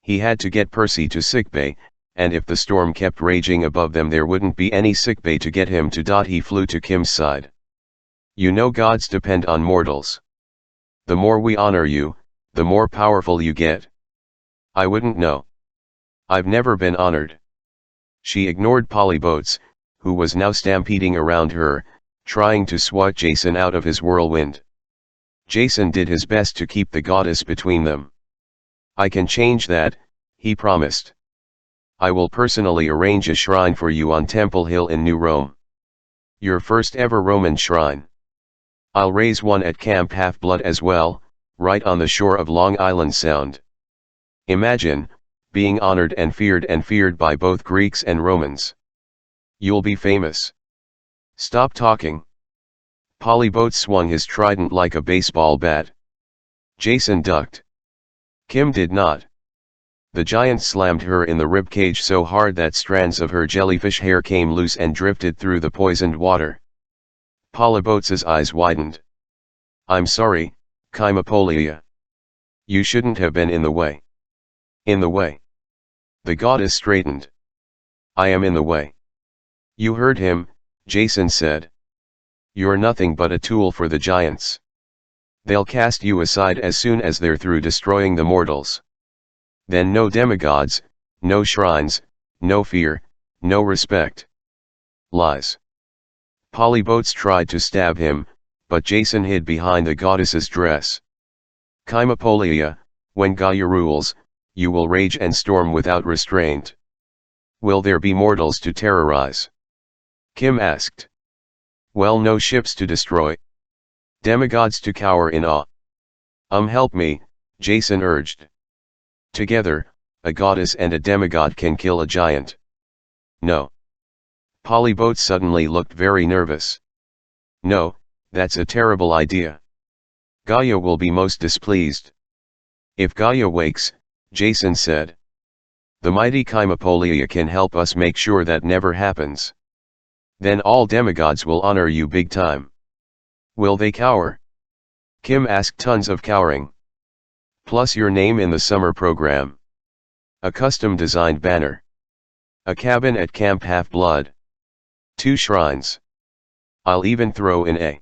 He had to get Percy to sickbay, and if the storm kept raging above them there wouldn't be any sickbay to get him to. He flew to Kim's side. "You know gods depend on mortals. The more we honor you, the more powerful you get." "I wouldn't know. I've never been honored." She ignored Polybotes, who was now stampeding around her, trying to swat Jason out of his whirlwind. Jason did his best to keep the goddess between them. "I can change that," he promised. "I will personally arrange a shrine for you on Temple Hill in New Rome. Your first ever Roman shrine. I'll raise one at Camp Half-Blood as well, right on the shore of Long Island Sound. Imagine, being honored and feared by both Greeks and Romans. You'll be famous." "Stop talking." Polybotes swung his trident like a baseball bat. Jason ducked. Kim did not. The giant slammed her in the ribcage so hard that strands of her jellyfish hair came loose and drifted through the poisoned water. Polybotes' eyes widened. "I'm sorry, Chimapolia. You shouldn't have been in the way." "In the way?" The goddess straightened. "I am in the way." "You heard him," Jason said. "You're nothing but a tool for the giants. They'll cast you aside as soon as they're through destroying the mortals. Then no demigods, no shrines, no fear, no respect." "Lies." Polybotes tried to stab him, but Jason hid behind the goddess's dress. "Chimapolia, when Gaia rules, you will rage and storm without restraint. Will there be mortals to terrorize?" Kim asked. "Well, no ships to destroy. Demigods to cower in awe." Help me," Jason urged. "Together, a goddess and a demigod can kill a giant." "No." Polybotes suddenly looked very nervous. "No, that's a terrible idea. Gaia will be most displeased." "If Gaia wakes," Jason said, "the mighty Chimapolia can help us make sure that never happens. Then all demigods will honor you big time." "Will they cower?" Kim asked. "Tons of cowering. Plus your name in the summer program. A custom designed banner. A cabin at Camp Half-Blood. 2 shrines. I'll even throw in a